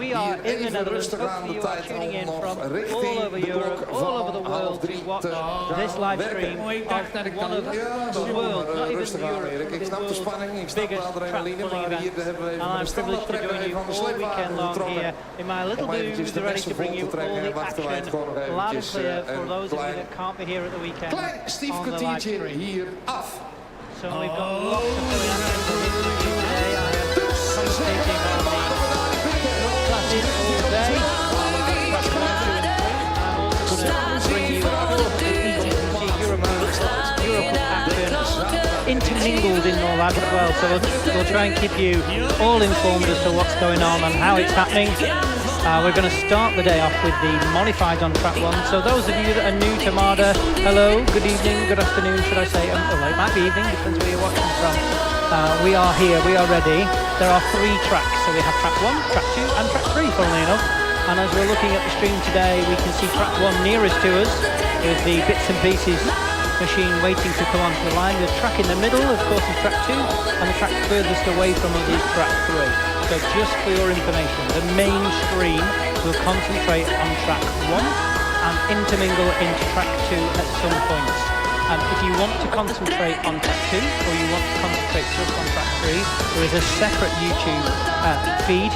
we are in the Netherlands. Hopefully you are tuning in from all over Europe, all over the world to watch this live stream of one of the world, not even Europe, Ik snap de spanning, ik snap de adrenaline, maar hier hebben we even and I'm privileged to join you all weekend long here in my little booth, ready to bring you all the action loud and clear for those of you that can't be here at the weekend on the live stream. Hier af. So we've got lots of pulling action for you today. I am commentating on the classes all day. I'm also going to bring you all of the ETPC Europe action intermingled in all that as well. So we'll try and keep you all informed as to what's going on and how it's happening. We're going to start the day off with the modifieds on track 1. So those of you that are new to MARDA, hello, good evening, good afternoon, should I say? Well, it might be evening, depends where you're watching from. We are here, we are ready. There are 3 tracks, so we have track 1, track 2 and track 3, funnily enough. And as we're looking at the stream today, we can see track 1 nearest to us with the bits and pieces machine waiting to come onto the line. The track in the middle, of course, is track 2, and the track furthest away from us is track 3. So just for your information, the main stream will concentrate on track 1 and intermingle into track 2 at some points. And if you want to concentrate on track 2 or you want to concentrate just on track 3, there is a separate YouTube feed.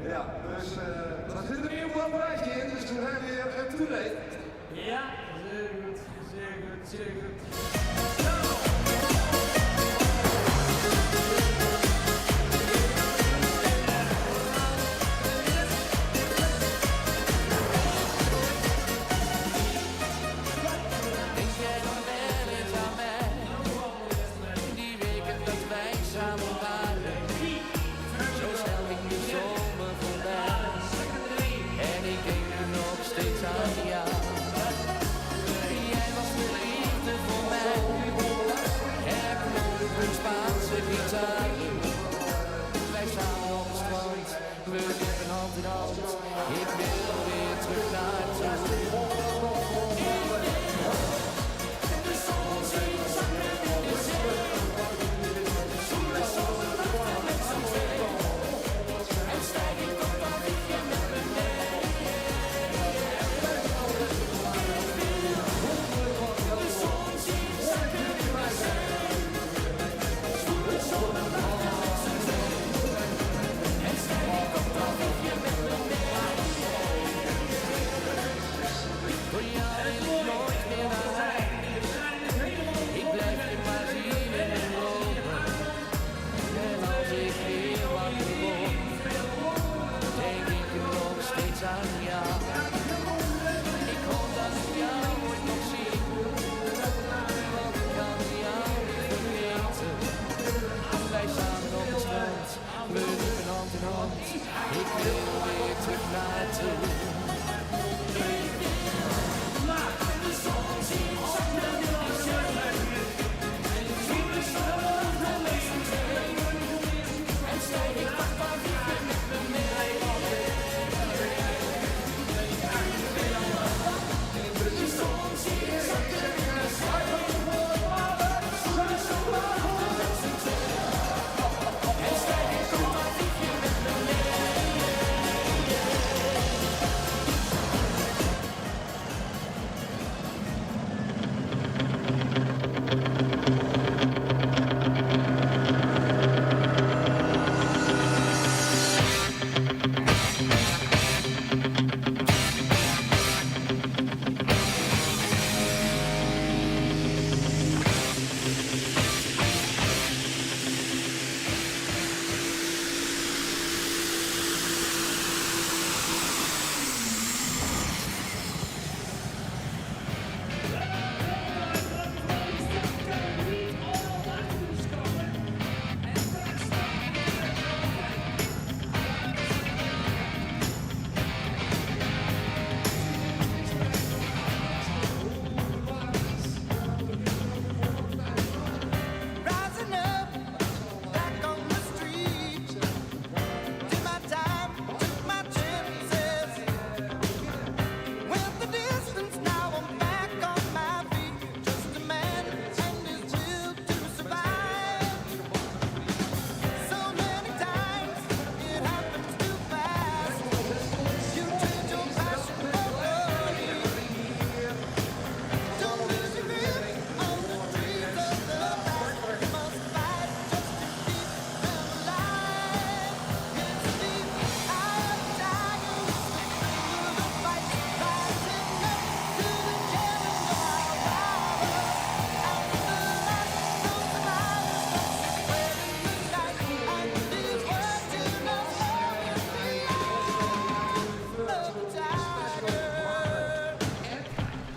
Ja, dus dan zit er in ieder geval een prijsje in, dus we zijn weer up-to-date. Ja, zeer goed, zeer goed, zeer goed. Jij was de liefde voor mij.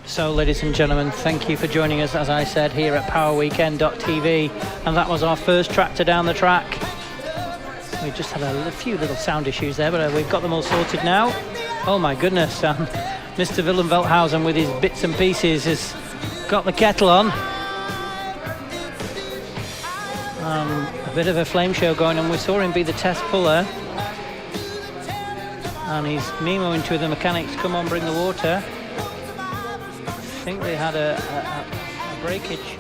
So, ladies and gentlemen, thank you for joining us, as I said, here at powerweekend.tv. And that was our first tractor down the track. We just had a few little sound issues there, but we've got them all sorted now. Oh my goodness, Mr. Willem Velthausen with his bits and pieces has got the kettle on. A bit of a flame show going on. We saw him be the test puller. And he's memoing to the mechanics, come on, bring the water. I think they had a breakage.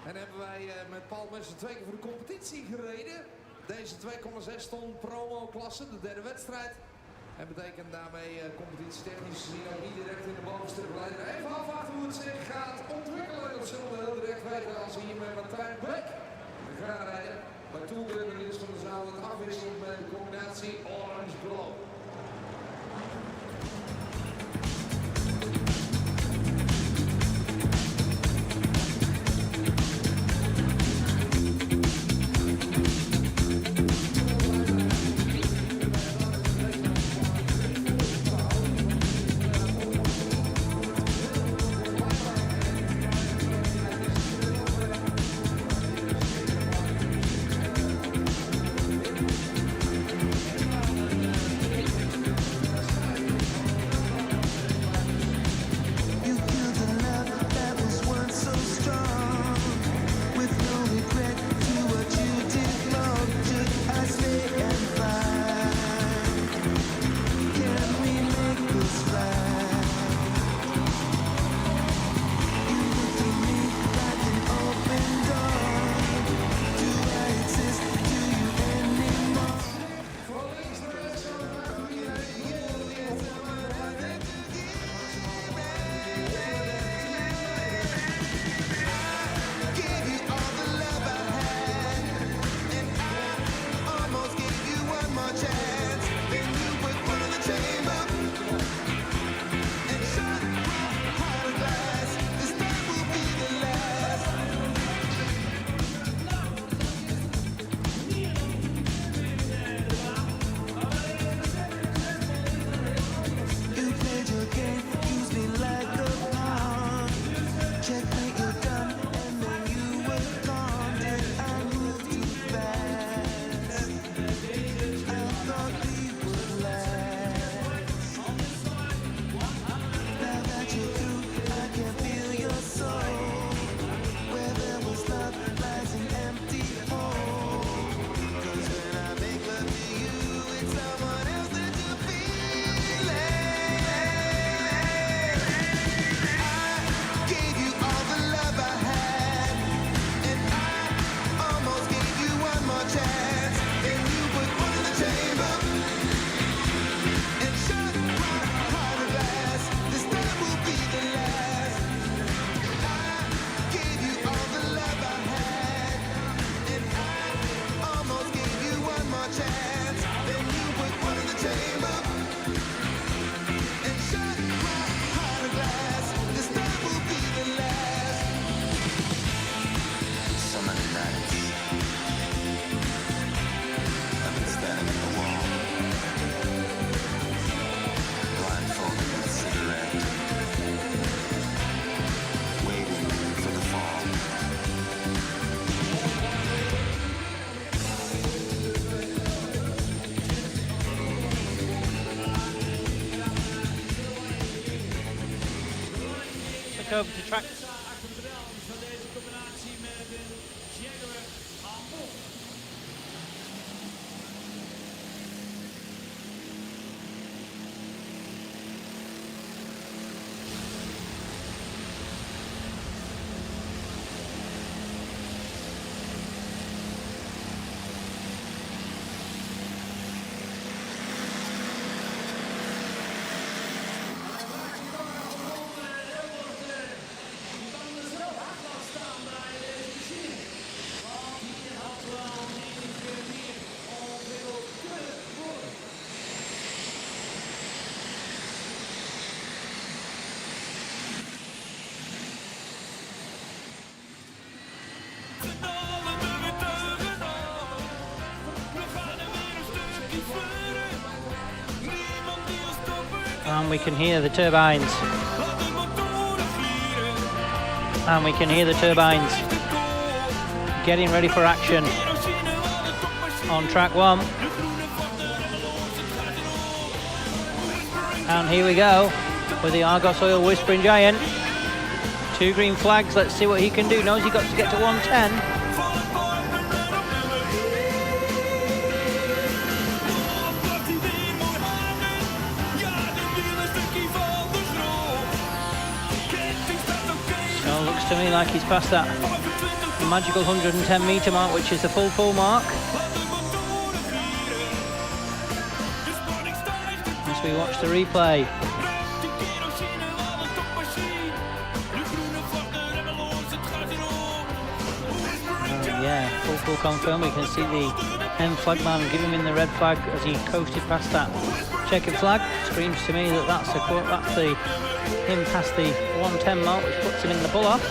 En hebben wij met Paul met z'n tweeën voor de competitie gereden. Deze 2,6 ton promo-klasse, de derde wedstrijd. En betekent daarmee competitietechnisch gezien ook niet direct in de bovenste beleider. Even afwachten hoe het zich gaat ontwikkelen. Dat zullen we heel direct weten als we hier met Martijn Beek gaan rijden. Bij toerwinnen is van de zaal het afwisselen met de combinatie Orange Glow. back over to track. Achter de helft van deze combinatie met een Jaguar Ambo. And we can hear the turbines. And we can hear the turbines getting ready for action on track 1. And here we go with the Argos Oil Whispering Giant. 2 green flags, let's see what he can do. Knows he got to get to 110. So looks to me like he's passed that magical 110 metre mark, which is the full mark. As we watch the replay. Yeah, full confirm. We can see the M flagman give him in the red flag as he coasted past that checkered flag. Screams to me that that's him past the 110 mark, which puts him in the Pulloff.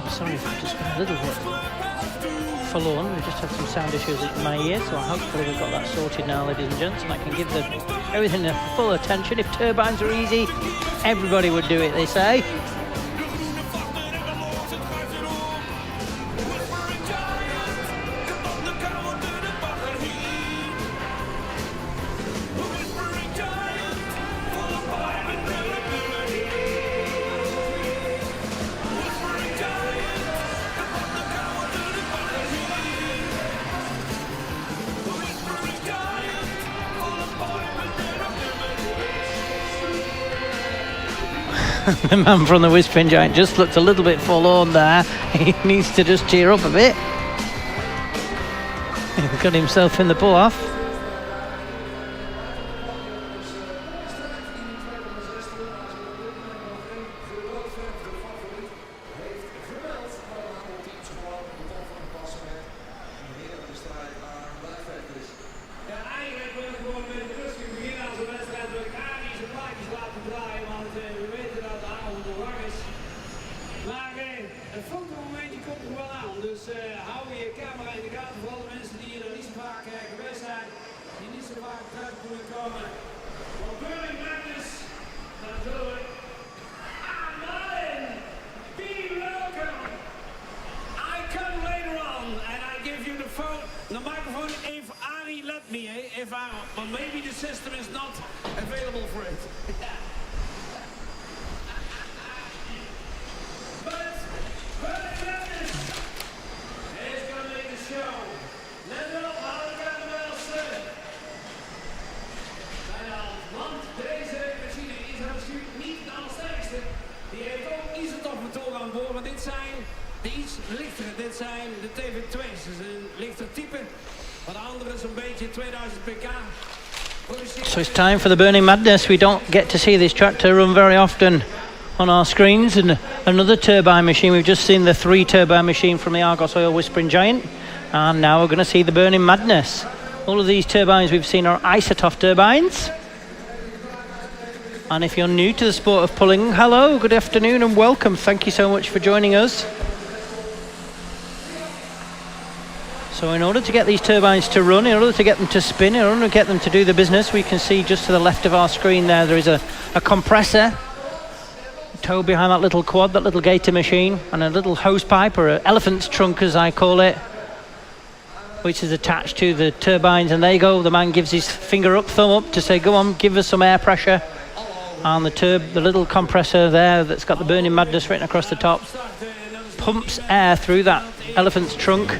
Sorry if I've just been a little bit forlorn. We just had some sound issues in my ear, so hopefully we've got that sorted now, ladies and gents, and I can give everything a full attention. If turbines are easy, everybody would do it, they say. The man from the Whispering Giant just looked a little bit forlorn there. He needs to just cheer up a bit. He's got himself in the Pulloff. Het fotomomentje komt er wel aan, dus hou je camera in de gaten voor alle mensen die hier nog niet zo vaak geweest zijn, die niet zo vaak Tractorpulling komen. Voor Burning Madness, natuurlijk. Martin, be welcome. I come later on and I give you the phone, the microphone if Ari let me, but maybe the system is not available for it. Dit zijn de TV2's, dus een lichter type. Wat andere is een beetje 2000 pk. So it's time for the Burning Madness. We don't get to see this tractor run very often on our screens. And another turbine machine. We've just seen the 3 turbine machine from the Argos Oil Whispering Giant. And now we're going to see the Burning Madness. All of these turbines we've seen are Isotop turbines. And if you're new to the sport of pulling, hello, good afternoon and welcome. Thank you so much for joining us. So in order to get these turbines to run, in order to get them to spin, in order to get them to do the business, we can see just to the left of our screen there is a compressor towed behind that little quad, that little gator machine, and a little hose pipe, or an elephant's trunk as I call it, which is attached to the turbines. And there you go, the man gives his finger up, thumb up, to say, go on, give us some air pressure. And the little compressor there that's got the Burning Madness written across the top pumps air through that elephant's trunk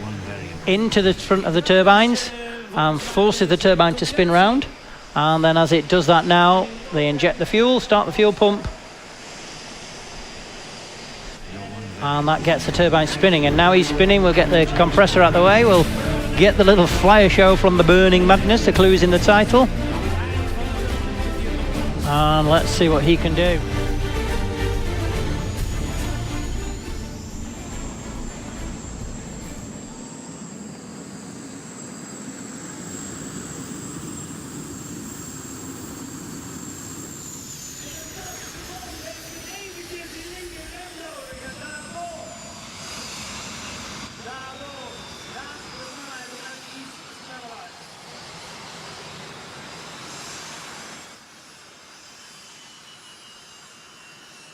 into the front of the turbines and forces the turbine to spin round. And then as it does that now, they inject the fuel, start the fuel pump, and that gets the turbine spinning. And now he's spinning. We'll get the compressor out of the way. We'll get the little flyer show from the Burning Madness. The clue's in the title. And let's see what he can do.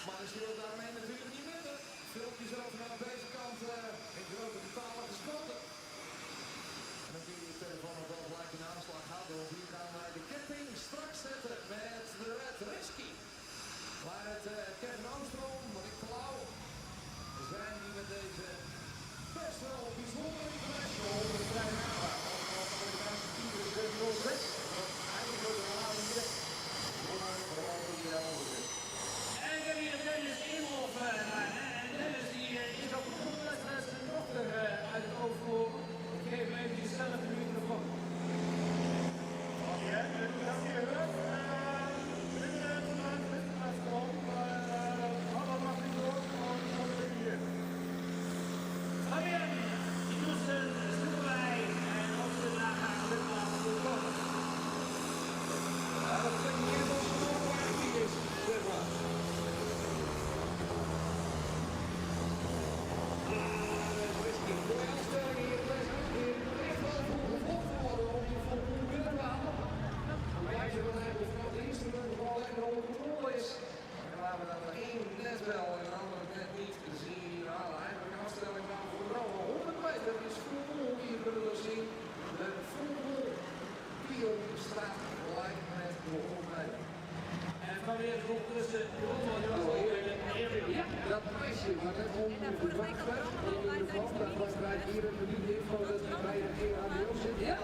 Maar is hier daarmee natuurlijk niet minder. Filmpjes over aan deze kant in grote getalen geschoten. En dan kun je je telefoon nog wel gelijk in aanslag houden. Want hier gaan wij de ketting straks zetten met de Red Risky. Maar het Kevin Armstrong, Monique Klauw, zijn die met deze best wel bijzondere international de vrije aanvraag. En ik heb hier Dennis Inhoff en Dennis die is ook nog zijn dochter uit het overlopen. Ik geef hem even zelf de microfoon. Ja, dat heb je gehoord. Fabian, die doet zijn snoerbij en ook de nagaan lidmaat voor komen. Ja, dat klinkt niet helemaal zo waar die is, zeg maar. En Fabian komt tussen de Dat meisje, maar net onder de wachtweg, onder de vlag, dat was bij hier een minuut info dat hij bij de GHBO zit. Ja,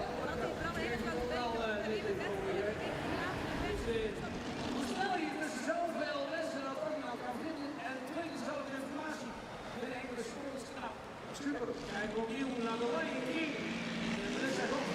hoe snel je tussen zoveel lessen dat ook nog kan vinden en tweede dezelfde informatie binnen enkele seconden is knap. super. Hij komt nieuw naar de lijn. Dat is echt op.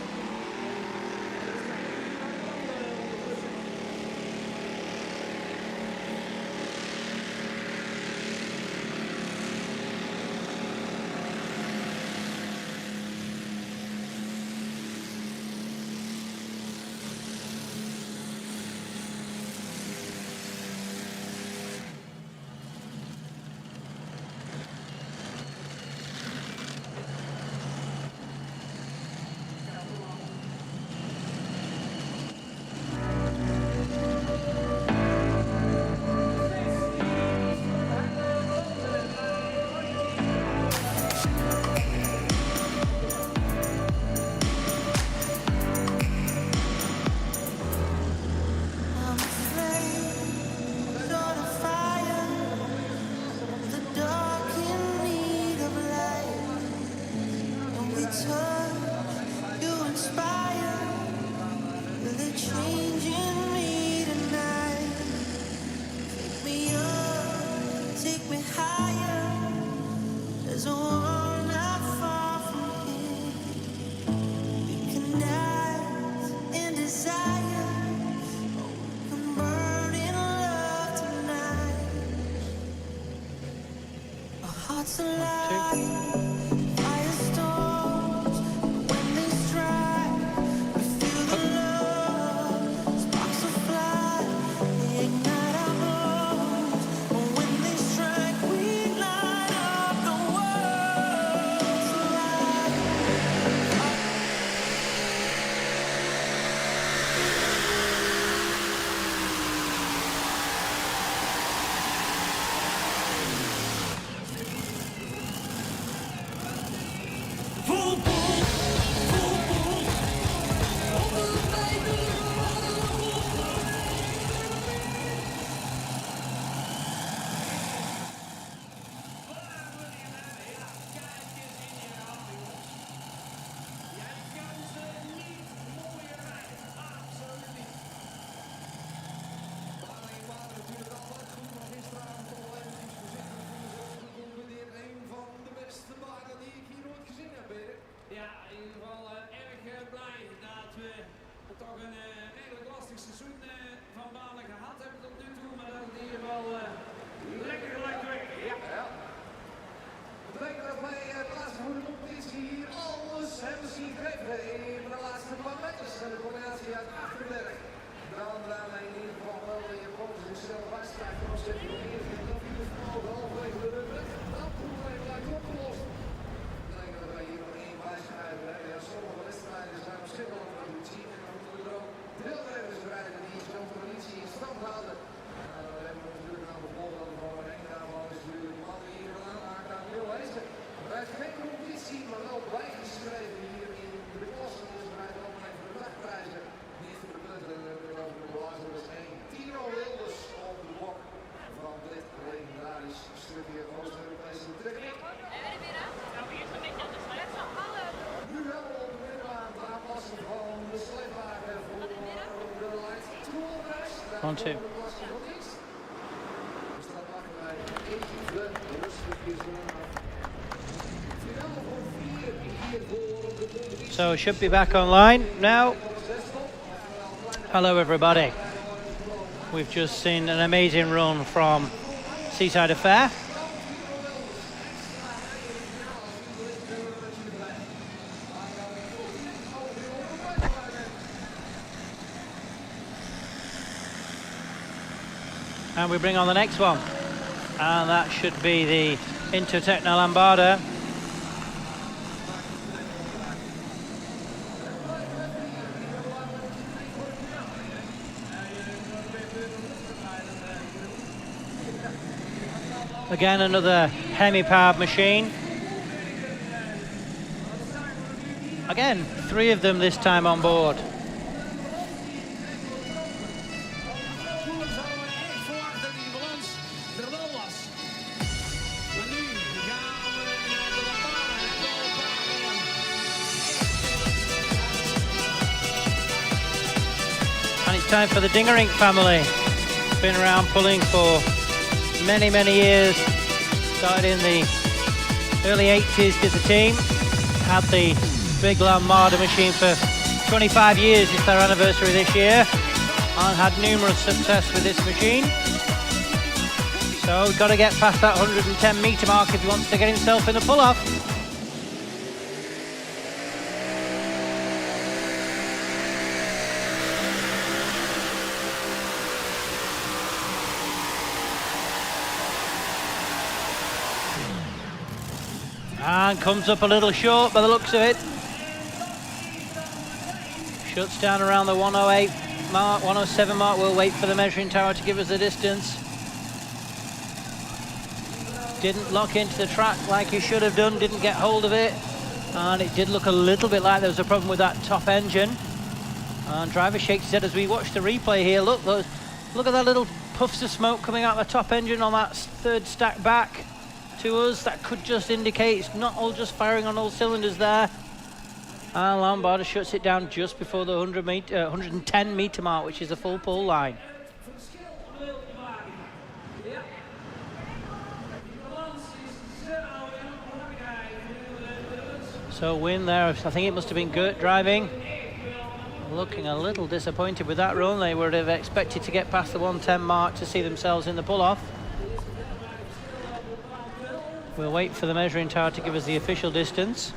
seizoen van banen gehad hebben tot nu toe, maar dat het hier wel lekker druk. Ja. Dat betekent dat wij de laatste goede competitie hier alles hebben zien geven. In de laatste paar meters en de combinatie uit achterwerk. Daarna in ieder geval wel je komt zichzelf wedstrijd ten opzichte van de eerste dat je dus halverwege de rug. Dat probleem lijkt opgelost. Dat betekent dat wij hier nog één bijschrijven hebben. Ja, sommige wedstrijden zijn op zich al een conditie. En dan moeten we er ook deelnemers rijden die zo'n conditie in stand houden. We hebben natuurlijk een aantal voorbeelden van één daarvan is natuurlijk de man die hier vandaan maakt aan heel wezen. Wij hebben geen competitie, maar wel bijgeschreven hier in de klasse. Dus wij rijden allemaal even de dagprijzen. Die is de punten en de belangrijkste was één. Tino Wilders op de blok van dit legendarisch stukje Oost-Europese techniek. Nu wel op de middenbaan de aanpassing van de sleepwagen voor de Light Toolreis. On two. Dus dan maken wij even rustig af. Finale voor 4 hier voor de competitie. So should be back online now. Hello everybody. We've just seen an amazing run from Seaside Affair. And we bring on the next one. And that should be the Intertechno Lambada. Again, another hemi-powered machine. Again, 3 of them this time on board. Toen zouden we echt verwachten dat die balans er wel was. Maar nu gaan we naar de Lambada en de Lambada. And it's time for the Dingerink family. Been around pulling for many years. Started in the early 80s, did the team. Had the big Lambada machine for 25 years. It's their anniversary this year. And had numerous success with this machine. So we've got to get past that 110 metre mark if he wants to get himself in the pull-off. And comes up a little short by the looks of it. Shuts down around the 108 mark, 107 mark. We'll wait for the measuring tower to give us the distance. Didn't lock into the track like he should have done, didn't get hold of it. And it did look a little bit like there was a problem with that top engine. And driver shakes his head as we watch the replay here. Look at that little puffs of smoke coming out of the top engine on that third stack back to us. That could just indicate it's not all just firing on all cylinders there. And Lambada shuts it down just before the 110 metre mark, which is a full pull line. So win there, I think it must have been Gert driving. Looking a little disappointed with that run. They would have expected to get past the 110 mark to see themselves in the pull-off. We'll wait for the measuring tower to give us the official distance.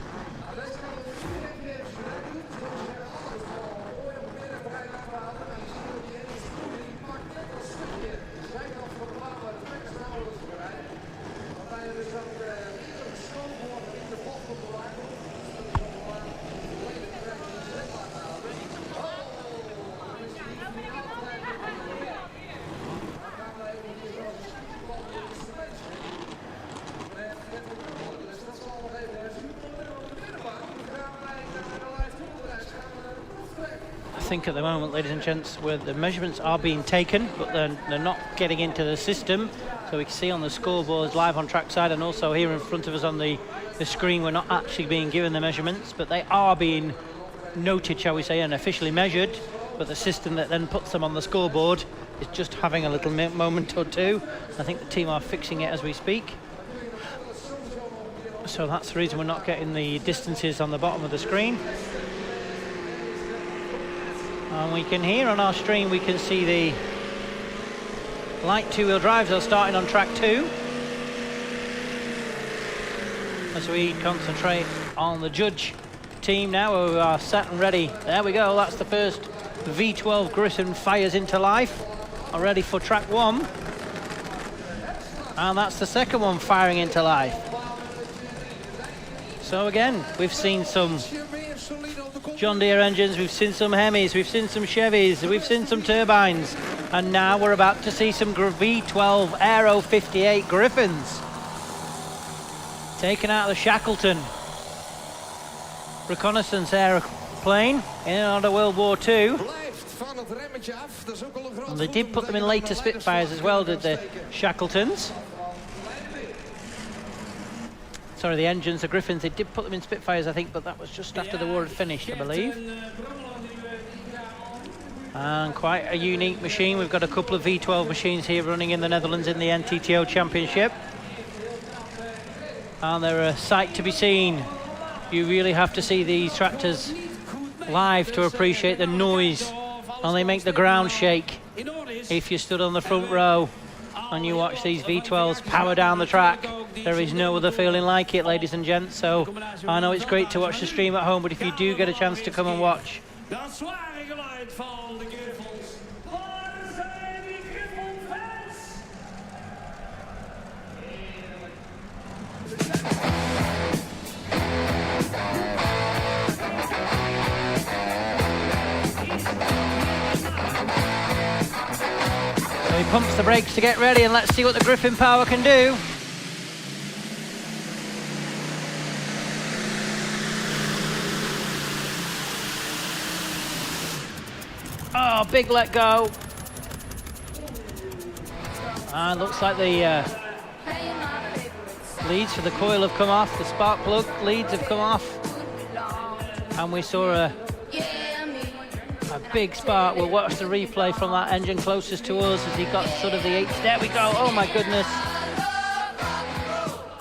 I think at the moment, ladies and gents, where the measurements are being taken, but they're not getting into the system. So we can see on the scoreboards live on trackside, and also here in front of us on the screen, we're not actually being given the measurements, but they are being noted, shall we say, and officially measured. But the system that then puts them on the scoreboard is just having a little moment or two. I think the team are fixing it as we speak. So that's the reason we're not getting the distances on the bottom of the screen. And we can hear on our stream, we can see the light two-wheel drives are starting on track 2. As we concentrate on the judge team now, who are set and ready. There we go, that's the first V12 Griffin fires into life, already for track 1. And that's the second one firing into life. So again, we've seen some John Deere engines, we've seen some Hemis, we've seen some Chevys, we've seen some turbines, and now we're about to see some V12 Aero 58 Griffins taken out of the Shackleton reconnaissance aeroplane in under World War II. And they did put them in later Spitfires as well, did the Shackletons. Sorry, the engines, the Griffins, they did put them in Spitfires, I think, but that was just after the war had finished, I believe. And quite a unique machine. We've got a couple of V12 machines here running in the Netherlands in the NTTO Championship. And they're a sight to be seen. You really have to see these tractors live to appreciate the noise, and they make the ground shake. If you stood on the front row and you watch these V12s power down the track, there is no other feeling like it, ladies and gents. So I know it's great to watch the stream at home, but if you do get a chance to come and watch, so he pumps the brakes to get ready, and let's see what the Griffin power can do. Oh, big let go. And looks like the leads for the coil have come off, the spark plug leads have come off. And we saw a big spark. We'll watch the replay from that engine closest to us as he got sort of the 8. There we go, oh my goodness.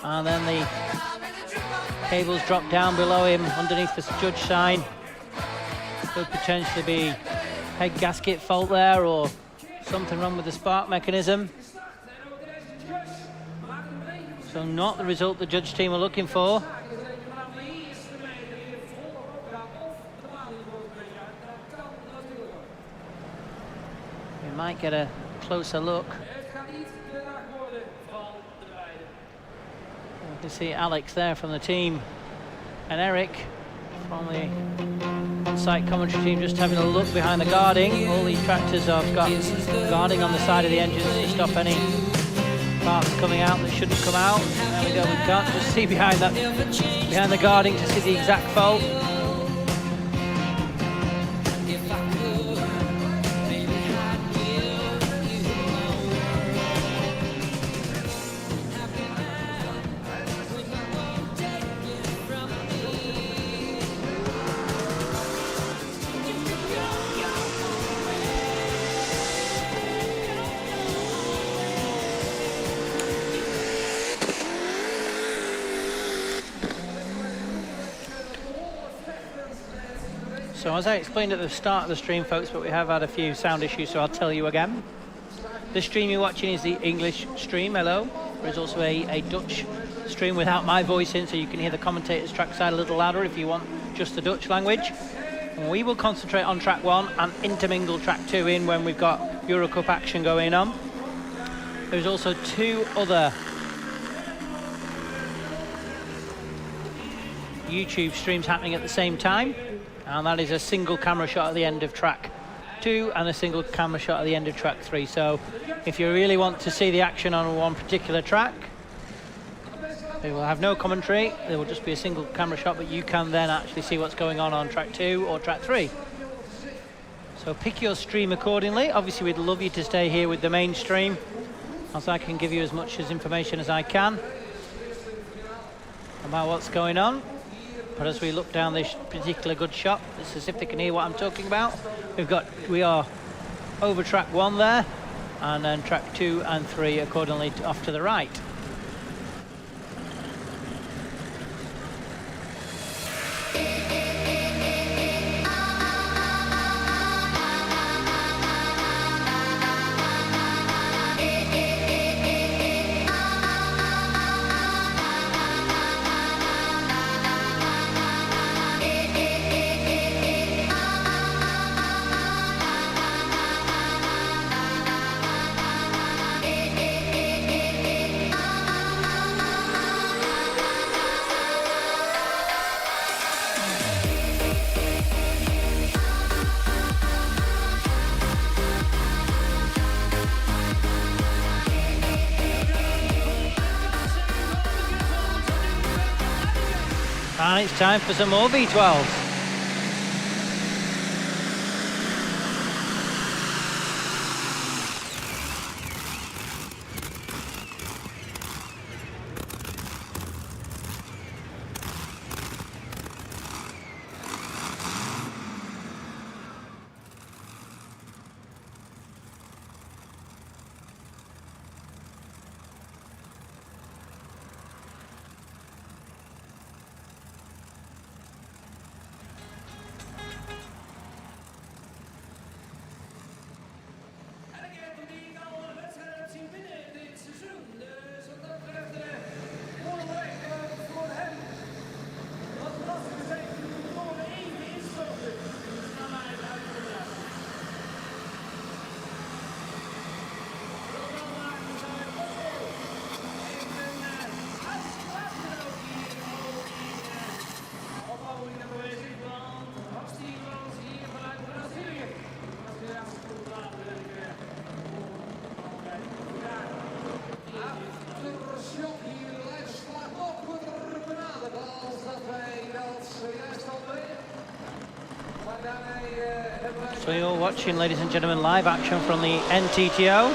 And then the cables drop down below him underneath the judge sign. Could potentially be head gasket fault there or something wrong with the spark mechanism. So not the result the judge team are looking for. We might get a closer look. You can see Alex there from the team and Eric from the on-site commentary team just having a look behind the guarding. All these tractors have got guarding on the side of the engines to stop any parts coming out that shouldn't come out. There we go, we can't just see behind the guarding to see the exact fault. So as I explained at the start of the stream, folks, but we have had a few sound issues, so I'll tell you again. This stream you're watching is the English stream, hello. There is also a Dutch stream without my voice in, so you can hear the commentators trackside a little louder if you want just the Dutch language. And we will concentrate on track 1 and intermingle track 2 in when we've got Euro Cup action going on. There's also 2 other YouTube streams happening at the same time. And that is a single camera shot at the end of track 2 and a single camera shot at the end of track 3. So if you really want to see the action on one particular track, they will have no commentary. There will just be a single camera shot, but you can then actually see what's going on track 2 or track 3. So pick your stream accordingly. Obviously, we'd love you to stay here with the main stream, as I can give you as much information as I can about what's going on. But as we look down this particular good shot, it's as if they can hear what I'm talking about. We are over track 1 there, and then track 2 and 3 accordingly off to the right. And it's time for some more V12s. So you're watching, ladies and gentlemen, live action from the NTTO.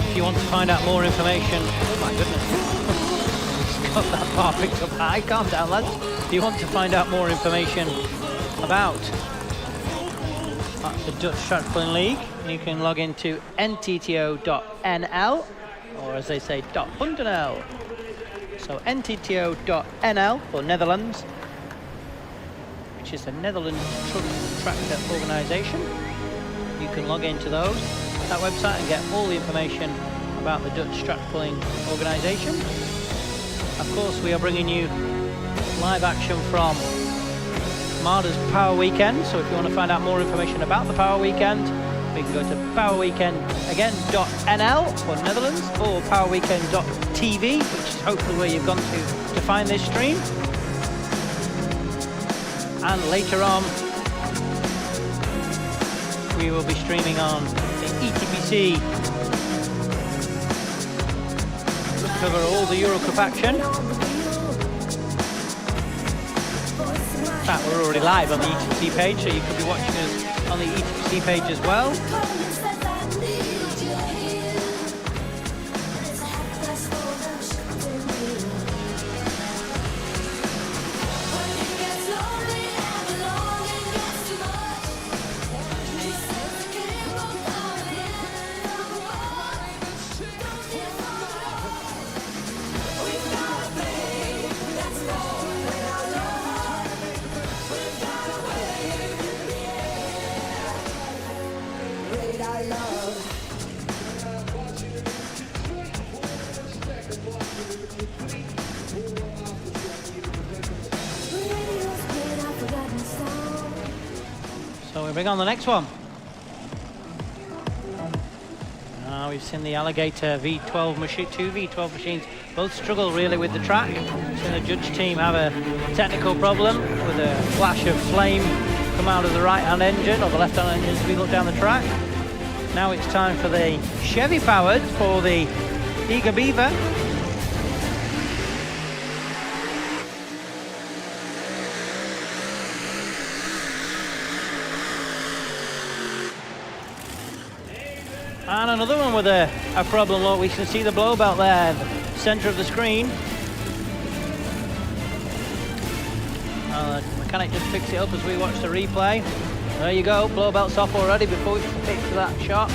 If you want to find out more information, oh my goodness. Got that bar picked up high. Calm down, lads. If you want to find out more information about the Dutch Tractorpulling League, you can log into ntto.nl, or as they say, .nl. So ntto.nl for Netherlands, which is the Netherlands Truck Tractor Organisation. You can log into that website and get all the information about the Dutch Tractorpulling Organisation. Of course, we are bringing you live action from Marder's Power Weekend. So if you want to find out more information about the Power Weekend, we can go to powerweekend.nl for Netherlands, or powerweekend.tv, which is hopefully where you've gone to find this stream. And later on, we will be streaming on the ETPC. Cover all the Euro Cup action. In fact, we're already live on the ETPC page, so you could be watching us on the ETPC page as well. So we bring on the next one. Now we've seen the Alligator V12 machine, two V12 machines, both struggle really with the track. We've seen the judge team have a technical problem with a flash of flame come out of the right-hand engine or the left-hand engine as we look down the track. Now it's time for the Chevy powered for the Eager Beaver. And another one with a problem. Look, we can see the blow belt there, the center of the screen. The mechanic just picks it up as we watch the replay. There you go, blow belt's off already before we pick to that shot.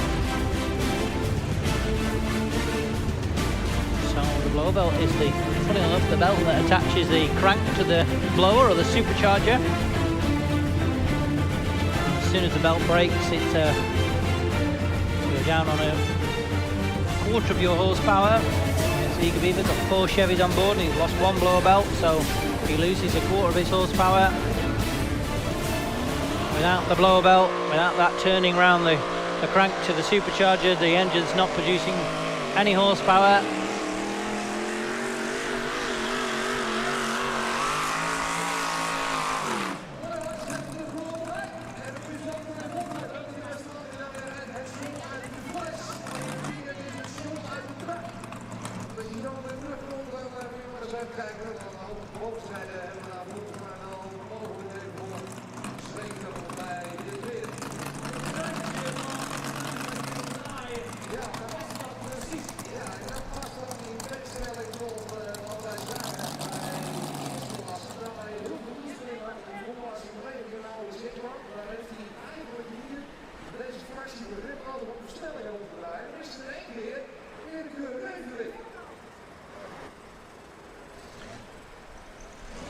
So the blow belt is funny enough, the belt that attaches the crank to the blower or the supercharger. As soon as the belt breaks, it goes down on a quarter of your horsepower. It's Eager Beaver, got 4 Chevys on board and he's lost 1 blower belt, so he loses a quarter of his horsepower. Without the blower belt, without that turning round the crank to the supercharger, the engine's not producing any horsepower.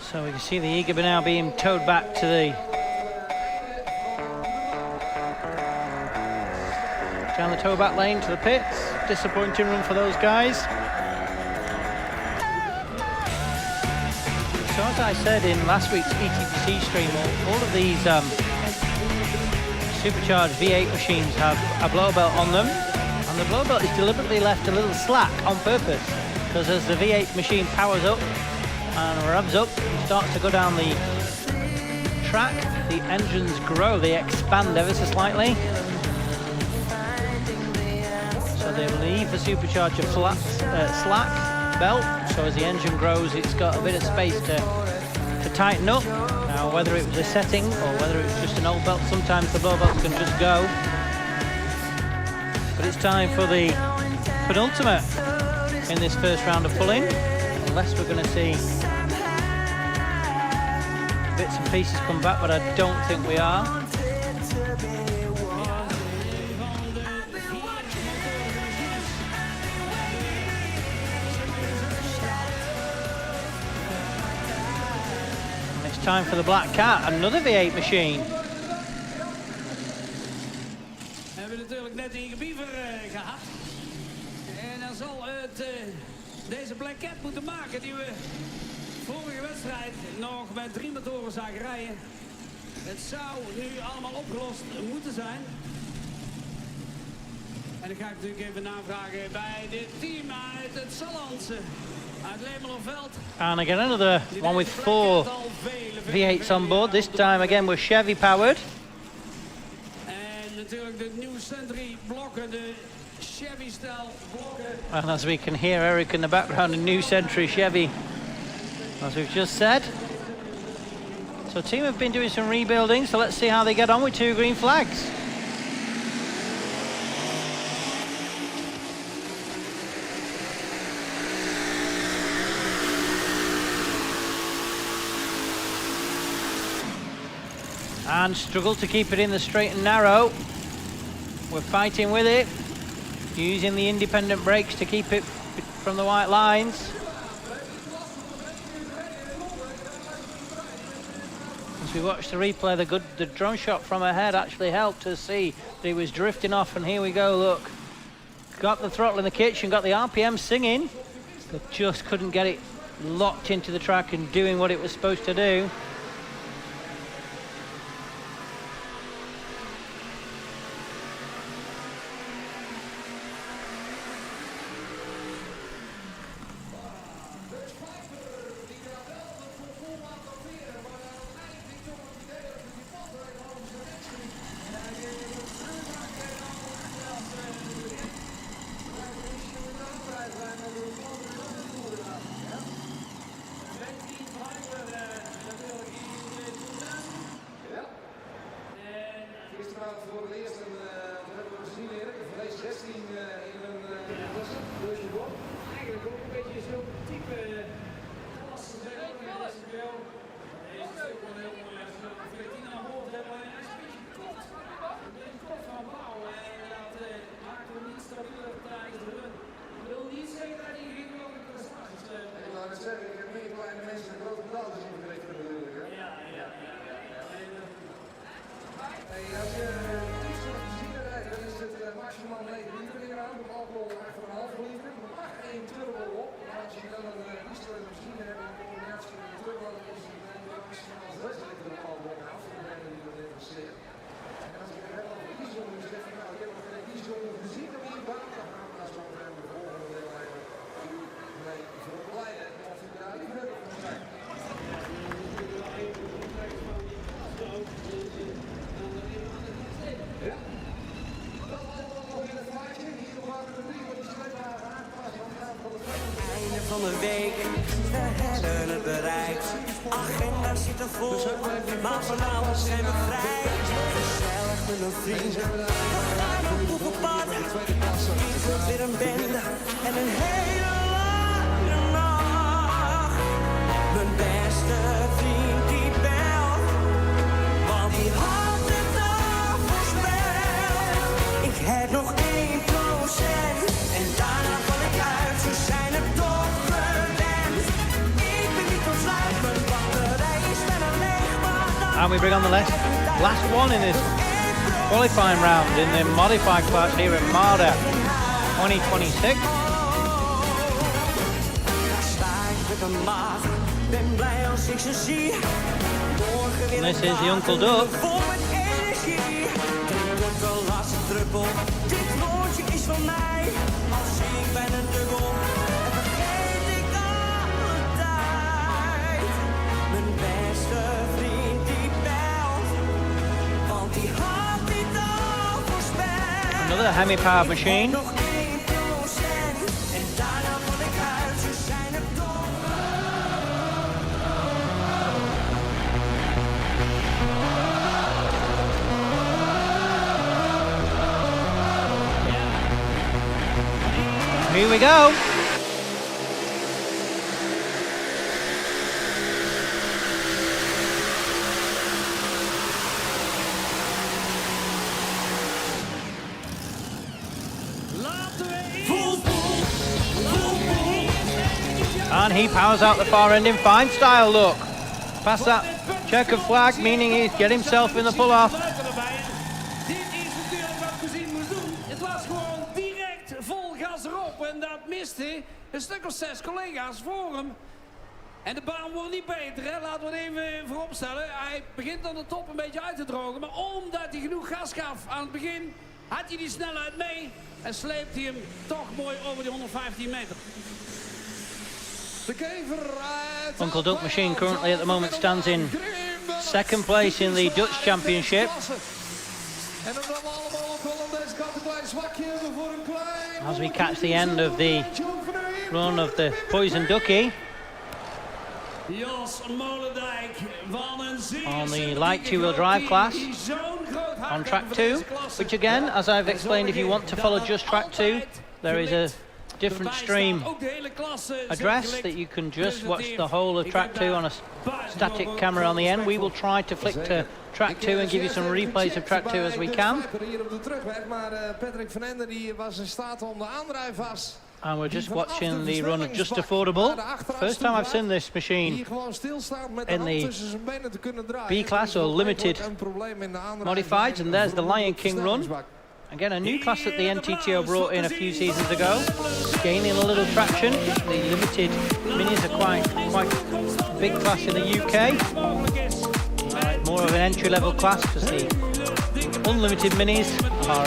So we can see the Eager now being towed back to the down the tow back lane to the pits. Disappointing run for those guys. So as I said in last week's ETPC stream, all of these supercharged V8 machines have a blower belt on them, and the blower belt is deliberately left a little slack on purpose, because as the V8 machine powers up and revs up and starts to go down the track, the engines grow, they expand ever so slightly. So they leave the supercharger slack belt, so as the engine grows it's got a bit of space to tighten up. Now whether it was a setting or whether it was just an old belt, sometimes the blower belts can just go. But it's time for the penultimate in this first round of pulling, unless we're going to see bits and pieces come back, but I don't think we are. And it's time for the Black Cat, another V8 machine. We hebben natuurlijk net Inge Biever gehad. En dan zal het deze Black Cat moeten maken die we vorige wedstrijd nog met 3 motoren zagen rijden. Het zou nu allemaal opgelost moeten zijn. En dan ga ik natuurlijk even navragen bij dit team uit het Sallandse, uit Lemelerveld. And again another one with 4 V8s on board. This time again we're Chevy powered. En natuurlijk de New Century blokken, de Chevy-stijl blokken. And as we can hear Eric in the background, a New Century Chevy, as we've just said. So team have been doing some rebuilding, so let's see how they get on with 2 green flags. And struggle to keep it in the straight and narrow. We're fighting with it, using the independent brakes to keep it from the white lines. As we watch the replay, the drone shot from ahead actually helped us see that he was drifting off, and here we go, look. Got the throttle in the kitchen, got the RPM singing, but just couldn't get it locked into the track and doing what it was supposed to do. ik, we hebben het bereikt. Agenda zit er vol, maar vanavond zijn we vrij. Gezellig met mijn vrienden, we gaan op pad. Het wordt weer een bende en een hele lange nacht. Mijn beste vriend die belt, want die had het al voorspeld. Ik heb nog 1% en daarna val ik uit. Ze zijn het toch gewend. Ik ben niet ontsluit, mijn batterij is bijna leeg, maar dan... And we bring on the last one in this qualifying round in the modified class here at Marder 2026. And this is the Uncle Duck. Another hemi-powered machine. Here we go. And he powers out the far end in fine style, look. Past that checkered flag, meaning he's get himself in the pull-off. Dit is natuurlijk wat Gezien moest doen. Het was gewoon direct vol gas erop. En dat miste een stuk of 6 collega's voor hem. En de baan wordt niet beter, hè? Laten we het even vooropstellen. Hij begint aan de top een beetje uit te drogen. Maar omdat hij genoeg gas gaf aan het begin, had hij die snelheid mee. En sleept hij hem toch mooi over die 115 meter. Uncle Duck machine currently at the moment stands in second place in the Dutch Championship. As we catch the end of the run of the Poison Ducky on the light two-wheel drive class on track 2, which again, as I've explained, if you want to follow just track 2, there is a different stream address that you can just watch the whole of track 2 on a static camera on the end. We will try to flick to track 2 and give you some replays of track 2 as we can. And we're just watching the run of Just Affordable. First time I've seen this machine in the B-class or limited modifieds, and there's the Lion King run. Again, a new class that the NTTO brought in a few seasons ago, gaining a little traction. The limited minis are quite a big class in the UK. More of an entry-level class because the unlimited minis are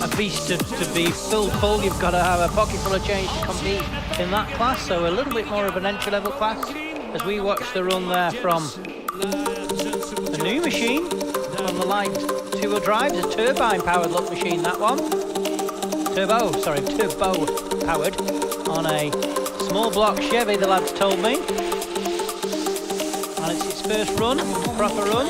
a beast to be full. You've got to have a pocket full of change to compete in that class. So a little bit more of an entry-level class as we watch the run there from the new machine on the light two-wheel drive. It's a turbine powered look machine, that one. Turbo powered on a small block Chevy, the lads told me. And it's its first run, proper run.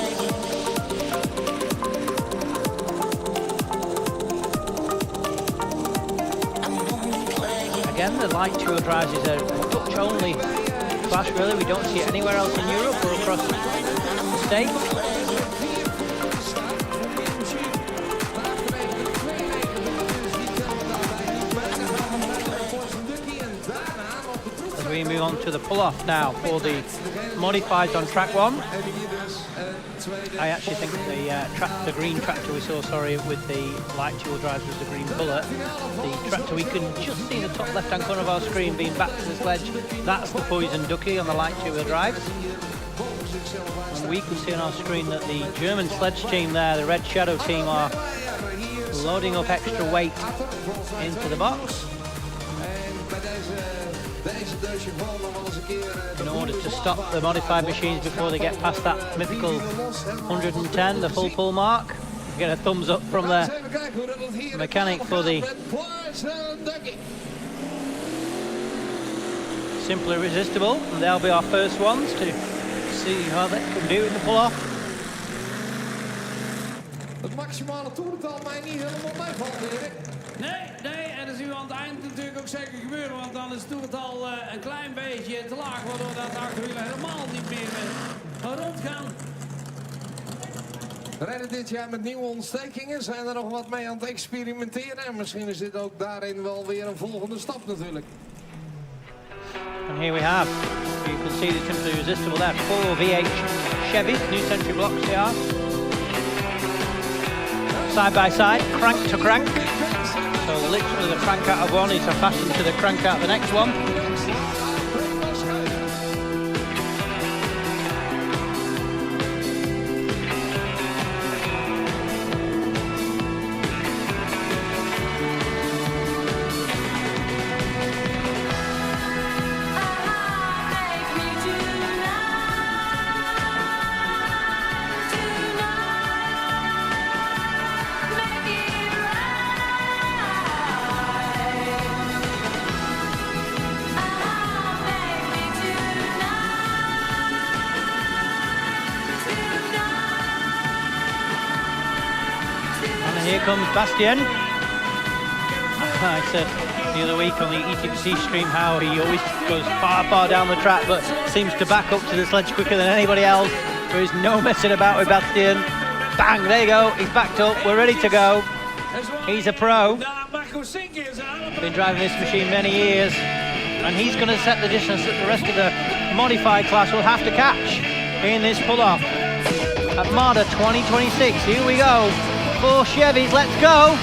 Again, the light two-wheel drives is a Dutch only class really. We don't see it anywhere else in Europe or across the States. We move on to the pull-off now for the modifieds on track 1. I actually think the green tractor we saw, with the light two-wheel drives was the green Bullet. The tractor we can just see the top left-hand corner of our screen being back to the sledge. That's the Poison Ducky on the light two-wheel drives. And we can see on our screen that the German sledge team there, the Red Shadow team, are loading up extra weight into the box in order to stop the modified machines before they get past that mythical 110, the full pull mark. We get a thumbs up from the mechanic for the Simply Irresistible, and they'll be our first ones to see how they can do in the pull-off. Het maximale toerental mij niet helemaal meevalt, Erik. Nee, en dat zien we aan het eind natuurlijk ook zeker gebeuren, want dan is het toerental een klein beetje te laag, waardoor dat achterwielen helemaal niet meer rondgaan. We rijden dit jaar met nieuwe ontstekingen, zijn er nog wat mee aan het experimenteren en misschien is dit ook daarin wel weer een volgende stap natuurlijk. And here we have, you can see the Simply Irresistible there, 4 V8 Chevys, new century blocks they are. Side by side, crank to crank. So literally the crank out of one is fastened to the crank out of the next one. Here comes Bastien. I said the other week on the ETPC stream how he always goes far down the track but seems to back up to the sledge quicker than anybody else. There is no messing about with Bastien. Bang, there you go, he's backed up, we're ready to go. He's a pro. Been driving this machine many years and he's going to set the distance that the rest of the modified class will have to catch in this pull-off. At Marda 2026, here we go. 4 Chevys, let's go!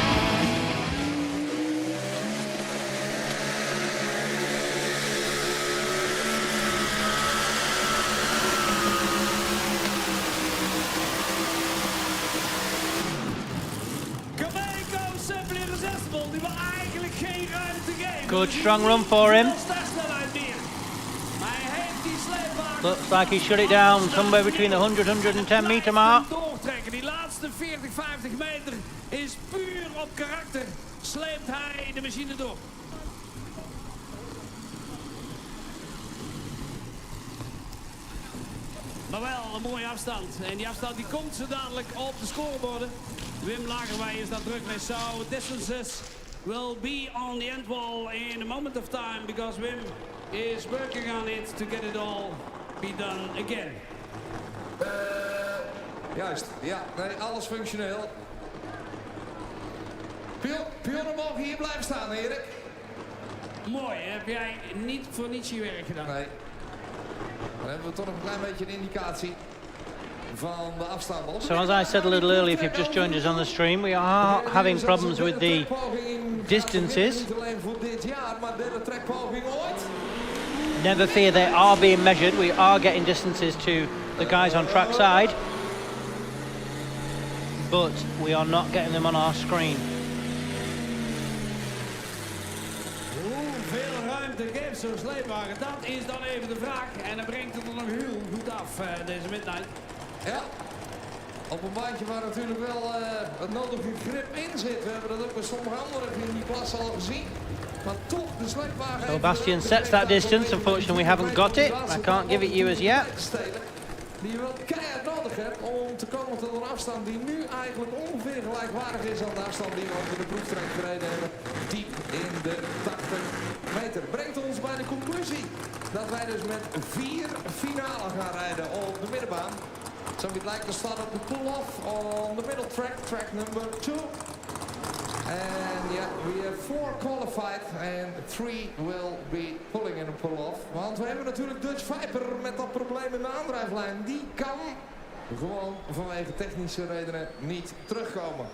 Simply Irresistible, die wil eigenlijk geen ruimte geven. Good strong run for him. Looks like he shut it down somewhere between the 100-110 meter mark. Die laatste 40-50 meter is puur op karakter. Sleept hij de machine door. Maar wel een mooie afstand. En die afstand die komt zo dadelijk op de scoreborden. Wim Lagerwij is daar druk mee. So distances will be on the end wall in a moment of time. Because Wim is working on it to get it all be done again. Juist, ja, nee, alles functioneel. Pionnen mogen hier blijven staan, Erik. Mooi, heb jij niet voor niets je werk gedaan. Nee. Dan hebben we toch nog een klein beetje een indicatie van de afstand. So as I said a little earlier, if you've just joined us on the stream, we are having problems with the distances. Niet alleen voor dit jaar, maar derde trekpoging ooit. Never fear, they are being measured. We are getting distances to the guys on trackside, but we are not getting them on our screen. Hoeveel ruimte geeft zo'n sleepwagen? Dat is dan even de vraag. En dan brengt het er nog heel goed af, deze midnight. Ja, op een baantje waar natuurlijk wel het nodige grip in zit. We hebben dat ook bij sommige anderen in die klasse al gezien. Maar toch de sleepwagen... So Bastien sets that distance. Unfortunately, we haven't got it. I can't give it you as yet. Die je wel keihard nodig hebt om te komen tot een afstand die nu eigenlijk ongeveer gelijkwaardig is aan de afstand die we over de proeftrek gereden hebben. Diep in de 80 meter. Brengt ons bij de conclusie dat wij dus met 4 finalen gaan rijden op de middenbaan. So we'd like to start up the pull-off on the middle track, track number 2. And yeah, we have 4 qualified and 3 will be pulling in a pull-off. Want we hebben natuurlijk Dutch Viper met dat probleem in de aandrijflijn. Die kan gewoon vanwege technische redenen niet terugkomen.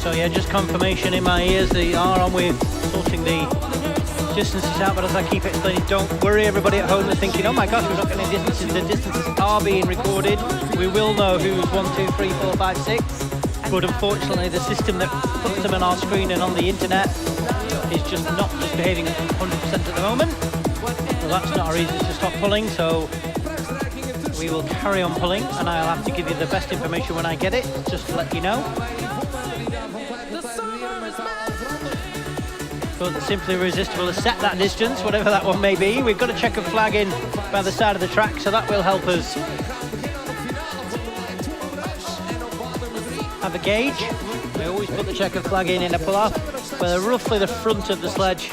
So yeah, just confirmation in my ears, they are on with sorting the distances out, but as I keep explaining, don't worry, everybody at home are thinking, oh my gosh, we're not getting distances. The distances are being recorded. We will know who's 1, 2, 3, 4, 5, 6. But unfortunately, the system that puts them on our screen and on the internet is just not behaving 100% at the moment. So that's not a reason to stop pulling. So we will carry on pulling, and I'll have to give you the best information when I get it, just to let you know. But Simply Irresistible has set that distance, whatever that one may be. We've got a checkered flag in by the side of the track, so that will help us have a gauge. We always put the checkered flag in a pull-off where roughly the front of the sledge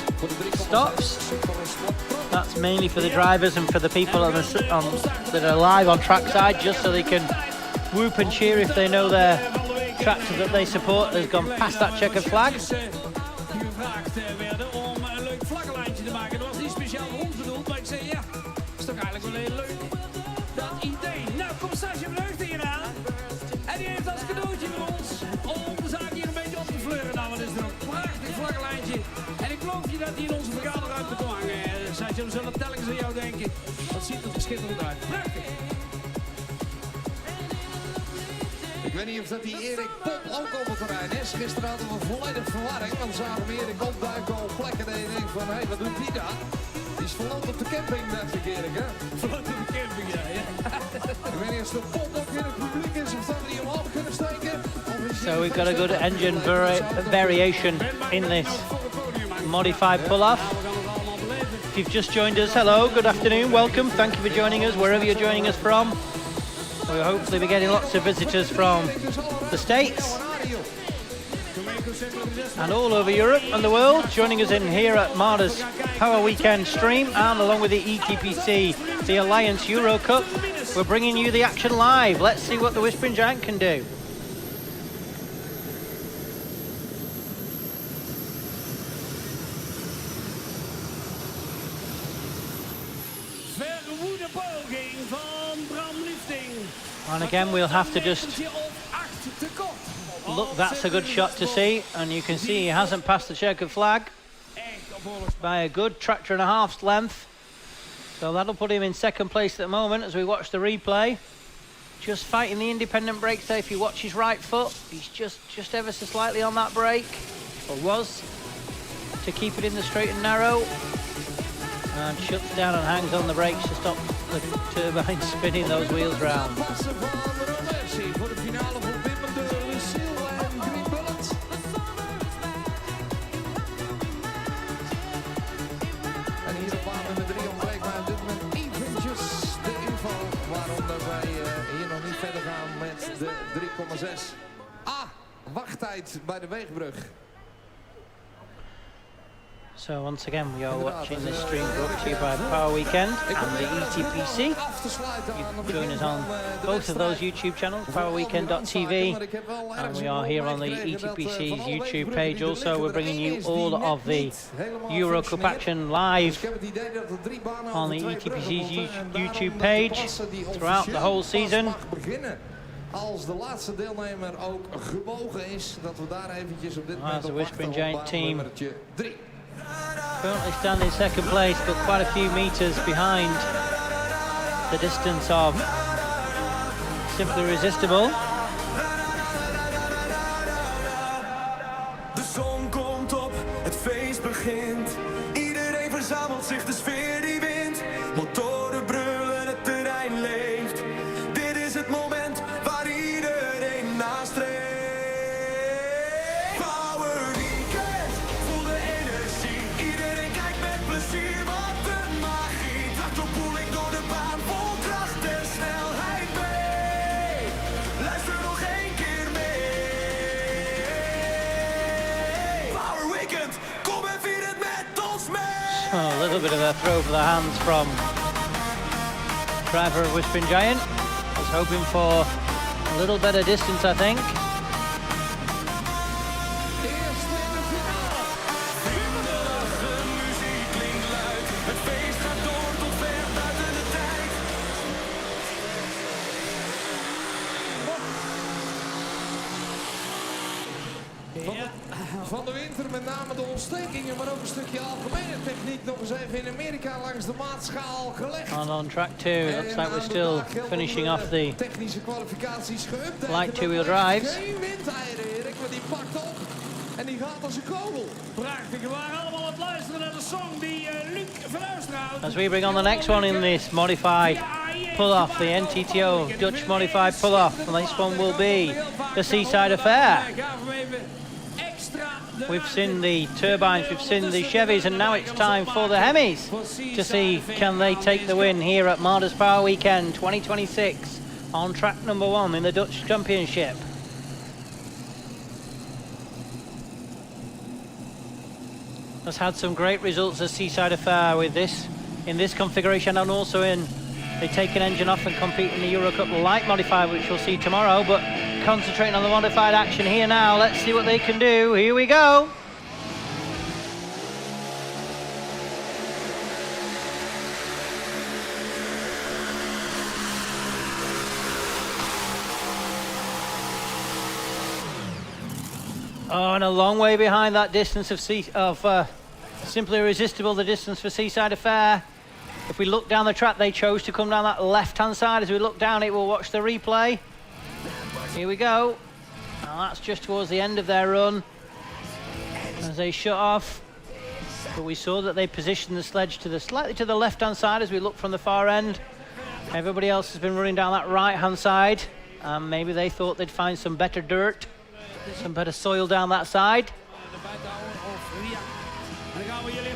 stops. That's mainly for the drivers and for the people that are live on trackside, just so they can whoop and cheer if they know their tractor that they support has gone past that checkered flag. Gevraagd werden om een leuk vlaggenlijntje te maken. Dat was niet speciaal voor ons bedoeld, maar ik zei ja, is toch eigenlijk wel heel leuk, dat idee. Nou, kom Sasje Vreugd hier aan. En die heeft als cadeautje voor ons om de zaak hier een beetje op te fleuren. Nou, wat is er een prachtig vlaggenlijntje. En ik geloof je dat die in onze vergaderruimte kon hangen. Sasje, we zullen telkens aan jou denken. Dat ziet er schitterend uit. Prachtig. Ik weet niet of dat die Erik Pop ook op het terrein is. Gisteren hadden we volledig verwarring, want we zagen we Erik opduiken op plekken dat je denkt van, hé, wat doet die daar? Die is verland op de camping, dacht ik Erik, hè? Verland op de camping, ja. Ik weet niet of de Pop ook in het publiek is, of dat we die omhoog kunnen steken. So we've got a good engine variation in this modified pull-off. If you've just joined us, hello, good afternoon, welcome, thank you for joining us, wherever you're joining us from. We'll hopefully be getting lots of visitors from the States and all over Europe and the world, joining us in here at Marder's Power Weekend stream, and along with the ETPC, the Alliance Euro Cup, we're bringing you the action live. Let's see what the Whispering Giant can do. Verwoede poging van Bram Liefding. And again, we'll have to just look. That's a good shot to see, and you can see he hasn't passed the checkered flag by a good tractor and a half's length. So that'll put him in second place at the moment as we watch the replay. Just fighting the independent brake there. If you watch his right foot, he's just ever so slightly on that brake, or was, to keep it in the straight and narrow. And shuts down and hangs on the brakes to stop the turbine spinning those wheels round. En hier op baan nummer 3 ontbreekt mij op dit moment eventjes de info waarom wij hier nog niet verder gaan met de 3,6. Wachttijd bij de weegbrug. So once again, we are watching this stream brought to you by Power Weekend and the ETPC. You can join us on both of those YouTube channels, powerweekend.tv, and we are here on the ETPC's YouTube page also. We're bringing you all of the Euro Cup action live on the ETPC's YouTube page throughout the whole season. Als de laatste deelnemer ook gebogen is, dat we daar eventjes op dit moment op wachten op baan nummertje 3. Currently standing second place, but quite a few meters behind the distance of Simply Irresistible. De zon komt op, het feest begint. Iedereen verzamelt zich, de sfeer die wint. Motoren brullen, het terrein leeft. Dit is het moment waar iedereen naast streeft. Power Weekend, voel de energie. Iedereen kijkt met plezier, wat een magie. Tractorpulling door de baan, vol kracht en snelheid mee. Luister nog één keer mee. Power Weekend, kom en vier het met ons mee. Oh, a little bit of a throw for the hands from driver of Whispering Giant. Was hoping for a little better distance, I think. van de winter. Met name de ontstekingen, maar ook een stukje algemene techniek. Nog eens even in Amerika langs de maatschaal gelegd. And on track 2, looks like we're still finishing off the technische kwalificaties geüpdate. light two-wheel drives. Geen windeieren, Erik, maar die pakt op. En die gaat als een kogel. Prachtig, we waren allemaal aan het luisteren naar de song die Luc verluistert. As we bring on the next one in this modified pull-off, the NTTO Dutch modified pull-off. And this one will be the Seaside Affair. We've seen the turbines, we've seen the Chevys, and now it's time for the Hemis to see can they take the win here at Marders Power Weekend 2026 on track number 1 in the Dutch Championship. Has had some great results at Seaside Affair with this in this configuration, and also in they take an engine off and compete in the Euro Cup light modified, which we'll see tomorrow. But concentrating on the modified action here now, let's see what they can do. Here we go. Oh, and a long way behind that distance of Simply Irresistible, the distance for Seaside Affair. If we look down the track, they chose to come down that left-hand side. As we look down it, we'll watch the replay. Here we go. Now that's just towards the end of their run as they shut off. But we saw that they positioned the sledge to slightly to the left-hand side as we look from the far end. Everybody else has been running down that right-hand side. Maybe they thought they'd find some better dirt, some better soil down that side.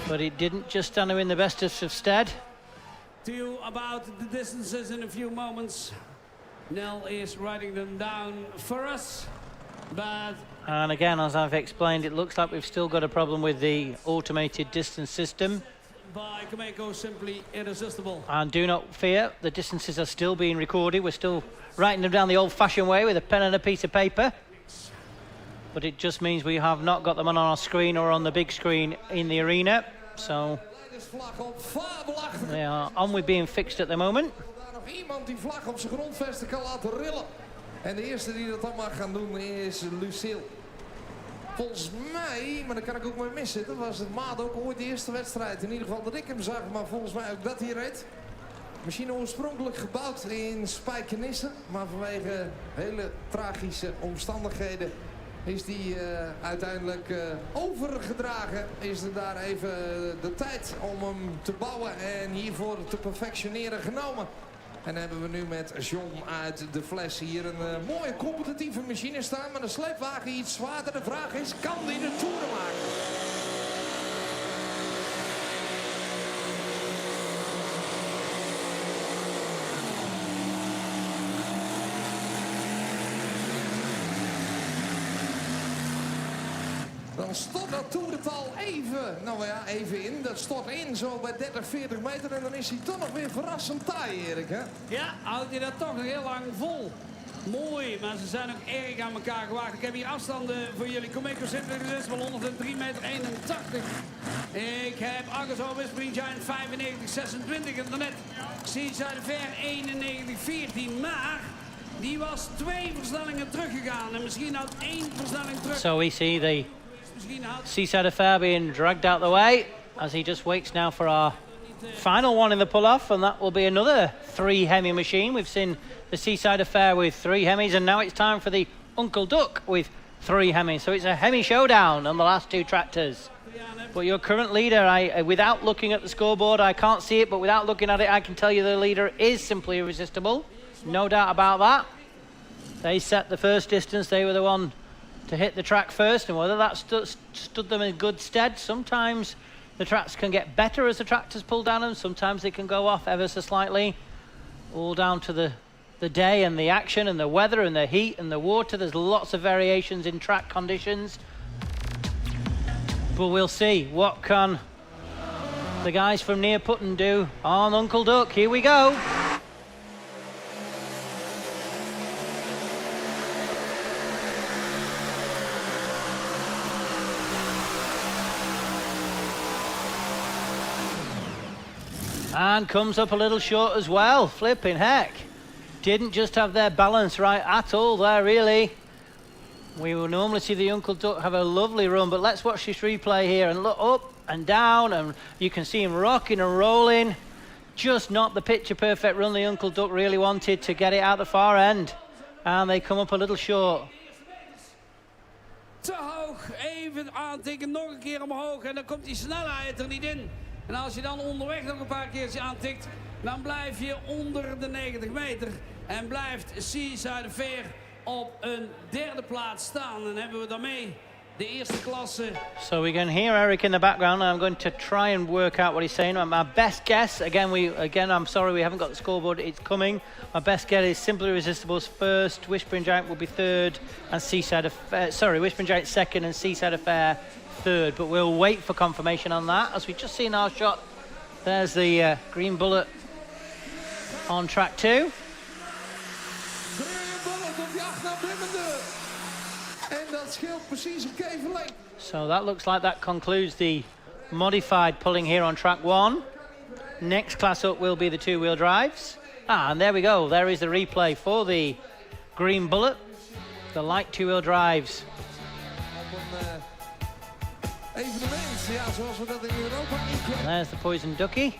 But it didn't just stand them in the best of stead. To you about the distances in a few moments. Nel is writing them down for us. But and again, as I've explained, it looks like we've still got a problem with the automated distance system. By Cameco, Simply Irresistible. And do not fear, the distances are still being recorded. We're still writing them down the old-fashioned way with a pen and a piece of paper. But it just means we have not got them on our screen or on the big screen in the arena. So they are on with being fixed at the moment. Nog iemand die vlag op zijn grondvesten kan laten rillen. En de eerste die dat dan mag gaan doen is Lucille. Volgens mij, maar daar kan ik ook mee missen, dat was het Maat ook ooit de eerste wedstrijd. In ieder geval dat ik hem zag, maar volgens mij ook dat hier reed. Machine oorspronkelijk gebouwd in Spijkenisse, maar vanwege hele tragische omstandigheden is die uiteindelijk overgedragen. Is er daar even de tijd om hem te bouwen en hiervoor te perfectioneren genomen. En dan hebben we nu met John uit de fles hier een mooie competitieve machine staan. Maar de sleepwagen iets zwaarder. De vraag is, kan die de toeren maken? Dan stort dat toerental even, nou ja, even in. Dat stort in zo bij 30, 40 meter en dan is hij toch nog weer verrassend taai, Erik, hè? Ja, houdt hij dat toch nog heel lang vol. Mooi, maar ze zijn ook erg aan elkaar gewaagd. Ik heb hier afstanden voor jullie. Cameco Simply Irresistible 103 meter 81. Ik heb Arkansas Whispering Giant 95, 26 en daarnet Seaside Affair 91, 14. Maar die was 2 versnellingen teruggegaan en misschien had 1 versnelling terug. So we see the Seaside Affair being dragged out the way as he just waits now for our final one in the pull-off, and that will be another 3 Hemi machine. We've seen the Seaside Affair with 3 Hemis, and now it's time for the Uncle Duck with 3 Hemis. So it's a Hemi showdown on the last 2 tractors. But your current leader, without looking at the scoreboard, I can't see it, but without looking at it, I can tell you the leader is Simply Irresistible. No doubt about that. They set the first distance. They were the one to hit the track first, and whether that stood them in good stead. Sometimes the tracks can get better as the tractors pull down them. Sometimes they can go off ever so slightly. All down to the day and the action and the weather and the heat and the water. There's lots of variations in track conditions. But we'll see what can the guys from Near Putten do on Uncle Duck. Here we go. And comes up a little short as well. Flipping heck. Didn't just have their balance right at all there, really. We will normally see the Uncle Duck have a lovely run, but let's watch this replay here and look up and down, and you can see him rocking and rolling. Just not the picture perfect run the Uncle Duck really wanted to get it out the far end, and they come up a little short. Te hoog, even aantikken, nog een keer omhoog en dan komt die snelheid er niet in. En als je dan onderweg nog een paar keertje aantikt, dan blijf je onder de 90 meter en blijft Seaside Fair op een derde plaats staan. En hebben we daarmee de eerste klasse. So we can hear Eric in the background, and I'm going to try and work out what he's saying. My best guess, again, I'm sorry we haven't got the scoreboard, it's coming. My best guess is Simply Irresistible's first, Whispering Giant will be third, and Whispering Giant second, and Seaside Affair third. But we'll wait for confirmation on that. As we've just seen our shot, there's the Green Bullet on track 2. So that looks like that concludes the modified pulling here on track 1. Next class up will be the two-wheel drives. And there we go. There is the replay for the Green Bullet, the light two-wheel drives. And there's the Poison Ducky.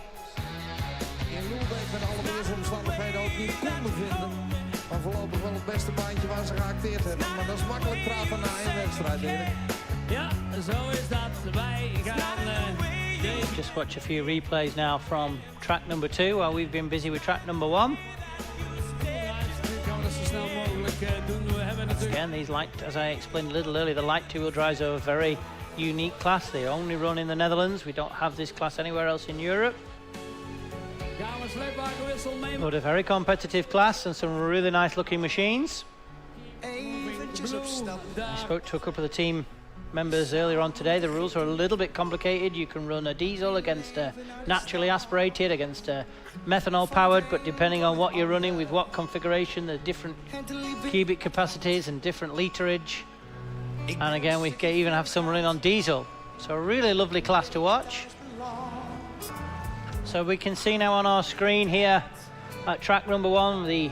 Maar voorlopig wel het beste baantje waar ze geacteerd hebben. Maar dat is makkelijk praten na een wedstrijd, Erik. Ja, zo is dat. Wij gaan... Just watch a few replays now from track number 2 while we've been busy with track number 1. Again, these light, as I explained a little earlier, the light two-wheel drives are a very unique class. They only run in the Netherlands. We don't have this class anywhere else in Europe. But a very competitive class and some really nice looking machines. I spoke to a couple of the team members earlier on today. The rules are a little bit complicated. You can run a diesel against a naturally aspirated, against a methanol powered, but depending on what you're running with what configuration, the different cubic capacities and different literage. And again, we can even have some running on diesel. So a really lovely class to watch. So we can see now on our screen here at track number 1, the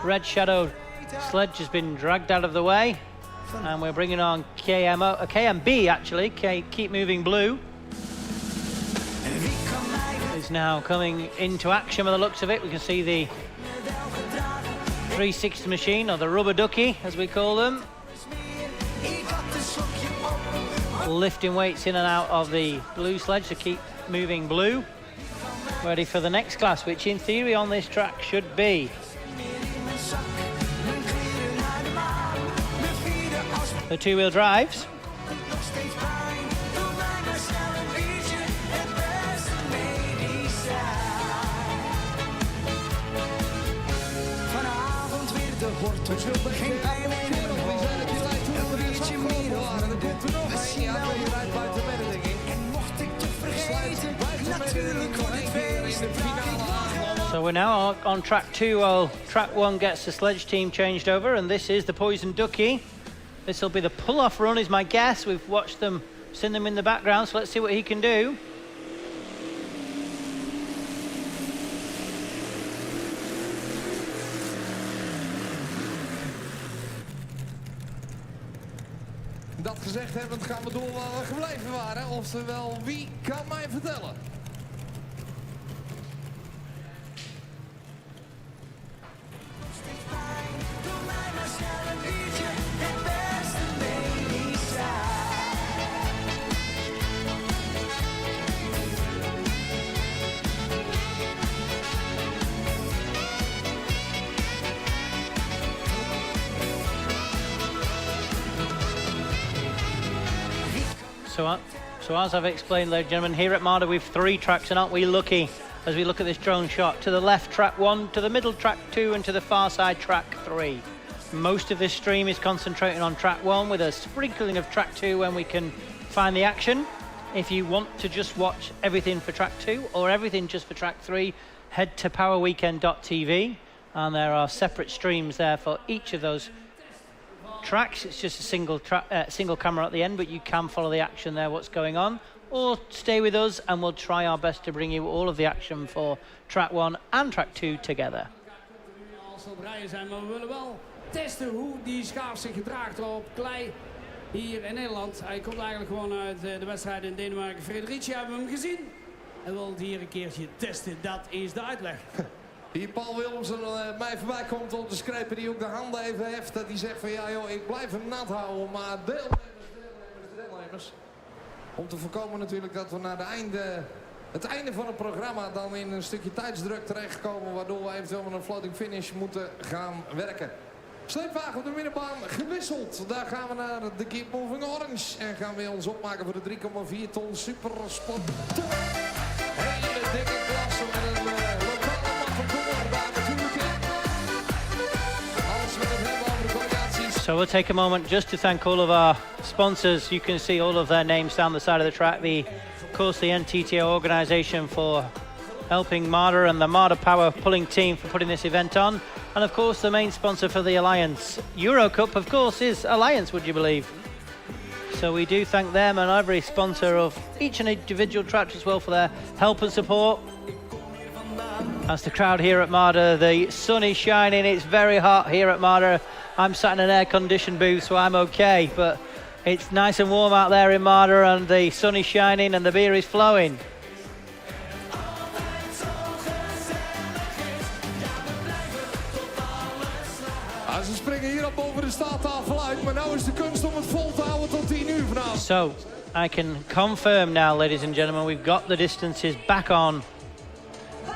red shadow sledge has been dragged out of the way, and we're bringing on KMB actually, Keep Moving Blue. Is now coming into action by the looks of it. We can see the 360 machine, or the rubber ducky as we call them, lifting weights in and out of the blue sledge to Keep Moving Blue. Ready for the next class, which in theory on this track should be the two-wheel drives. So we're now on track 2 while track 1 gets the sledge team changed over, and this is the Poison Ducky. This will be the Pulloff run is my guess. We've watched them, seen them in the background, so let's see what he can do. Dat gezegd hebbend gaan we door waar we gebleven waren. Oftewel, wie kan mij vertellen? So as I've explained, ladies and gentlemen, here at Marder we've 3 tracks, and aren't we lucky as we look at this drone shot? To the left, track 1, to the middle, track 2, and to the far side, track 3. Most of this stream is concentrating on track 1 with a sprinkling of track 2 when we can find the action. If you want to just watch everything for track 2 or everything just for track 3, head to powerweekend.tv, and there are separate streams there for each of those tracks. It's just a single camera at the end, but you can follow the action there, what's going on, or stay with us and we'll try our best to bring you all of the action for track 1 and track 2 together. Als we op rijden zijn, maar we willen wel testen hoe die schaaf zich gedraagt op klei hier in Nederland. Hij komt eigenlijk gewoon uit de wedstrijd in Denemarken. Fredericia hebben we hem gezien. En wil het hier een keertje testen. Dat is de uitleg. Hier Paul Willemsen mij voorbij komt om te screpen, die ook de handen even heft. Dat die zegt van ja joh, ik blijf hem nat houden, maar deelnemers. Om te voorkomen natuurlijk dat we naar het einde van het programma dan in een stukje tijdsdruk terechtkomen. Waardoor we eventueel met een floating finish moeten gaan werken. Sleepwagen op de middenbaan gewisseld. Daar gaan we naar de Keep Moving Orange. En gaan we ons opmaken voor de 3,4 ton supersport. Hele dikke klasse met een lokale matador daar natuurlijk in. Alles met het hebben over de variaties. So we'll take a moment just to thank all of our sponsors. You can see all of their names down the side of the track. Of course, the NTTO organization for helping Marder and the Marder Power Pulling team for putting this event on. And of course, the main sponsor for the Alliance Euro Cup, of course, is Alliance, would you believe? So we do thank them and every sponsor of each and individual tractor as well for their help and support. As the crowd here at Marder, the sun is shining, it's very hot here at Marder. I'm sat in an air-conditioned booth, so I'm okay, but it's nice and warm out there in Marder and the sun is shining and the beer is flowing. Ze springen hier op boven de starttafel uit, maar nou is de kunst om het vol te houden tot 10 uur vanavond. So, I can confirm now, ladies and gentlemen, we've got the distances back on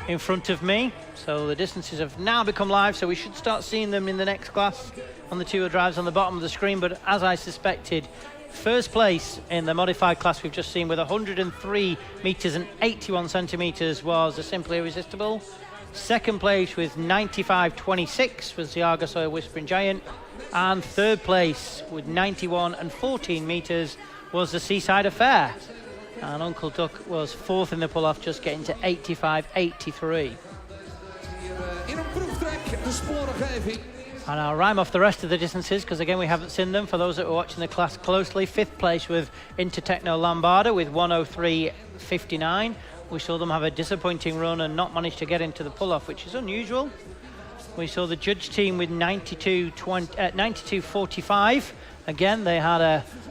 in front of me. So the distances have now become live, so we should start seeing them in the next class on the two-wheel drives on the bottom of the screen. But as I suspected, first place in the modified class we've just seen with 103 meters and 81 centimeters was a Simply Irresistible. Second place with 95.26 was the Argos Oil Whispering Giant. And third place with 91 and 14 meters was the Seaside Affair. And Uncle Duck was fourth in the pull-off, just getting to 85.83. And I'll rhyme off the rest of the distances because again we haven't seen them for those that were watching the class closely. Fifth place with Intertechno Lombardo with 103.59. We saw them have a disappointing run and not manage to get into the pull-off, which is unusual. We saw the judge team with 92.45. Again, they had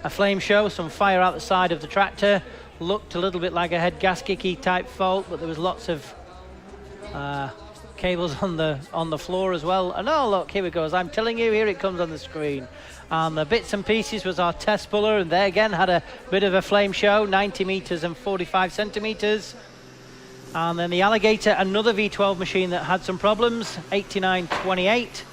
a flame show, some fire out the side of the tractor. Looked a little bit like a head gasket-y type fault, but there was lots of cables on the floor as well. And oh look, here it goes. I'm telling you, here it comes on the screen. And the bits and pieces was our test puller, and they again had a bit of a flame show, 90 meters and 45 centimeters. And then the Alligator, another V12 machine that had some problems, 89.28.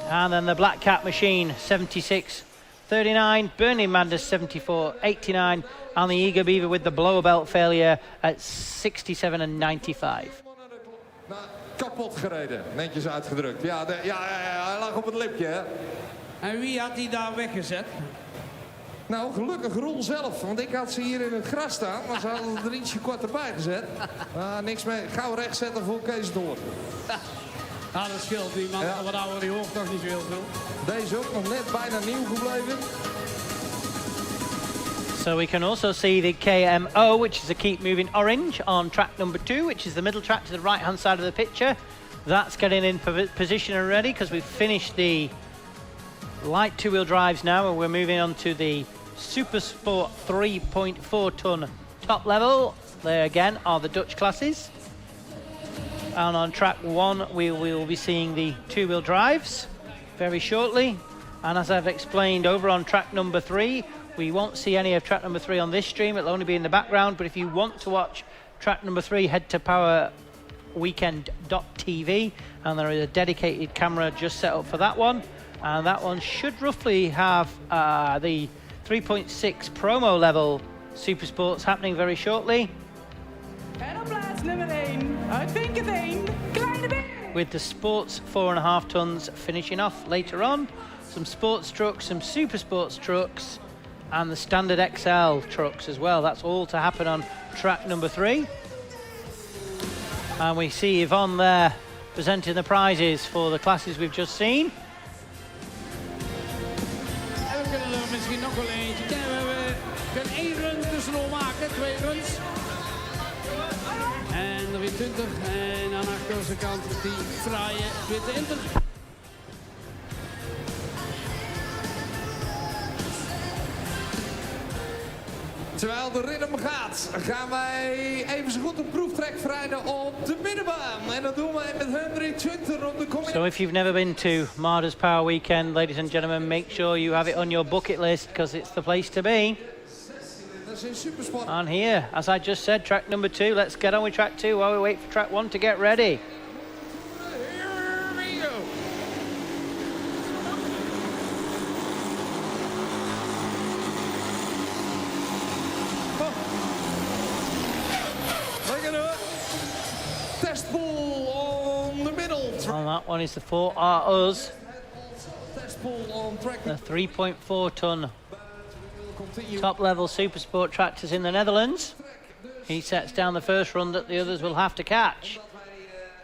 And then the Black Cat machine, 76.39. Burning Madness, 74.89. And the Eager Beaver with the blower belt failure at 67.95. Kapot gereden, netjes uitgedrukt. Ja, hij lag op het lipje, hè. En wie had die daar weggezet? Nou, gelukkig Roel zelf, want ik had ze hier in het gras staan, maar ze hadden er ietsje kort erbij gezet. Niks mee, gauw recht zetten voor Kees door. Nou, dat scheelt. Die man, ja. Wat ouder, die hoort toch niet zo heel veel. Deze ook nog net bijna nieuw gebleven. So we can also see the KMO, which is a Keep Moving Orange, on track number 2, which is the middle track to the right-hand side of the picture. That's getting in position and ready because we've finished the light two-wheel drives now, and we're moving on to the Super Sport 3.4 ton top level. There again are the Dutch classes. And on track 1, we will be seeing the two-wheel drives very shortly. And as I've explained, over on track number 3, we won't see any of track number 3 on this stream. It'll only be in the background. But if you want to watch track number 3, head to powerweekend.tv, and there is a dedicated camera just set up for that one. And that one should roughly have the 3.6 promo level Super Sports happening very shortly. En op plaats nummer 1, uit Vinkenveen, Kleine Beer. With the Sports 4.5 tons finishing off later on. Some sports trucks, some Super Sports trucks, and the Standard XL trucks as well. That's all to happen on track number 3. And we see Yvonne there presenting the prizes for the classes we've just seen. En we kunnen er misschien nog wel eentje. We kunnen 1 run tussendoor maken, 2 runs. En er weer 20. En aan de achterste kant die fraaie witte Inter. Terwijl de ritme gaat, gaan wij even zo goed een proeftrek rijden op de middenbaan. En dat doen wij met Hendrik Twinter op de combinatie. So if you've never been to Marder's Power Weekend, ladies and gentlemen, make sure you have it on your bucket list because it's the place to be. Dat is in supersport. And here, as I just said, track number 2. Let's get on with track 2 while we wait for track 1 to get ready. Here we go. Look at it. Test pull on the middle. And that one is the 4RUs, Test pull on track. the 3.4 ton top level super sport tractors in the Netherlands. He sets down the first run that the others will have to catch.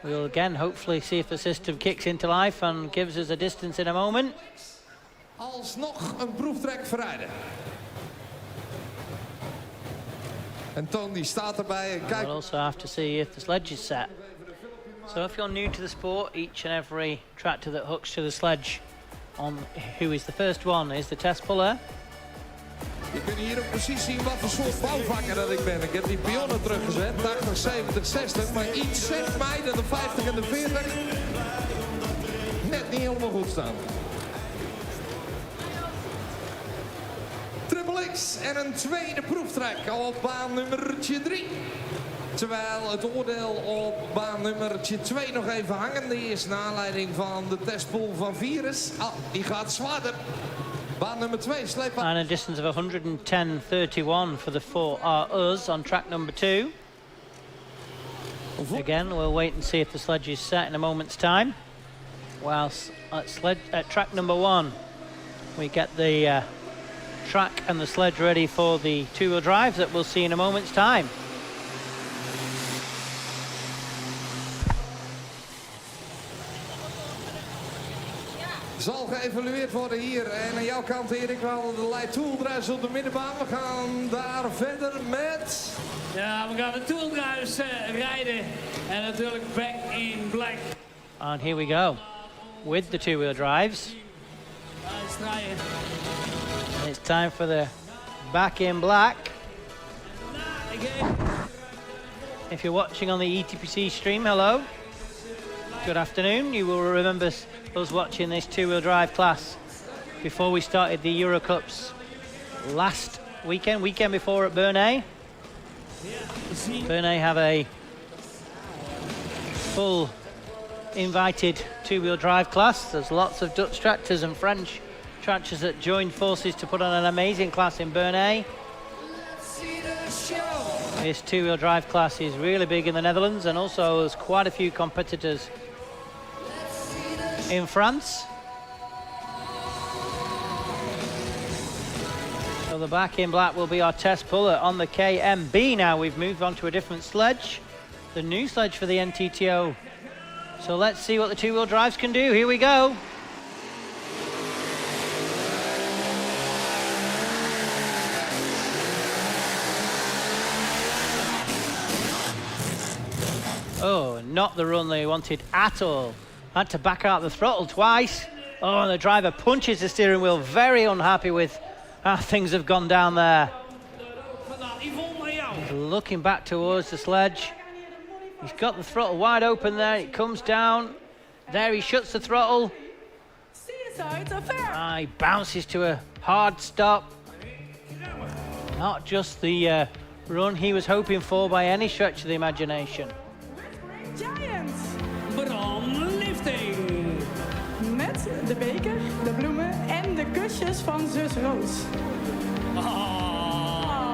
We'll again hopefully see if the system kicks into life and gives us a distance in a moment. Alsnog een proeftrek verrijden. En Toon die staat erbij en kijkt. We'll also have to see if the sledge is set. So if you're new to the sport, each and every tractor that hooks to the sledge on who is the first one is the test puller. Je kunt hier ook precies zien wat voor soort bouwvakker dat ik ben. Ik heb die pionnen teruggezet, 80, 70, 60, maar iets zegt mij dat de 50 en de 40 net niet helemaal goed staan. Triple X en een tweede proeftrek op baan nummertje 3. Terwijl het oordeel op baan nummertje 2 nog even hangende is naar aanleiding van de testpool van Virus. Ah, die gaat zwaarder. Baan nummer 2, sleepbaan. And a distance of 110.31 for the 4RUs on track number 2. Again, we'll wait and see if the sledge is set in a moment's time. Whilst at track number 1, we get the track and the sledge ready for the two-wheel drive that we'll see in a moment's time. Zal geëvalueerd worden hier. En aan jouw kant, Erik, we hadden de light tool drives op de middenbaan. We gaan daar verder met... Ja, we gaan de tool drives rijden. En natuurlijk back in black. And here we go with the two-wheel drives. It's time for the back in black. If you're watching on the ETPC stream, hello. Good afternoon. You will remember us watching this two-wheel drive class before we started the Euro Cups last weekend before at Bernay. Bernay have a full invited two-wheel drive class. There's lots of Dutch tractors and French tractors that joined forces to put on an amazing class in Bernay. This two-wheel drive class is really big in the Netherlands, and also there's quite a few competitors in France. So the back in black will be our test puller on the KMB. Now we've moved on to a different sledge, the new sledge for the NTTO. So let's see what the two-wheel drives can do. Here we go. Oh, not the run they wanted at all. Had to back out the throttle twice. Oh, and the driver punches the steering wheel. Very unhappy with how things have gone down there. He's looking back towards the sledge. He's got the throttle wide open there. It comes down. There he shuts the throttle. He bounces to a hard stop. Not just the run he was hoping for by any stretch of the imagination. Giants. Bron lifting. Met de beker, de bloemen en de kusjes van zus Roos.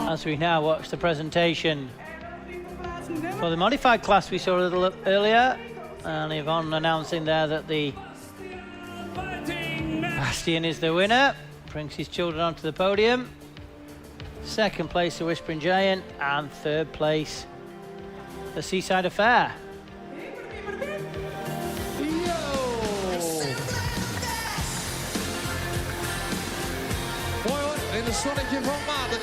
As we now watch the presentation for the modified class we saw a little earlier, and Yvonne announcing there that the Bastion is the winner, brings his children onto the podium. Second place, the Whispering Giant, and third place, the Seaside Affair. Mooi hoor, in het zonnetje van Maden.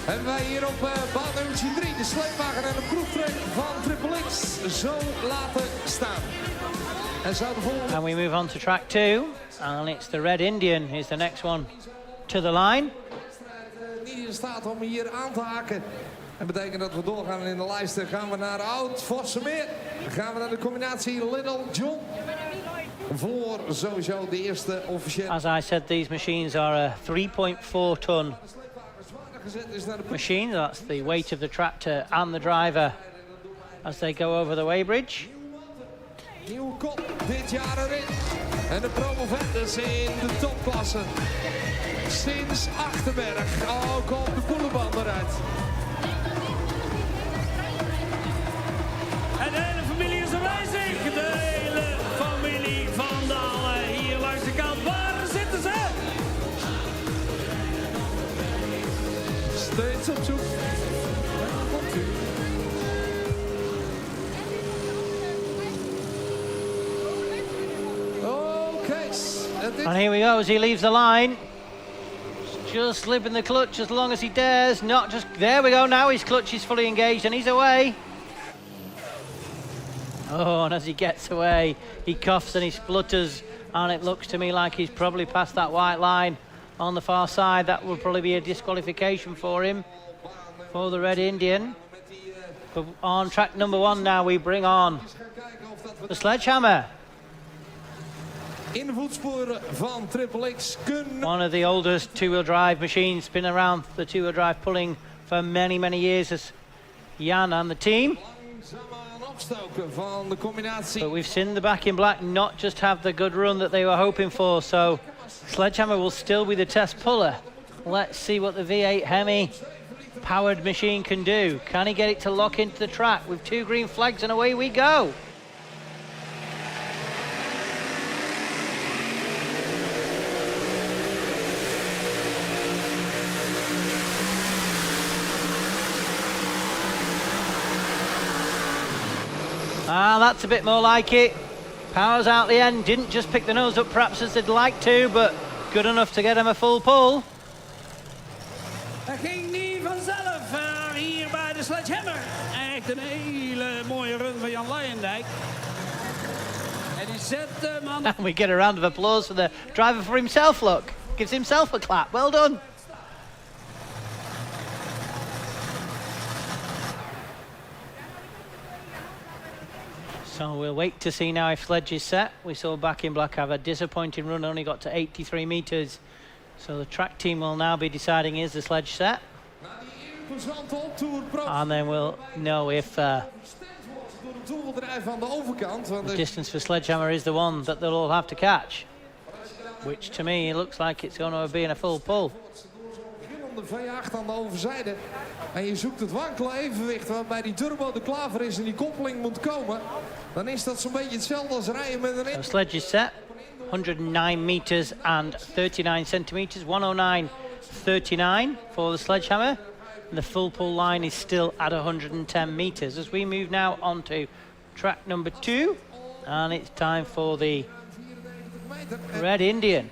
Hebben wij hier op baan nummer 3 de sleepwagen en de proeftrek van Triple X zo laten staan. En zou de volgende... And we move on to track 2, and it's the Red Indian who's the next one to the line. in staat om hier aan te haken. Dat betekent dat we doorgaan in de lijst. Dan gaan we naar Oud-Vossemeer. Dan gaan we naar de combinatie Little John. Voor sowieso de eerste officiële. As I said, these machines are a 3.4 ton machine. That's the weight of the tractor and the driver as they go over the weighbridge. Nieuwe kop dit jaar erin. En de promovendus in de topklasse. Sinds Achterberg. Oh, komt de poelenband eruit. En de hele familie is aanwezig. De hele familie van Dalen hier langs de kant. Waar zitten ze? Steeds op zoek. Daar komt u. And here we go as he leaves the line. Just slipping the clutch as long as he dares. Not just, there we go, now his clutch is fully engaged and he's away. Oh, and as he gets away, he coughs and he splutters. And it looks to me like he's probably past that white line on the far side. That will probably be a disqualification for him, for the Red Indian. But on track number 1 now, we bring on the sledgehammer. In de voetsporen van Triple X kunnen. One of the oldest two-wheel drive machines, been around the two-wheel drive pulling for many, many years as Jan and the team. Van de combinatie. But we've seen the Back in Black not just have the good run that they were hoping for, so Sledgehammer will still be the test puller. Let's see what the V8 Hemi powered machine can do. Can he get it to lock into the track with 2 green flags, and away we go. Ah, that's a bit more like it. Powers out the end, didn't just pick the nose up perhaps as they'd like to, but good enough to get him a full pull. Dat ging niet vanzelf hier bij de Sledgehammer. Echt een hele mooie run van Jan Leijendijk. En die zet hem aan. And we get a round of applause for the driver for himself, look. Gives himself a clap, well done. So we'll wait to see now if Sledge is set. We saw Back in Black have a disappointing run, only got to 83 metres. So the track team will now be deciding, is the Sledge set? And then we'll know if the distance for Sledgehammer is the one that they'll all have to catch. Which to me looks like it's going to be in a full pull. De V8 aan de overzijde. En je zoekt het wankele evenwicht waarbij die turbo er klaar voor is en die koppeling moet komen. Dan is dat zo'n beetje hetzelfde als rijden met een... So Sledge is set. 109 meters and 39 centimeters. 109.39 for the Sledgehammer. And the full pull line is still at 110 meters. As we move now on to track number 2. And it's time for the Red Indian.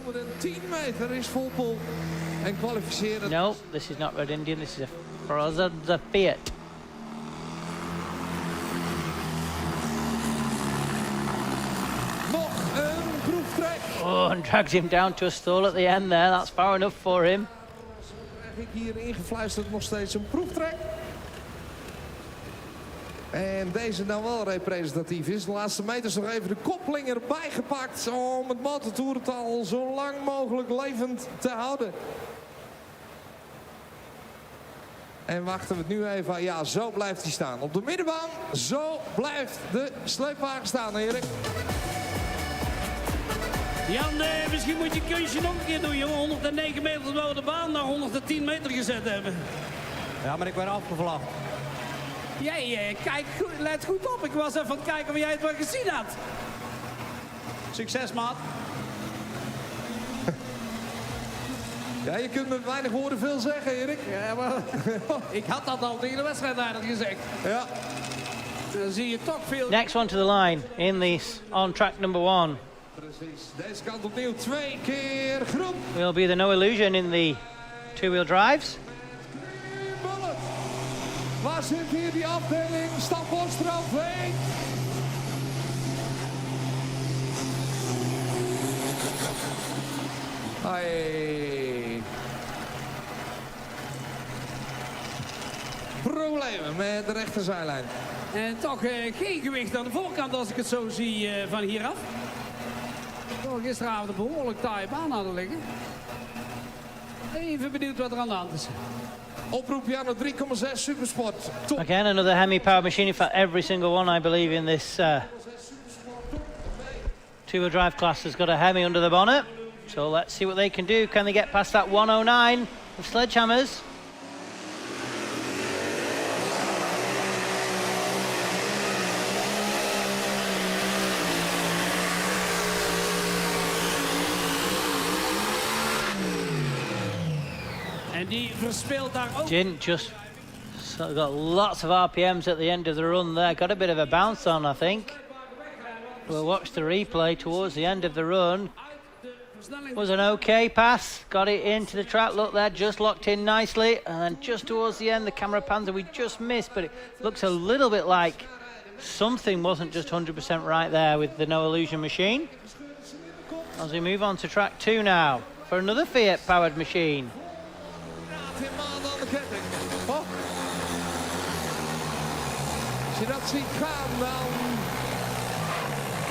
110 meter is vol pull. En kwalificeren. No, this is not Red Indian, this is a Frozen Fiat. Nog een proeftrek. Oh, and drags him down to a stall at the end there. That's far enough for him. Krijg ik hier ingefluisterd nog steeds een proeftrek. En deze nou wel representatief is. De laatste meters nog even de koppeling erbij gepakt om het motortoerental zo lang mogelijk levend te houden. En wachten we het nu even aan. Ja, zo blijft hij staan. Op de middenbaan, zo blijft de sleepwagen staan, Erik. Jan, misschien moet je kunstje nog een keer doen, jongen. 109 meter boven de baan naar 110 meter gezet hebben. Ja, maar ik ben afgevlacht. Jij, kijk, let goed op. Ik was even aan het kijken of jij het wel gezien had. Succes, maat. Ja, je kunt met weinig woorden veel zeggen, Erik. Ja, maar ik had dat al tegen de wedstrijd eigenlijk gezegd. Ja. Dan zie je toch veel... Next one to the line in this on track number 1. Precies. Deze kant opnieuw 2 keer groen. Will be the No Illusion in the two-wheel drives. Bullet. Waar zit hier die afdeling? Staphorstrand 2. Hey. problemen met de rechterzijlijn. En toch geen gewicht aan de voorkant als ik het zo zie van hieraf. Toch gisteravond een behoorlijk taaie baan hadden liggen. Even benieuwd wat er aan de hand is. Oproepje aan de 3,6 Supersport. Top. Again, another hemi-powered machine. In fact, every single one, I believe, in this two-wheel drive class has got a hemi under the bonnet. So let's see what they can do. Can they get past that 109 of sledgehammers? En die verspeelt daar ook. Didn't just got lots of RPMs at the end of the run there. Got a bit of a bounce on, I think. We'll watch the replay towards the end of the run. Was an okay pass. Got it into the track. Look there, just locked in nicely. And then just towards the end, the camera pans and we just missed. But it looks a little bit like something wasn't just 100% right there with the No Illusion machine. As we move on to track 2 now for another Fiat-powered machine. Oh. Als je dat ziet gaan, dan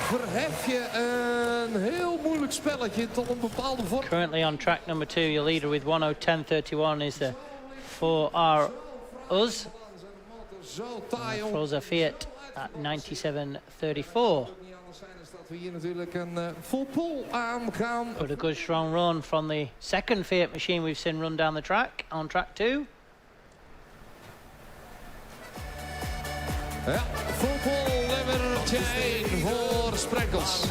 verhef je een heel moeilijk spelletje tot een bepaalde vorm. Currently on track number 2, your leader with 1:10.31 is the 4R Uz. Zo taai om. Throws Fiat at 97.34. Dat we hier natuurlijk een full pull aan gaan. But a good strong run from the second Fiat machine we've seen run down the track on track 2. Ja, full pull nummer 1 voor Sprenkels.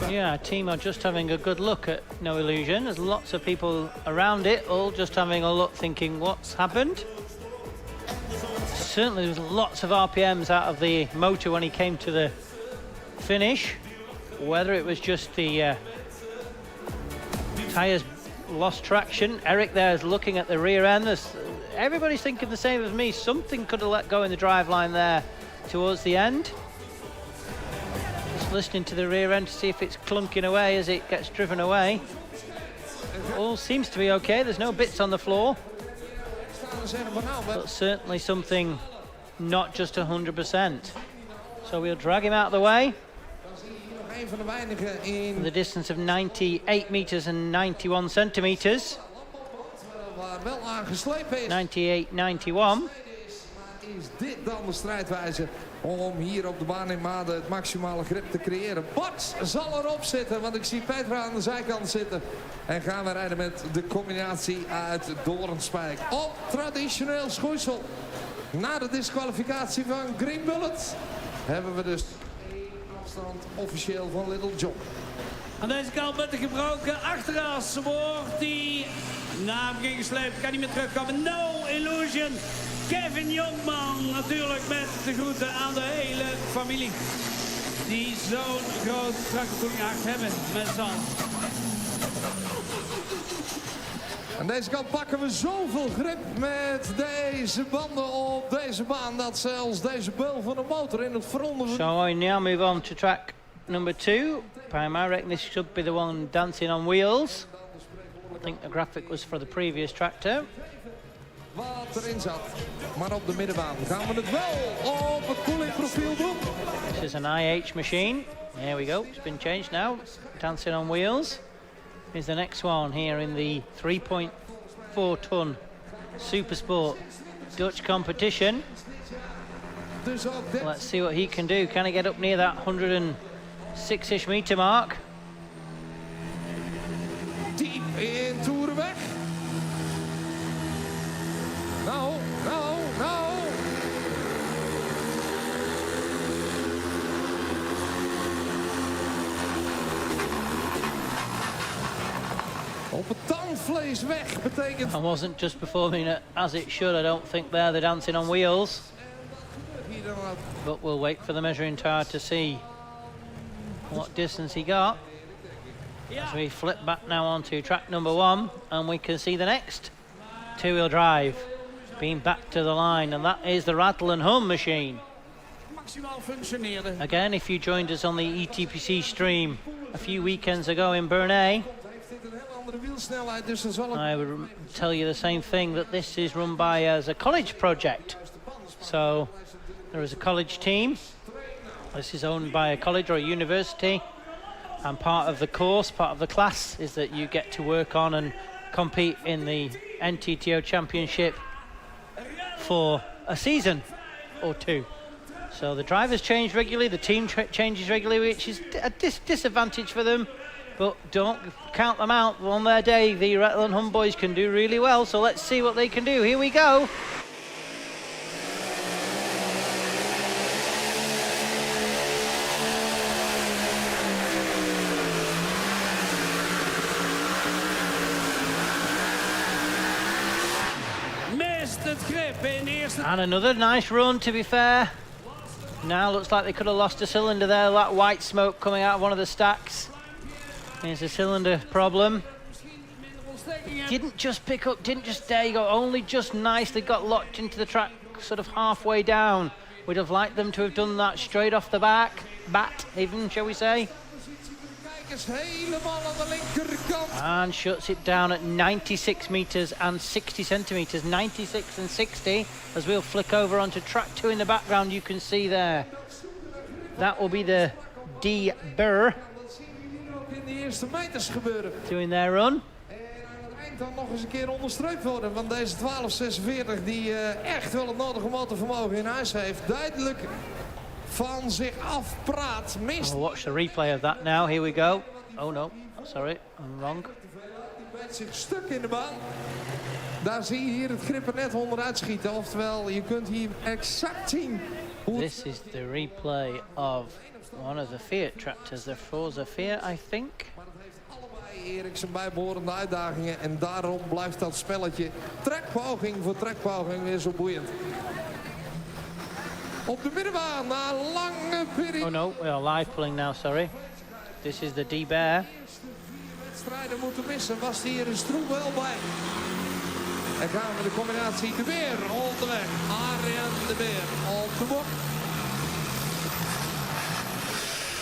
Yeah, team are just having a good look at No Illusion. There's lots of people around it, all just having a look, thinking what's happened. Certainly there was lots of RPMs out of the motor when he came to the finish. Whether it was just the tyres lost traction. Eric there is looking at the rear end. Everybody's thinking the same as me. Something could have let go in the drive line there towards the end. Just listening to the rear end to see if it's clunking away as it gets driven away. All seems to be okay. There's no bits on the floor. But certainly something not just 100%. So we'll drag him out of the way. The distance of 98 meters and 91 centimeters. 98-91. Is dit dan de strijdwijze om hier op de baan in Maden het maximale grip te creëren? Bart zal erop zitten, want ik zie Petra aan de zijkant zitten. En gaan we rijden met de combinatie uit Doornspijk op traditioneel schoeisel. Na de disqualificatie van Green Bullet hebben we dus één afstand officieel van Little John. Aan deze kant met de gebroken achteras wordt die naam gesleept. Kan niet meer terugkomen. No Illusion. Kevin Jongman natuurlijk met de groeten aan de hele familie. Die zo'n groot Tractorpulling hart hebben met z'n allen. Aan deze kant pakken we zoveel grip met deze banden op deze baan dat zelfs deze beul van de motor in het veronder... So I now move on to track number 2. I reckon this should be the one dancing on wheels. I think the graphic was for the previous tractor. Wat erin zat. Maar op de middenbaan gaan we het wel op het koelingprofiel doen. This is an IH machine. There we go. It's been changed now. Dancing on wheels is the next one here in the 3.4 ton Supersport Dutch competition. Let's see what he can do. Can he get up near that 106-ish meter mark? Diep in Toerenweg. Nou. Op het tandvlees weg betekent... I wasn't just performing it as it should. I don't think they're dancing on wheels. But we'll wait for the measuring tower to see what distance he got. As we flip back now onto track number 1 and we can see the next two-wheel drive being back to the line, and that is the Rattle and Hum machine. Again, if you joined us on the ETPC stream a few weekends ago in Bernay, andere wielsnelheid, dus dat is wel een... I would tell you the same thing, that this is run by as a college project. So there is a college team. This is owned by a college or a university, and part of the course, part of the class, is that you get to work on and compete in the NTTO Championship for a season or two. So the drivers change regularly, the team changes regularly, which is a disadvantage for them, but don't count them out. On their day, the Rattle and Hum boys can do really well, so let's see what they can do. Here we go. And another nice run, to be fair. Now looks like they could have lost a cylinder there. That white smoke coming out of one of the stacks. Here's a cylinder problem. Didn't just pick up, didn't just, there you go, only just nicely got locked into the track sort of halfway down. We'd have liked them to have done that straight off the bat even, shall we say. And shuts it down at 96 meters and 60 centimeters, 96 and 60, as we'll flick over onto track 2 in the background. You can see there, that will be the D Burr doing their run. Dan nog eens een keer onderstreept worden van deze 1246 die echt wel het nodige motorvermogen in huis heeft. Duidelijk van zich afpraat. Mist. We'll watch the replay of that now. Here we go. Oh no, sorry, I'm wrong. Die bijt zich stuk in de baan. Daar zie je hier het grip er net onderuit schieten. Oftewel, je kunt hier exact zien hoe... This is the replay of one of the Fiat tractors, the Forza Fiat, I think. Maar het heeft allebei Eriksen bijbehorende uitdagingen. En daarom blijft dat spelletje trekpoging voor trekpoging weer zo boeiend. Op de middenbaan na een lange periode. Oh no, we are live pulling now, sorry. This is the D-Bear. Wedstrijden moeten missen, was hier een Stroep wel bij. En gaan we de combinatie De Beer op de weg. Arjen De Beer op de bok.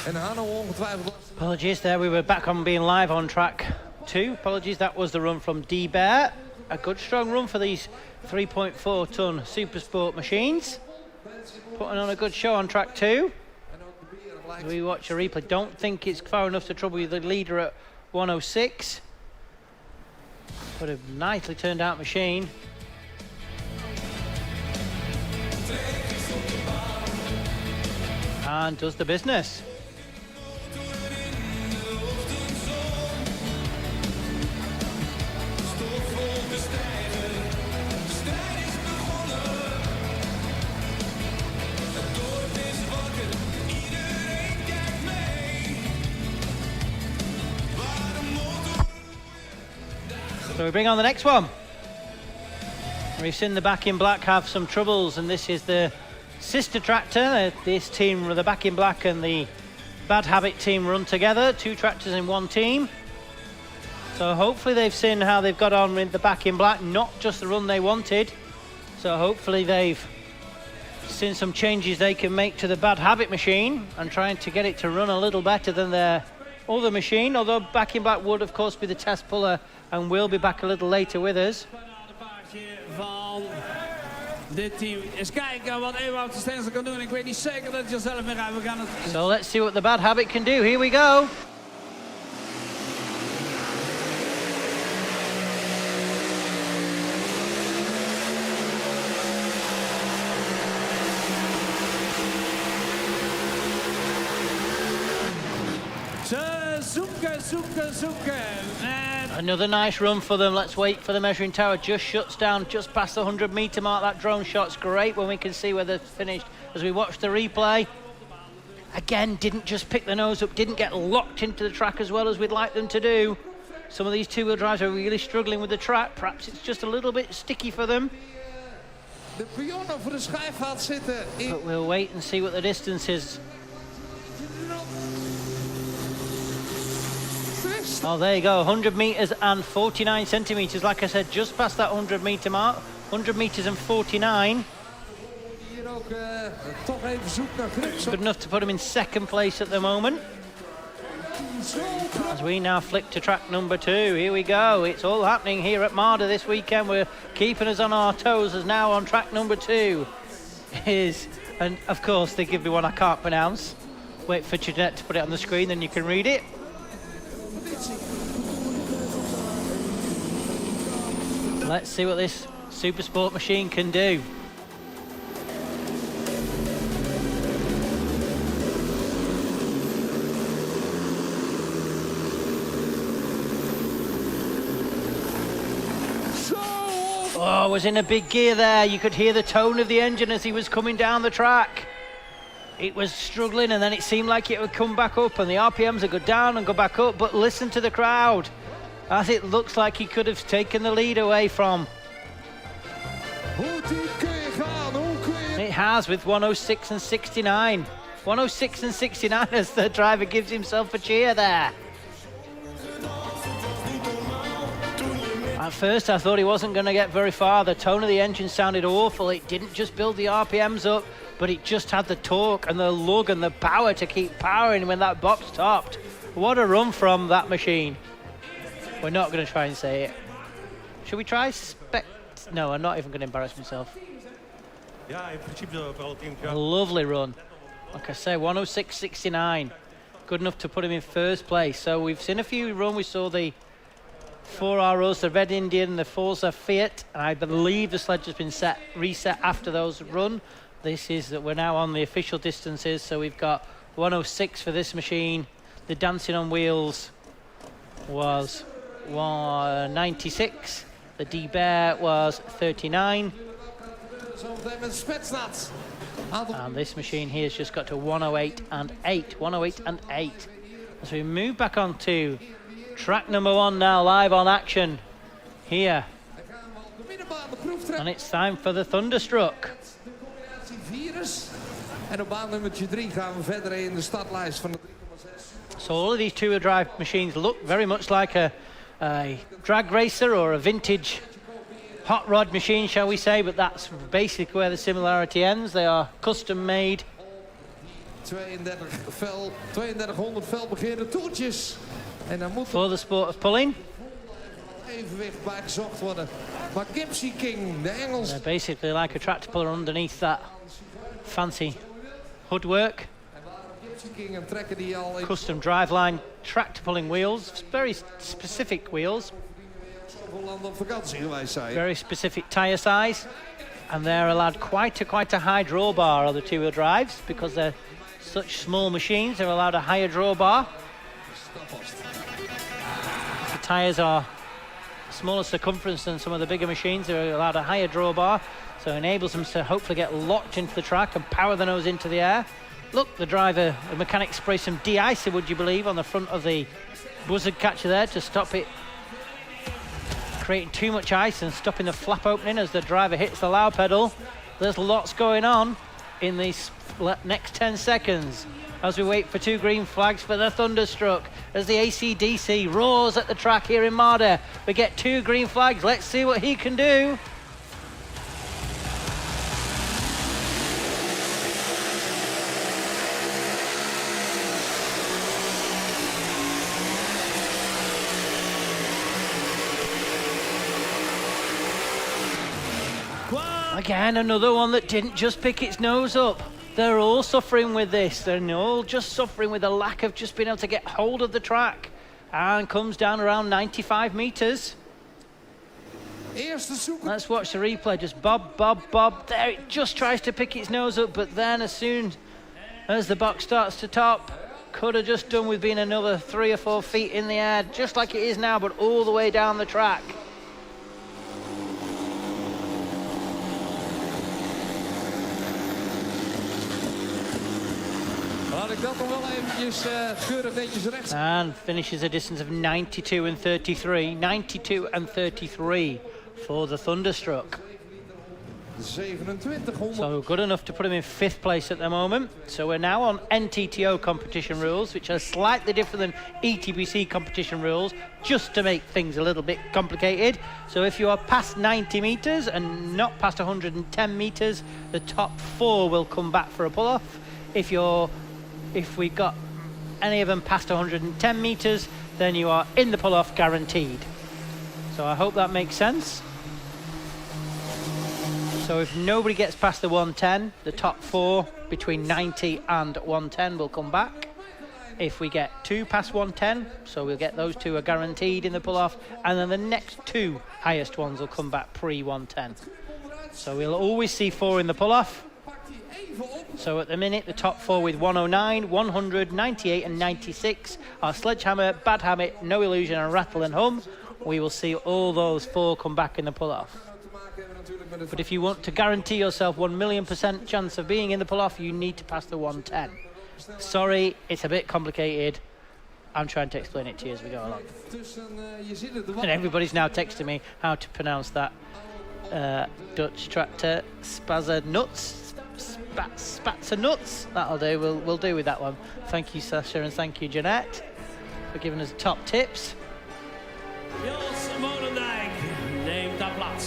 En Hanno ongetwijfeld. Apologies there, we were back on being live on track 2. Apologies, that was the run from D-Bear. A good strong run for these 3.4 ton Supersport machines. Putting on a good show on track 2. We watch a replay. Don't think it's far enough to trouble the leader at 106. But a nicely turned out machine. And does the business. So we bring on the next one. We've seen the Back in Black have some troubles, and this is the sister tractor. This team, the Back in Black and the Bad Habit team, run together. 2 tractors in 1 team. So hopefully they've seen how they've got on with the Back in Black, not just the run they wanted. So hopefully they've seen some changes they can make to the Bad Habit machine and trying to get it to run a little better than their other machine, although Back in Black would of course be the test puller and will be back a little later with us. Van dit team. Eens kijken wat Ewout Stensel kan doen. Ik weet niet zeker dat hij er zelf mee rijdt. We gaan het... So let's see what the Bad Habit can do. Here we go. Zoeken. Another nice run for them. Let's wait for the measuring tower. Just shuts down just past the 100 meter mark. That drone shot's great when we can see where they're finished as we watch the replay. Again, didn't just pick the nose up, didn't get locked into the track as well as we'd like them to do. Some of these 2-wheel drives are really struggling with the track. Perhaps it's just a little bit sticky for them. De pionnen voor de schijfvaart zitten in... But we'll wait and see what the distance is. Oh, there you go, 100 meters and 49 centimeters. Like I said, just past that 100 meter mark. 100 meters and 49. Hier ook toch even zoek naar grip. Good enough to put him in second place at the moment. As we now flick to track number 2, here we go. It's all happening here at Marder this weekend. We're keeping us on our toes as now on track number 2 is, and of course they give me one I can't pronounce. Wait for Jeanette to put it on the screen, then you can read it. Let's see what this super sport machine can do. Oh, was in a big gear there. You could hear the tone of the engine as he was coming down the track. It was struggling, and then it seemed like it would come back up, and the RPMs would go down and go back up. But listen to the crowd, as it looks like he could have taken the lead away from. It has, with 106 and 69. 106 and 69 as the driver gives himself a cheer there. At first I thought he wasn't going to get very far. The tone of the engine sounded awful. It didn't just build the RPMs up, but it just had the torque and the lug and the power to keep powering when that box stopped. What a run from that machine. We're not going to try and say it. Should we try No, I'm not even going to embarrass myself. A lovely run. Like I say, 106.69. Good enough to put him in first place. So we've seen a few run. We saw the 4ROs, the Red Indian, the Forza Fiat, and I believe the sledge has been reset after those run. This is that we're now on the official distances, so we've got 106 for this machine. The Dancing on Wheels was 196. The D-Bear was 39. And this machine here has just got to 108 and 8. 108 and 8. As we move back on to track number 1 now, live on action here. And it's time for the Thunderstruck. So all of these two-wheel drive machines look very much like a drag racer or a vintage hot rod machine, shall we say, but that's basically where the similarity ends. They are custom made. 3200 vel begeerde toertjes. For the sport of pulling. Evenwicht bij gezocht worden. Maar Gypsy King, de Engels. They're basically like a tractor puller underneath that fancy hoodwork. Custom driveline tractor pulling wheels, very specific wheels. Very specific tyre size. And they're allowed quite a high drawbar on the two-wheel drives because they're such small machines. They're allowed a higher drawbar. The tyres are smaller circumference than some of the bigger machines. They're allowed a higher drawbar, so it enables them to hopefully get locked into the track and power the nose into the air. Look, the mechanic spray some de-icer, would you believe, on the front of the buzzard catcher there to stop it creating too much ice and stopping the flap opening as the driver hits the loud pedal. There's lots going on in these next 10 seconds as we wait for 2 green flags for the Thunderstruck as the AC/DC roars at the track here in Marder. We get 2 green flags. Let's see what he can do. Again, another one that didn't just pick its nose up. They're all suffering with this. They're all just suffering with a lack of just being able to get hold of the track. And comes down around 95 meters. Let's watch the replay. Just bob, bob, bob. There, it just tries to pick its nose up, but then as soon as the box starts to top, could have just done with being another 3 or 4 feet in the air, just like it is now, but all the way down the track. And finishes a distance of 92 and 33. 92 and 33 for the Thunderstruck. So good enough to put him in 5th place at the moment. So we're now on NTTO competition rules, which are slightly different than ETPC competition rules, just to make things a little bit complicated. So if you are past 90 meters and not past 110 meters, the top 4 will come back for a pull-off. If we've got any of them past 110 meters, then you are in the pull-off guaranteed. So I hope that makes sense. So if nobody gets past the 110, the top 4 between 90 and 110 will come back. If we get 2 past 110, so we'll get those 2 are guaranteed in the pull-off, and then the next 2 highest ones will come back pre-110. So we'll always see 4 in the pull-off. So at the minute, the top 4 with 109, 100, 98 and 96 are Sledgehammer, Bad Habit, No Illusion and Rattle and Hum. We will see all those 4 come back in the pull-off. But if you want to guarantee yourself 1,000,000% chance of being in the pull-off, you need to pass the 110. Sorry, it's a bit complicated. I'm trying to explain it to you as we go along. And everybody's now texting me how to pronounce that Dutch tractor. Spazza nuts. Spatza nuts. That'll do. We'll do with that one. Thank you, Sasha, and thank you, Jeanette, for giving us top tips. Jos Molendijk neemt daar plaats.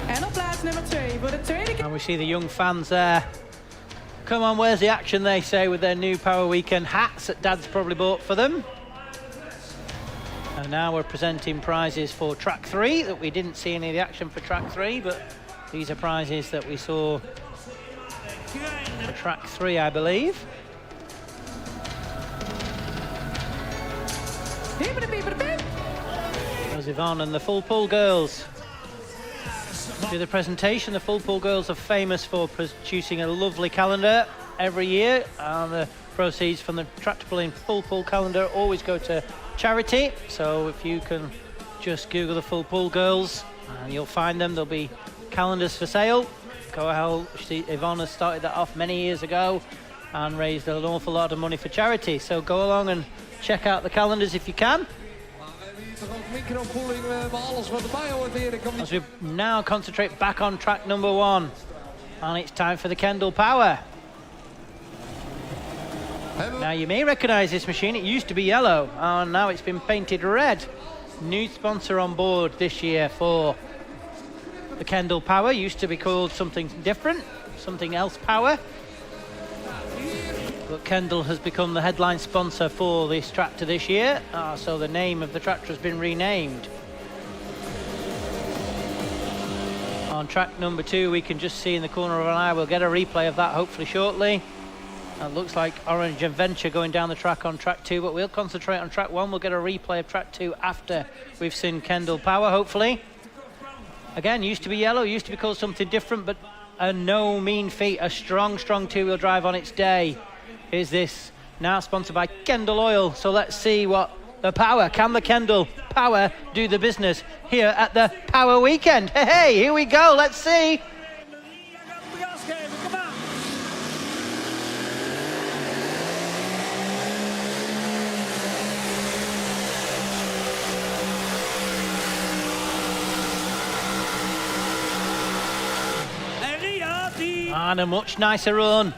En op plaats nummer 2 voor de tweede keer. And we see the young fans there. Come on, where's the action, they say, with their new Power Weekend hats that Dad's probably bought for them. And now we're presenting prizes for track 3 that we didn't see any of the action for track 3, but these are prizes that we saw for track 3, I believe. There's Yvonne and the Full Pull girls. Do the presentation. The Full Pull girls are famous for producing a lovely calendar every year, and the proceeds from the Tractorpulling Full Pull calendar always go to charity. So if you can just Google the Full Pull girls and you'll find them. There'll be calendars for sale. Go ahead, Yvonne has started that off many years ago and raised an awful lot of money for charity. So go along and check out the calendars if you can. As we now concentrate back on track number 1, and it's time for the Kendall Power. Now you may recognize this machine. It used to be yellow and now it's been painted red. New sponsor on board this year for the Kendall Power. Used to be called something different, something else Power. But Kendall has become the headline sponsor for this tractor this year, so the name of the tractor has been renamed. On track number 2, we can just see in the corner of an eye, we'll get a replay of that hopefully shortly. It looks like Orange Adventure going down the track on track 2, but we'll concentrate on track 1. We'll get a replay of track 2 after we've seen Kendall Power, hopefully. Again, used to be yellow, used to be called something different, but a no mean feat, a strong 2-wheel drive on its day. Is this now sponsored by Kendall Oil? So let's see what the Power, can the Kendall Power do the business here at the Power Weekend? Hey, here we go, let's see. And a much nicer run.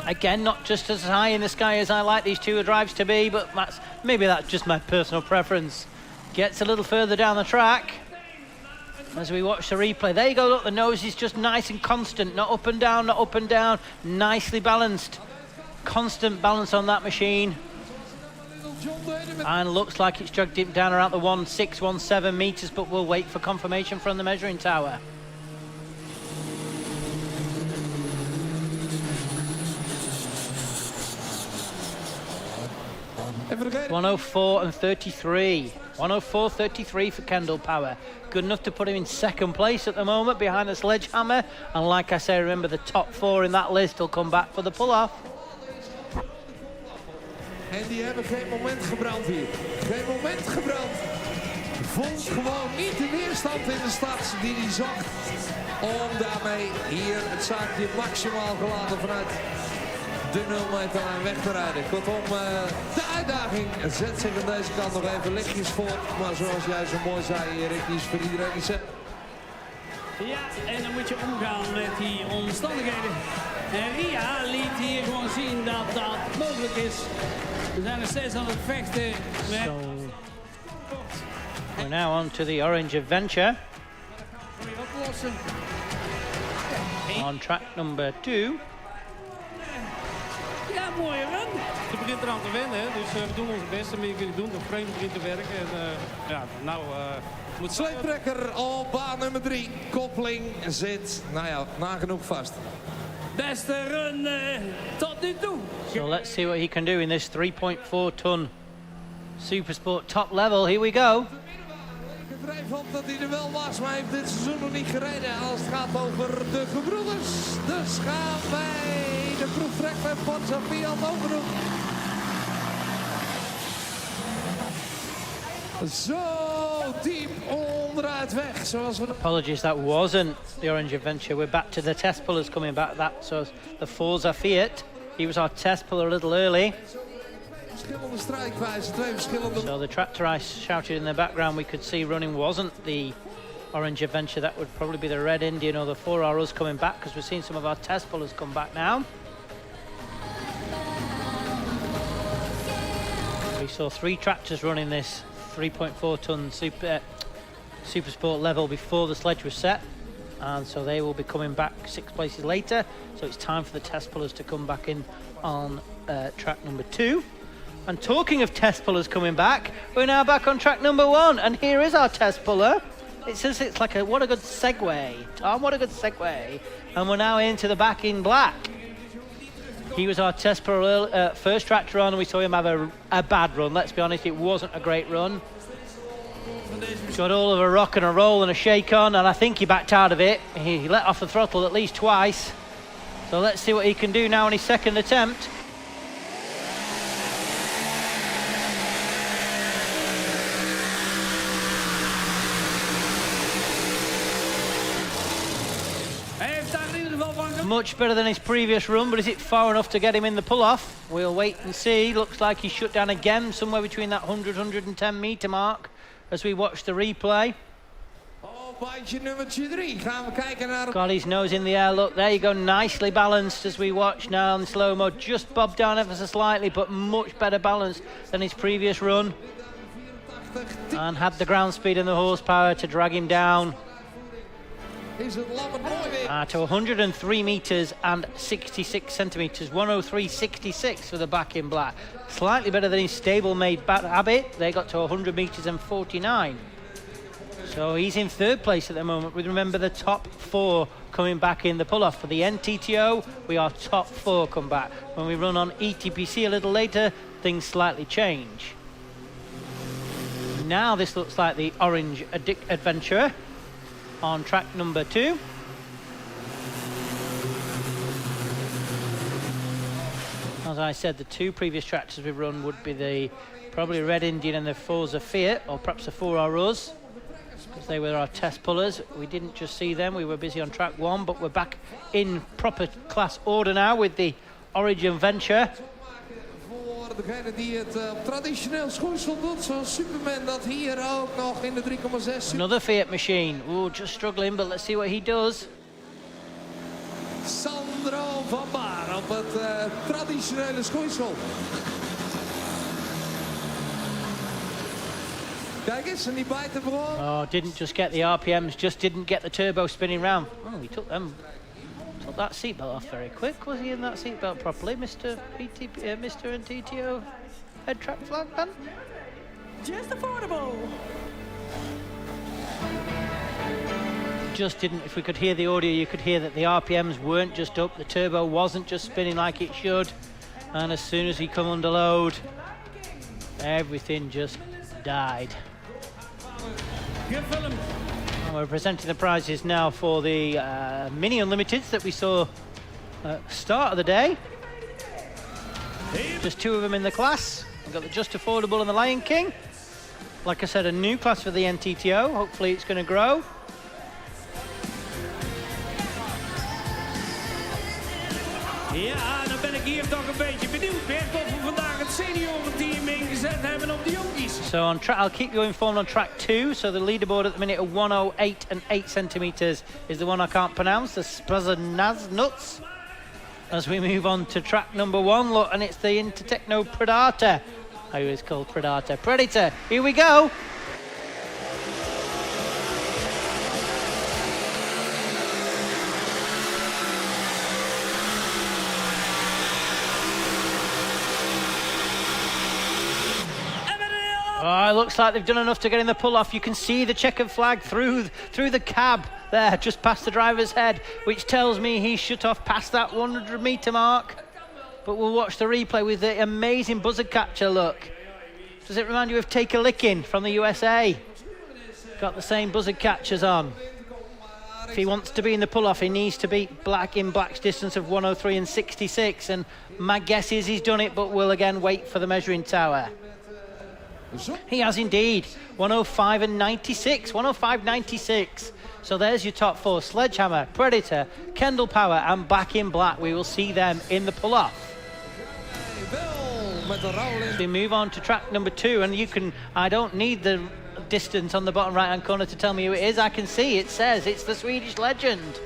Again, not just as high in the sky as I like these 2-wheel drives to be, but maybe that's just my personal preference. Gets a little further down the track as we watch the replay. There you go, look, the nose is just nice and constant, not up and down, not up and down, nicely balanced. Constant balance on that machine. And looks like it's dragged it down around the 16, 17 meters, but we'll wait for confirmation from the measuring tower. 104 and 33. 104.33 for Kendall Power. Good enough to put him in second place at the moment behind the Sledgehammer. And like I say, remember the top 4 in that list will come back for the Pulloff. En die hebben geen moment gebrand hier. Geen moment gebrand. Vond gewoon niet de weerstand in de start die hij zag. Om daarmee hier het zaakje maximaal geladen vanuit de 0 meterlijn weg te rijden. Kortom, de uitdaging zet zich aan deze kant nog even lichtjes voor. Maar zoals jij zo mooi zei, Erik, die is voor iedereen hetzelfde. Ja, en dan moet je omgaan met die omstandigheden. En Ria liet hier gewoon zien dat dat mogelijk is. We zijn nog steeds aan het vechten met... So, we're now on to the Orange Adventure. On track number 2. Ja, mooie run. Ze begint eraan te wennen, dus we doen ons best en meer kunnen doen. De frame begint te werken en moet Sleeptrekker op baan nummer 3. Koppeling zit, nou ja, nagenoeg vast. Beste run tot nu toe. So let's see what he can do in this 3.4 ton Supersport top level. Here we go. Ik bedrijf op dat hij er wel was, maar hij heeft dit seizoen nog niet gereden. Als het gaat over de gebroeders. Dus gaan wij de proeftrek met Forza Fiat overdoen. Zo diep onderuit weg, zoals we... Apologies, that wasn't the Orange Adventure. We're back to the test pullers coming back. That was the Forza Fiat. He was our test puller a little early. Verschillende strijkwijzen, 2 verschillende... So the tractor I shouted in the background we could see running wasn't the Orange Adventure. That would probably be the Red Indian or the 4ROs coming back, because we're seeing some of our test pullers come back now. We saw 3 tractors running this 3.4 ton Supersport level before the sledge was set, and so they will be coming back 6 places later. So it's time for the test pullers to come back in on track number 2. And talking of test pullers coming back, we're now back on track number 1, and here is our test puller. It says it's like what a good segue. Tom, what a good segue. And we're now into the back in black. He was our test puller first tractor on, and we saw him have a bad run. Let's be honest, it wasn't a great run. Got all of a rock and a roll and a shake on, and I think he backed out of it. He let off the throttle at least twice. So let's see what he can do now on his second attempt. Much better than his previous run, but is it far enough to get him in the pull-off? We'll wait and see. Looks like he's shut down again, somewhere between that 100-110 meter mark as we watch the replay. Bandje nummertje 3. Gaan we kijken naar... Got his nose in the air. Look, there you go. Nicely balanced as we watch now in slow-mo. Just bobbed down ever so slightly, but much better balanced than his previous run. And had the ground speed and the horsepower to drag him down. To 103 meters and 66 centimeters, 103.66 for the back in black. Slightly better than his stable-made habit. They got to 100 meters and 49. So he's in third place at the moment. We remember the top 4 coming back in the pull-off. For the NTTO, we are top 4 come back. When we run on ETPC a little later, things slightly change. Now this looks like the Orange Adventure on track number 2. As I said, the 2 previous tractors we've run would be the probably Red Indian and the Forza Fiat, or perhaps the 4ROs, because they were our test pullers. We didn't just see them, we were busy on track 1, but we're back in proper class order now with the Orange Adventure. Degene die het traditioneel schoeisel doet, zoals Superman dat hier ook nog in de 3,6. Another Fiat machine. Ooh, just struggling, but let's see what he does. Sandro van Baar op het traditionele schoeisel. Kijk eens, en die bijten begon. Oh, didn't just get the RPMs, just didn't get the turbo spinning round. Oh, he took that seatbelt off very quick. Was he in that seatbelt properly, Mr. Mr. NTTO head track flagman? Just affordable. Just didn't. If we could hear the audio, you could hear that the RPMs weren't just up, the turbo wasn't just spinning like it should, and as soon as he come under load, everything just died. Good film. We're presenting the prizes now for the Mini Unlimiteds that we saw start of the day. Just 2 of them in the class. We've got the Just Affordable and the Lion King. Like I said, a new class for the NTTO. Hopefully it's going to grow. Ja, dan ben ik hier toch een beetje benieuwd. Bert, of we vandaag het seniorenteam ingezet hebben op de jonkies. So on track, I'll keep you informed on track 2. So the leaderboard at the minute of 108 and 8 centimeters is the one I can't pronounce, the Spraznanuts. As we move on to track number 1, look, and it's the Intertechno Predator. How is called Predator. Predator, here we go. Oh, it looks like they've done enough to get in the pull-off. You can see the checkered flag through the cab there, just past the driver's head, which tells me he shut off past that 100-meter mark. But we'll watch the replay with the amazing buzzer catcher look. Does it remind you of Take a Licking from the USA? Got the same buzzer catchers on. If he wants to be in the pull-off, he needs to beat Black in Black's distance of 103 and 66. And my guess is he's done it, but we'll again wait for the measuring tower. He has indeed. 105 and 96. 105.96. So there's your top four. Sledgehammer, Predator, Kendall Power and Back in Black. We will see them in the pull-off. We move on to track number 2, and you can, I don't need the distance on the bottom right hand corner to tell me who it is. I can see it says it's the Swedish Legend.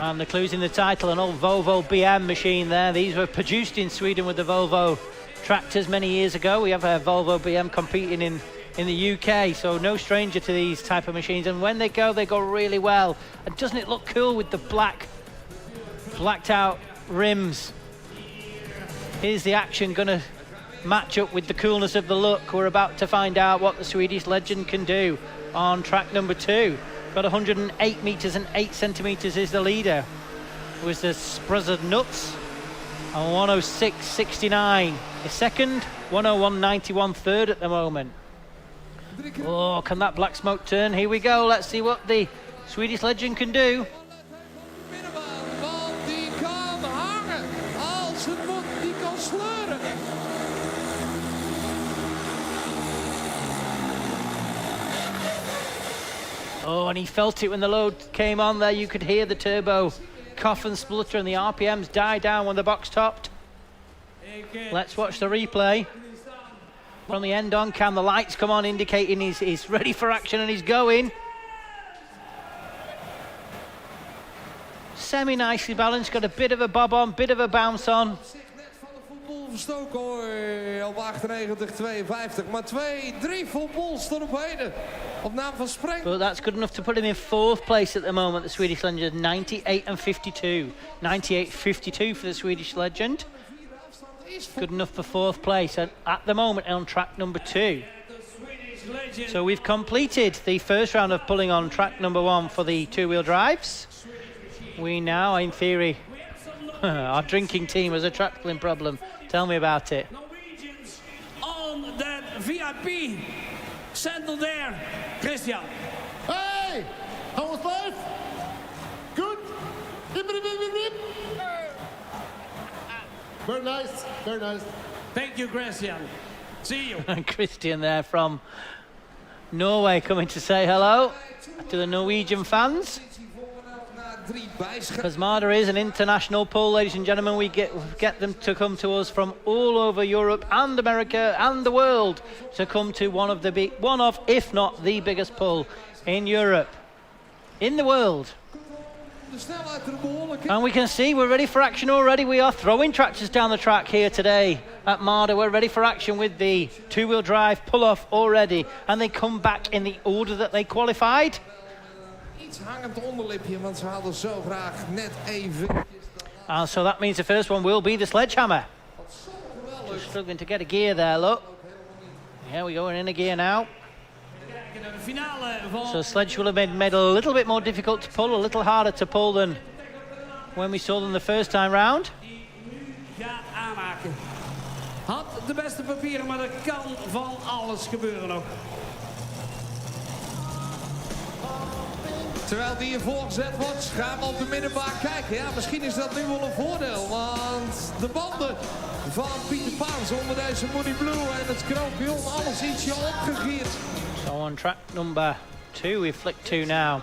And the clues in the title, an old Volvo BM machine there. These were produced in Sweden with the Volvo tractors many years ago. We have a Volvo BM competing in the UK, so no stranger to these type of machines. And when they go really well. And doesn't it look cool with the blacked out rims? Here's the action going to match up with the coolness of the look. We're about to find out what the Swedish Legend can do on track number 2. Got 108 meters and 8 centimeters is the leader. It was the Spruzzard Nuts. And 106.69 is second. 101.91 third at the moment. Oh, can that black smoke turn? Here we go. Let's see what the Swedish Legend can do. Oh, and he felt it when the load came on there. You could hear the turbo cough and splutter and the RPMs die down when the box topped. Let's watch the replay. From the end on cam, the lights come on indicating he's ready for action and he's going. Semi-nicely balanced, got a bit of a bob on, bit of a bounce on. Verstoken hoor, op 98-52, maar 2-3 vol pols tot op heden. Op naam van Spreng. But that's good enough to put him in 4th place at the moment, the Swedish Legend, 98 and 52. 98.52 for the Swedish Legend. Good enough for 4th place at the moment on track number 2. So we've completed the first round of pulling on track number 1 for the 2-wheel drives. We now, in theory, our drinking team has a tractorpulling problem. Tell me about it. Norwegians on that VIP center there. Christian. Hey! How was life? Good? Very nice, very nice. Thank you, Christian. See you. And Christian there from Norway coming to say hello to the Norwegian fans. Because Marder is an international pull, ladies and gentlemen. We get them to come to us from all over Europe and America and the world to come to one of, if not the biggest pull in Europe, in the world. And we can see we're ready for action already. We are throwing tractors down the track here today at Marder. We're ready for action with the 2-wheel drive pull-off already. And they come back in the order that they qualified. Hangend onderlipje, want ze hadden zo graag net even. So that means the first one will be the Sledgehammer. Just struggling to get a gear there, look. Yeah, we're going in a gear now. So Sledge will have been made a little bit more difficult to pull, a little harder to pull than when we saw them the first time round. Had de beste papieren, maar er kan van alles gebeuren nog. Terwijl die ervoor gezet wordt, gaan we op de middenbaan kijken. Ja, misschien is dat nu wel een voordeel, want de banden van Pieter Paans onder deze Moody Blue en het Kropion, alles ietsje opgegierd. So on track number 2, we flick 2 now.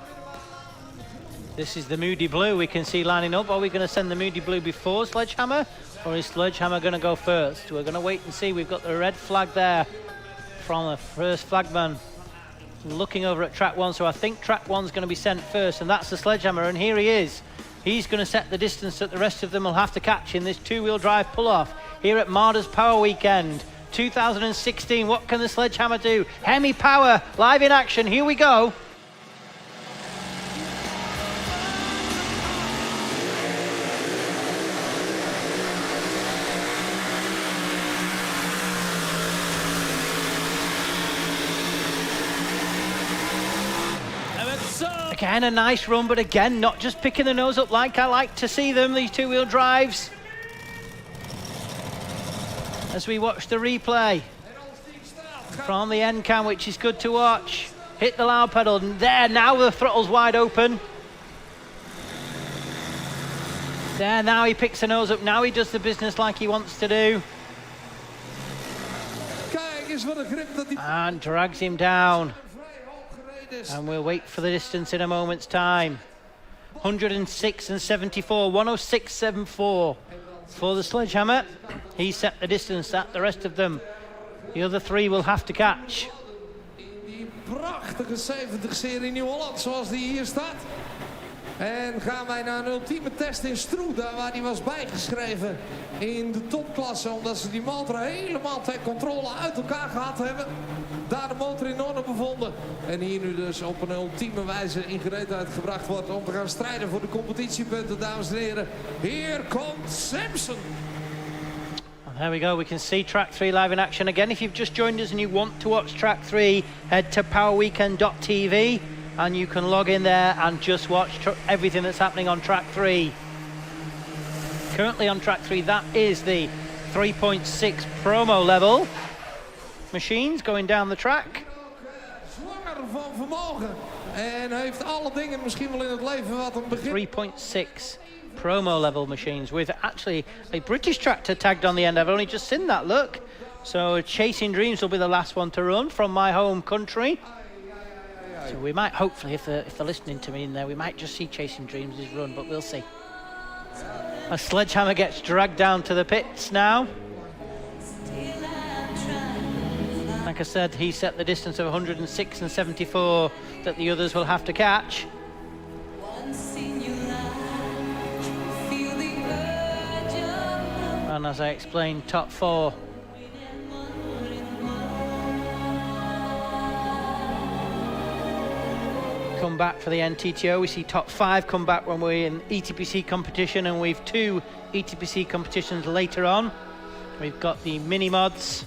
This is the Moody Blue we can see lining up. Are we going to send the Moody Blue before Sledgehammer, or is Sledgehammer going to go first? We're going to wait and see. We've got the red flag there from the first flagman. Looking over at track 1, so I think track 1's going to be sent first, and that's the Sledgehammer, and here he is. He's going to set the distance that the rest of them will have to catch in this 2-wheel drive pull-off here at Marder's Power Weekend 2016. What can the Sledgehammer do? Hemi Power live in action. Here we go. Again, a nice run, but again, not just picking the nose up like I like to see them, these two-wheel drives. As we watch the replay from the end cam, which is good to watch. Hit the loud pedal, and there, now the throttle's wide open. There, now he picks the nose up, now he does the business like he wants to do. And drags him down. And we'll wait for the distance in a moment's time. 106 and 74, 106.74 for the Sledgehammer. He set the distance that the rest of them, the other three, will have to catch. Die prachtige 70-serie Nieuw-Holland, zoals die hier staat. En gaan wij naar een ultieme test in Stroe, daar waar die was bijgeschreven in de topklasse. Omdat ze die motor helemaal ter controle uit elkaar gehad hebben. Daar de motor in orde bevonden. En hier nu dus op een ultieme wijze in gereedheid gebracht wordt om te gaan strijden voor de competitiepunten, dames en heren. Hier komt Samson. There we go, we can see Track 3 live in action again. If you've just joined us and you want to watch Track 3, head to powerweekend.tv and you can log in there and just watch everything that's happening on Track 3. Currently on Track 3, that is the 3.6 promo level machines going down the track. Zwanger van vermogen en heeft alle dingen misschien wel in het leven wat hem begint. 3.6 promo level machines with actually a British tractor tagged on the end. I've only just seen that, look. So Chasing Dreams will be the last one to run from my home country. So we might, hopefully, if they're listening to me in there, we might just see Chasing Dreams' run, but we'll see. A Sledgehammer gets dragged down to the pits now. Like I said, he set the distance of 106 and 74 that the others will have to catch. And as I explained, top four. Come back for the NTTO. We see top five come back when we're in ETPC competition, and we've two ETPC competitions later on. We've got the mini mods,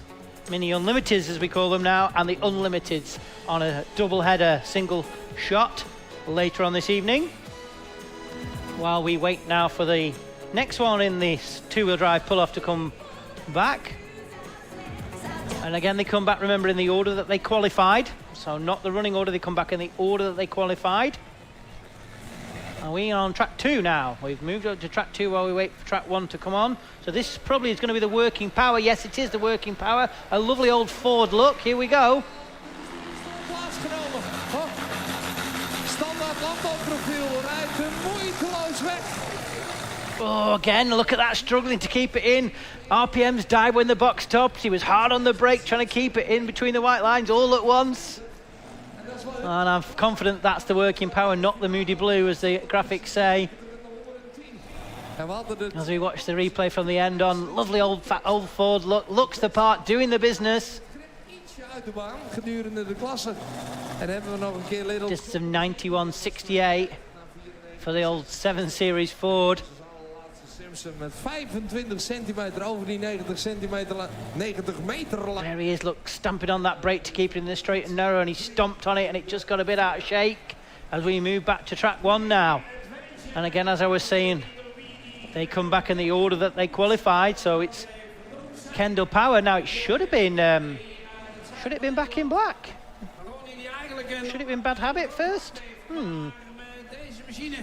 mini unlimiteds as we call them now, and the unlimiteds on a double header single shot later on this evening. While we wait now for the next one in this two-wheel drive Pulloff to come back. And again, they come back, remember, in the order that they qualified. So not the running order, they come back in the order that they qualified. And we're on track 2 now. We've moved up to track 2 while we wait for track 1 to come on. So this probably is going to be the working power. Yes, it is the working power. A lovely old Ford look. Here we go. Standaard landbouwprofiel rijdt moeiteloos weg. Oh, again, look at that, struggling to keep it in. RPMs died when the box stopped. He was hard on the brake, trying to keep it in between the white lines all at once. And I'm confident that's the working power, not the Moody Blue, as the graphics say. As we watch the replay from the end on, lovely old Ford looks the part, doing the business. Distance of 91.68 for the old 7 Series Ford. Met 25 centimeter over die 90 meter lang. There he is, look, stamping on that brake to keep it in the straight and narrow, and he stomped on it and it just got a bit out of shake as we move back to track 1 now. And again, as I was saying, they come back in the order that they qualified, so it's Kendall Power. Now it should have been back in black. Should it have been Bad Habit first?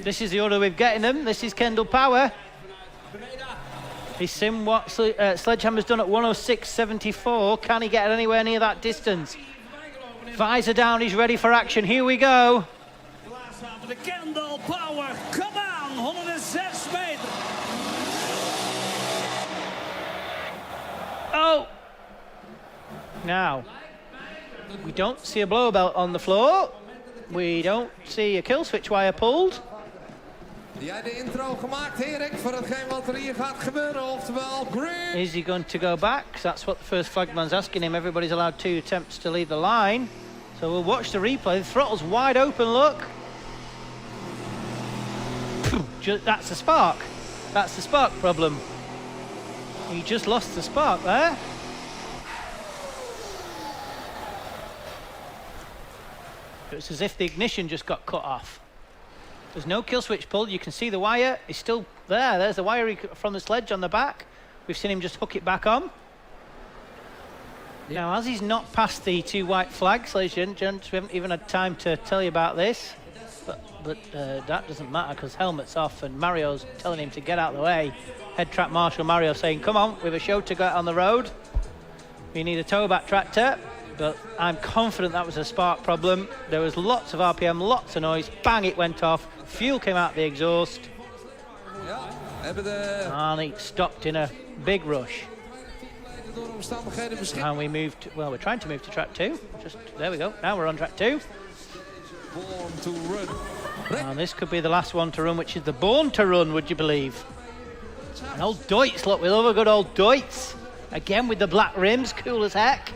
This is the order we're getting them. This is Kendall Power. He's seen what Sledgehammer's done at 106.74. Can he get anywhere near that distance? Visor down, he's ready for action. Here we go. The Kendall Power, come on, 106 meter. Oh! Now, we don't see a blower belt on the floor. We don't see a kill switch wire pulled. Jij de intro gemaakt, Erik, voor hetgeen wat er hier gaat gebeuren, oftewel green. Is he going to go back? That's what the first flagman's asking him. Everybody's allowed 2 attempts to leave the line. So we'll watch the replay. The throttle's wide open, look. That's the spark. That's the spark problem. He just lost the spark there. It's as if the ignition just got cut off. There's no kill switch pulled. You can see the wire is still there. There's the wire from the sledge on the back. We've seen him just hook it back on. Now, as he's not past the 2 white flags, ladies and gents, we haven't even had time to tell you about this. But that doesn't matter because helmet's off and Mario's telling him to get out of the way. Head track marshal Mario saying, come on, we have a show to go on the road. We need a tow-back tractor. But I'm confident that was a spark problem. There was lots of RPM, lots of noise. Bang, it went off. Fuel came out the exhaust. And it stopped in a big rush. And we moved, well, we're trying to move to track 2. Just, there we go. Now we're on track 2. Born to run. And this could be the last one to run, which is the Born to Run, would you believe? An old Deutz, look, we love a good old Deutz. Again with the black rims, cool as heck.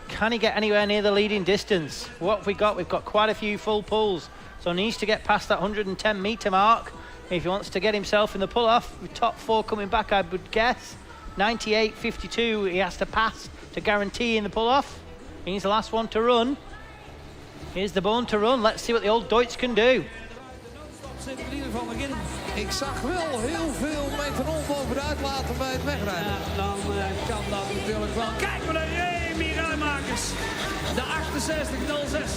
Can he get anywhere near the leading distance? What have we got? We've got quite a few full pulls. So he needs to get past that 110 metre mark if he wants to get himself in the pull-off. With top 4 coming back, I would guess. 98.52 he has to pass to guarantee in the pull-off. He's the last one to run. Here's the Born to Run. Let's see what the old Deutz can do. Ik zag wel heel veel metanol bovenuit laten bij het wegrijden. Ja, dan kan dat natuurlijk wel. Kijk maar naar Remy Ruimakers. De 6806.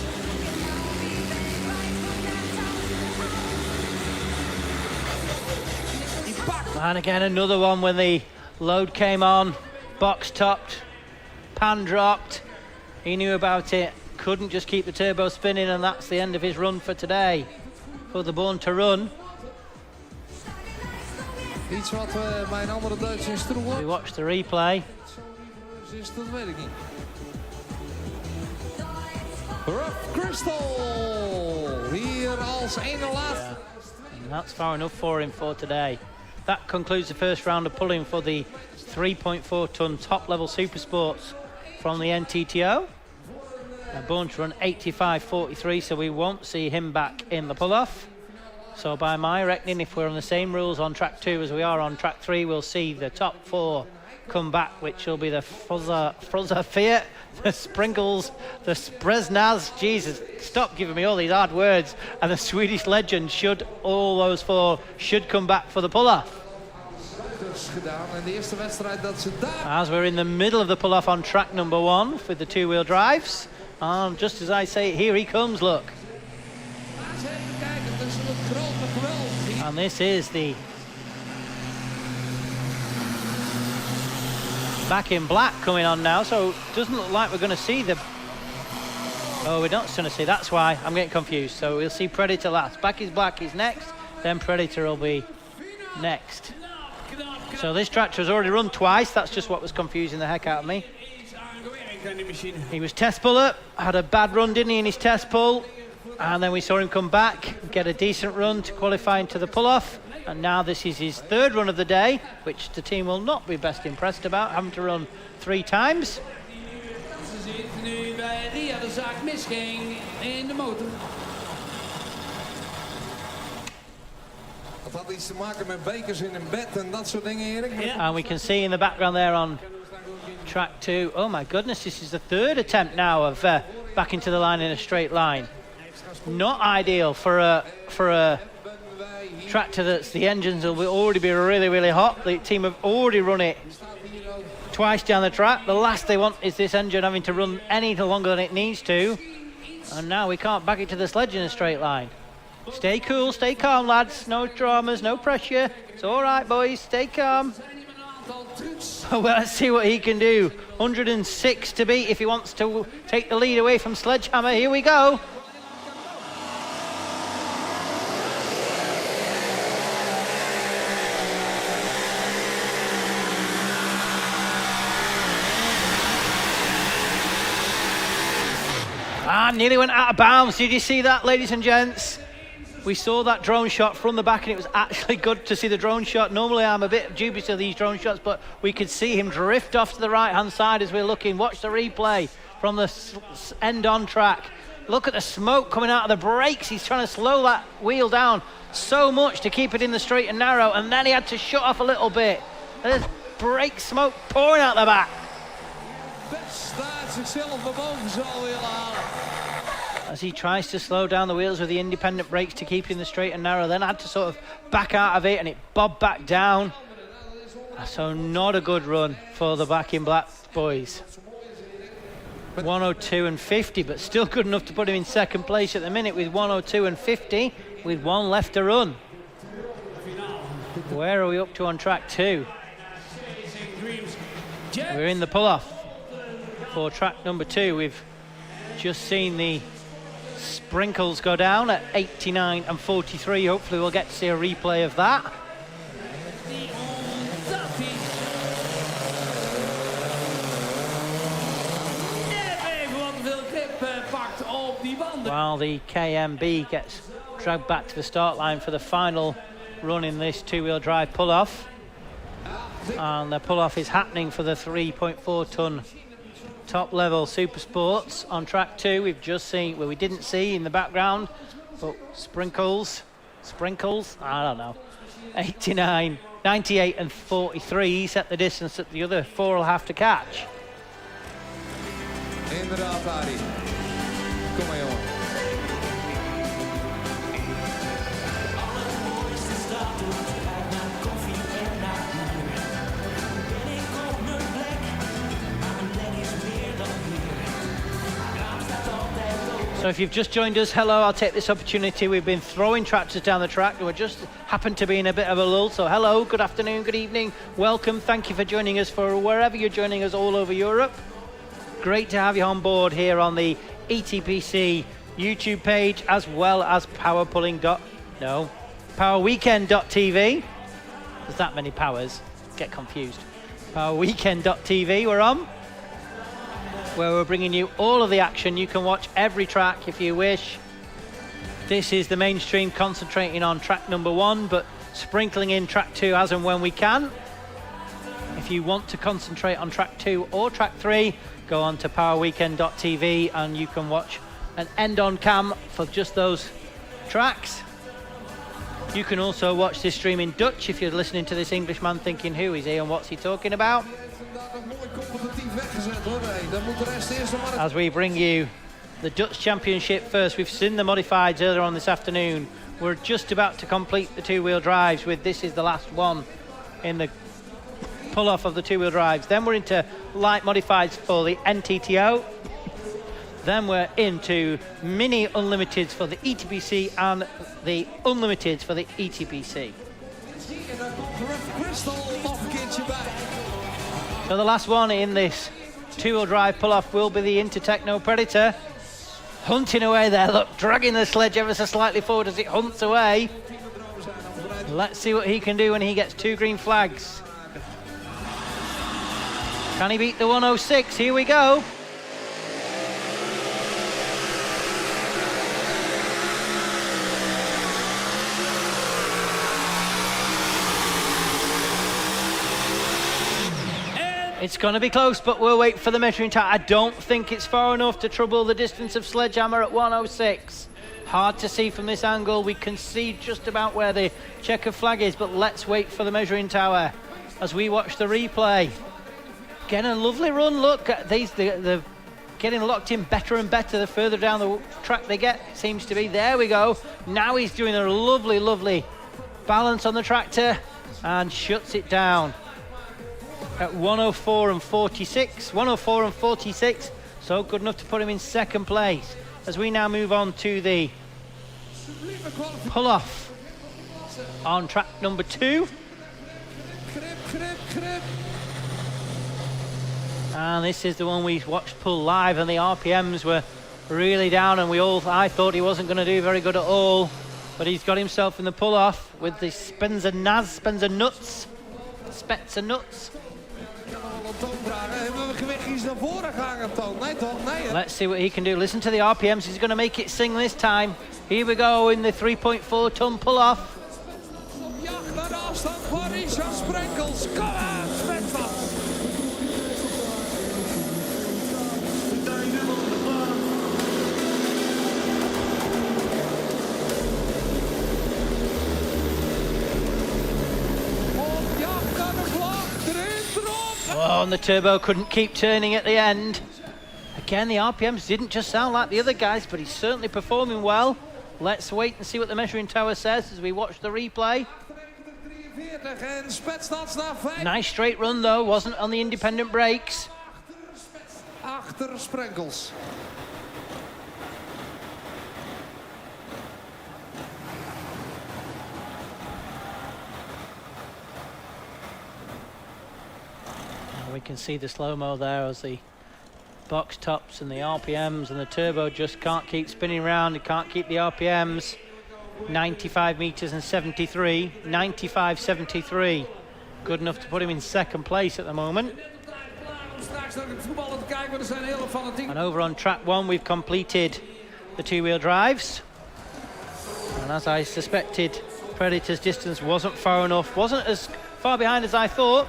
And again, another one when the load came on. Box topped. Pan dropped. He knew about it. Couldn't just keep the turbo spinning, and that's the end of his run for today. For the Born to Run. Iets wat we bij een andere Duitse instrument. We watch the replay. Is dat weet ik niet. Rough Crystal hier als ene laatste. And that's far enough for him for today. That concludes the first round of pulling for the 3.4 ton top level super sports from the NTTO. Born to Run 85.43, so we won't see him back in the pull-off. So by my reckoning, if we're on the same rules on track 2 as we are on track 3, we'll see the top 4 come back, which will be the Fruzza Fiat, the Sprinkles, the Spreznaz. Jesus, stop giving me all these hard words. And the Swedish Legend, all those 4 should come back for the pull-off. As we're in the middle of the pull-off on track number 1 with the 2-wheel drives. And just as I say it, here he comes, look. And this is the Back in Black coming on now, so it doesn't look like we're going to see the... Oh, we're not going to see, that's why I'm getting confused. So we'll see Predator last. Back is Black is next, then Predator will be next. So this tractor has already run twice, that's just what was confusing the heck out of me. He was test puller, had a bad run, didn't he, in his test pull? And then we saw him come back, get a decent run to qualify into the pull-off. And now this is his 3rd run of the day, which the team will not be best impressed about, having to run 3 times. Ze zit nu bij Ria de zaak misging in de motor. Dat had iets te maken met bekers in een bed en dat soort dingen, Erik. Yeah. And we can see in the background there on track 2, oh my goodness, this is the 3rd attempt now of back into the line in a straight line. Not ideal for a tractor that's the engines will already be really, really hot. The team have already run it twice down the track. The last they want is this engine having to run any longer than it needs to. And now we can't back it to the sledge in a straight line. Stay cool, stay calm, lads. No dramas, no pressure. It's all right, boys. Stay calm. Well, let's see what he can do. 106 to beat if he wants to take the lead away from Sledgehammer. Here we go. Nearly went out of bounds. Did you see that, ladies and gents? We saw that drone shot from the back, and it was actually good to see the drone shot. Normally I'm a bit dubious of these drone shots, but we could see him drift off to the right-hand side as we're looking. Watch the replay from the end on track. Look at the smoke coming out of the brakes. He's trying to slow that wheel down so much to keep it in the straight and narrow, and then he had to shut off a little bit. There's brake smoke pouring out the back. as he tries to slow down the wheels with the independent brakes to keep in the straight and narrow, then had to sort of back out of it and it bobbed back down. So not a good run for the Back in Black boys. 102 and 50, but still good enough to put him in second place at the minute with 102 and 50 with one left to run. Where are we up to on track 2? We're in the Pulloff for track number 2. We've just seen the sprinkles go down at 89 and 43. Hopefully we'll get to see a replay of that. While the KMB gets dragged back to the start line for the final run in this two-wheel drive Pulloff. And the Pulloff is happening for the 3.4 ton top level Super Sports on track 2. We've just seen, well, we didn't see in the background, but sprinkles, I don't know. 89, 98 and 43 set the distance that the other 4 will have to catch. Inderdaad, Arie. Kom maar, jongen. So if you've just joined us, hello, I'll take this opportunity. We've been throwing tractors down the track. We just happened to be in a bit of a lull. So hello, good afternoon, good evening, welcome. Thank you for joining us for wherever you're joining us all over Europe. Great to have you on board here on the ETPC YouTube page, as well as powerweekend.tv. There's that many powers, get confused. Powerweekend.tv we're on, where we're bringing you all of the action. You can watch every track if you wish. This is the mainstream concentrating on track number 1, but sprinkling in track 2 as and when we can. If you want to concentrate on track 2 or track 3, go on to powerweekend.tv and you can watch an end on cam for just those tracks. You can also watch this stream in Dutch if you're listening to this Englishman thinking, who is he and what's he talking about? As we bring you the Dutch Championship first. We've seen the modifieds earlier on this afternoon. We're just about to complete the two-wheel drives with this is the last one in the Pulloff of the two-wheel drives. Then we're into light modifieds for the NTTO. Then we're into mini unlimiteds for the ETPC and the unlimiteds for the ETPC. So the last one in this two-wheel drive Pulloff will be the Intertechno Predator. Hunting away there, look, dragging the sledge ever so slightly forward as it hunts away. Let's see what he can do when he gets 2 green flags. Can he beat the 106? Here we go. It's going to be close, but we'll wait for the measuring time. I don't think it's far enough to trouble the distance of Sledgehammer at 106. Hard to see from this angle. We can see just about where the checker flag is, but let's wait for the measuring tower as we watch the replay. Getting a lovely run. Look at these, they're getting locked in better and better the further down the track they get, seems to be. There we go. Now he's doing a lovely, lovely balance on the tractor and shuts it down at 104 and 46. 104 and 46, so good enough to put him in second place. As we now move on to the Pulloff on track number 2. And this is the one we watched pull live, and the RPMs were really down, and I thought he wasn't going to do very good at all, but he's got himself in the Pulloff with the Spencer nuts. Let's see what he can do. Listen to the RPMs. He's going to make it sing this time. Here we go in the 3.4 ton Pulloff. Oh, and the turbo couldn't keep turning at the end. Again, the RPMs didn't just sound like the other guys, but he's certainly performing well. Let's wait and see what the measuring tower says as we watch the replay. Nice straight run though, wasn't on the independent brakes. Achter Sprenkels. We can see the slow-mo there as the box tops and the RPMs and the turbo just can't keep spinning around. It can't keep the RPMs. 95 meters and 73. 95.73. Good enough to put him in second place at the moment. And over on track 1, we've completed the two-wheel drives. And as I suspected, Predator's distance wasn't far enough, wasn't as far behind as I thought.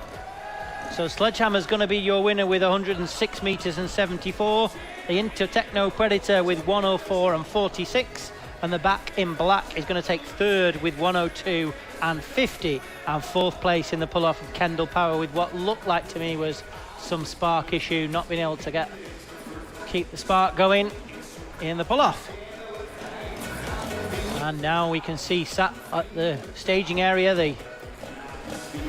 So Sledgehammer's going to be your winner with 106 meters and 74. The Intertechno Predator with 104 and 46. And the back in black is going to take third with 102 and 50. And fourth place in the pull-off of Kendall Power with what looked like to me was some spark issue, not being able to keep the spark going in the pull-off. And now we can see sat at the staging area, the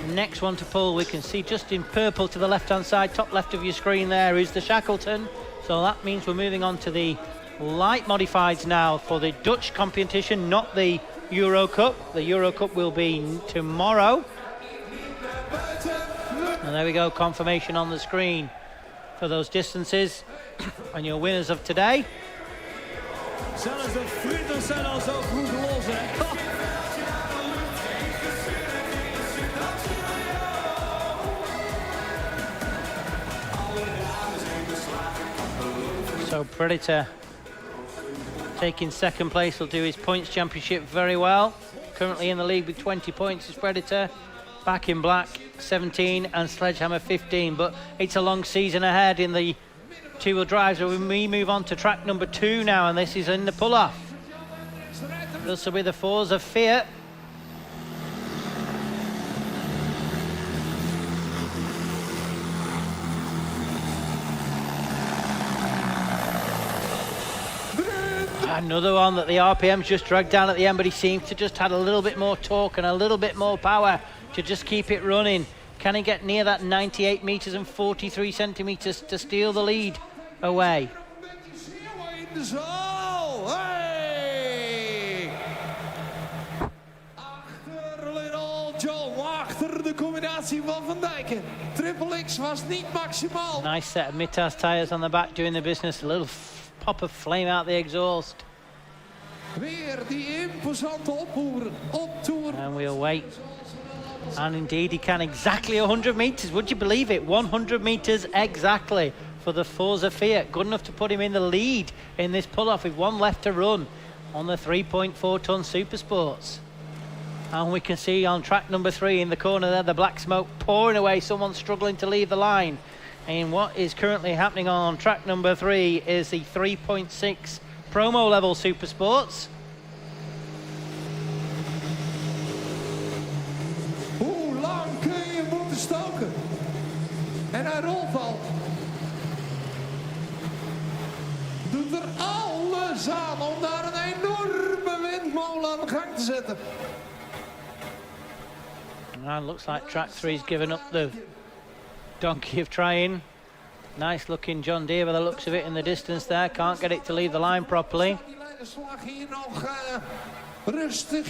next one to pull, we can see just in purple to the left-hand side, top left of your screen there is the Shackleton. So that means we're moving on to the light modifieds now for the Dutch competition, not the Euro Cup. The Euro Cup will be tomorrow. And there we go, confirmation on the screen for those distances. And your winners of today. Zelfs de frieten zijn al zo vroeg los, hè. So Predator taking second place will do his points championship very well. Currently in the league with 20 points is Predator. Back in black 17 and Sledgehammer 15. But it's a long season ahead in the two-wheel drives. So we move on to track number 2 now, and this is in the pull-off. This will be the Forza Fiat. Another one that the RPMs just dragged down at the end, but he seems to just had a little bit more torque and a little bit more power to just keep it running. Can he get near that 98 meters and 43 centimeters to steal the lead away? Achter Little John, achter de combinatie van Van Dijken. Triple X was niet maximaal. Nice set of Mitas tires on the back doing the business. A little pop of flame out the exhaust. Weer die imposante opvoeren op Tour. And we'll wait. And indeed he can exactly 100 meters. Would you believe it? 100 meters exactly for the Forza Fiat. Good enough to put him in the lead in this pull-off with one left to run on the 3.4 ton Super Sports. And we can see on track number 3 in the corner there, the black smoke pouring away. Someone struggling to leave the line. And what is currently happening on track number 3 is the 3.6 promo level Super Sports. Hoe lang kun je moeten stoken? En hij rolt al. Doet er alles aan om daar een enorme windmolen aan de gang te zetten. And looks like track 3's given up the donkey of trying. Nice looking John Deere by the looks of it in the distance there. Can't get it to leave the line properly.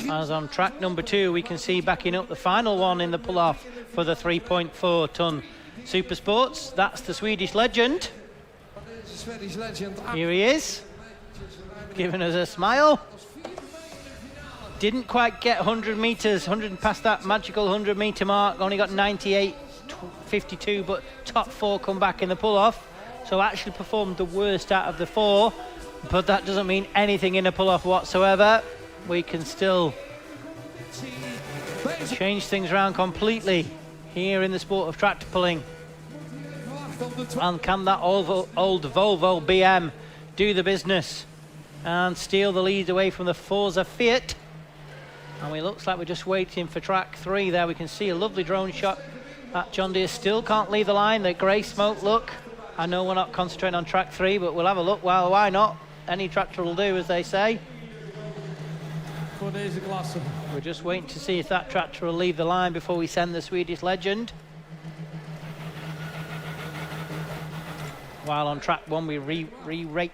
As on track number 2 we can see backing up the final one in the pull-off for the 3.4 ton Super Sports. That's the Swedish legend. Here he is, giving us a smile. Didn't quite get 100 meters, 100 past that magical 100 meter mark. Only got 98.52, but top 4 come back in the pull-off. So actually performed the worst out of the 4, but that doesn't mean anything in a pull-off whatsoever. We can still change things around completely here in the sport of tractor pulling. And can that old Volvo BM do the business and steal the lead away from the Forza Fiat? And it looks like we're just waiting for track 3 there. We can see a lovely drone shot. That John Deere still can't leave the line. The grey smoke look I know we're not concentrating on track 3, but we'll have a look. Well, why not? Any tractor will do, as they say. Voor deze klasse. We're just waiting to see if that tractor will leave the line before we send the Swedish legend. While on track 1, we re-weight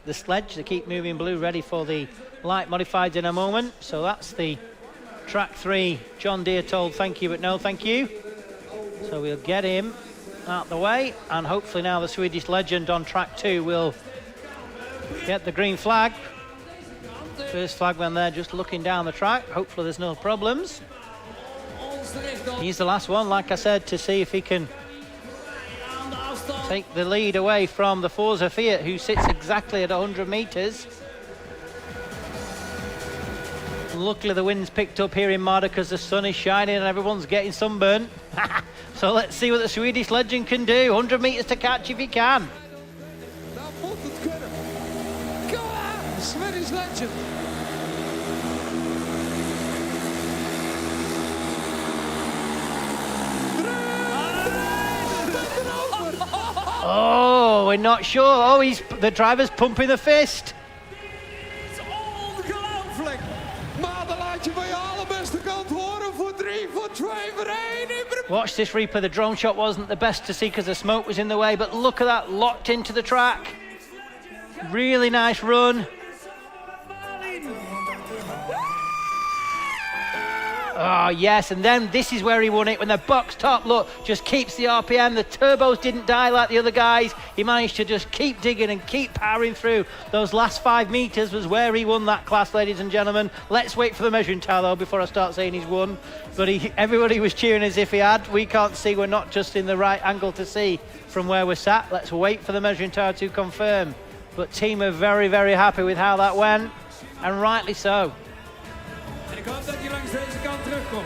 the sledge to keep moving blue, ready for the light modifieds in a moment. So that's the track 3. John Deere told thank you, but no thank you. So we'll get him out the way, and hopefully now the Swedish legend on track 2 will get the green flag. First flag when they're just looking down the track. Hopefully there's no problems. He's the last one, like I said, to see if he can take the lead away from the Forza Fiat, who sits exactly at 100 meters. Luckily the wind's picked up here in Marder because the sun is shining and everyone's getting sunburnt. So let's see what the Swedish legend can do. 100 meters to catch if he can. Nou moet het kunnen. Go on, Swedish legend. Oh, we're not sure. Oh, the driver's pumping the fist. Ongelooflijk. Maar dan laat je van je allerbeste kant horen voor 3, voor 2, voor 1. Watch this replay. The drone shot wasn't the best to see because the smoke was in the way, but look at that, locked into the track. Really nice run. Oh, yes, and then this is where he won it when the box top, look, just keeps the RPM. The turbos didn't die like the other guys. He managed to just keep digging and keep powering through. Those last 5 meters was where he won that class, ladies and gentlemen. Let's wait for the measuring tower, though, before I start saying he's won. But everybody was cheering as if he had. We can't see. We're not just in the right angle to see from where we're sat. Let's wait for the measuring tower to confirm. But team are very, very happy with how that went, and rightly so. En ik hoop dat hij langs deze kant terugkomt.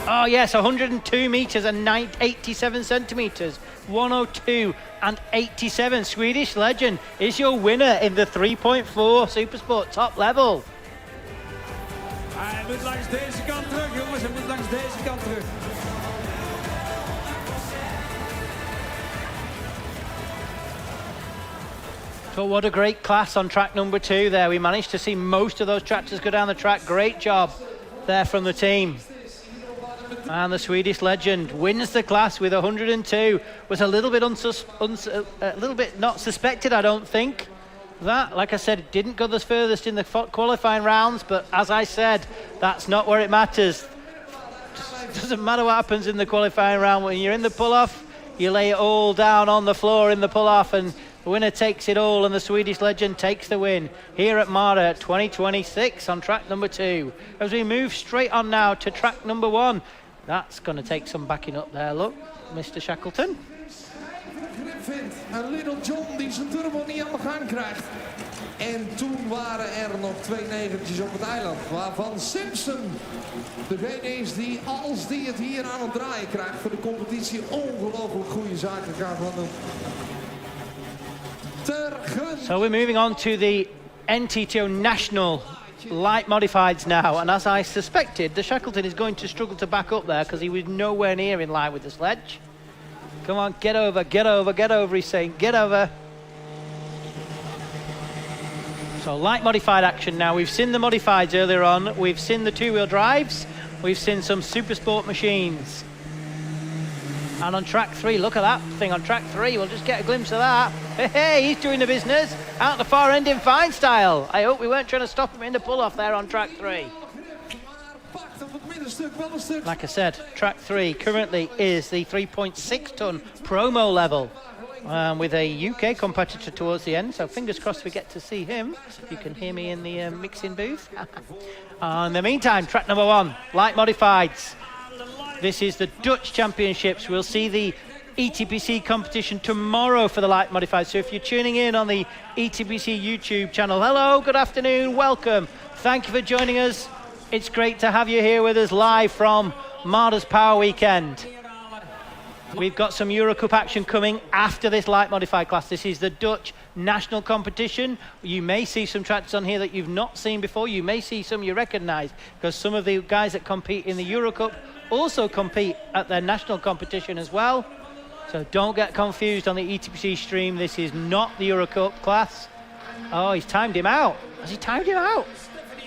Oh yes, 102 meters and 87 centimeters. 102 and 87. Swedish legend is your winner in the 3.4 Supersport top level. Hij moet langs deze kant terug, jongens. Hij moet langs deze kant terug. So what a great class on track number 2 there. We managed to see most of those tractors go down the track. Great job there from the team. And the Swedish legend wins the class with 102. Was a little bit not suspected, I don't think. That, like I said, it didn't go the furthest in the qualifying rounds, but as I said, that's not where it matters. Doesn't matter what happens in the qualifying round. When you're in the pull-off, you lay it all down on the floor in the pull-off, and the winner takes it all, and the Swedish legend takes the win here at Marder 2026 on track number 2. As we move straight on now to track number 1. That's going to take some backing up there, look, Mr. Shackleton. Grip vindt en Little John die zijn turbo niet aan de gang krijgt. En toen waren er nog 2 negentjes op het eiland, waarvan Simpson degene is die, als die het hier aan het draaien krijgt voor de competitie, ongelooflijk goede zaken kan gaan doen. So we're moving on to the NTTO National Light Modifieds now, and as I suspected, the Shackleton is going to struggle to back up there because he was nowhere near in line with the sledge. Come on, get over, get over, get over, he's saying, get over. So light modified action now. We've seen the modifieds earlier on, we've seen the 2-wheel drives, we've seen some super sport machines. And on track 3, look at that thing on track 3, we'll just get a glimpse of that. Hey, he's doing the business, out the far end in fine style. I hope we weren't trying to stop him in the pull-off there on track 3. Like I said, track 3 currently is the 3.6 ton promo level, with a UK competitor towards the end, so fingers crossed we get to see him. You can hear me in the mixing booth. In the meantime, track number 1, light modifieds. This is the Dutch Championships. We'll see the ETPC competition tomorrow for the light modified. So if you're tuning in on the ETPC YouTube channel, hello, good afternoon, welcome. Thank you for joining us. It's great to have you here with us live from Marder's Power Weekend. We've got some Eurocup action coming after this light modified class. This is the Dutch national competition. You may see some tractors on here that you've not seen before. You may see some you recognise, because some of the guys that compete in the Eurocup also compete at their national competition as well. So don't get confused on the ETPC stream. This is not the Eurocup class. Oh, he's timed him out. Has he timed him out?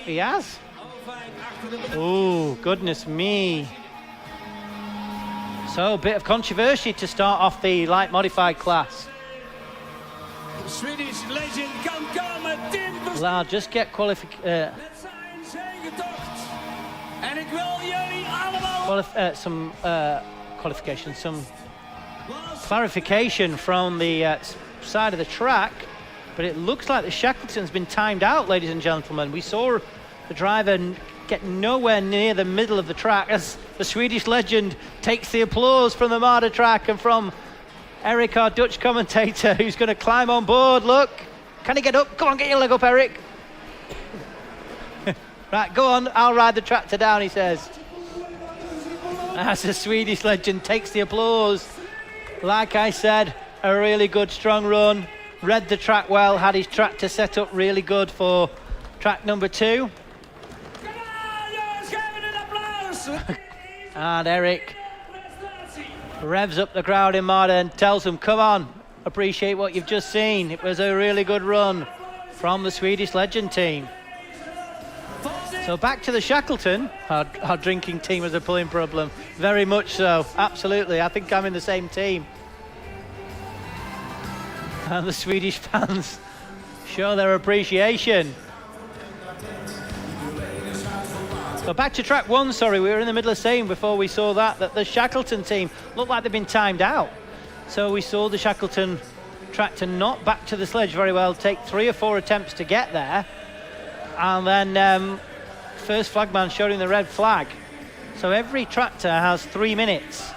He has. Oh, goodness me. So, a bit of controversy to start off the light modified class. Swedish legend kan komen, Tim. Well, I'll just get qualification. Met zijn gedacht. En ik wil jullie allemaal... Some qualification, some clarification from the side of the track. But it looks like the Shackleton's been timed out, ladies and gentlemen. We saw the driver get nowhere near the middle of the track as the Swedish legend takes the applause from the Marder track and from Eric, our Dutch commentator, who's going to climb on board. Look, can he get up? Come on, get your leg up, Eric. Right, go on, I'll ride the tractor down, he says. As the Swedish legend takes the applause. Like I said, a really good, strong run. Read the track well, had his tractor set up really good for track number 2. And Eric revs up the crowd in Marder and tells them, come on, appreciate what you've just seen. It was a really good run from the Swedish legend team. So back to the Shackleton. Our drinking team has a pulling problem. Very much so, absolutely. I think I'm in the same team. And the Swedish fans show their appreciation. So back to track 1, sorry, we were in the middle of saying before we saw that the Shackleton team looked like they've been timed out. So we saw the Shackleton tractor not back to the sledge very well, take 3 or 4 attempts to get there. And then first flagman showing the red flag. So every tractor has 3 minutes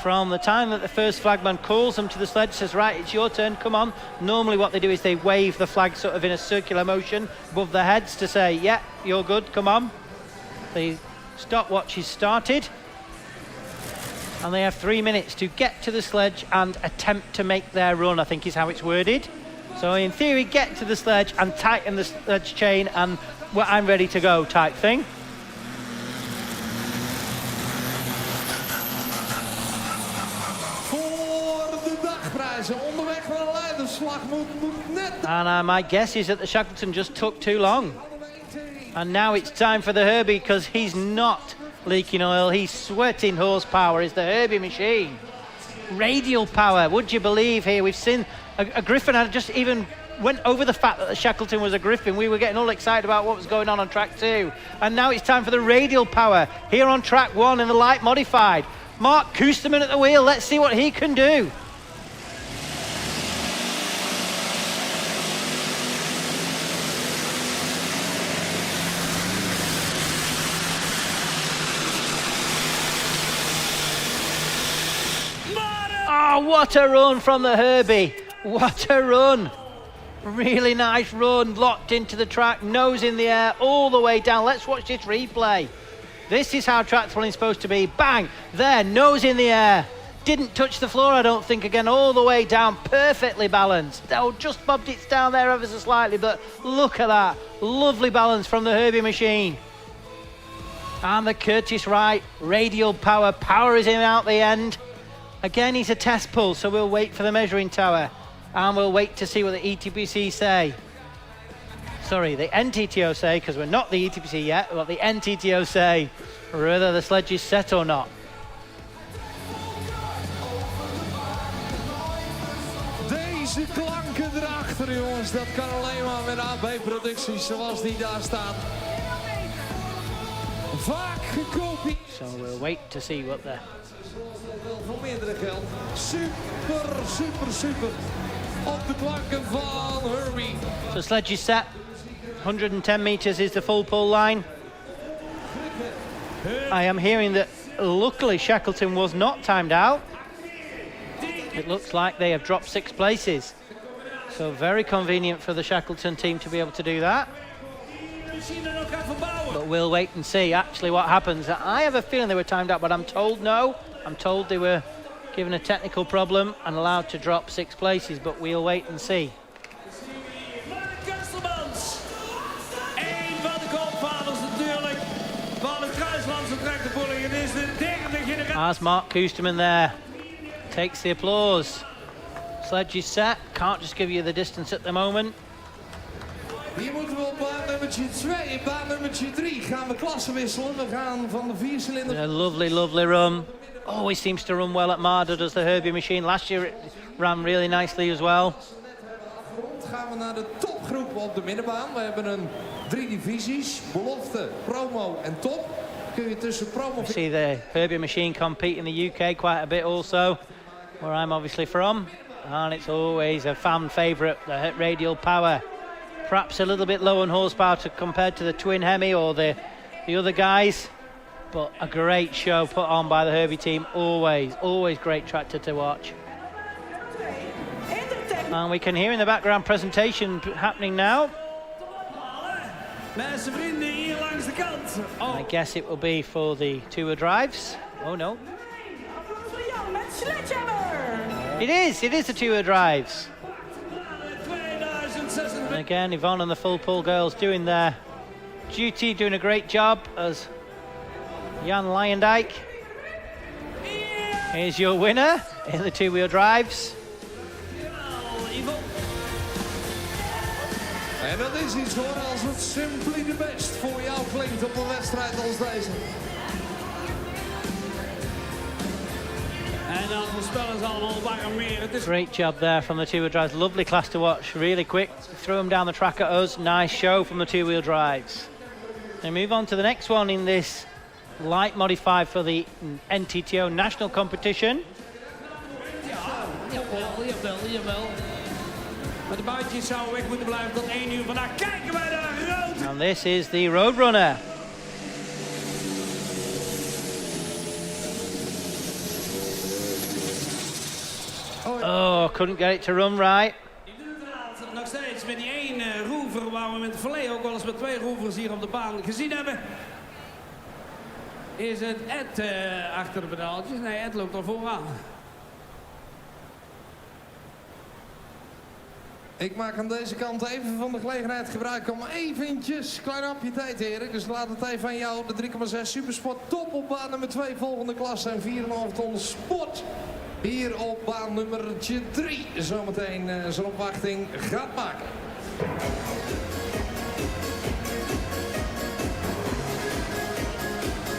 from the time that the first flagman calls them to the sledge, says, right, it's your turn, come on. Normally what they do is they wave the flag sort of in a circular motion above their heads to say, yeah, you're good, come on. The stopwatch is started, and they have 3 minutes to get to the sledge and attempt to make their run, I think is how it's worded. So in theory, get to the sledge and tighten the sledge chain and well, I'm ready to go type thing. And my guess is that the Shackleton just took too long. And now it's time for the Herbie, because he's not leaking oil, he's sweating horsepower. It's the Herbie machine. Radial power, would you believe here? We've seen a Griffin. I just even went over the fact that the Shackleton was a Griffin. We were getting all excited about what was going on track 2. And now it's time for the radial power here on track 1 in the light modified. Mark Kusterman at the wheel, let's see what he can do. Oh, what a run from the Herbie. What a run. Really nice run, locked into the track, nose in the air, all the way down. Let's watch this replay. This is how tractorpulling is supposed to be. Bang, there, nose in the air. Didn't touch the floor, I don't think, again, all the way down, perfectly balanced. Oh, just bobbed it down there ever so slightly, but look at that. Lovely balance from the Herbie machine. And the Curtis Wright, radial power, powers him out the end. Again, he's a test pull, so we'll wait for the measuring tower. And we'll wait to see what the ETPC say. Sorry, the NTTO say, because we're not the ETPC yet, what the NTTO say, whether the sledge is set or not. Deze klanken erachter, jongens, dat kan alleen maar met AB-producties zoals die daar staan. Vaak gekopieerd. So we'll wait to see what the... Voor meerdere geld. Super, super, super. Op de klanken van Herbie. So sledge is set. 110 meters is the full pull line. I am hearing that luckily Shackleton was not timed out. It looks like they have dropped 6 places. So very convenient for the Shackleton team to be able to do that. But we'll wait and see actually what happens. I have a feeling they were timed out, but I'm told no. I'm told they were given a technical problem and allowed to drop 6 places, but we'll wait and see. Een van de koopvaders natuurlijk van het Kruislandse Tractorpulling. Het is de derde generatie. As Mark Kusterman there takes the applause. Sledge is set, can't just give you the distance at the moment. Hier moeten we op baan nummertje 2, baan nummertje 3 gaan we klassen wisselen. We gaan van de 4-cilinder... A lovely run. Always seems to run well at Marder, does the Herbie machine. Last year it ran really nicely as well. Rond gaan we naar de topgroep op de middenbaan. We hebben 3 divisies, belofte, promo en top. Kun je tussen promo... We see the Herbie machine compete in the UK quite a bit also, where I'm obviously from. And it's always a fan favourite, the radial power. Perhaps a little bit low on horsepower compared to the twin Hemi or the other guys, but a great show put on by the Herbie team. Always great tractor to watch. And we can hear in the background presentation happening now. I guess it will be for the 2-wheel drives. Oh no. It is the 2-wheel drives. And again, Yvonne and the full pull girls doing their duty, doing a great job as Jan Leyendijk is your winner in the 2-wheel drives. En dat is iets hoor, als het simply the best voor jou klinkt op een wedstrijd als deze. En dan voorspellen ze allemaal warm weer. Great job there from the 2-wheel drives. Lovely class to watch. Really quick. Throw them down the track at us. Nice show from the 2-wheel drives. And move on to the next one in this light modified for the NTTO national competition. Jawel. Maar de buitjes zouden weg moeten blijven tot 1 uur vandaag. Kijken wij naar rood. And this is the Roadrunner. Oh, couldn't get it to run right. Die doet het nog steeds met die 1 roever, waar we met het verleden ook wel eens met 2 roevers hier op de baan gezien hebben. Is het Ed achter de pedaaltjes? Nee, Ed loopt er vooraan. Ik maak aan deze kant even van de gelegenheid gebruik om eventjes, klein hapje tijd heren. Dus laat het even aan jou, de 3,6 Supersport top op baan nummer 2 volgende klasse en 4,5 ton sport. Hier op baan nummertje 3 zometeen zijn opwachting gaat maken.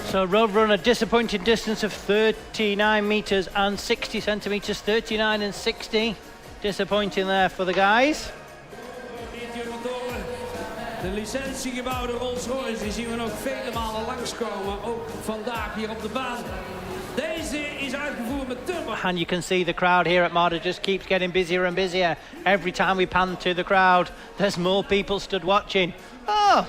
So Roadrunner, disappointing distance of 39 meters and 60 centimeters, 39 and 60. Disappointing there for the guys. De licentiegebouwde Rolls-Royce, die zien we nog vele malen langskomen, ook vandaag hier op de baan. Deze is uitgevoerd met Turbine. And you can see the crowd here at Marder just keeps getting busier and busier. Every time we pan to the crowd, there's more people stood watching. Oh,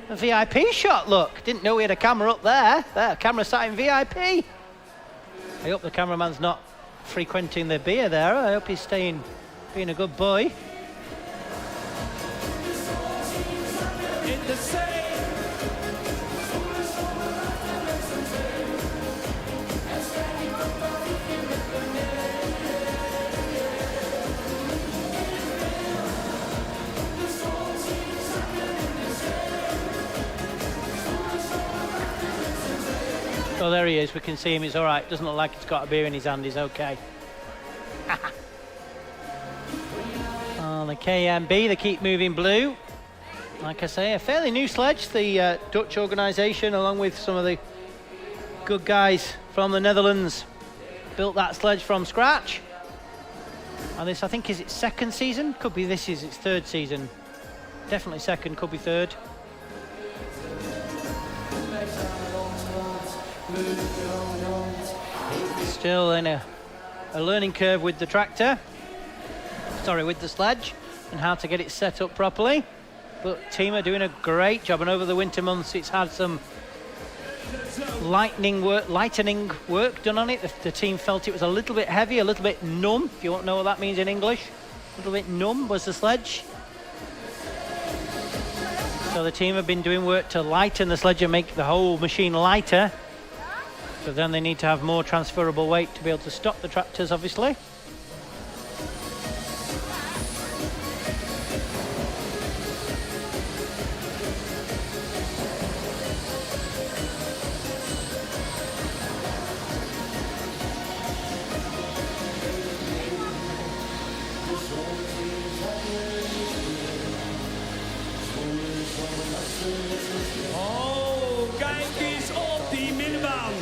a VIP shot, look. Didn't know we had a camera up there. There, camera sat in VIP. I hope the cameraman's not frequenting the beer there. I hope he's being a good boy. In the same. Oh, there he is. We can see him. He's all right. Doesn't look like he's got a beer in his hand. He's okay. Oh, the KMB, they keep moving blue. Like I say, a fairly new sledge. The Dutch organisation, along with some of the good guys from the Netherlands, built that sledge from scratch. And this, I think, is its 2nd season. Could be this is its 3rd season. Definitely 2nd, could be 3rd. Still in a learning curve with the tractor. Sorry, with the sledge and how to get it set up properly. But team are doing a great job, and over the winter months it's had some lightening work done on it. The team felt it was a little bit heavy, a little bit numb, if you want to know what that means in English. A little bit numb was the sledge. So the team have been doing work to lighten the sledge and make the whole machine lighter. But then they need to have more transferable weight to be able to stop the tractors, obviously. Oh, kijk eens op die middenbaan.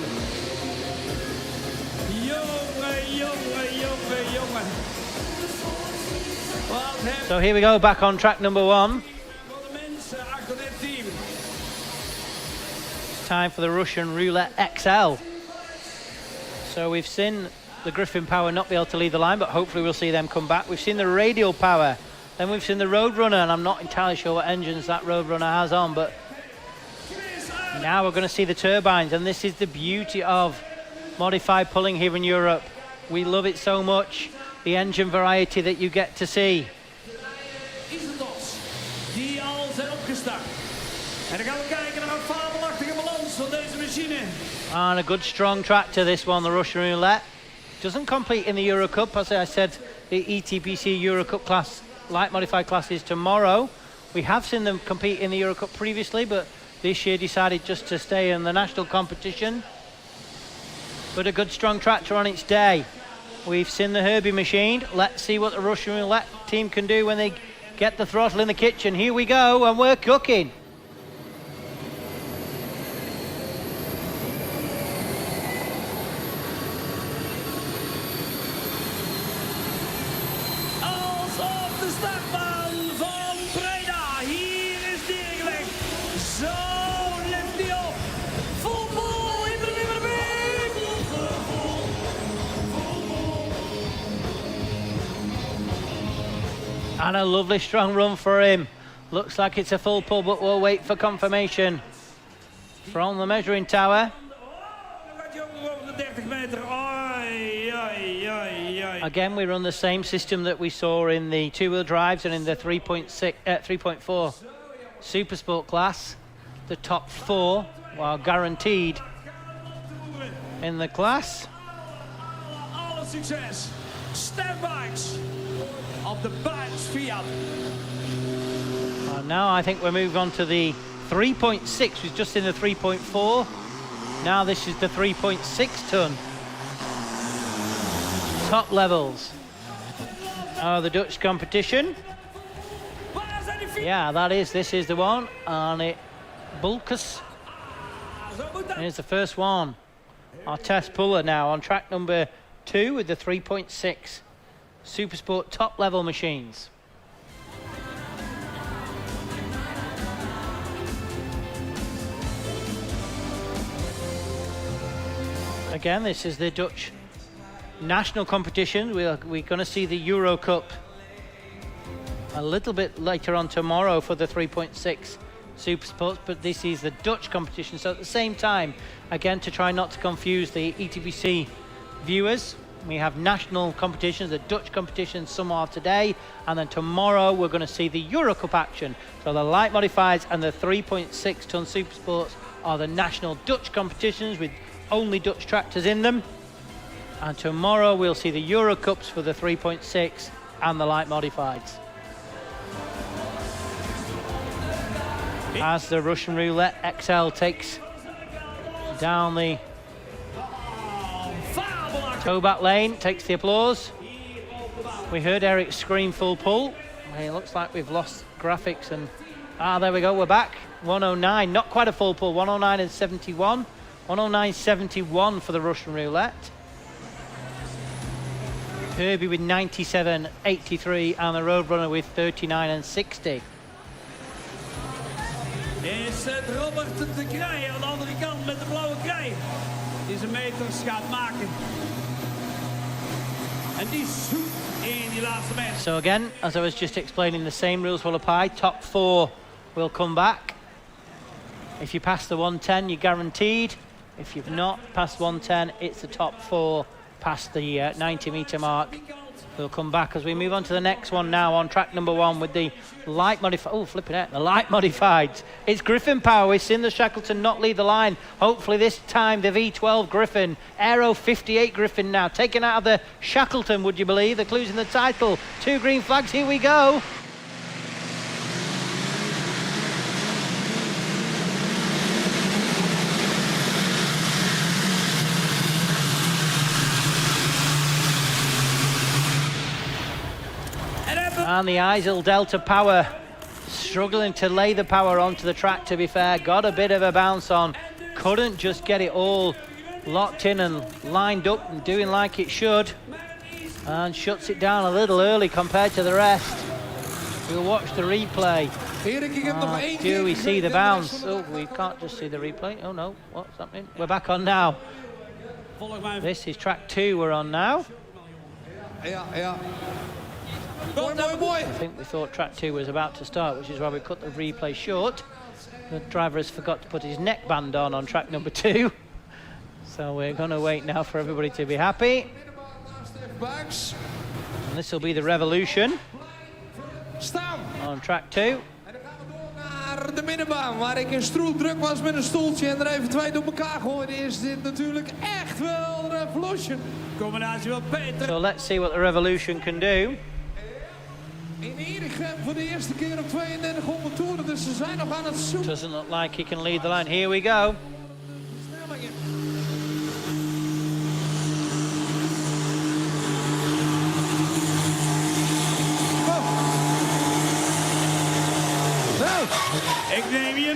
Jongen. So here we go, back on track number 1. Voor de mensen achter dit team. It's time for the Russian Roulette XL. So we've seen the Griffin Power not be able to lead the line, but hopefully we'll see them come back. We've seen the Radial Power, then we've seen the Roadrunner, and I'm not entirely sure what engines that Roadrunner has on, but now we're going to see the turbines, and this is the beauty of modified pulling here in Europe. We love it so much, the engine variety that you get to see. Isendos, die al zijn opgestart. En dan gaan we kijken naar een fabelachtige balans van deze machine. And a good strong tractor, this one, the Russian Roulette. Doesn't compete in the Euro Cup, as I said, the ETPC Euro Cup class, light modified class is tomorrow. We have seen them compete in the Euro Cup previously, but this year decided just to stay in the national competition. But a good strong tractor on its day. We've seen the Herbie machine. Let's see what the Russian Roulette team can do when they get the throttle in the kitchen. Here we go, and we're cooking. Als op de startbaan van Breda. Hier is die ingelegd. Zo lift die op. Vol bol in de nummer. And a lovely strong run for him. Looks like it's a full pull, but we'll wait for confirmation from the measuring tower. Again, we run the same system that we saw in the two-wheel drives and in the 3.4 Super Sport class. The top 4 are guaranteed in the class. Alle succes. Stembikes op de Buits Fiat. And now I think we're moving on to the 3.6. We've just in the 3.4. Now this is the 3.6 ton. Top levels. Oh, the Dutch competition. Yeah, this is the one. And it Bulkus. Here's the first one. Our test puller now on track number 2 with the 3.6 Supersport top level machines. Again, this is the Dutch national competition. We're going to see the Euro Cup a little bit later on tomorrow for the 3.6 Super Sports, but this is the Dutch competition. So at the same time, again, to try not to confuse the ETPC viewers, we have national competitions, the Dutch competition, some are today, and then tomorrow we're going to see the Euro Cup action. So the light modifieds and the 3.6 ton Super Sports are the national Dutch competitions with only Dutch tractors in them. And tomorrow we'll see the Euro Cups for the 3.6 and the light modifieds. As the Russian Roulette XL takes down the tow-back lane, takes the applause. We heard Eric scream full pull. It looks like we've lost graphics and... there we go, we're back. 109, not quite a full pull, 109 and 71. 109.71 for the Russian Roulette. Herbie with 97.83 and the Roadrunner with 39 and 60. Is het Robert de Krij aan de andere kant met de blauwe krij. Die zijn meters gaat maken. En die zoekt in die laatste meter. So again, as I was just explaining, the same rules will apply. Top 4 will come back. If you pass the 110, you're guaranteed. If you've not passed 110, it's the top 4 past the 90 meter mark We'll come back as we move on to the next one now on track number 1 with the light modified. Oh, flipping it, the light modified. It's Griffin power. We've seen the Shackleton not leave the line. Hopefully this time the V12 Griffin, Aero 58 Griffin now taken out of the Shackleton. Would you believe? The clues in the title. 2 green flags. Here we go. And the Isel Delta power struggling to lay the power onto the track, to be fair. Got a bit of a bounce on. Couldn't just get it all locked in and lined up and doing like it should. And shuts it down a little early compared to the rest. We'll watch the replay. Do we see the bounce? Oh, we can't just see the replay. Oh no, what's happening? We're back on now. This is track 2 we're on now. Ja. Mooi. I think we thought track 2 was about to start, which is why we cut the replay short. The driver has forgot to put his neckband on track number 2. So we're going to wait now for everybody to be happy. And this will be the revolution on track 2. Naar de middenbaan, waar ik in Stroel druk was met een stoeltje en er even 2 door elkaar gooide, is dit natuurlijk echt wel revolution. Combinatie wel beter. So let's see what the revolution can do. In Erichem voor de eerste keer op 3200 toeren, dus ze zijn nog aan het zoeken. Doesn't look like he can lead the line. Here we go.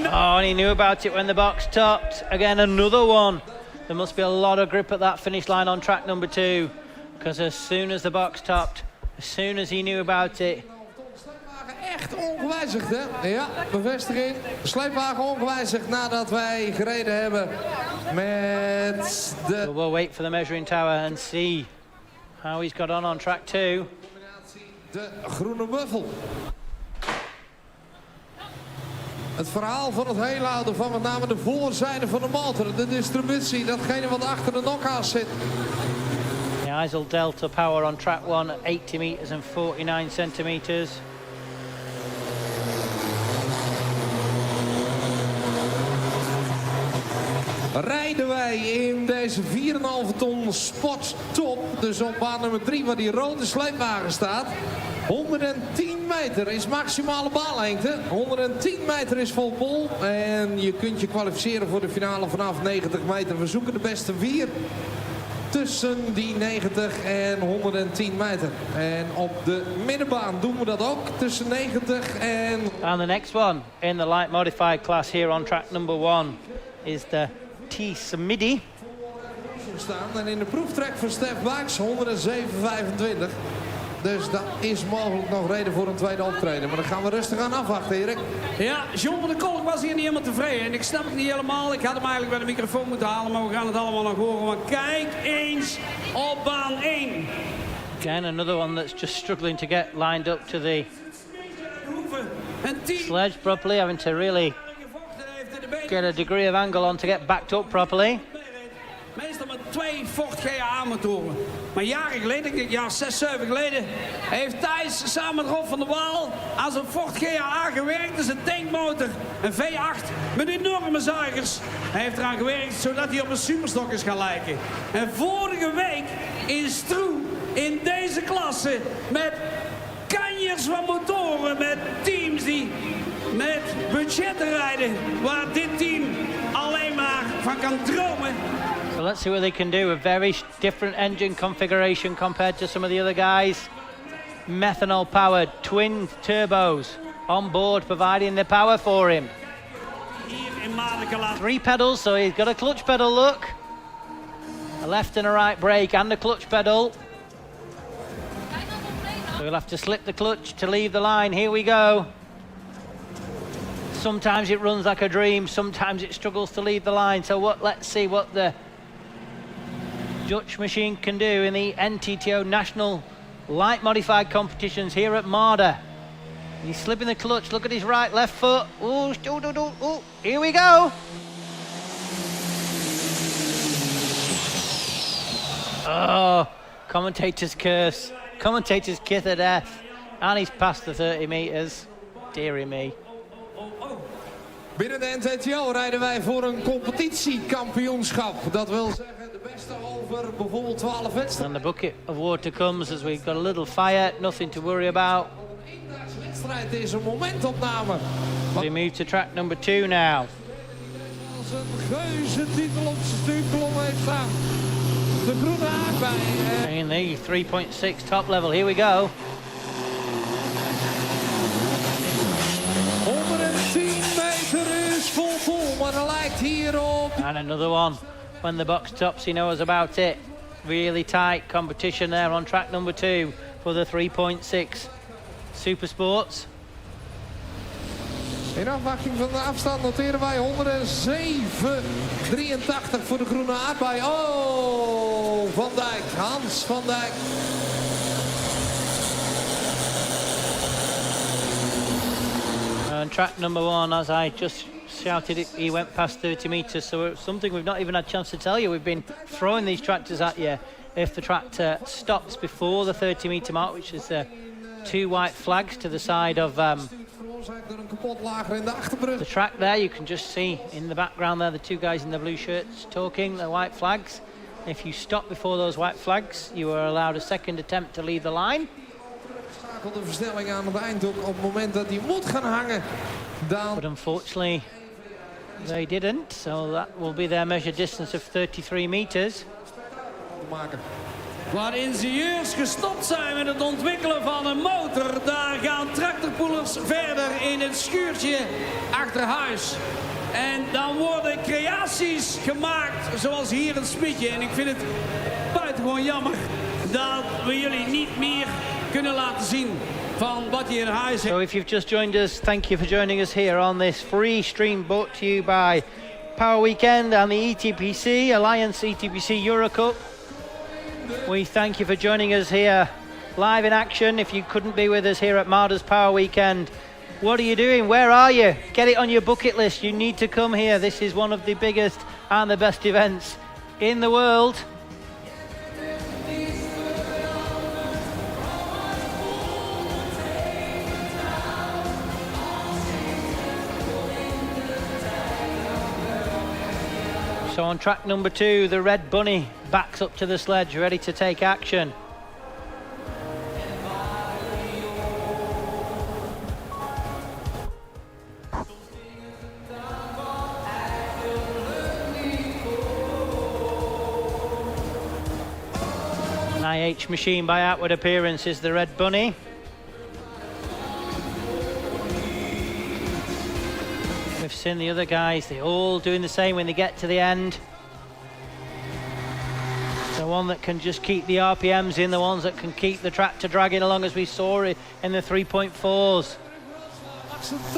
Oh, and he knew about it when the box topped. Again, another one. There must be a lot of grip at that finish line on track number 2, because as soon as the box topped, as soon as he knew about it. Echt ongewijzigd, hè? Ja, bevestiging. Sleepwagen ongewijzigd nadat wij gereden hebben met de... We'll wait for the measuring tower and see how he's got on track 2. De groene buffel. Het verhaal van het heel oude, van met name de voorzijde van de motor, de distributie, datgene wat achter de nokhaas zit. The Isel Delta power on track 1 at 80 meters and 49 centimeters. Rijden wij in deze 4,5 ton sporttop, dus op baan nummer 3 waar die rode sleepwagen staat. 110 meter is maximale baanlengte. 110 meter is vol pol. En je kunt je kwalificeren voor de finale vanaf 90 meter. We zoeken de beste 4 tussen die 90 en 110 meter. En op de middenbaan doen we dat ook tussen 90 en... And the next one in the light modified class here on track number 1 is the T-Smiddy. En in de proeftrek van Stef Baaks 107,25. Dus dat is mogelijk nog reden voor een tweede optreden. Maar dan gaan we rustig aan afwachten, Erik. Ja, John van der Kolk was hier niet helemaal tevreden. En ik snap het niet helemaal. Ik had hem eigenlijk bij de microfoon moeten halen. Maar we gaan het allemaal nog horen. Want kijk eens op baan 1. Again, another one that's just struggling to get lined up to the sledge properly. Having to really get a degree of angle on to get backed up properly. Meestal met 2 Ford GA-motoren. Maar jaren geleden, ik denk jaar 6, 7 geleden, heeft Thijs samen met Rob van der Waal aan zo'n Ford GA gewerkt. Dat is een tankmotor, een V8 met enorme zuigers. Hij heeft eraan gewerkt zodat hij op een superstok is gaan lijken. En vorige week in Stroe, in deze klasse, met kanjers van motoren, met teams die met budgetten rijden, waar dit team alleen maar van kan dromen. So let's see what they can do. A very different engine configuration compared to some of the other guys. Methanol powered twin turbos on board, providing the power for him. 3 pedals, so he's got a clutch pedal, look. A left and a right brake and a clutch pedal. So we'll have to slip the clutch to leave the line. Here we go. Sometimes it runs like a dream, sometimes it struggles to leave the line. So let's see what the Dutch machine can do in the NTTO National Light Modified Competitions here at Marder. He's slipping the clutch. Look at his right, left foot. Ooh, here we go. Oh, commentator's curse. commentator's kith of death. And he's past the 30 metres. Dearie me. Binnen de NTTO rijden wij voor een competitiekampioenschap. Dat wil zeggen de beste over bijvoorbeeld 12 wedstrijden. And the bucket of water comes as we've got a little fire, nothing to worry about. Een wedstrijd is een momentopname. We move to track number 2 now. Als een geuze titel op zijn stuurkolom heeft staan. De groene aardbei. In the 3.6 top level, here we go. 110 meter is vol, maar er lijkt hier op. And another one. When the box stops, he knows about it. Really tight competition there on track number 2 for the 3.6 Super Sports. In afwachting van de afstand noteren wij 107,83 voor de groene aardbei. Oh, Van Dijk, Hans van Dijk. And track number 1, as I just shouted it, he went past 30 metres, so it's something we've not even had a chance to tell you. We've been throwing these tractors at you. If the tractor stops before the 30 metre mark, which is 2 white flags to the side of the track there, you can just see in the background there the 2 guys in the blue shirts talking, the white flags. If you stop before those white flags, you are allowed a second attempt to leave the line. De versnelling aan het eind ook op het moment dat hij moet gaan hangen. Dan... But unfortunately, they didn't, so that will be their measured distance of 33 metres. Waar ingenieurs gestopt zijn met het ontwikkelen van een motor, daar gaan tractorpullers verder in het schuurtje achter huis. En dan worden creaties gemaakt, zoals hier een spietje. En ik vind het buitengewoon jammer dat we jullie niet meer kunnen laten zien van wat je in huis hebt. So if you've just joined us, thank you for joining us here on this free stream brought to you by Power Weekend and the ETPC, Alliance ETPC Euro Cup. We thank you for joining us here live in action. If you couldn't be with us here at Marder's Power Weekend, what are you doing? Where are you? Get it on your bucket list. You need to come here. This is one of the biggest and the best events in the world. So on track number 2, the Red Bunny backs up to the sledge, ready to take action. An IH machine by outward appearance is the Red Bunny. We've seen the other guys, they all doing the same when they get to the end. The one that can just keep the RPMs in, the ones that can keep the tractor dragging along, as we saw it in the 3.4s.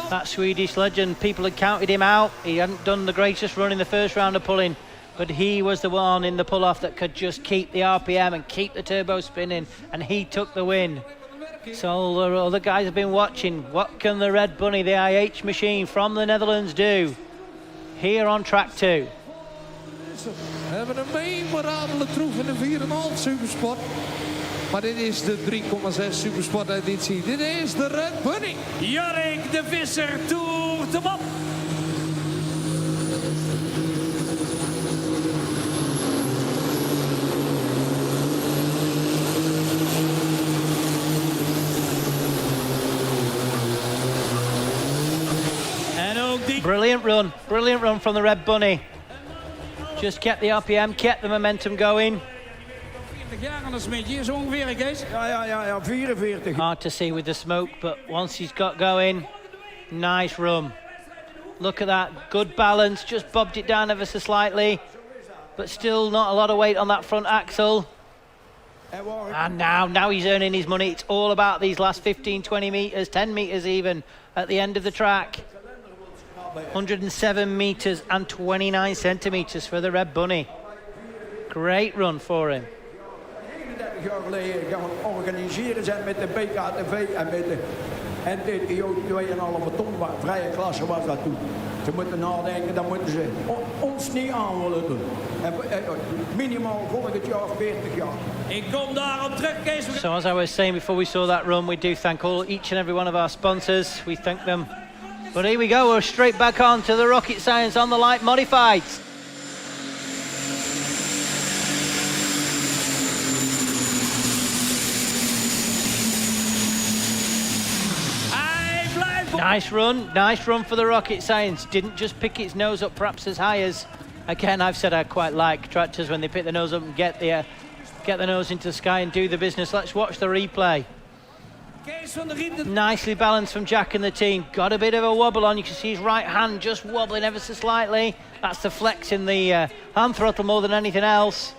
That Swedish legend, people had counted him out. He hadn't done the greatest run in the first round of pulling, but he was the one in the pull-off that could just keep the RPM and keep the turbo spinning, and he took the win. So the other guys have been watching. What can the Red Bunny, the IH machine from the Netherlands, do here on track 2? We hebben een memorabele troef in de 4,5 Supersport. Maar dit is de 3,6 Supersport editie. Dit is de Red Bunny. Jarek de Visser, Tour de Mop. Brilliant run from the Red Bunny. Just kept the RPM, kept the momentum going. 40 jaar aan de smidje, zo ongeveer, Kees? Ja, 44. Hard to see with the smoke, but once he's got going, nice run. Look at that, good balance, just bobbed it down ever so slightly, but still not a lot of weight on that front axle. And now he's earning his money. It's all about these last 15, 20 metres, 10 metres even, at the end of the track. 107 metres and 29 centimetres for the Red Bunny. Great run for him. 39 jaar geleden gaan we organiseren zijn met de BKTV en met de En dit 2,5 ton, vrije klasse was dat toen. Ze moeten nadenken, dan moeten ze ons niet aan willen doen. Minimaal volgend jaar 40 jaar. Ik kom daarop terug, Kees. So as I was saying before we saw that run, we do thank each and every one of our sponsors. We thank them. But here we go, we're straight back on to the rocket science on the light modifieds. Nice run for the rocket science. Didn't just pick its nose up perhaps as high as, again, I've said I quite like tractors when they pick the nose up and get the nose into the sky and do the business. Let's watch the replay. Nicely balanced from Jack and the team. Got a bit of a wobble on. You can see his right hand just wobbling ever so slightly. That's the flex in the hand throttle more than anything else.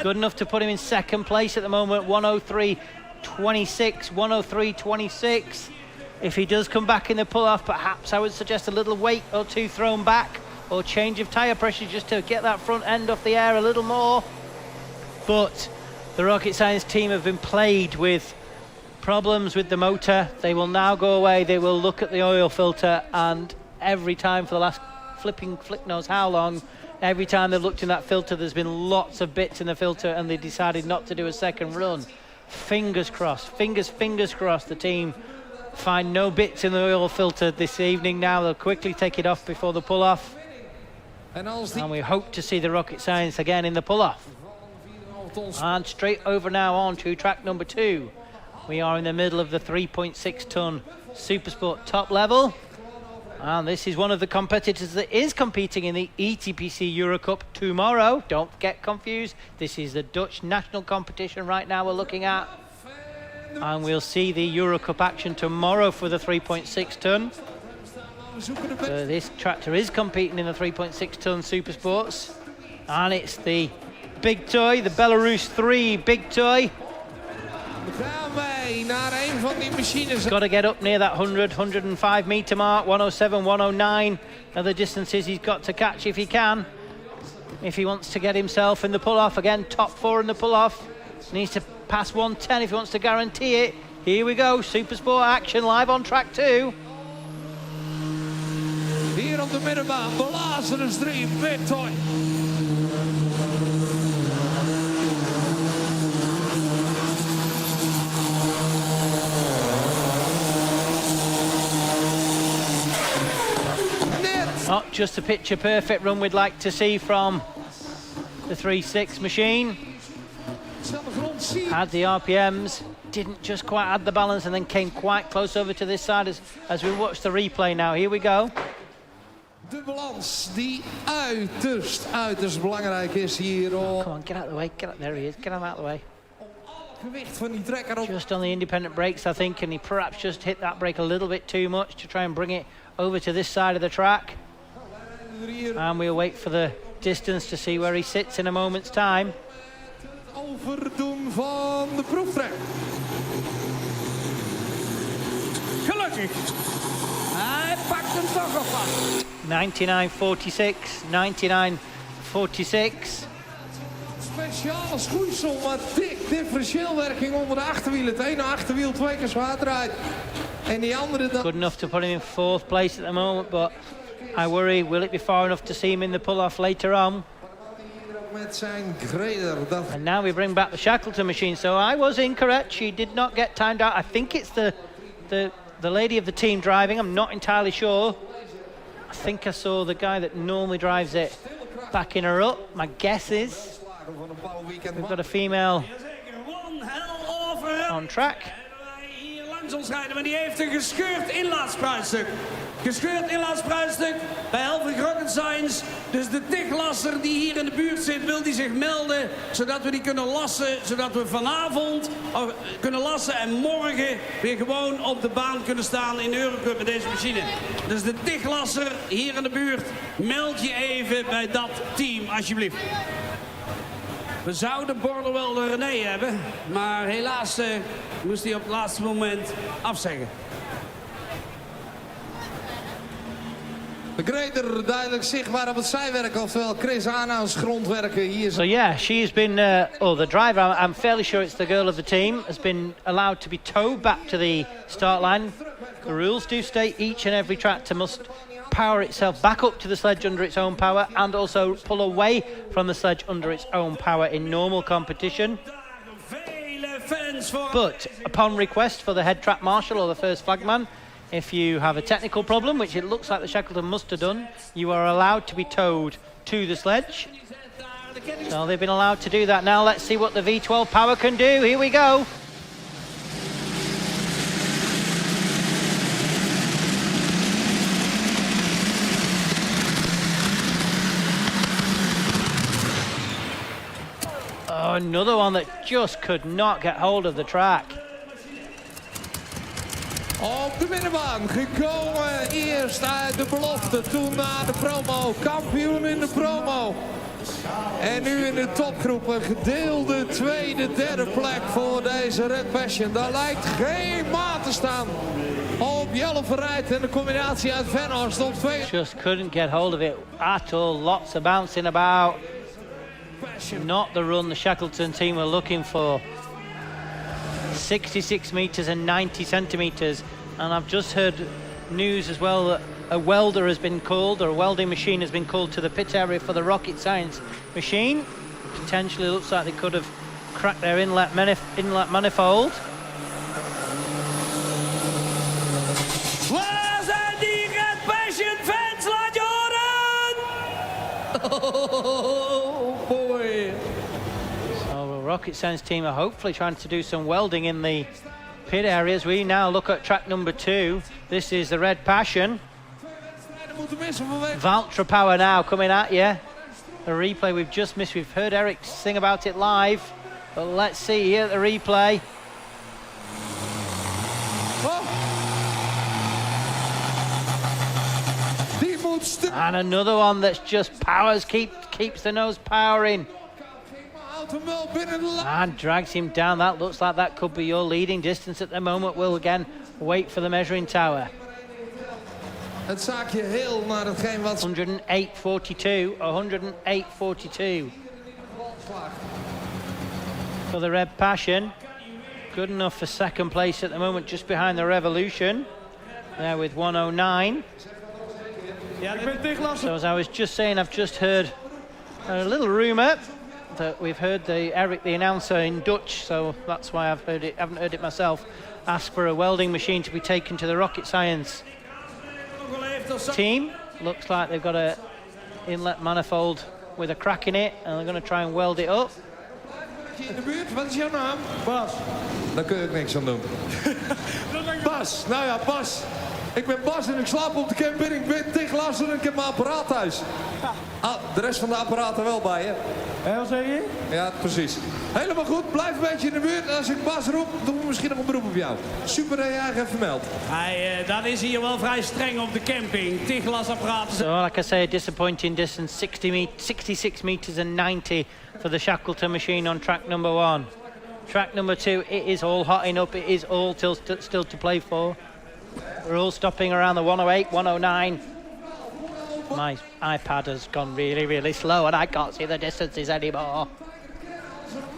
Good enough to put him in second place at the moment, 103.26, 103.26. If he does come back in the pull-off, perhaps I would suggest a little weight or two thrown back or change of tyre pressure just to get that front end off the air a little more. But the rocket science team have been plagued with problems with the motor. They will now go away, they will look at the oil filter, and every time for the last flick knows how long, every time they've looked in that filter, there's been lots of bits in the filter, and they decided not to do a second run. Fingers crossed, fingers crossed, the team find no bits in the oil filter this evening. Now they'll quickly take it off before the pull-off, and we hope to see the rocket science again in the pull-off. And straight over now on to track number 2. We are in the middle of the 3.6 ton Supersport top level, and this is one of the competitors that is competing in the ETPC Euro Cup tomorrow. Don't get confused, this is the Dutch national competition right now we're looking at, and we'll see the Euro Cup action tomorrow for the 3.6 ton. So this tractor is competing in the 3.6 ton Supersports, and it's the big toy, the Belarus 3 big toy. Got to get up near that 105 metre mark, 107, 109 are the distances he's got to catch if he can. If he wants to get himself in the pull-off, again, top 4 in the pull-off. Needs to pass 110 if he wants to guarantee it. Here we go, Supersport action live on track 2. Hier op de middenbaan, Belarus 3, big toy. Not just a picture perfect run we'd like to see from the 3.6 machine. Had the RPMs, didn't just quite add the balance, and then came quite close over to this side as we watch the replay now. Here we go. De balans die uiterst belangrijk is hier. Come on, get out of the way. Get out, there he is. Get him out of the way. Gewicht van die trekker op. Just on the independent brakes, I think, and he perhaps just hit that brake a little bit too much to try and bring it over to this side of the track. And we'll wait for the distance to see where he sits in a moment's time. Overdoen van de proeftrek. Gelukkig. Hij pakt hem toch op vast. 99.46, 99.46. Speciale schoeisel, maar dik differentiëelwerking onder de achterwielen. Het ene achterwiel 2 keer zwaar draait. En die andere dan... Good enough to put him in 4th place at the moment, but I worry, will it be far enough to see him in the pull-off later on? Met zijn grader. And now we bring back the Shackleton machine, so I was incorrect. She did not get timed out. I think it's the lady of the team driving. I'm not entirely sure. I think I saw the guy that normally drives it backing her up. My guess is we've got a female on track. Hier langs ons rijden, maar die heeft een gescheurd inlaatspruitstuk. Gescheurd inlaatspruitstuk bij Helvig Rocket Science. Dus de tiglasser die hier in de buurt zit, wil die zich melden, zodat we die kunnen lassen, zodat we vanavond kunnen lassen en morgen weer gewoon op de baan kunnen staan in de Eurocup met deze machine. Dus de tiglasser hier in de buurt, meld je even bij dat team alsjeblieft. We zouden Borderwell de René hebben, maar helaas moest hij op het laatste moment afzeggen. De Greder duidelijk zichtbaar op het zijwerk, oftewel Chris Aanhaus grondwerken. Hier So yeah, she's been, the driver, I'm fairly sure it's the girl of the team, has been allowed to be towed back to the start line. The rules do state each and every tractor must power itself back up to the sledge under its own power and also pull away from the sledge under its own power in normal competition. But upon request for the head track marshal or the first flagman, if you have a technical problem, which it looks like the Shackleton must have done, you are allowed to be towed to the sledge. So they've been allowed to do that. Now let's see what the V12 power can do. Here we go. Oh, another one that just could not get hold of the track. Op de binnenbaan gekomen, eerst uit de belofte, toen naar de promo, kampioen in de promo. En nu in de topgroep een gedeelde tweede, derde plek voor deze Red Passion. Daar lijkt geen maat te staan op Jelle Verrijt en de combinatie uit Venhorst op 2. Just couldn't get hold of it at all, lots of bouncing about. Not the run the Shackleton team were looking for. 66 meters and 90 centimeters, and I've just heard news as well that a welder has been called, or a welding machine has been called to the pit area for the rocket science machine. Potentially looks like they could have cracked their inlet manifold. Waar zijn die Red Passion fans? Laat je horen! Oh boy. So the rocket science team are hopefully trying to do some welding in the pit areas. We now look at track number 2. This is the Red Passion. Valtra power now coming at you. The replay we've just missed. We've heard Eric sing about it live, but let's see here at the replay. And another one that's just powers, keeps the nose powering. And drags him down. That looks like that could be your leading distance at the moment. We'll again wait for the measuring tower. Het zaakje heel naar hetgeen wat... 108.42, 108.42. For the Red Passion. Good enough for second place at the moment, just behind the Revolution. There with 109. So as I was just saying, I've just heard a little rumour that we've heard Eric, the announcer, in Dutch, so that's why I've heard it, haven't heard it myself, ask for a welding machine to be taken to the rocket science team. Looks like they've got a inlet manifold with a crack in it, and they're going to try and weld it up. In de buurt, wat is jouw naam? Bas. Daar kun je ook niks aan doen. Bas, nou ja, Bas. Ik ben Bas en ik slaap op de camping. Ik ben tegenlaster en ik heb mijn apparaat thuis. Ah, de rest van de apparaten wel bij je. En wat zeg je? Ja, precies. Helemaal goed, blijf een beetje in de buurt. En als ik Bas roep, doen we misschien nog een beroep op jou. Super dat je eigenlijk vermeldt. Dat is hier wel vrij streng op de camping. Tegelasapparaten. So like I say, a disappointing distance, 66 meters and 90 for the Shackleton machine on track number 1. Track number 2, it is all hotting up. It is all still to play for. We're all stopping around the 108, 109. My iPad has gone really, really slow and I can't see the distances anymore.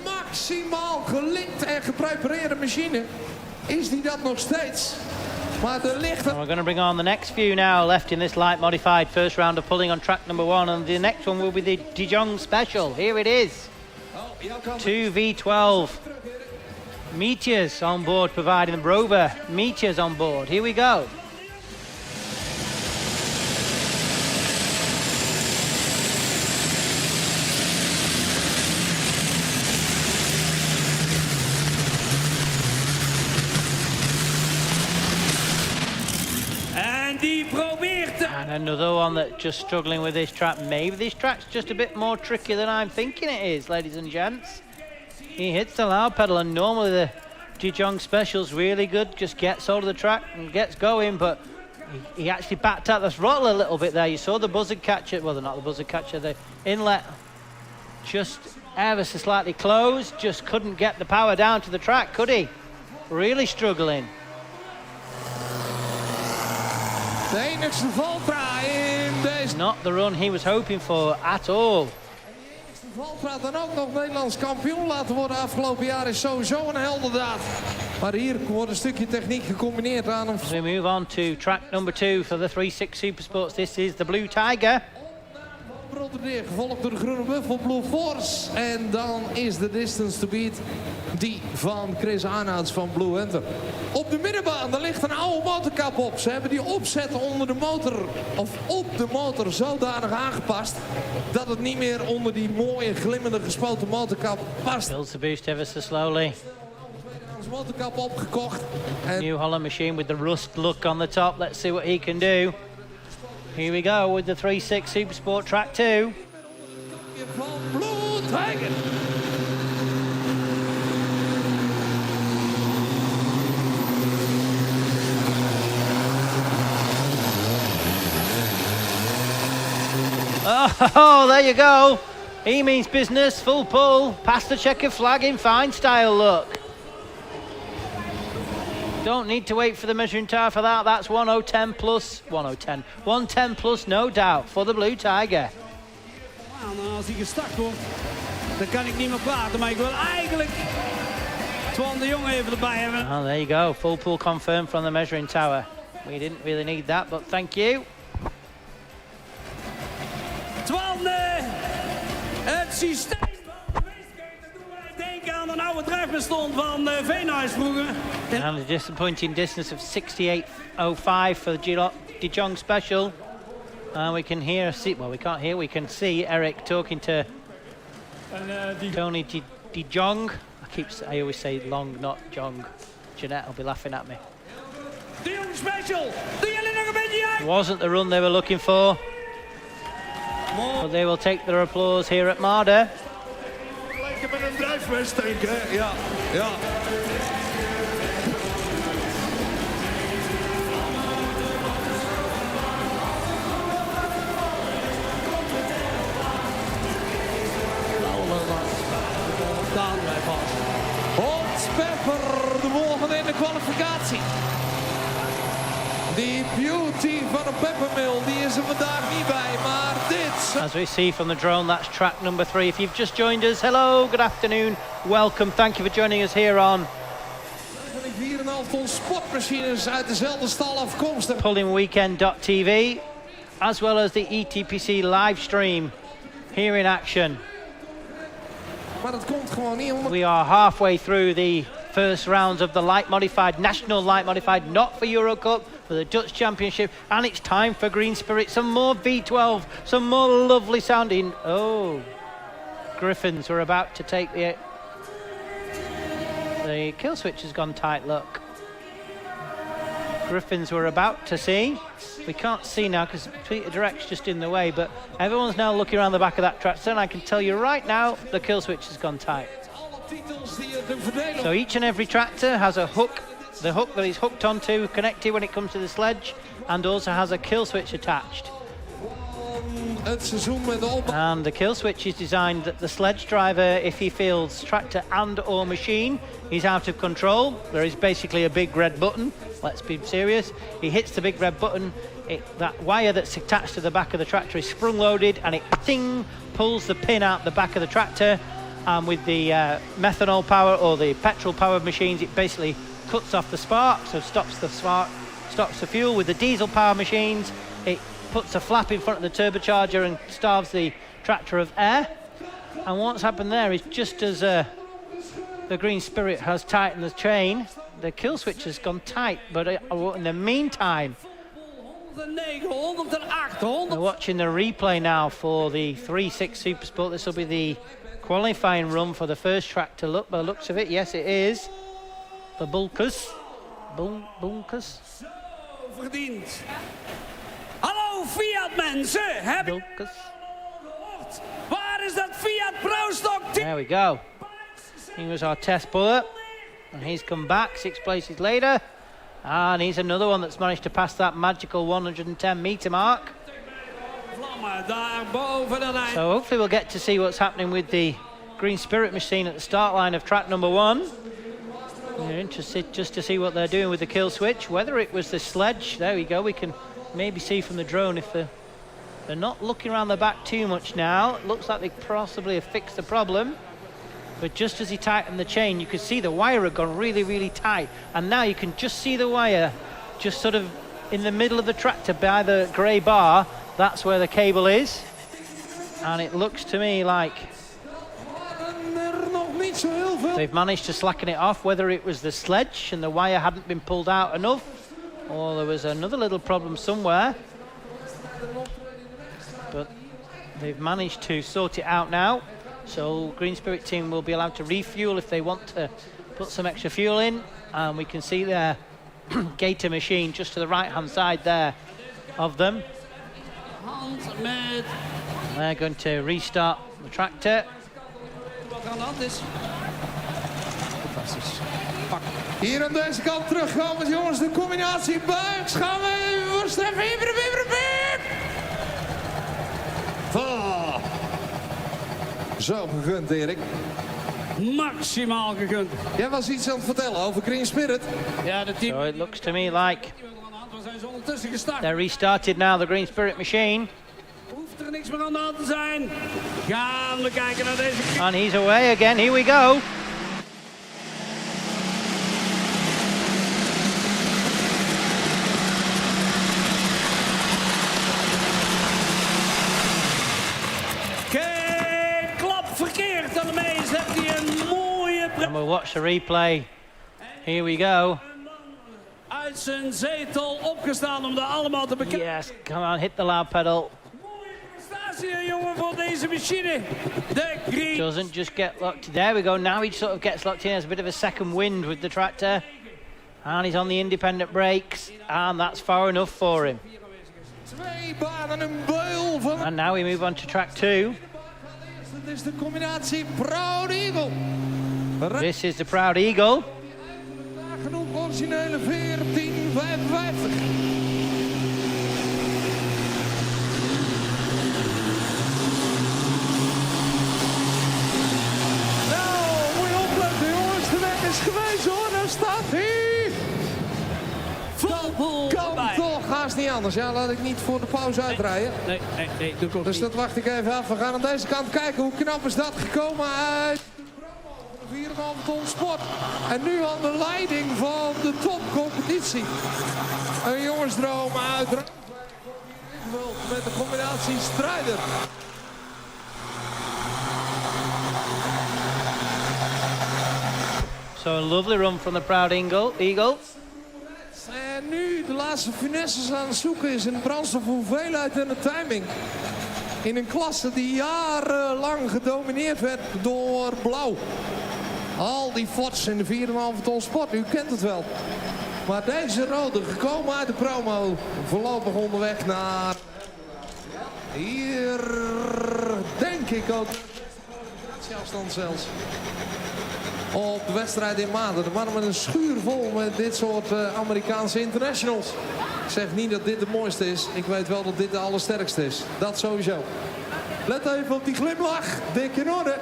Maximaal gelinkt en geprepareerde machine. Is die dat nog steeds? Maar de lichte... And we're going to bring on the next few now left in this light modified first round of pulling on track number 1, and the next one will be the Dijon Special. Here it is. 2 V12 Meteors on board, providing the Rover Meteors on board. Here we go. En die probeert... And another one that just struggling with this track. Maybe this track's just a bit more tricky than I'm thinking it is, ladies and gents. He hits the loud pedal, and normally the Dijon Special's really good, just gets hold of the track and gets going, but he actually backed out the throttle a little bit there. You saw the buzzard catcher, well, not the buzzard catcher, the inlet just ever so slightly closed, just couldn't get the power down to the track, could he? Really struggling. De enigste Valtra in deze... Not the run he was hoping for at all. Valtra dan ook nog Nederlands kampioen laten worden afgelopen jaar is sowieso een heldendaad. Maar hier wordt een stukje techniek gecombineerd aan hem. As we move on to track number 2 for the 3-6 Supersports. This is the Blue Tiger. Gevolgd door de groene buffel Blue Force. En dan is de distance to beat die van Chris Arnouds van Blue Hunter. Op de middenbaan, daar ligt een oude motorkap op. Ze hebben die opzet onder de motor, of op de motor, zodanig aangepast dat het niet meer onder die mooie glimmende gespoten motorkap past. Builds the boost ever so slowly. Motorkap opgekocht. New Holland machine with the rust look on the top. Let's see what he can do. Here we go with the 3-6 Supersport track 2. Blue Tiger. Oh, there you go. He means business, full pull, past the checkered flag in fine style, look. Don't need to wait for the measuring tower for that. That's 110 plus, 110 plus, no doubt, for the Blue Tiger. En als hij gestart wordt, dan kan ik niet meer praten. Maar ik wil eigenlijk Twan de Jong even erbij hebben. Oh, there you go. Full pull confirmed from the measuring tower. We didn't really need that, but thank you. Twan, het systeem van de racegeest, dat doen wij denken aan een oude drijfbestand van Veenhuis vroeger. And a disappointing distance of 68.05 for the De Jong special. We can hear, well, we can't hear, we can see Eric talking to Tony De Jong. I always say long, not Jong. Jeanette will be laughing at me. De Jong special, doe jullie nog een beetje uit? Wasn't the run they were looking for. But they will take their applause here at Marder. Lijken met een drijfvest, denk ik, hè? Ja, ja. Hans Pepper, de volgende in de kwalificatie. Die beauty van een peppermill, die is er vandaag niet bij, maar dit... As we see from the drone, that's track number 3. If you've just joined us, hello, good afternoon, welcome. Thank you for joining us here on 4,5 ton sportmachines uit dezelfde stal afkomstig. pullingweekend.tv, as well as the ETPC livestream here in action. Maar dat komt gewoon niet onder... We are halfway through the first rounds of the light modified, national light modified, not for Euro Cup, for the Dutch Championship, and it's time for Green Spirit. Some more V12, some more lovely sounding. Oh, Griffins were about to take the kill switch has gone tight, look. Griffins were about to see. We can't see now because Peter Direct's just in the way, but everyone's now looking around the back of that track, so I can tell you right now the kill switch has gone tight. So each and every tractor has a hook, the hook that is hooked onto, connected when it comes to the sledge, and also has a kill switch attached. And the kill switch is designed that the sledge driver, if he feels tractor and or machine is out of control, there is basically a big red button. Let's be serious. He hits the big red button, that wire that's attached to the back of the tractor is sprung loaded, and it ting, pulls the pin out the back of the tractor. And with the methanol power or the petrol powered machines, it basically cuts off the spark, so stops the spark, stops the fuel. With the diesel power machines, it puts a flap in front of the turbocharger and starves the tractor of air. And what's happened there is, just as the Green Spirit has tightened the chain, the kill switch has gone tight, but in the meantime, we're watching the replay now for the 3-6 Supersport. This will be the qualifying run for the first track to look. By the looks of it, yes it is. The Bulkers. Bulkers. Verdiend. Hallo Fiat mensen, heb ik Bulkers. gehoord? Waar is dat Fiat Pro-Stock team? There we go. He was our test bullet, and he's come back 6 places later, and he's another one that's managed to pass that magical 110 meter mark. So hopefully we'll get to see what's happening with the Green Spirit machine at the start line of track number 1. We're interested just to see what they're doing with the kill switch, whether it was the sledge. There we go, we can maybe see from the drone if they're not looking around the back too much now. It looks like they possibly have fixed the problem. But just as he tightened the chain, you could see the wire had gone really, really tight. And now you can just see the wire just sort of in the middle of the tractor by the grey bar. That's where the cable is. And it looks to me like they've managed to slacken it off, whether it was the sledge and the wire hadn't been pulled out enough, or there was another little problem somewhere. But they've managed to sort it out now. So Green Spirit team will be allowed to refuel if they want to put some extra fuel in. And we can see their gator machine just to the right-hand side there of them. They're going to restart the tractor. Hier aan deze kant terugkomen, jongens. De combinatie buiks. Gaan we voor Stef. Zo gegund, Erik. Maximaal gegund. Jij was iets aan het vertellen over Green Spirit. Ja, de team. So it looks to me like We zijn zo ondertussen gestart. they're restarted now, the Green Spirit machine. Hoeft er niks meer aan de hand te zijn. Gaan we kijken naar deze. And he's away again. Here we go. Kijk, klap verkeerd aan de mees. Heeft hij een mooie And we'll watch the replay. Here we go. uit zijn zetel opgestaan om dat allemaal te bekijken. Yes, come on, hit the loud pedal. Mooie prestatie, jongen, voor deze machine. De Green. Doesn't just get locked. There we go. Now he sort of gets locked in. There's a bit of a second wind with the tractor. And he's on the independent brakes. And that's far enough for him. Twee banen, een beul van... And now we move on to track 2. Dit is de combinatie Proud Eagle. This is the Proud Eagle. Genoeg originele 1455. Nou, moet je opletten, jongens. De weg is geweest, hoor. Daar staat hij. Kan toch haast niet anders. Ja, laat ik niet voor de pauze uitrijden. Nee, doe ik ook Dus niet. dat wacht ik even af. We gaan aan deze kant kijken. Hoe knap is dat gekomen uit de 4,5 ton sport. En nu aan de leiding van de topcompetitie. Een jongensdroom uit Rijnwijk met de combinatie strijder. So a lovely run from the Proud Eagle. En nu de laatste finesses aan het zoeken is in de brandstofhoeveelheid en de timing. In een klasse die jarenlang gedomineerd werd door blauw. Al die Fords in de 4,5 ton sport, u kent het wel. Maar deze rode gekomen uit de promo. Voorlopig onderweg naar... Hier denk ik ook de afstand zelfs. Op de wedstrijd in Maden. De mannen met een schuur vol met dit soort Amerikaanse internationals. Ik zeg niet dat dit de mooiste is. Ik weet wel dat dit de allersterkste is. Dat sowieso. Let even op die glimlach. Dik in orde.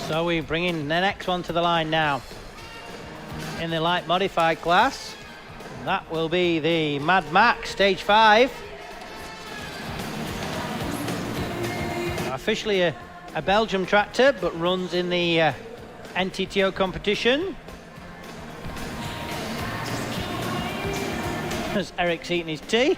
So we're bringing the next one to the line now. In the light modified class. That will be the Mad Max Stage 5. Officially a Belgium tractor, but runs in the NTTO competition. As Eric's eating his tea.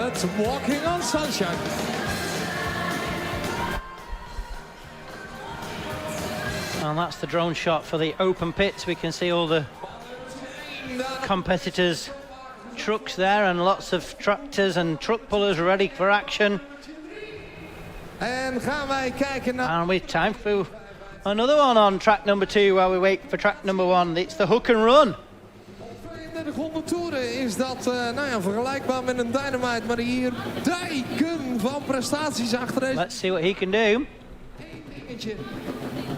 It's walking on sunshine. And that's the drone shot for the open pits. We can see all the competitors' trucks there and lots of tractors and truck pullers ready for action. En gaan wij kijken naar... And we've time for another one on track number 2 while we wait for track number 1. It's the hook and run. 3200 toeren is dat nou ja, vergelijkbaar met een Dynamite, maar hier dijken van prestaties achter deze. Let's see what he can do. Eén dingetje.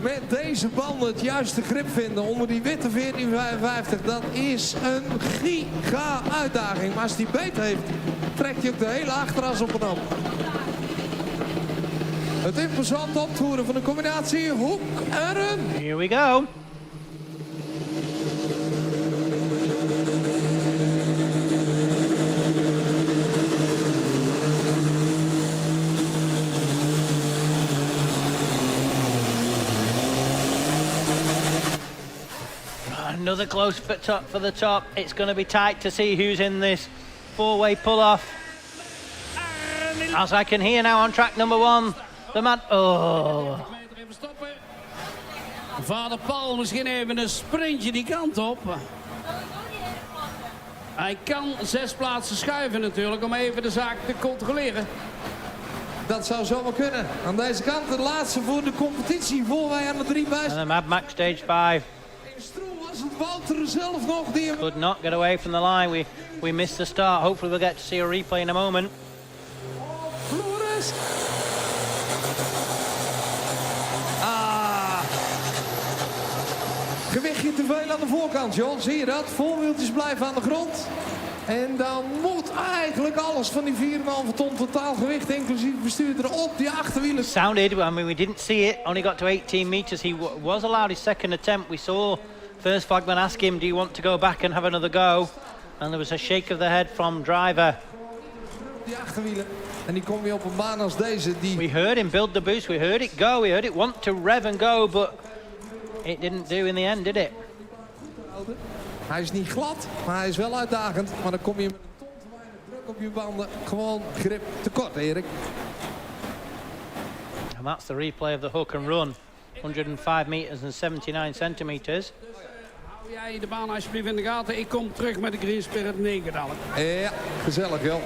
Met deze banden het juiste grip vinden onder die witte 1455. Dat is een giga uitdaging. Maar als hij beet heeft, trekt hij ook de hele achteras op en op. Het imposant opvoeren van de combinatie hoek en run. Here we go. Another close for the top. It's going to be tight to see who's in this four-way pull-off. As I can hear now on track number 1, the man... Oh. Even stoppen. Vader Paul misschien even een sprintje die kant op. Hij kan 6 plaatsen schuiven natuurlijk om even de zaak te controleren. Dat zou zomaar kunnen. Aan deze kant de laatste voor de competitie voor wij aan de 3 bij. And the Mad Max stage 5. In Stroel was het Wouter zelf nog die hem... Could not get away from the line. We missed the start. Hopefully we'll get to see a replay in a moment. Flores. Ah. Gewichtje te veel aan de voorkant, John. Zie je dat? Voorwieltjes blijven aan de grond. En dan moet eigenlijk alles van die 4,5 ton totaal gewicht, inclusief bestuurder, op die achterwielen. Sounded, I mean, we didn't see it. Only got to 18 meters. He was allowed his second attempt. We saw first flagman ask him, do you want to go back and have another go? And there was a shake of the head from driver. Die achterwielen. En die kom je op een baan als deze. We heard him build the boost. We heard it go. We heard it want to rev and go, but it didn't do in the end, did it? Hij is niet glad, maar hij is wel uitdagend. Maar dan kom je met een ton te weinig druk op je banden. Gewoon grip tekort, Erik. And that's the replay of the hook and run. 105 meters and 79 centimeters. Hou jij de baan alsjeblieft in de gaten. Ik kom terug met de Green Spirit 9 dadelijk. Ja, gezellig wel.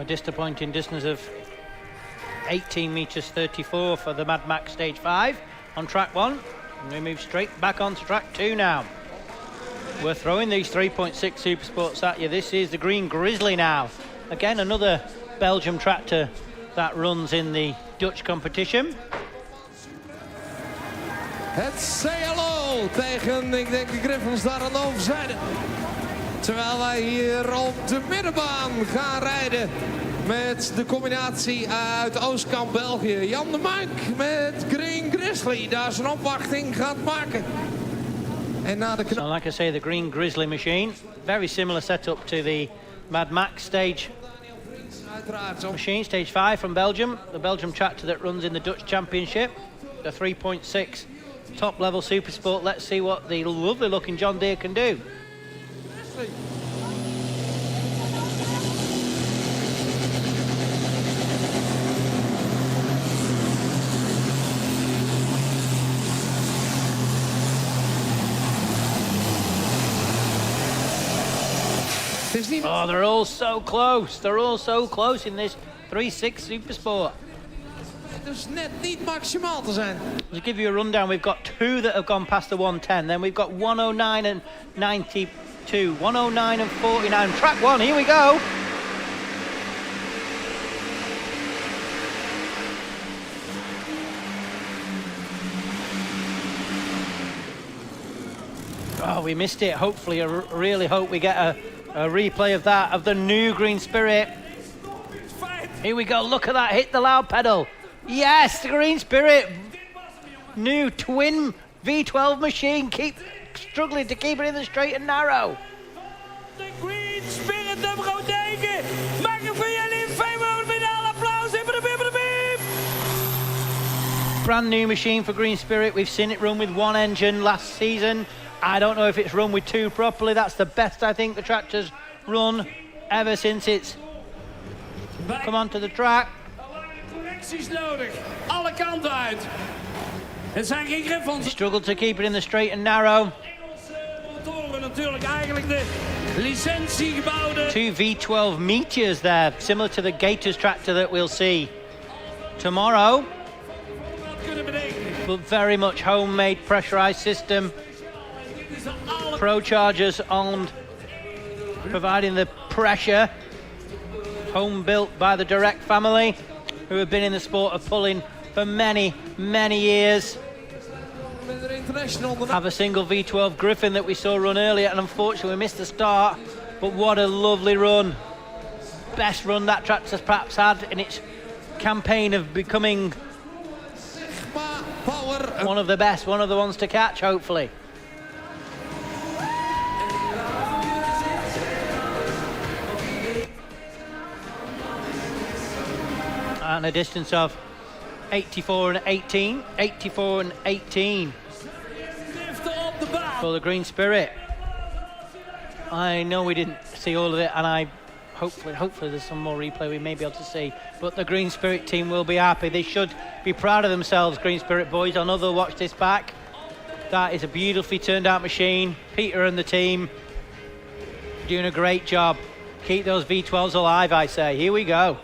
Disappointing distance of 18 meters 34 for the Mad Max stage 5 on track 1. And we move straight back onto track 2 now. We're throwing these 3.6 Supersports at you. This is the Green Grizzly now. Again, another Belgium tractor that runs in the Dutch competition. Het CLO tegen, ik denk, de Griffons daar aan de overzijde. Terwijl wij hier op de middenbaan gaan rijden met de combinatie uit Oostkamp België. Jan de Muik met Green Grizzly daar zijn opwachting gaat maken. En na de So like I say, the Green Grizzly machine, very similar setup to the Mad Max stage machine, stage 5 from Belgium, the Belgium tractor that runs in the Dutch Championship, the 3.6 top level Supersport. Let's see what the lovely looking John Deere can do. Oh, they're all so close. They're all so close in this 3.6 Supersport. Dus net niet maximaal te zijn. To give you a rundown, we've got 2 that have gone past the 110. Then we've got 109 and 92, 109 and 49. Track 1, here we go. Oh, we missed it. Hopefully, I really hope we get a replay of that, of the new Green Spirit. Here we go, look at that, hit the loud pedal. Yes, the Green Spirit. New twin V12 machine, keep struggling to keep it in the straight and narrow. De Green Spirit nummer 9. Maak het voor jullie een fenomenaal applaus. Brand new machine for Green Spirit. We've seen it run with 1 engine last season. I don't know if it's run with 2 properly. That's the best I think the tractor's run ever since it's come onto the track. Correcties nodig. Alle kanten uit. Het zijn geen Griffons. Struggled to keep it in the straight and narrow. Motoren natuurlijk eigenlijk de licentiegebouwde. 2 V12 Meteors there, similar to the Gators tractor that we'll see tomorrow. But very much homemade pressurized system. Pro chargers on, providing the pressure. Home built by the Direct family, who have been in the sport of pulling for many, many years. Have a single V12 Griffin that we saw run earlier, and unfortunately we missed the start, but what a lovely run. Best run that tractor's perhaps had in its campaign of becoming one of the best, one of the ones to catch, hopefully. And a distance of 84 and 18, 84 and 18 for the Green Spirit. I know we didn't see all of it, and hopefully there's some more replay we may be able to see, but the Green Spirit team will be happy. They should be proud of themselves, Green Spirit boys. I know they'll watch this back. That is a beautifully turned out machine. Peter and the team doing a great job. Keep those V12s alive, I say. Here we go.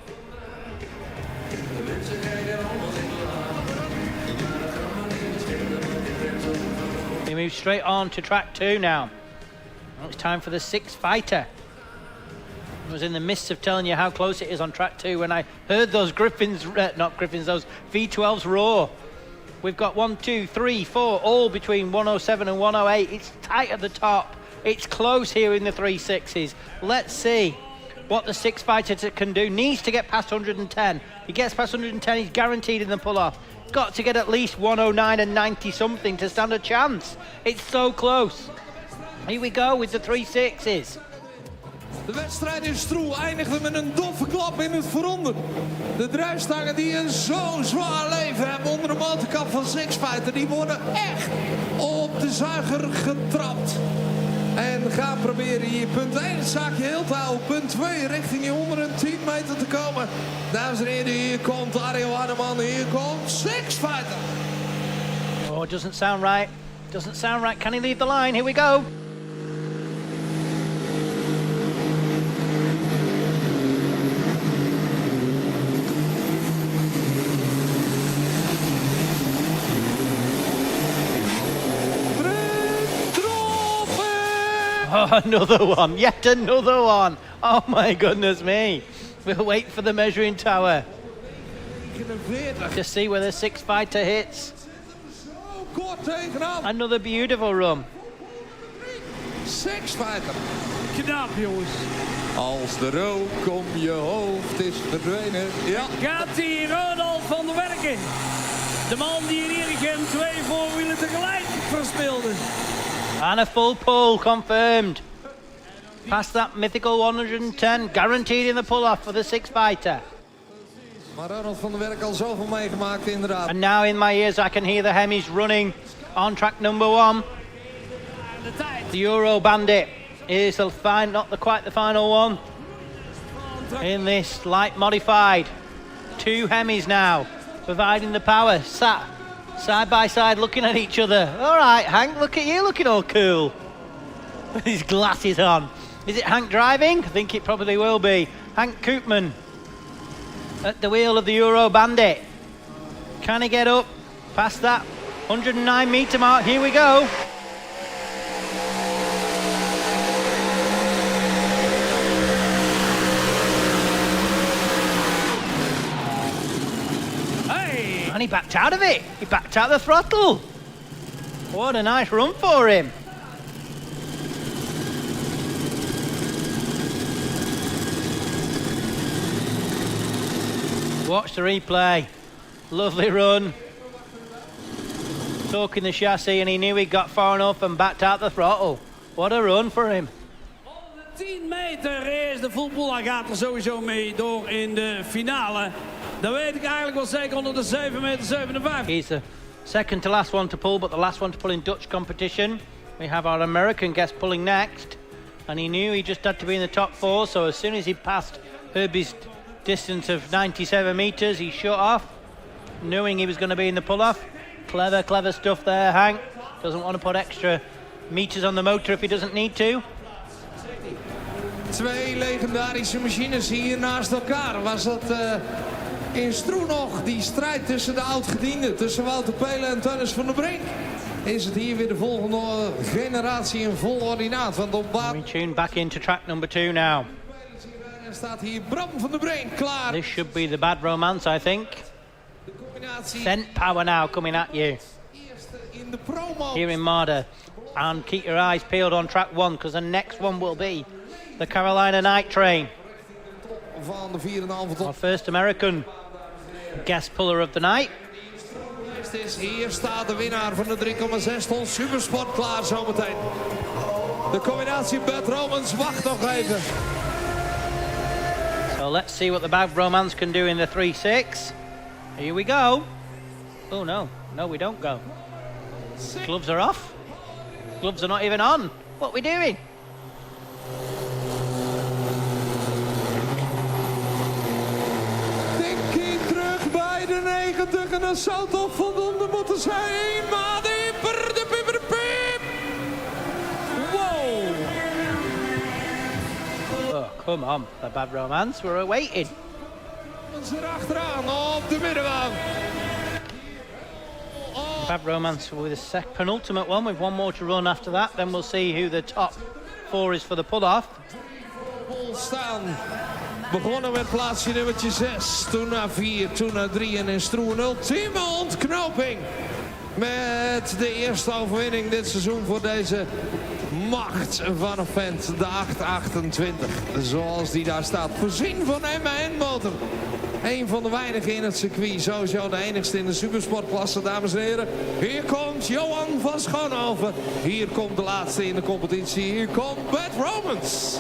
We move straight on to track 2 now. It's time for the 6 fighter. I was in the midst of telling you how close it is on track 2 when I heard those those V12s roar. We've got 1, 2, 3, 4, all between 107 and 108. It's tight at the top. It's close here in the 3.6s. Let's see what the 6 fighter can do. Needs to get past 110. He gets past 110, he's guaranteed in the pull-off. Got to get at least 109 and 90 something to stand a chance. It's so close. Here we go with the 3.6s. De wedstrijd in Stroe eindigde met een doffe klap in het vooronder. De drijfstangen die een zo zwaar leven hebben onder de motorkap van Six Fighter, die worden echt op de zuiger getrapt. En gaan proberen hier punt 1 het zaakje heel te houden. Punt 2 richting je 110 meter te komen. Dames en heren, hier komt Ario Hardeman, hier komt Six Fighter. Oh, it doesn't sound right. Doesn't sound right. Can he leave the line? Here we go. Oh, another one, yet another one. Oh my goodness me. We'll wait for the measuring tower to see where the 6 fighter hits. Another beautiful run. 6 Fighter. Knap, jongens. Als de rook om je hoofd is verdwenen. Ja. Gaat die Ronald van der Werken. De man die in Ierichem 2 voorwielen tegelijk verspeelde. And a full pull confirmed. Past that mythical 110, guaranteed in the pull-off for the 6 fighter. Maar Ronald van der Werk al zoveel meegemaakt inderdaad. And now in my ears I can hear the Hemis running on track number 1. The Euro Bandit is quite the final one in this light modified. 2 Hemis now, providing the power. Sat side by side looking at each other. All right, Hank, look at you looking all cool with his glasses on. Is it Hank driving? I think it probably will be. Hank Koopman at the wheel of the Euro Bandit. Can he get up past that 109 meter mark? Here we go. Hey! And he backed out of it. He backed out the throttle. What a nice run for him. Watch the replay. Lovely run. Talking the chassis, and he knew he got far enough and backed out the throttle. What a run for him. 10 meter race, de voetballer gaat er sowieso mee door in de finale. Dat weet ik eigenlijk wel zeker onder de 7,57 meter. He's the second to last one to pull, but the last one to pull in Dutch competition. We have our American guest pulling next, and he knew he just had to be in the top 4, so as soon as he passed Herbie's distance of 97 meters, he shut off, knowing he was going to be in the pull-off. Clever, clever stuff there, Hank. Doesn't want to put extra meters on the motor if he doesn't need to. 2 legendarische machines hier naast elkaar. Was dat In Stroen nog die strijd tussen de oud-gedienden, tussen Wouter Pelen en Teunis van der Brink. Is het hier weer de volgende generatie in vol ordinaat. Want op baan... We tune back into track number 2 now. Er staat hier Bram van der Brink klaar. This should be the Bad Romance, I think. De combinatie Scent Power now coming at you eerste in de promo. here in Marder. And keep your eyes peeled on track 1, because the next one will be the Carolina Night Train. Van de 4,5 Our tot first American guest puller of the night. hier staat de winnaar van de 3,6 ton Supersport klaar zometeen. De combinatie Bad Romance wacht nog even. So let's see what the Bad Romance can do in the 3.6. Here we go. Oh no, no we don't go. Gloves are off. Gloves are not even on. What are we doing? Dinky terug bij de 90 en dat zou toch voldoende moeten zijn. Maar de piep. Wow. Oh, come on, the Bad Romance. We're waiting. Ze erachteraan op de middenbaan. Bad Romance with the penultimate one, with one more to run after that. Then we'll see who the top 4 is for the pull-off. Staan. Begonnen met plaatsje nummertje 6, toen naar 4, toen naar 3 en in Stroen een ultieme ontknoping. Met de eerste overwinning dit seizoen voor deze macht van een vent, de 828. Zoals die daar staat, voorzien van MAN motor. Een van de weinigen in het circuit, sowieso de enigste in de supersportklasse, dames en heren. Hier komt Johan van Schoonhoven. Hier komt de laatste in de competitie. Hier komt Bad Romance.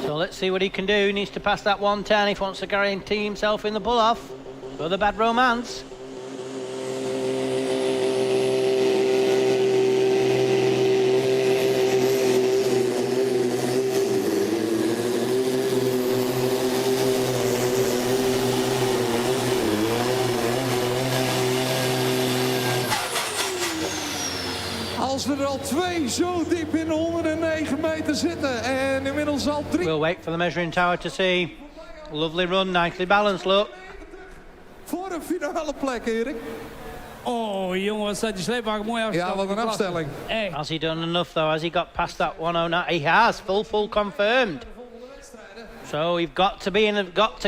So let's see what he can do. He needs to pass that 110 if he wants to guarantee himself in the pull-off for the Bad Romance. Als er al 2 zo diep in de 109 meter zitten en inmiddels al 3... We'll wait for the measuring tower to see. Lovely run, nicely balanced, look. Voor een finale plek, Erik. Oh, jongen, wat staat die sleepwagen mooi afgesteld. Ja, wat een afstelling. Echt. Has he done enough though? Has he got past that 109? He has, full confirmed. So you've got to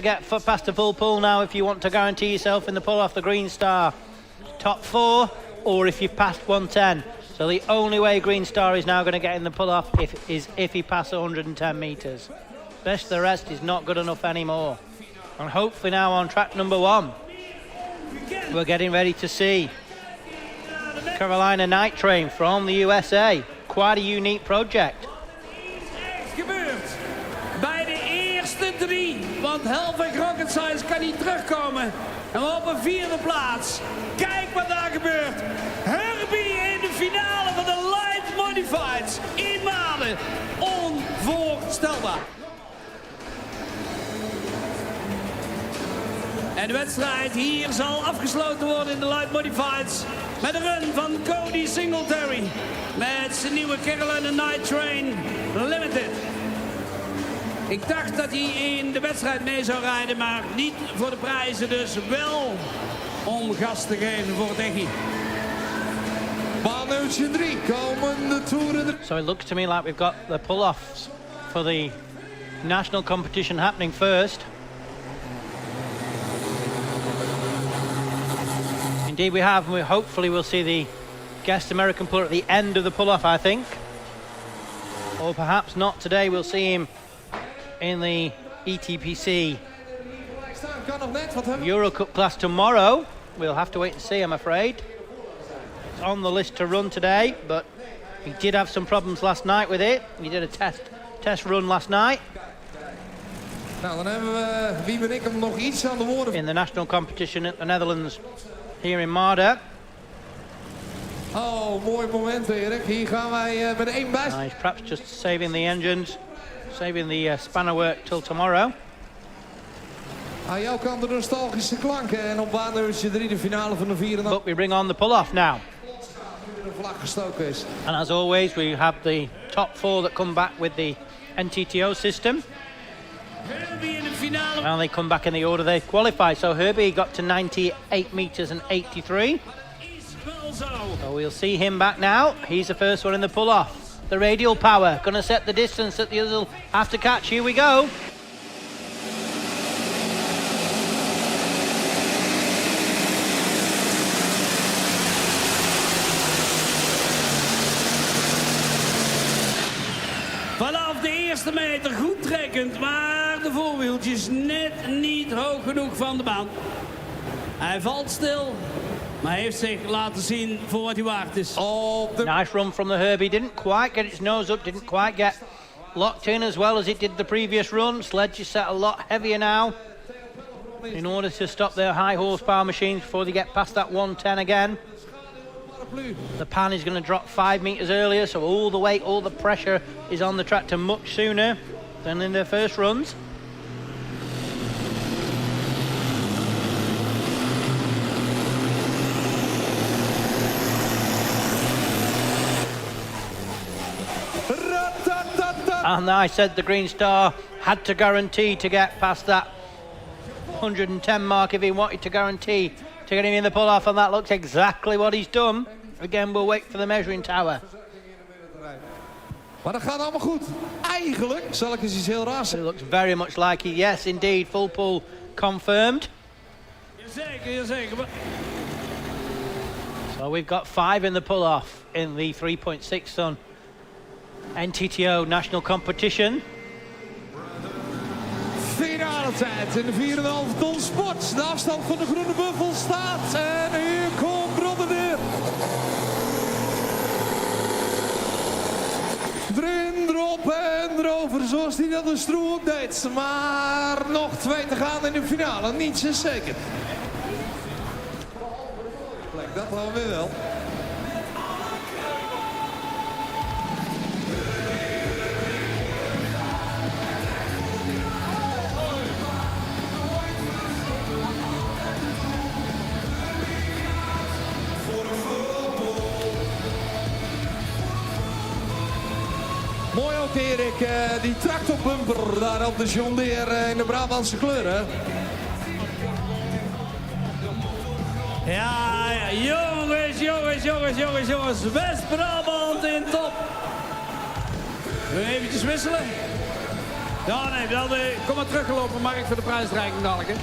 get past the full pull now if you want to guarantee yourself in the pull off the Green Star. Top 4, or if you've passed 110. So the only way Green Star is now going to get in the pull-off is if he passes 110 metres. The rest is not good enough anymore. And hopefully now on track number 1, we're getting ready to see Carolina Night Train from the USA. Quite a unique project. Echt gebeurd. Bij de eerste 3. Want Helvig Rocket Science kan niet terugkomen. En we op een 4e plaats. Kijk wat daar gebeurt. Herbie in de finale van de Light Modifieds in Maden. Onvoorstelbaar. En de wedstrijd hier zal afgesloten worden in de Light Modifieds. Met de run van Cody Singletary. Met zijn nieuwe Carolina Night Train Limited. Ik dacht dat hij in de wedstrijd mee zou rijden, maar niet voor de prijzen. Dus wel om gas te geven voor het Echi. Baanneutje 3, komende toeren. So it looks to me like we've got the pull-offs for the national competition happening first. Indeed we have, and we hopefully will see the guest American puller at the end of the pull-off, I think. Or perhaps not today, we'll see him in the ETPC Euro Cup class tomorrow. We'll have to wait and see, I'm afraid. It's on the list to run today, but he did have some problems last night with it. He did a test run last night. Nou, dan hebben we, wie ben ik hem nog iets aan de woorden. In the national competition at the Netherlands here in Marder. Oh, mooi moment, Erik. Hier gaan wij met 1 bij. He's perhaps just saving the engines, saving the spanner work till tomorrow. Aan jouw kant de nostalgische klanken. En op baanneutje 3 de finale van de 4. But we bring on the pull-off now. De vlag gestoken is. And as always, we have the top 4 that come back with the NTTO system. Herbie in de finale. And they come back in the order they qualify. So Herbie got to 98 meters and 83. So we'll see him back now. He's the first one in the pull-off. The radial power, gonna set the distance that the others will have to catch. Here we go. Vanaf de eerste meter goed trekkend, maar de voorwieltjes net niet hoog genoeg van de baan. Hij valt stil, maar heeft zich laten zien voor wat hij waard is. Nice run from the Herbie. Didn't quite get its nose up, didn't quite get locked in as well as it did the previous run. Sledge is set a lot heavier now in order to stop their high horsepower machines before they get past that 110 again. The pan is going to drop 5 meters earlier, so all the weight, all the pressure is on the tractor much sooner than in their first runs. And I said the Green Star had to guarantee to get past that 110 mark if he wanted to guarantee to get him in the pull-off, and that looks exactly what he's done. Again, we'll wait for the measuring tower. Maar dat gaat allemaal goed. Eigenlijk zal ik eens iets heel raars It zeggen. looks very much like yes, indeed, full pull confirmed. Jazeker, jazeker. So we've got 5 in the pull-off in the 3.6 ton NTTO national competition. Finale tijd in de 4,5 ton sport. De afstand van de groene buffel staat. En hier komt Rodderdeer. Erin, erop en erover, zoals hij dat een Stroe ook deed. Maar nog 2 te gaan in de finale, niets is zeker. Dat wel weer wel. Mooi ook Erik, die tractorbumper daar op de John Deere in de Brabantse kleuren. Ja, jongens. West-Brabant in top. Eventjes wisselen. Ja, nee, dan kom maar teruggelopen, Mark, voor de prijsreiking dadelijk, hè.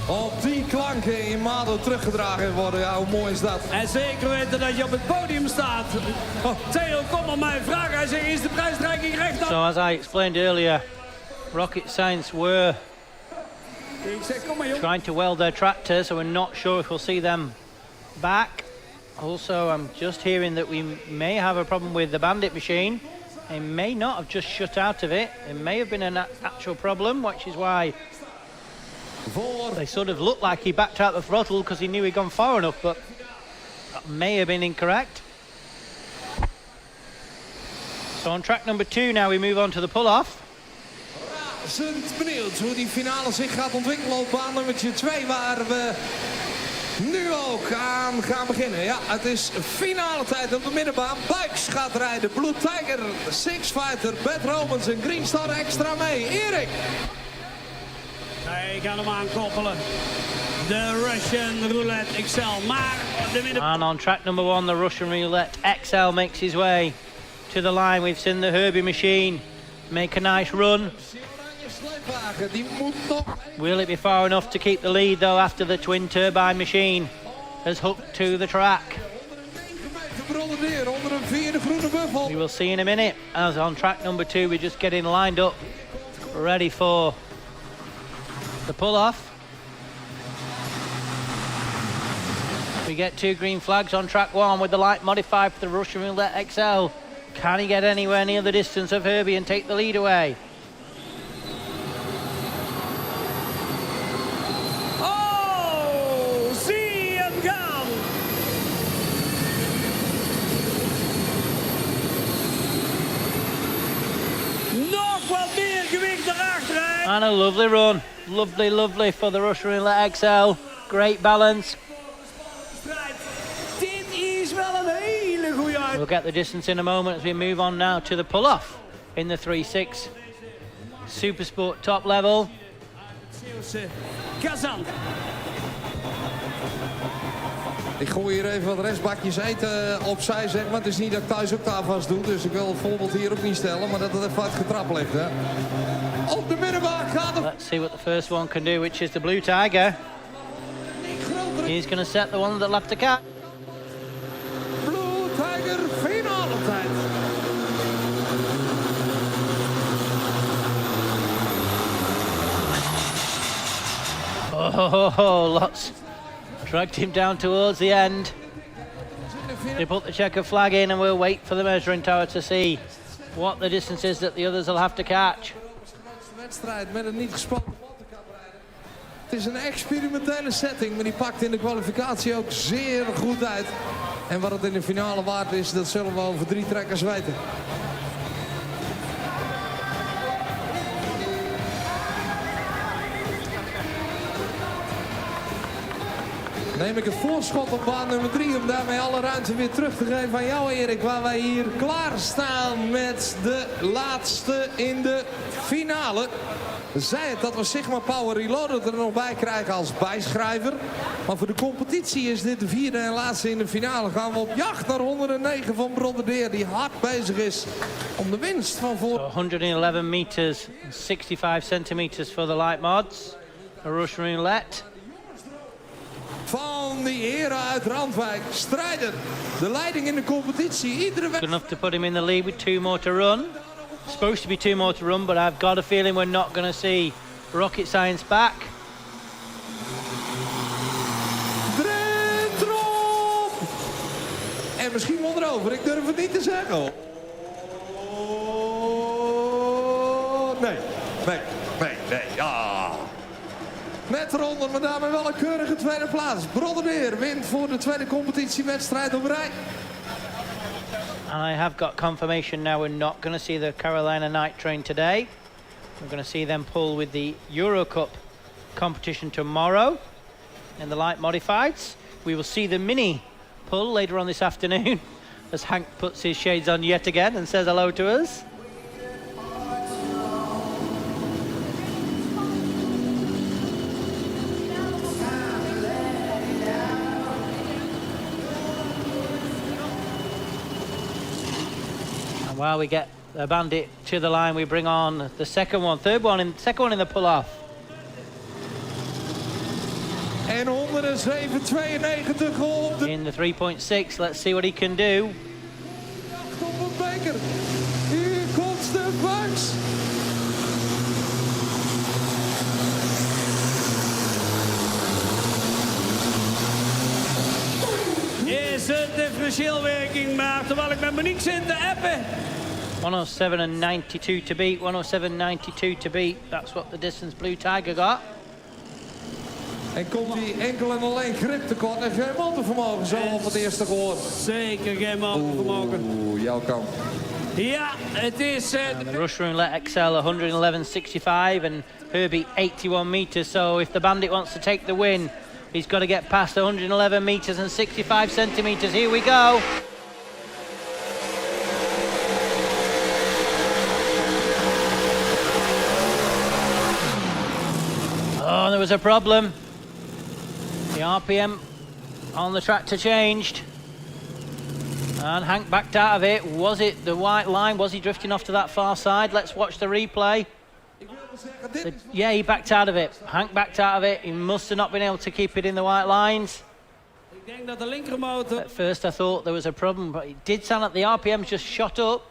Op die klanken in Mado teruggedragen worden, ja, hoe mooi is dat? En zeker weten dat je op het podium staat. Oh, Theo, kom op mij vragen. Hij zegt, is de prijsreiking recht? So as I explained earlier, Rocket Science were Ik zeg, kom maar, joh. trying to weld their tractor, so we're not sure if we'll see them back. Also, I'm just hearing that we may have a problem with the Bandit machine. They may not have just shut out of it. It may have been an actual problem, which is why they sort of looked like he backed out the throttle because he knew he'd gone far enough, but that may have been incorrect. So on track number 2 now we move on to the pull-off. Razend benieuwd hoe die finale zich gaat ontwikkelen op baan nummertje 2, waar we nu ook aan gaan beginnen. Ja, het is finale tijd op de middenbaan. Buiks gaat rijden, Blue Tiger, Six Fighter, Beth Romans en Green Star extra mee. Erik! Hij kan hem aankoppelen. De Russian Roulette XL. Maar de midden... And on track number 1, the Russian Roulette XL makes his way to the line. We've seen the Herbie machine make a nice run. Die moet nog... Will it be far enough to keep the lead though after the twin turbine machine has hooked to the track? Onder een vierde groene buffel. We will see in a minute, as on track number 2 we're just getting lined up, ready for the pull-off. We get 2 green flags on track 1 with the light modified for the Russian Roulette XL. Can he get anywhere near the distance of Herbie and take the lead away? Oh, zie hem gaan! Nog wat meer gewicht erachter, hè? And a lovely run. Lovely for the Russian Roulette XL. Great balance. We'll get the distance in a moment as we move on now to the pull-off in the 3.6 Supersport top level. Kazan. Ik gooi hier even wat restbakjes eten opzij, zeg maar. Het is niet dat ik thuis ook tafels doe, dus ik wil het voorbeeld hier ook niet stellen, maar dat het even uitgetrapt ligt, hè. Op de middenbaan gaat het. Let's see what the first one can do, which is the Blue Tiger. He's going to set the one that left the cat. Blue Tiger, finale tijd. Oh, lots. Dragged him down towards the end. They put the checker flag in and we'll wait for the measuring tower to see what the distance is that the others will have to catch. Wedstrijd met een niet gespannen motorkaprijder. Het is een experimentele setting, maar die pakt in de kwalificatie ook zeer goed uit. En wat het in de finale waard is, dat zullen we over 3 trekkers weten. Neem ik het voorschot op baan nummer 3 om daarmee alle ruimte weer terug te geven aan jou, Erik. Waar wij hier klaar staan met de laatste in de finale. Zij het dat we Sigma Power Reloaded er nog bij krijgen als bijschrijver. Maar voor de competitie is dit de 4e en laatste in de finale. Gaan we op jacht naar 109 van Broddedeer, die hard bezig is om de winst van voor. 111 meters, 65 centimeters for the light mods. A Russian roulette. Van die heren uit Randwijk strijden de leiding in de competitie. Iedere Good enough to put him in the lead with 2 more to run. Supposed to be 2 more to run, but I've got a feeling we're not going to see Rocket Science back. Drop! En misschien wel erover, ik durf het niet te zeggen. Oh, nee, ja. Net eronder, maar daarmee wel een keurige tweede plaats. Broddedeer wint voor de tweede competitiewedstrijd op rij. And I have got confirmation now we're not going to see the Carolina Night Train today. We're going to see them pull with the Euro Cup competition tomorrow in the light modifieds. We will see the mini pull later on this afternoon as Hank puts his shades on yet again and says hello to us. While we get the bandit to the line, we bring on the second one in the pull-off. En 107,92 op de... In the 3.6, let's see what he can do. Op een beker. Hier komt de Bucks. Is het differentiaalwerking, maar terwijl ik met Monique zit te appen. 107 and 92 to beat, 107.92 to beat. That's what the distance Blue Tiger got. En komt hij enkel en alleen grip tekort en geen motorvermogen zo op het eerste gehoord. Zeker geen motorvermogen. Oeh, jouw kant. Ja, het is... The Russian Roulette XL 111.65 and Herbie 81 meters. So if the bandit wants to take the win, he's got to get past 111 meters and 65 centimeters. Here we go. Oh, there was a problem. The RPM on the tractor changed. And Hank backed out of it. Was it the white line? Was he drifting off to that far side? Let's watch the replay. Yeah, he backed out of it. Hank backed out of it. He must have not been able to keep it in the white lines. Ik denk dat de linkermotor... At first I thought there was a problem, but it did sound like the RPMs just shot up.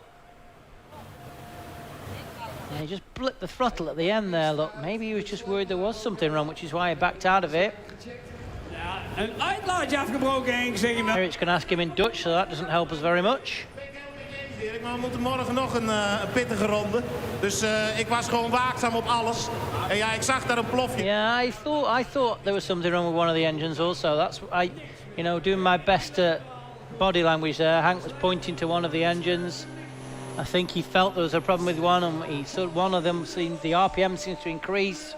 Yeah, he just blipped the throttle at the end there, look. Maybe he was just worried there was something wrong, which is why he backed out of it. Ja, een uitlaatje afgebroken, Henk, zeg je maar. Eric's going to ask him in Dutch, so that doesn't help us very much. Erik, maar we moeten morgen nog een pittige ronde. Dus ik was gewoon waakzaam op alles. En ja, ik zag daar een plofje. Yeah, I thought there was something wrong with one of the engines also. That's doing my best body language there. Hank was pointing to one of the engines. I think he felt there was a problem with one, and one of them seemed, the RPM seems to increase.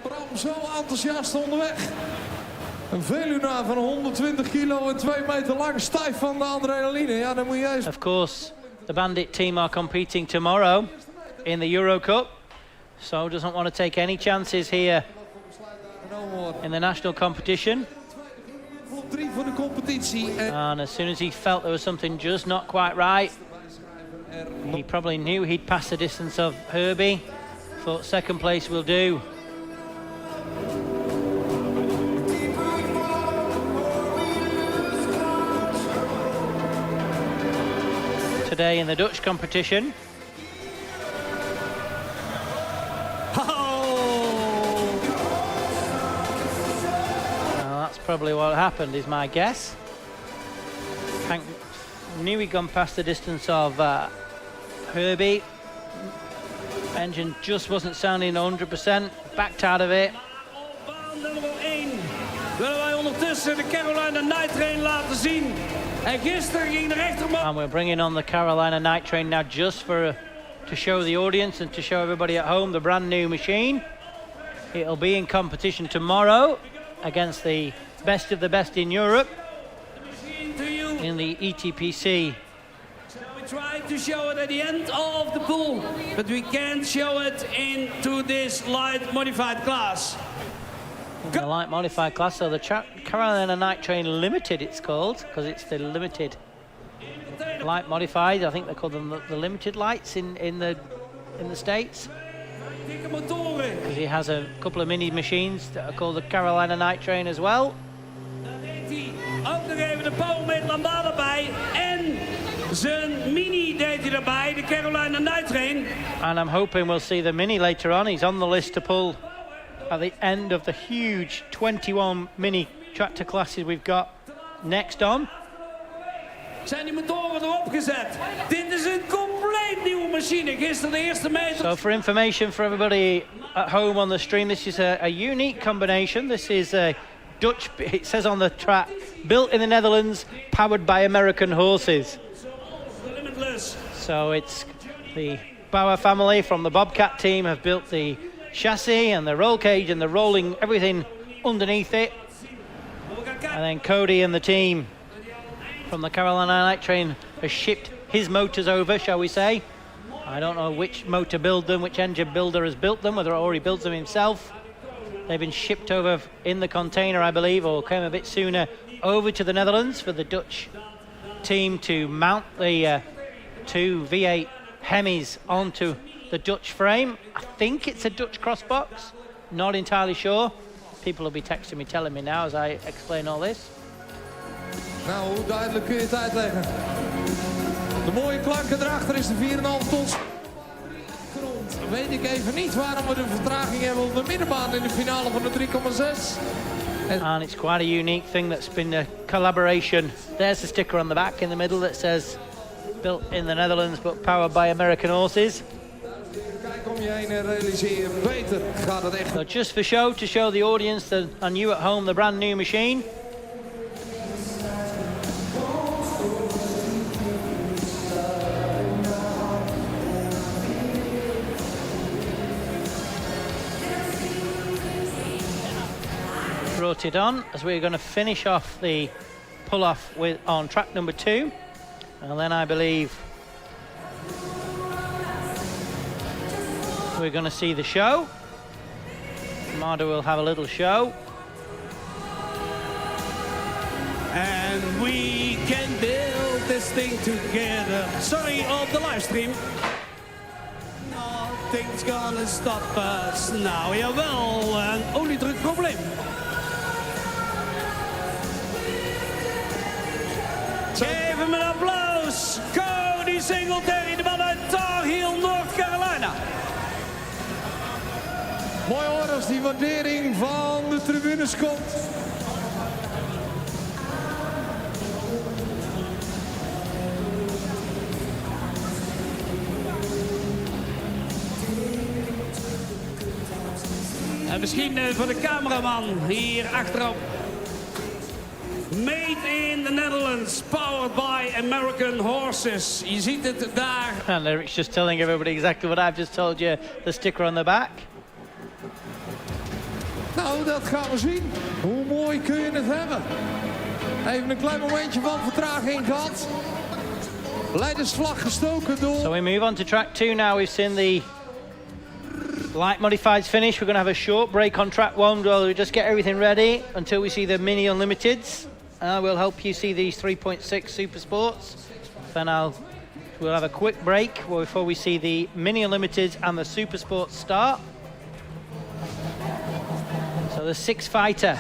Bram zo enthousiast onderweg. Een Veluna van 120 kilo en 2 meter lang, stijf van de adrenaline. Ja, dan moet je eens... Of course, the Bandit team are competing tomorrow in the Euro Cup, so doesn't want to take any chances here in the national competition. Voor de competitie. And as soon as he felt there was something just not quite right, he probably knew he'd passed the distance of Herbie. Thought second place will do. Today in the Dutch competition. Well, that's probably what happened, is my guess. Hank knew he'd gone past the distance of Herbie. Engine just wasn't sounding 100%, backed out of it. Baan nummer 1 willen wij ondertussen de Carolina Night Train laten zien. En gisteren ging de rechterman... And we're bringing on the Carolina Night Train now just to show the audience and to show everybody at home the brand new machine. It'll be in competition tomorrow against the best of the best in Europe in the ETPC. We tried to show it at the end of the pool, but we can't show it into this light modified class. The light modified class, so the Carolina Night Train Limited it's called, because it's the limited light modified. I think they call them the limited lights in the States. Because he has a couple of mini machines that are called the Carolina Night Train as well. Ook nog even de powermeter aan baan erbij en zijn mini deed hij erbij, de Carolina Night Train. And I'm hoping we'll see the mini later on. He's on the list to pull at the end of the huge 21 mini tractor classes we've got next on. Zijn die motoren erop gezet? Dit is een compleet nieuwe machine. Gisteren de eerste meter. So for information for everybody at home on the stream, this is a unique combination. This is a Dutch, it says on the track, built in the Netherlands, powered by American horses. Limitless. So it's the Bauer family from the Bobcat team have built the chassis and the roll cage and the rolling, everything underneath it. And then Cody and the team from the Carolina Night Train has shipped his motors over, shall we say. I don't know which motor build them, which engine builder has built them, whether or he builds them himself. They've been shipped over in the container, I believe, or came a bit sooner over to the Netherlands for the Dutch team to mount the two V8 Hemis onto the Dutch frame. I think it's a Dutch crossbox, not entirely sure. People will be texting me, telling me now as I explain all this. Nou, hoe duidelijk kun je het uitleggen? De mooie klanken erachter is de 4,5 tons. Grond. Weet ik even niet waarom we de vertraging hebben op de middenbaan in de finale van de 3,6. And it's quite a unique thing that's been a collaboration. There's the sticker on the back in the middle that says built in the Netherlands but powered by American horses. Kijk om je heen en realiseer, beter gaat het echt. So just for show, to show the audience that and you at home the brand new machine. Brought it on as we're going to finish off the pull-off on track number 2, and then I believe we're going to see the show. Mardo will have a little show. And we can build this thing together. Sorry, op de livestream. Nothing's gonna stop us now. Jawel, een oliedrukprobleem. Geef hem een applaus. Cody Singletary, de man uit Tar Heel, North Carolina. Mooi hoor als die waardering van de tribunes komt. En misschien voor de cameraman hier achterop. Made in the Netherlands, powered by American horses. Je ziet het daar. And Eric's just telling everybody exactly what I've just told you, the sticker on the back. Nou, dat gaan we zien. Hoe mooi kun je het hebben? Even een klein momentje van vertraging gehad. Leidersvlag gestoken door... So we move on to track 2 now. We've seen the light modifieds finish. We're going to have a short break on track 1 while we just get everything ready until we see the mini unlimiteds. We'll help you see these 3.6 super sports. Then we'll have a quick break before we see the mini unlimiteds and the super sports start. So the 6 fighter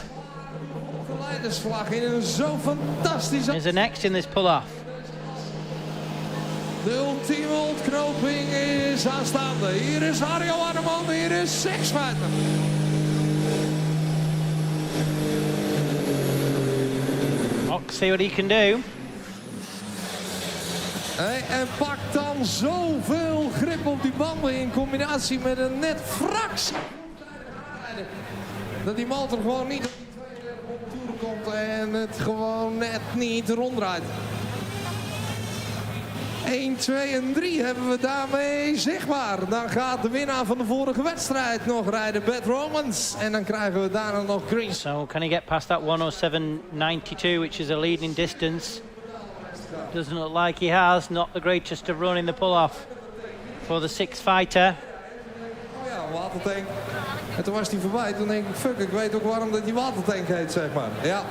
Leidersvlag in een zo fantastisch... is the next in this pull-off. De ultieme ontknoping is aanstaande. Hier is Harjo Arneman, hier is 6 fighter. See what he can do. En pakt dan zoveel grip op die banden in combinatie met een net fractie. Dat die motor gewoon niet op die tweede toeren komt en het gewoon net niet ronddraait. 1, 2 en 3 hebben we daarmee zichtbaar. Dan gaat de winnaar van de vorige wedstrijd nog rijden, Bad Romans. En dan krijgen we daarna nog green. So can he get past that 107.92, which is a leading distance? Doesn't look like he has. Not the greatest to run in the pull-off for the 6 fighter. Oh ja, watertank. En toen was hij voorbij. Toen denk ik, fuck, ik weet ook waarom dat die watertank heet, zeg maar. Ja.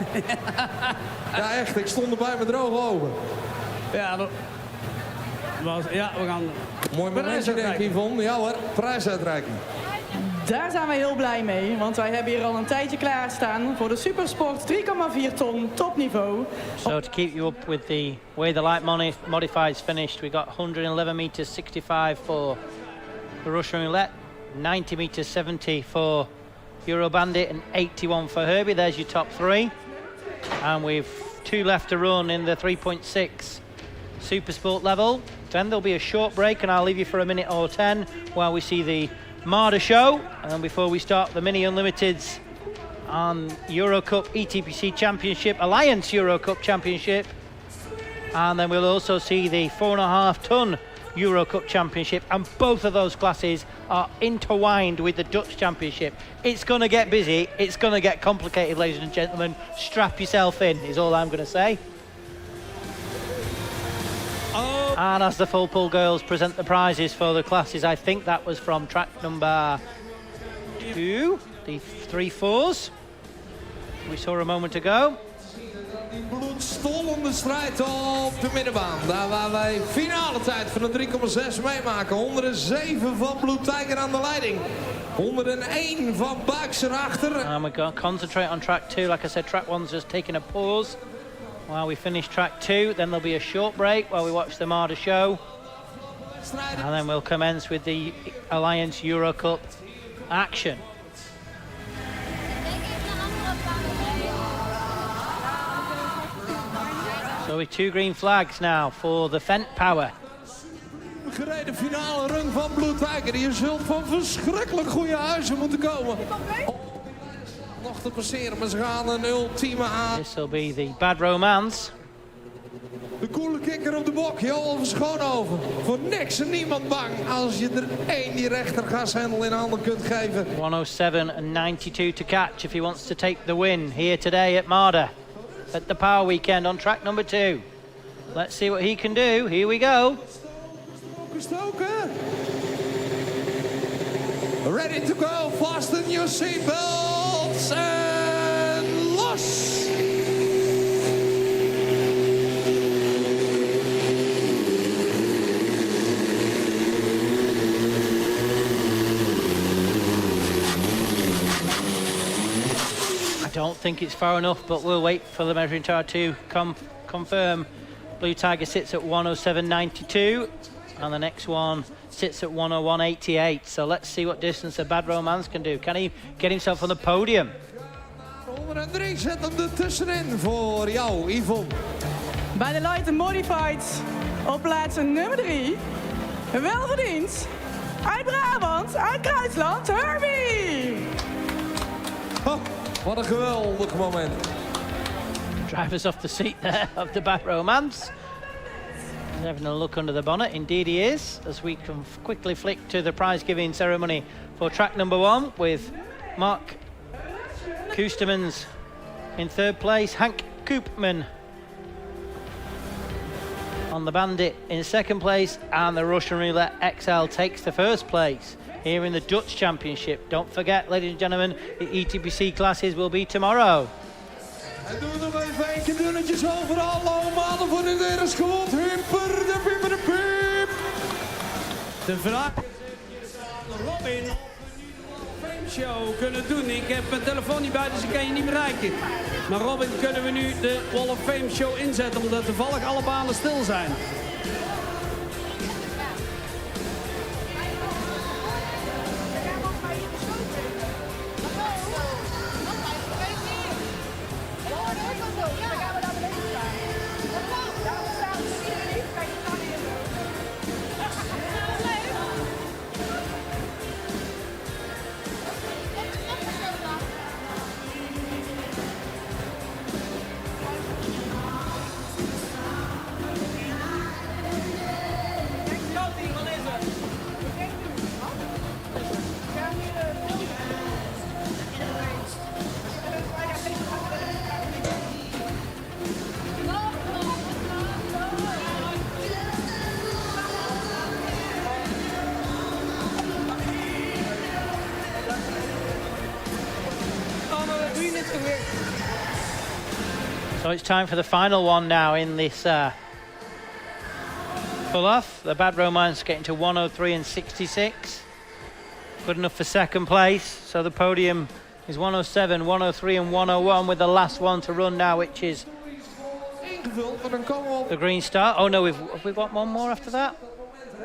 Ja, echt. Ik stond erbij met droge ogen. Ja, ja, we gaan... Mooi momentje, denk ik, Yvonne. Ja hoor, prijsuitreiking. Daar zijn wij heel blij mee, want wij hebben hier al een tijdje klaarstaan voor de Supersport 3,4 ton topniveau. So to keep you up with the way the light modifieds finished, we got 111 meters 65 for the Russian Roulette, 90 meters 70 for Euro Bandit, and 81 for Herbie. There's your top 3. And we've 2 left to run in the 3.6 Supersport level. Then there'll be a short break, and I'll leave you for a minute or 10 while we see the Marder show, and then before we start the mini unlimiteds on Euro Cup ETPC Championship, Alliance Euro Cup Championship, and then we'll also see the 4.5 ton Euro Cup Championship, and both of those classes are intertwined with the Dutch Championship. It's going to get busy, it's going to get complicated, ladies and gentlemen. Strap yourself in is all I'm going to say. And as the full pull girls present the prizes for the classes, I think that was from track number 2, the 3-4s we saw a moment ago. Die bloedstollende strijd op de middenbaan. Daar waar wij finale tijd van de 3,6 meemaken. 107 van Blue Tiger aan de leiding. 101 van Buiks erachter. And we're going to concentrate on track 2. Like I said, track 1's just taking a pause while we finish track 2. Then there'll be a short break while we watch the Marder show. And then we'll commence with the Alliance Euro Cup action. So with 2 green flags now for the Fent Power. Gereden finale run van Blue Tiger. Je zult van verschrikkelijk goede huizen moeten komen. Nog te passeren, maar ze gaan een ultieme aan. This will be the Bad Romance. De coole kikker op de bok, Johan van Schoonhoven. Voor niks en niemand bang als je er 1 die rechtergashendel in handen kunt geven. 107.92 to catch if he wants to take the win here today at Marder. At the Power Weekend on track number 2. Let's see what he can do. Here we go. Gestoken. Ready to go. Fasten your seatbelts and los. I don't think it's far enough, but we'll wait for the measuring tower to confirm. Blue Tiger sits at 107.92, and the next one sits at 101.88. So let's see what distance the Bad Romance can do. Can he get himself on the podium? 103 zet hem er tussenin voor jou, Yvonne. Bij de Light Modifieds op plaats nummer 3. Welverdiend. Uit Brabant, uit Kruisland, Herbie! Oh, wat een geweldig moment. Driver's off the seat there of the Bad Romance. He's having a look under the bonnet. Indeed he is, as we can quickly flick to the prize-giving ceremony for track number 1 with Mark Kustermans in third place. Hank Koopman on the Bandit in second place, and the Russian Roulette XL takes the first place here in the Dutch Championship. Don't forget, ladies and gentlemen, the ETPC classes will be tomorrow. En doen we nog even een keer dunnetjes overal. Allemaal voor de derde schot. Himper, de pieper, de piep. De vraag is eventjes aan Robin of we nu de Wall of Fame show kunnen doen. Ik heb mijn telefoon niet bij, dus ik kan je niet bereiken. Maar Robin, kunnen we nu de Wall of Fame show inzetten, omdat toevallig alle banen stil zijn? So it's time for the final one now in this Pulloff. The Bad Romance getting to 103 and 66. Good enough for second place. So the podium is 107, 103 and 101 with the last one to run now, which is the Green Star. Oh no, have we got one more after that?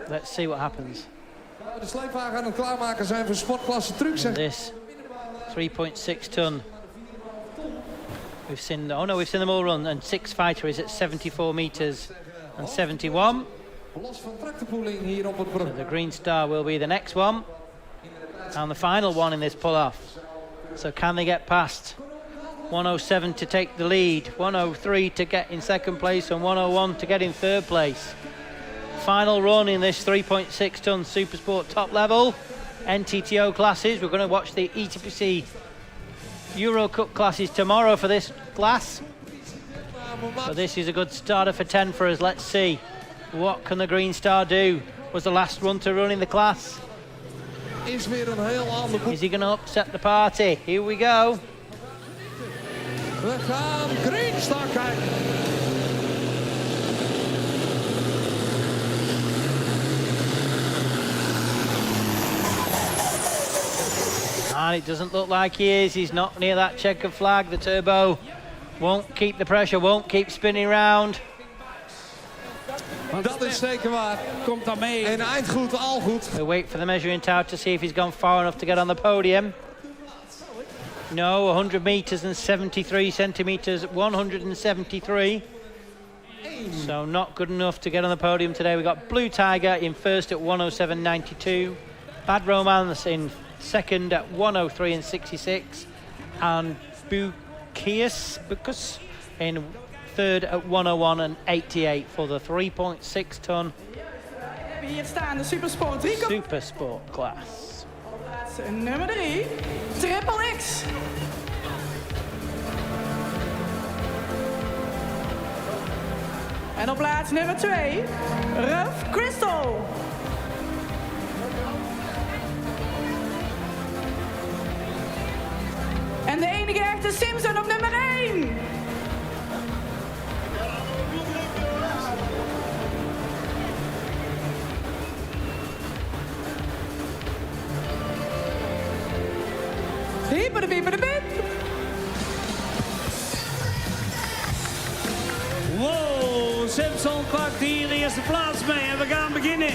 Let's see what happens. De sleepwagen aan het klaarmaken zijn voor sportklasse trucks. This 3.6 ton. We've seen them all run, and Six Fighter is at 74 meters and 71. Los van Tractorpulling hier op het brug. So the Green Star will be the next one, and the final one in this pull-off. So can they get past 107 to take the lead, 103 to get in second place, and 101 to get in third place? Final run in this 3.6 ton Supersport top level NTTO classes. We're going to watch the ETPC Euro Cup classes tomorrow for this class. So this is a good starter for 10 for us. Let's see, what can the Green Star do? Was the last one to run in the class. Is weer een heel ander boek. Is he going to upset the party? Here we go. We gaan Green Star kijken. And it doesn't look like he is. He's not near that checkered flag. The turbo won't keep the pressure, won't keep spinning round. Dat is zeker waar. Komt dan mee. En eindgoed, al goed. We'll wait for the measuring tower to see if he's gone far enough to get on the podium. No, 100 meters and 73 centimeters, 173. So not good enough to get on the podium today. We got Blue Tiger in first at 107.92. Bad Romance in second at 103 and 66, and Bucus in third at 101 and 88 for the 3.6 ton Hier staan de Supersport 3 Supersport class. nummer 3, Triple X. En op plaats nummer 2, Rough Crystal. En de enige echte Simpson op nummer 1. Hyper de piep de piep. Wow, Simpson pakt hier de eerste plaats mee. En we gaan beginnen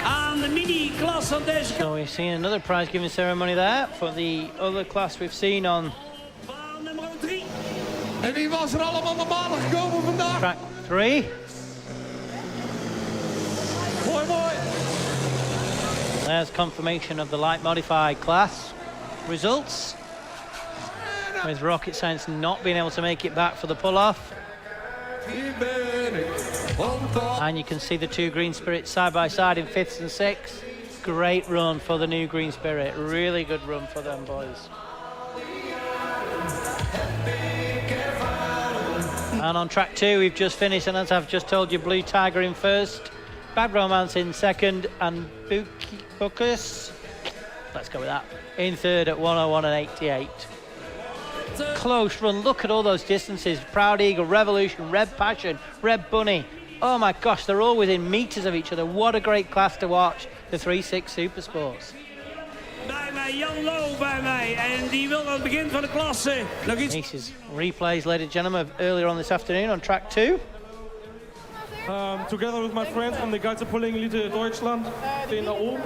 aan de mini-klas van deze. So we've seen another prize giving ceremony there for the other class we've seen on Baan nummer 3. En wie was er allemaal naar banen gekomen vandaag? track 3. Mooi, mooi. There's confirmation of the light modified class results, with Rocket Science not being able to make it back for the pull-off. Hier ben ik. On top. And you can see the two Green Spirits side by side in 5th and 6th. Great run for the new Green Spirit. Really good run for them boys. And on track 2, we've just finished, and as I've just told you, Blue Tiger in first, Bad Romance in second, and Bucus, let's go with that, in third at 1:01 and 88. Close run. Look at all those distances. Proud Eagle, Revolution, Red Passion, Red Bunny. Oh my gosh, they're all within meters of each other. What a great class to watch, the 3-6 Supersports. Bij mij, Jan Loo bij mij. En die wil aan het begin van de klasse nog iets... This is replays, ladies and gentlemen, of earlier on this afternoon on track 2. Together with my friends from the Tractorpulling Elite Deutschland, in the oben,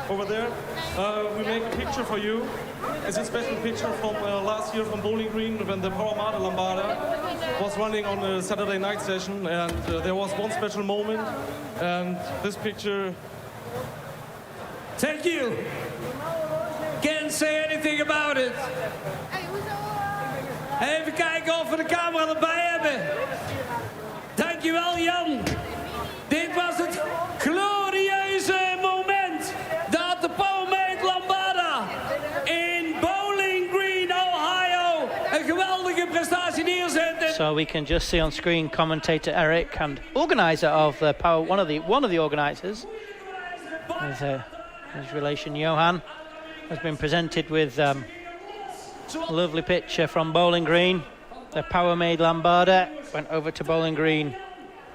over there, we make a picture for you. It's a special picture from last year from Bowling Green when the Power Made Lambada was running on a Saturday night session, and there was one special moment, and this picture. Thank you. Can't say anything about it. Even kijken of we de camera erbij hebben. Dankjewel Jan. Dit was het glorieuze moment dat de Power Made Lambada in Bowling Green, Ohio, een geweldige prestatie neerzette. So we can just see on screen commentator Eric and organizer of the Power, one of the organizers, his relation Johan, has been presented with a lovely picture from Bowling Green. The Power Made Lambada went over to Bowling Green.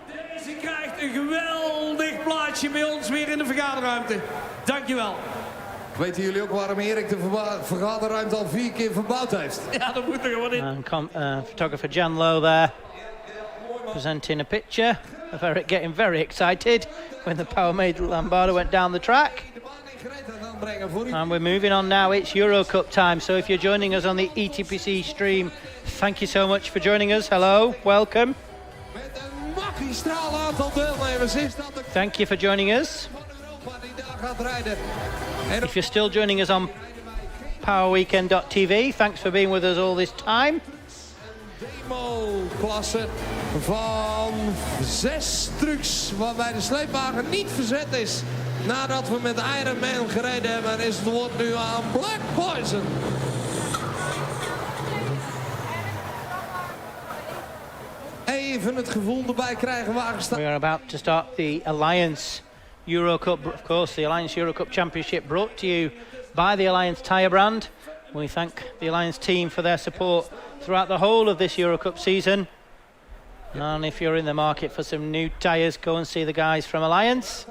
Deze krijgt een geweldig plaatsje bij ons weer in de vergaderruimte. Dankjewel. Weten jullie ook waarom Erik de vergaderruimte al 4 keer verbouwd heeft? Ja, dat moet er gewoon in. And photographer Jan Lowe there presenting a picture of Eric getting very excited when the Power Made Lambada went down the track. And we're moving on now. It's Euro Cup time. So if you're joining us on the ETPC stream, thank you so much for joining us. Hello, welcome. Thank you for joining us. If you're still joining us on powerweekend.tv, thanks for being with us all this time. Demo-klasse van 6 trucks waarbij de sleepwagen niet verzet is. Nadat we met Iron Man gereden hebben, is het woord nu aan Black Poison. Even het gevoel erbij krijgen waar gestaan. We are about to start the Alliance Euro Cup, of course, the Alliance Euro Cup Championship brought to you by the Alliance tyre brand. We thank the Alliance team for their support throughout the whole of this Euro Cup season. And if you're in the market for some new tyres, go and see the guys from Alliance.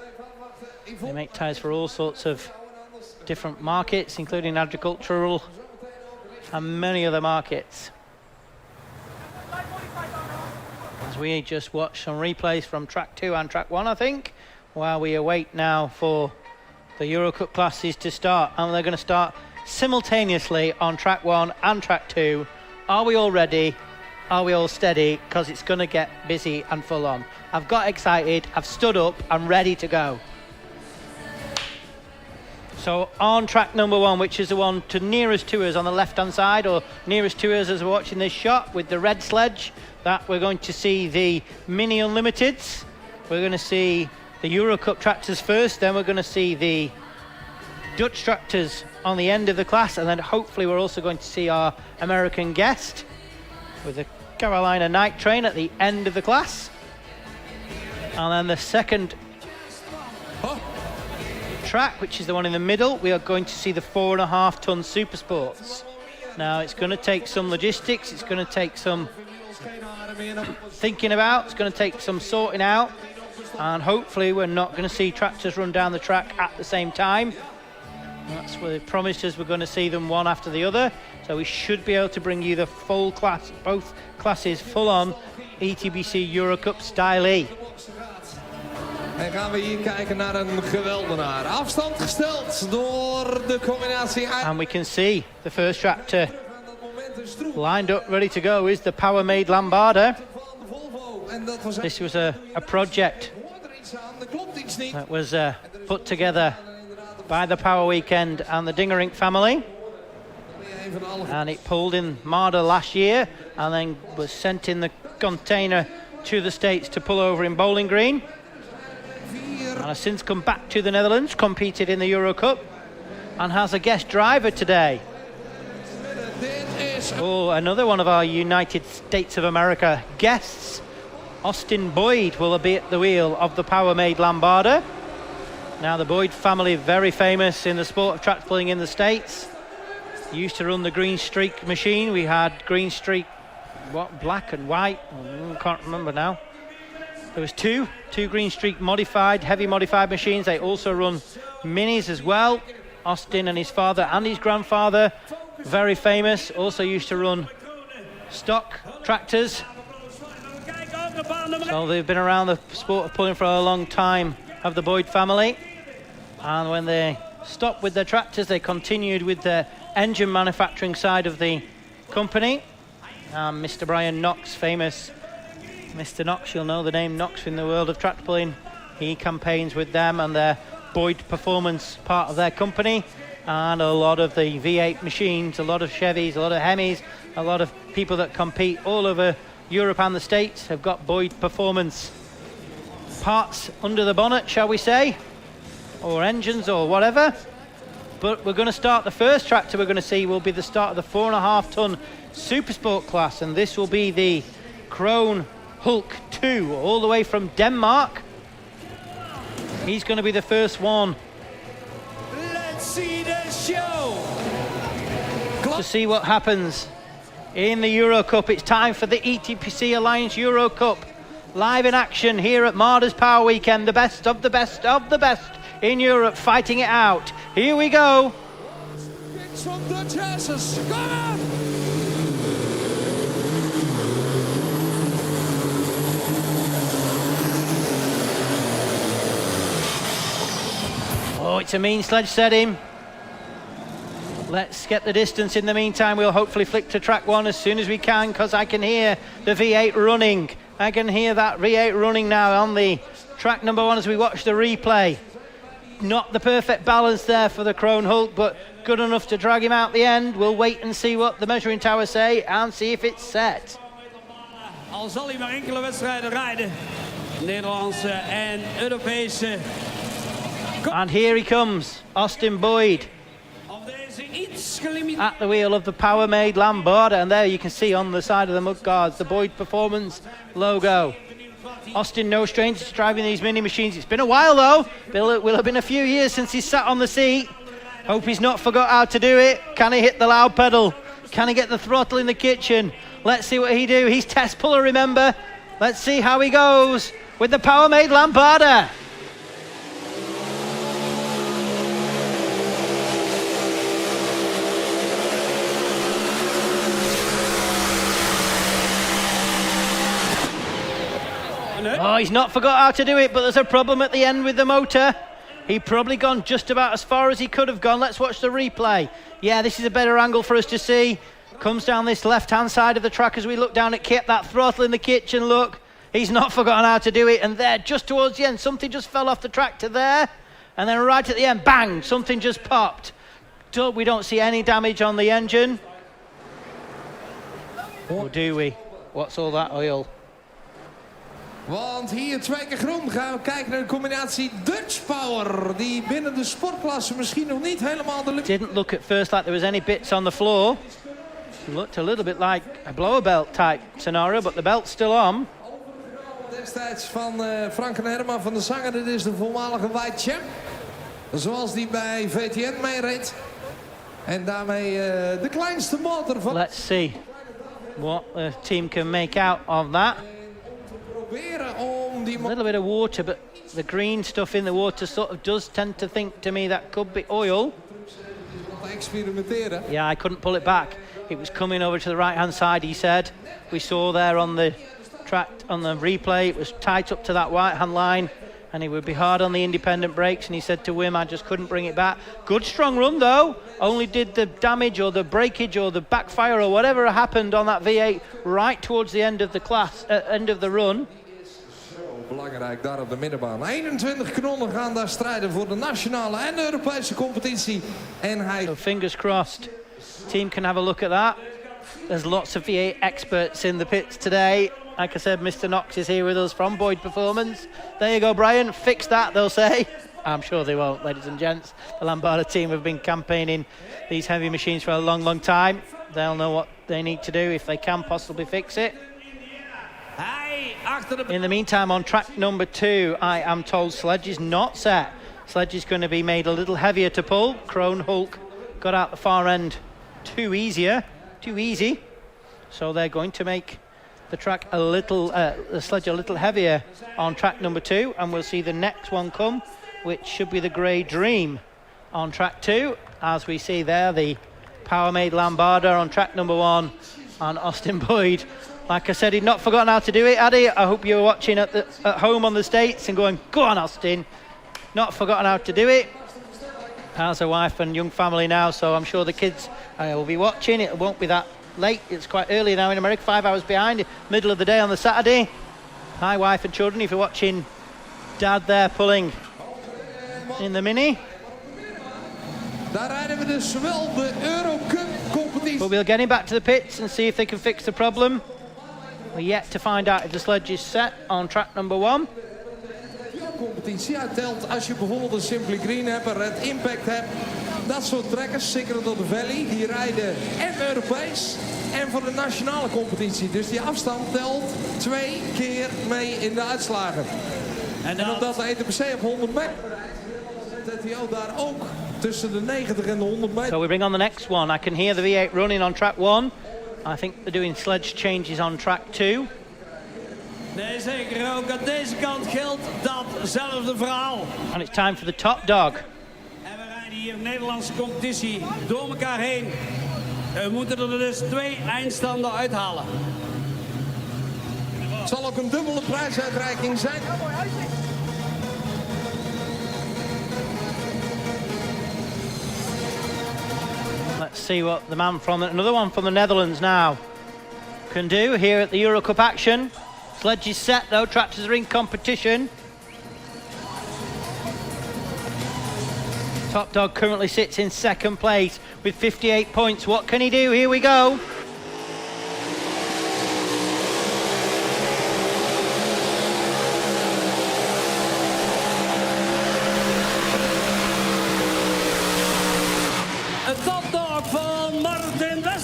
They make tyres for all sorts of different markets, including agricultural and many other markets. As we just watch some replays from track 2 and track 1, I think, while we await now for the Euro Cup classes to start. And they're going to start simultaneously on track 1 and track 2. Are we all ready? Are we all steady? Because it's going to get busy and full on. I've got excited, I've stood up, I'm ready to go. So on track number 1, which is the one to nearest to us on the left-hand side, or nearest to us as we're watching this shot with the red sledge, that we're going to see the Mini Unlimiteds. We're going to see the Euro Cup tractors first, then we're going to see the Dutch tractors on the end of the class, and then hopefully we're also going to see our American guest with the Carolina Night Train at the end of the class. And then the second track, which is the one in the middle, we are going to see the 4.5 ton Supersports. Now it's going to take some logistics, it's going to take some thinking about, it's going to take some sorting out, and hopefully we're not going to see tractors run down the track at the same time. That's what they've promised us, we're going to see them one after the other, so we should be able to bring you the full class, both classes full on ETPC Euro Cup style. En gaan we hier kijken naar een geweldenaar. Afstand gesteld door de combinatie. And we can see the first tractor lined up, ready to go, is the Power Made Lambada. This was a project that was put together by the Power Weekend and the Dingerink family. And it pulled in Marder last year and then was sent in the container to the States to pull over in Bowling Green. And has since come back to the Netherlands, competed in the Euro Cup, and has a guest driver today. Dit is Oh, another one of our United States of America guests. Austin Boyd will be at the wheel of the Power-Made Lambarder. Now, the Boyd family, very famous in the sport of tractor pulling in the States. Used to run the Green Streak machine. We had Green Streak, what, black and white? Can't remember now. There was two Green Streak modified, heavy modified machines. They also run minis as well. Austin and his father and his grandfather, very famous, also used to run stock tractors. So they've been around the sport of pulling for a long time, of the Boyd family. And when they stopped with their tractors, they continued with the engine manufacturing side of the company. Mr. Brian Knox, famous Mr. Knox, you'll know the name Knox in the world of tractor pulling. He campaigns with them and their Boyd Performance part of their company, and a lot of the V8 machines, a lot of Chevys, a lot of Hemis, a lot of people that compete all over Europe and the States have got Boyd Performance parts under the bonnet, shall we say, or engines or whatever. But we're going to start, the first tractor we're going to see will be the start of the 4.5 ton Super Sport class, and this will be the Krone Hulk 2, all the way from Denmark. He's going to be the first one. Let's see the show. To see what happens in the Euro Cup. It's time for the ETPC Alliance Euro Cup. Live in action here at Marder's Power Weekend. The best of the best of the best in Europe fighting it out. Here we go. Kicks from Dutch asses. Come on! Oh, it's a mean sledge setting. Let's get the distance. In the meantime, we'll hopefully flick to track one as soon as we can, because I can hear the V8 running. I can hear that V8 running now on the track number one as we watch the replay. Not the perfect balance there for the Krone Hulk, but good enough to drag him out the end. We'll wait and see what the measuring tower say and see if it's set. Al zal hij maar enkele wedstrijden rijden. Nederlandse en Europese. And here he comes, Austin Boyd, at the wheel of the Power-Made Lambarder, and there you can see on the side of the mudguards the Boyd Performance logo. Austin, no stranger to driving these mini machines. It's been a while though. It will have been a few years since he's sat on the seat. Hope he's not forgot how to do it. Can he hit the loud pedal? Can he get the throttle in the kitchen? Let's see what he do. He's test puller, remember. Let's see how he goes with the Power-Made Lambarder. Oh, he's not forgot how to do it, but there's a problem at the end with the motor. He'd probably gone just about as far as he could have gone. Let's watch the replay. Yeah, this is a better angle for us to see. Comes down this left-hand side of the track as we look down at Kip, that throttle in the kitchen, look. He's not forgotten how to do it, and there, just towards the end, something just fell off the tractor there, and then right at the end, bang, something just popped. We don't see any damage on the engine. Or do we? What's all that oil? Want hier 2 keer groen. Gaan we kijken naar de combinatie Dutch Power. Die binnen de sportklasse misschien nog niet helemaal de lucht. Didn't look at first like there was any bits on the floor. Looked a little bit like a blower belt type scenario, but the belt's still on. Destijds van Frank en Herman van de Zanger. Dit is de voormalige white champ. Zoals die bij VTN meereed. En daarmee de kleinste motor van... Let's see what the team can make out of that. A little bit of water, but the green stuff in the water sort of does tend to think to me that could be oil. Yeah, I couldn't pull it back. It was coming over to the right-hand side, he said. We saw there on the track, on the replay, it was tight up to that right-hand line, and it would be hard on the independent brakes, and he said to Wim, I just couldn't bring it back. Good strong run though. Only did the damage or the breakage or the backfire or whatever happened on that V8 right towards the end of the class, end of the run. Belangrijk daar op de middenbaan. 21 kanonnen gaan daar strijden voor de nationale en de Europese competitie. En hij... So fingers crossed. Team can have a look at that. There's lots of V8 experts in the pits today. Like I said, Mr. Knox is here with us from Boyd Performance. There you go, Brian. Fix that, they'll say. I'm sure they won't, ladies and gents. The Lambada team have been campaigning these heavy machines for a long, long time. They'll know what they need to do if they can possibly fix it. In the meantime, on track number 2, I am told sledge is not set. Sledge is going to be made a little heavier to pull. Crone Hulk got out the far end too easy. So they're going to make the track a little, the sledge a little heavier on track number 2, and we'll see the next one come, which should be the Grey Dream on track 2. As we see there, the Powermade Lambada on track number 1, and Austin Boyd. Like I said, he'd not forgotten how to do it, had he? I hope you were watching at home on the States and going, go on, Austin. Not forgotten how to do it. Has a wife and young family now, so I'm sure the kids will be watching. It won't be that late. It's quite early now in America, 5 hours behind, middle of the day on the Saturday. Hi, wife and children, if you're watching Dad there pulling in the Mini. Daar rijden we dus wel de Eurocup competitie. But we'll get him back to the pits and see if they can fix the problem. We're yet to find out if the sledge is set on track number 1. Competitie uittelt als je bijvoorbeeld een Simply Green hebt, een Red Impact hebt. Dat soort trekkers, zeker door de Valley, die rijden en Europees en voor de nationale competitie. Dus die afstand telt 2 keer mee in de uitslagen. En omdat de ETPC op 100 meter rijdt, TTO daar ook tussen de 90 en de 100 meter. So we bring on the next one. I can hear the V8 running on track 1. I think they're doing sledge changes on track 2. Nee, zeker ook aan deze kant geldt datzelfde verhaal. And it's time for the top dog. En we rijden hier Nederlandse competitie door elkaar heen. We moeten er dus 2 eindstanden uithalen. Het zal ook een dubbele prijsuitreiking zijn. Let's see what the man from another one from the Netherlands now can do here at the Eurocup action. Sledge is set though, tractors are in competition. Top Dog currently sits in second place with 58 points. What can he do? Here we go.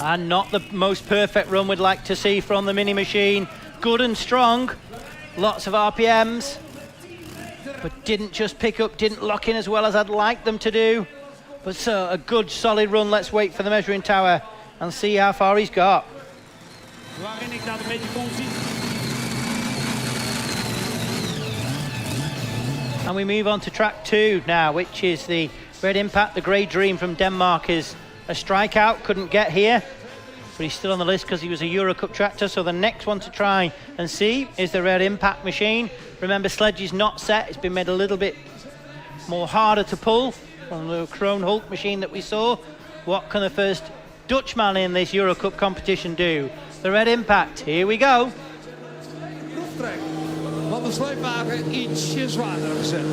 And not the most perfect run we'd like to see from the Mini machine. Good and strong, lots of RPMs, but didn't just pick up, didn't lock in as well as I'd like them to do. But so a good solid run. Let's wait for the measuring tower and see how far he's got. Waarin ik dat een beetje kon zien. And we move on to track 2 now, which is the Red Impact. The Grey Dream from Denmark is a strikeout, couldn't get here, but he's still on the list because he was a Eurocup tractor. So the next one to try and see is the Red Impact machine. Remember, sledge is not set. It's been made a little bit more harder to pull from the Crone Hulk machine that we saw. What can the first Dutchman in this Eurocup competition do? The Red Impact, here we go. Proeftrek, want de sleepwagen ietsje zwaarder gezet.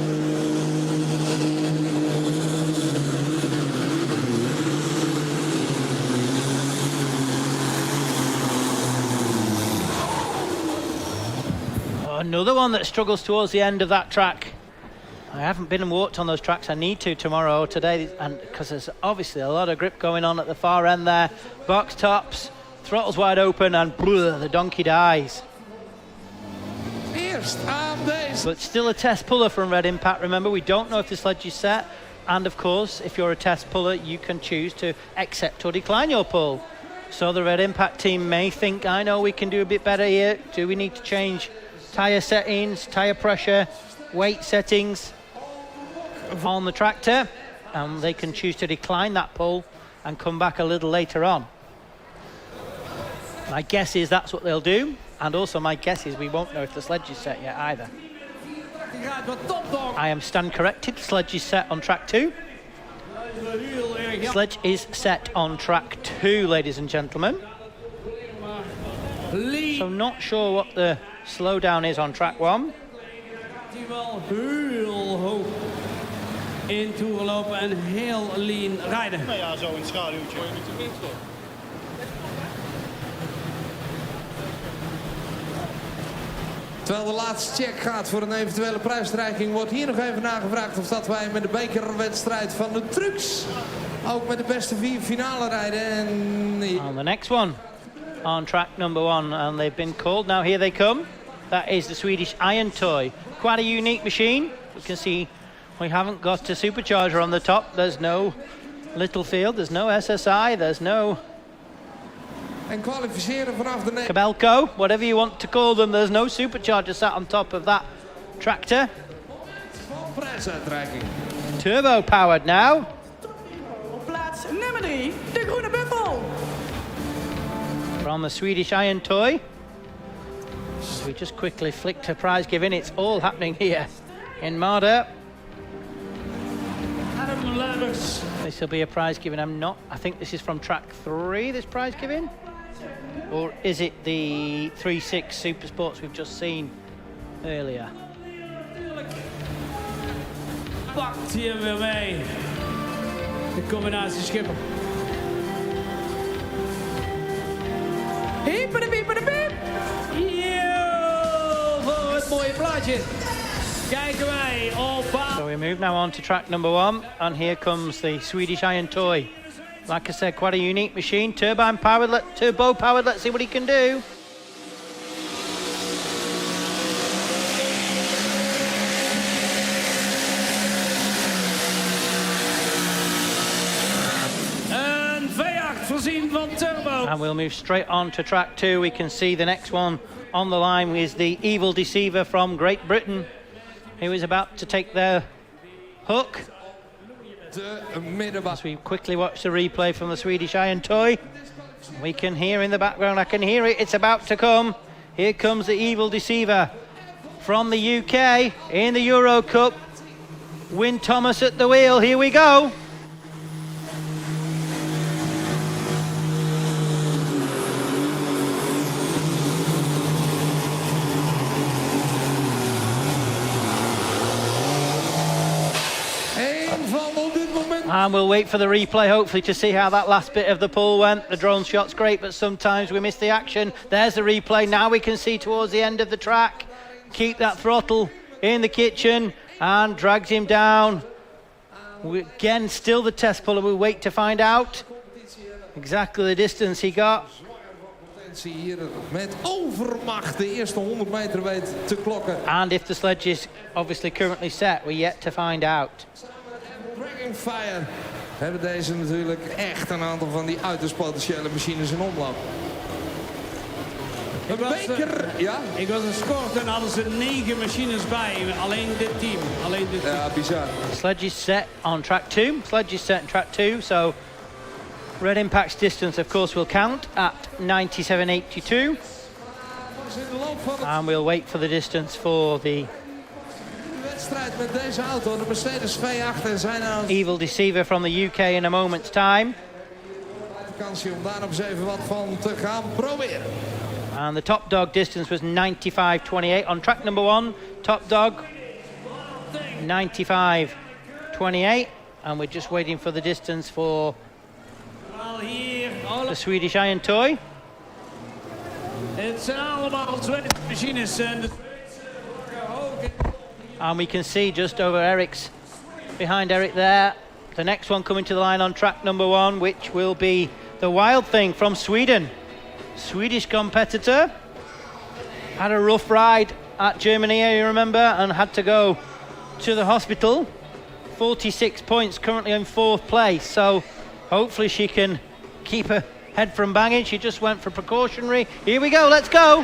Another one that struggles towards the end of that track. I haven't been and walked on those tracks. I need to tomorrow or today, and because there's obviously a lot of grip going on at the far end there. Box tops, throttles wide open, and the donkey dies. But still a test puller from Red Impact. Remember, we don't know if the sledge is set, and of course, if you're a test puller, you can choose to accept or decline your pull. So the Red Impact team may think, I know we can do a bit better here. Do we need to change tyre settings, tyre pressure, weight settings on the tractor? And they can choose to decline that pull and come back a little later on. My guess is that's what they'll do, and also my guess is we won't know if the sledge is set yet either. I am stand corrected, sledge is set on track 2. Sledge is set on track 2, ladies and gentlemen. So not sure what the slowdown is on track 1. Die wel heel hoog in toegelopen en heel lean rijden. Nou ja, zo in het schaduwtje. Terwijl de laatste check gaat voor een eventuele prijsstrijking, wordt hier nog even nagevraagd of dat wij met de bekerwedstrijd van de trucks ook met de beste 4 finale rijden. En on the next one on track number 1, and they've been called. Now here they come. That is the Swedish Iron Toy. Quite a unique machine. You can see we haven't got a supercharger on the top. There's no little field, there's no SSI, there's no en kwalificeren vanaf de Cabelco, whatever you want to call them. There's no supercharger sat on top of that tractor. Prijsuitreiking. Turbo powered now. Op plaats nummer 3, de groene buffel. From the Swedish Iron Toy. We just quickly flicked a prize giving. It's all happening here in Marder. Adam Lebbers. This will be a prize giving. I think this is from track 3, this prize giving. Or is it the 3-6 Super Sports we've just seen earlier? Pakt hij hem weer mee. De combinatie schipper. Hyper de piep. Yo, voor het mooie plaatje. Kijken wij op So we move now on to track number 1, and here comes the Swedish Iron Toy. Like I said, quite a unique machine, turbo powered. Let's see what he can do. een V8 voorzien van turbo. And we'll move straight on to track 2. We can see the next one on the line is the Evil Deceiver from Great Britain, who is about to take their hook. As we quickly watch the replay from the Swedish Iron Toy, we can hear in the background, I can hear it, it's about to come. Here comes the Evil Deceiver from the UK in the Euro Cup. Win Thomas at the wheel, here we go. And we'll wait for the replay, hopefully, to see how that last bit of the pull went. The drone shot's great, but sometimes we miss the action. There's the replay. Now we can see towards the end of the track. Keep that throttle in the kitchen and drags him down. Again, still the test puller. We'll wait to find out exactly the distance he got. Hier met overmacht de eerste 100 meter weet te klokken. And if the sledge is obviously currently set, we're yet to find out. Dragonfire hebben deze natuurlijk echt een aantal van die uiterst potentiële machines in omloop. Ik was een sport en hadden ze 9 machines bij. Alleen dit team. Ja, bizar. Sledge is set on track 2. Sledge is set on track 2, so Red Impact's distance, of course, will count at 97.82. And we'll wait for the distance for the wedstrijd met deze auto, de Mercedes V8 en zijn Evil Deceiver from the UK in a moment's time. Vakantie om daar nog eens even wat van te gaan proberen. And the top dog distance was 95.28 on track number 1. Top dog 95.28, and we're just waiting for the distance for the Swedish Iron Toy. Het zijn allemaal Zweedse machines en and we can see just over Eric's, behind Eric there, the next one coming to the line on track number 1, which will be the Wild Thing from Sweden. Swedish competitor. Had a rough ride at Germany, you remember, and had to go to the hospital. 46 points, currently in 4th place, so hopefully she can keep her head from banging. She just went for precautionary. Here we go, let's go!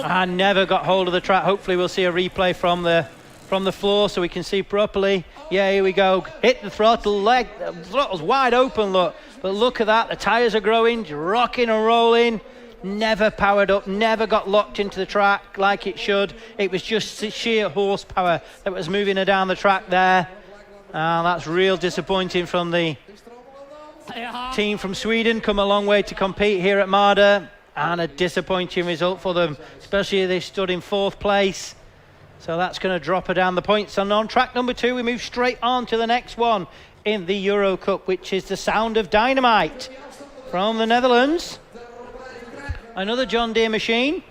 I never got hold of the track. Hopefully we'll see a replay from the floor so we can see properly. Yeah, here we go. Hit the throttle, the throttle's wide open, look. But look at that, the tyres are growing, rocking and rolling. Never powered up, never got locked into the track like it should. It was just sheer horsepower that was moving her down the track there. That's real disappointing from the team from Sweden. Come a long way to compete here at Marder. And a disappointing result for them, especially they stood in 4th place. So that's going to drop her down the points. And on track number 2, we move straight on to the next one in the Euro Cup, which is the Sound of Dynamite from the Netherlands. Another John Deere machine.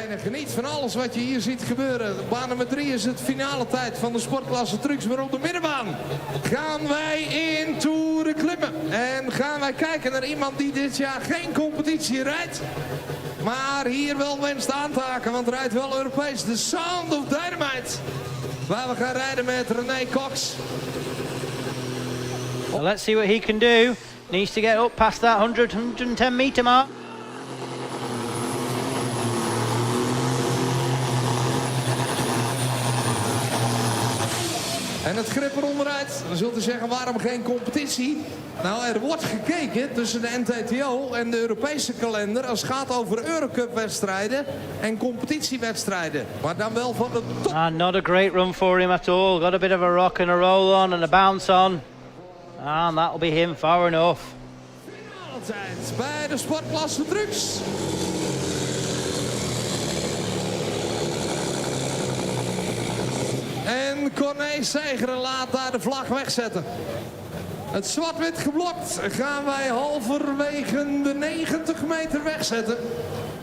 En geniet van alles wat je hier ziet gebeuren. Baan nummer 3 is het finale tijd van de sportklasse trucks. Maar op de middenbaan gaan wij in toeren klimmen. En gaan wij kijken naar iemand die dit jaar geen competitie rijdt. Maar hier wel wenst aan te haken, want rijdt wel Europees. The Sound of Dynamite. Waar we gaan rijden met René Cox. Well, let's see what he can do. Needs to get up past that 110 meter mark. En het grip eronderuit. Dan zult u zeggen, waarom geen competitie? Nou, er wordt gekeken tussen de NTTO en de Europese kalender als het gaat over Eurocup-wedstrijden en competitiewedstrijden. Maar dan wel van de top. Not a great run for him at all. Got a bit of a rock and a roll on and a bounce on. And that'll be him far enough. Finale tijd bij de sportklasse trucks. En Corné Segeren laat daar de vlag wegzetten. Het zwart-wit geblokt gaan wij halverwege de 90 meter wegzetten.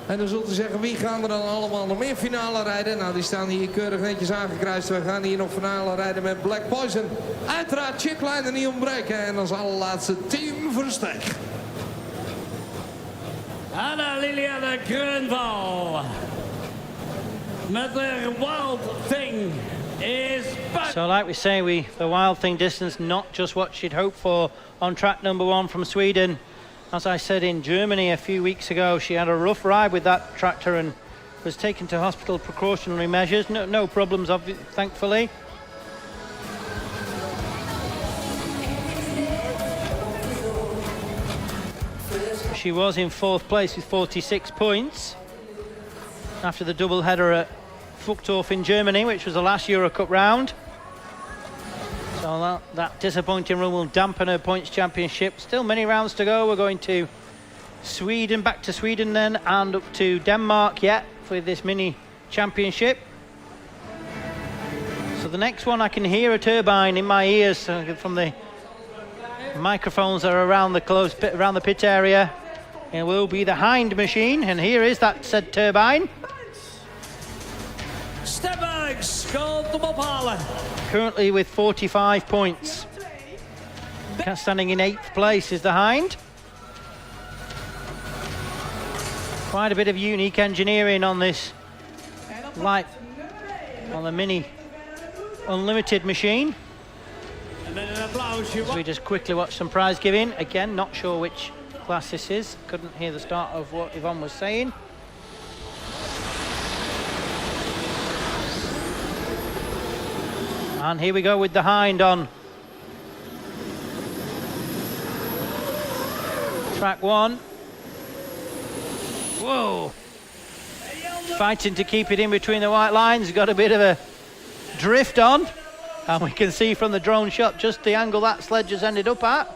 En dan zult u zeggen, wie gaan er dan allemaal nog meer finale rijden? Nou, die staan hier keurig netjes aangekruist. We gaan hier nog finale rijden met Black Poison. Uiteraard Chicline er niet ontbreken. En als allerlaatste Team Versteeg. Anna Liliane Grunval. Met de Wild Thing. So like we say, the Wild Thing distance, not just what she'd hoped for on track number 1 from Sweden. As I said in Germany a few weeks ago, she had a rough ride with that tractor and was taken to hospital precautionary measures. No problems, thankfully. She was in 4th place with 46 points after the double header at Fuchtorf in Germany, which was the last Euro Cup round. So that disappointing run will dampen her points championship. Still many rounds to go. We're going to Sweden, back to Sweden then, and up to Denmark yet for this mini championship. So the next one, I can hear a turbine in my ears from the microphones that are around the pit area. It will be the Hind machine, and here is that said turbine. Stepbugs gaat hem ophalen. Currently with 45 points. Standing in 8th place is the Hind. Quite a bit of unique engineering on this light, on the mini unlimited machine. So we just quickly watch some prize giving. Again, not sure which class this is. Couldn't hear the start of what Yvonne was saying. And here we go with the Hind on track 1. Whoa! Fighting to keep it in between the white lines. Got a bit of a drift on. And we can see from the drone shot just the angle that sledge has ended up at.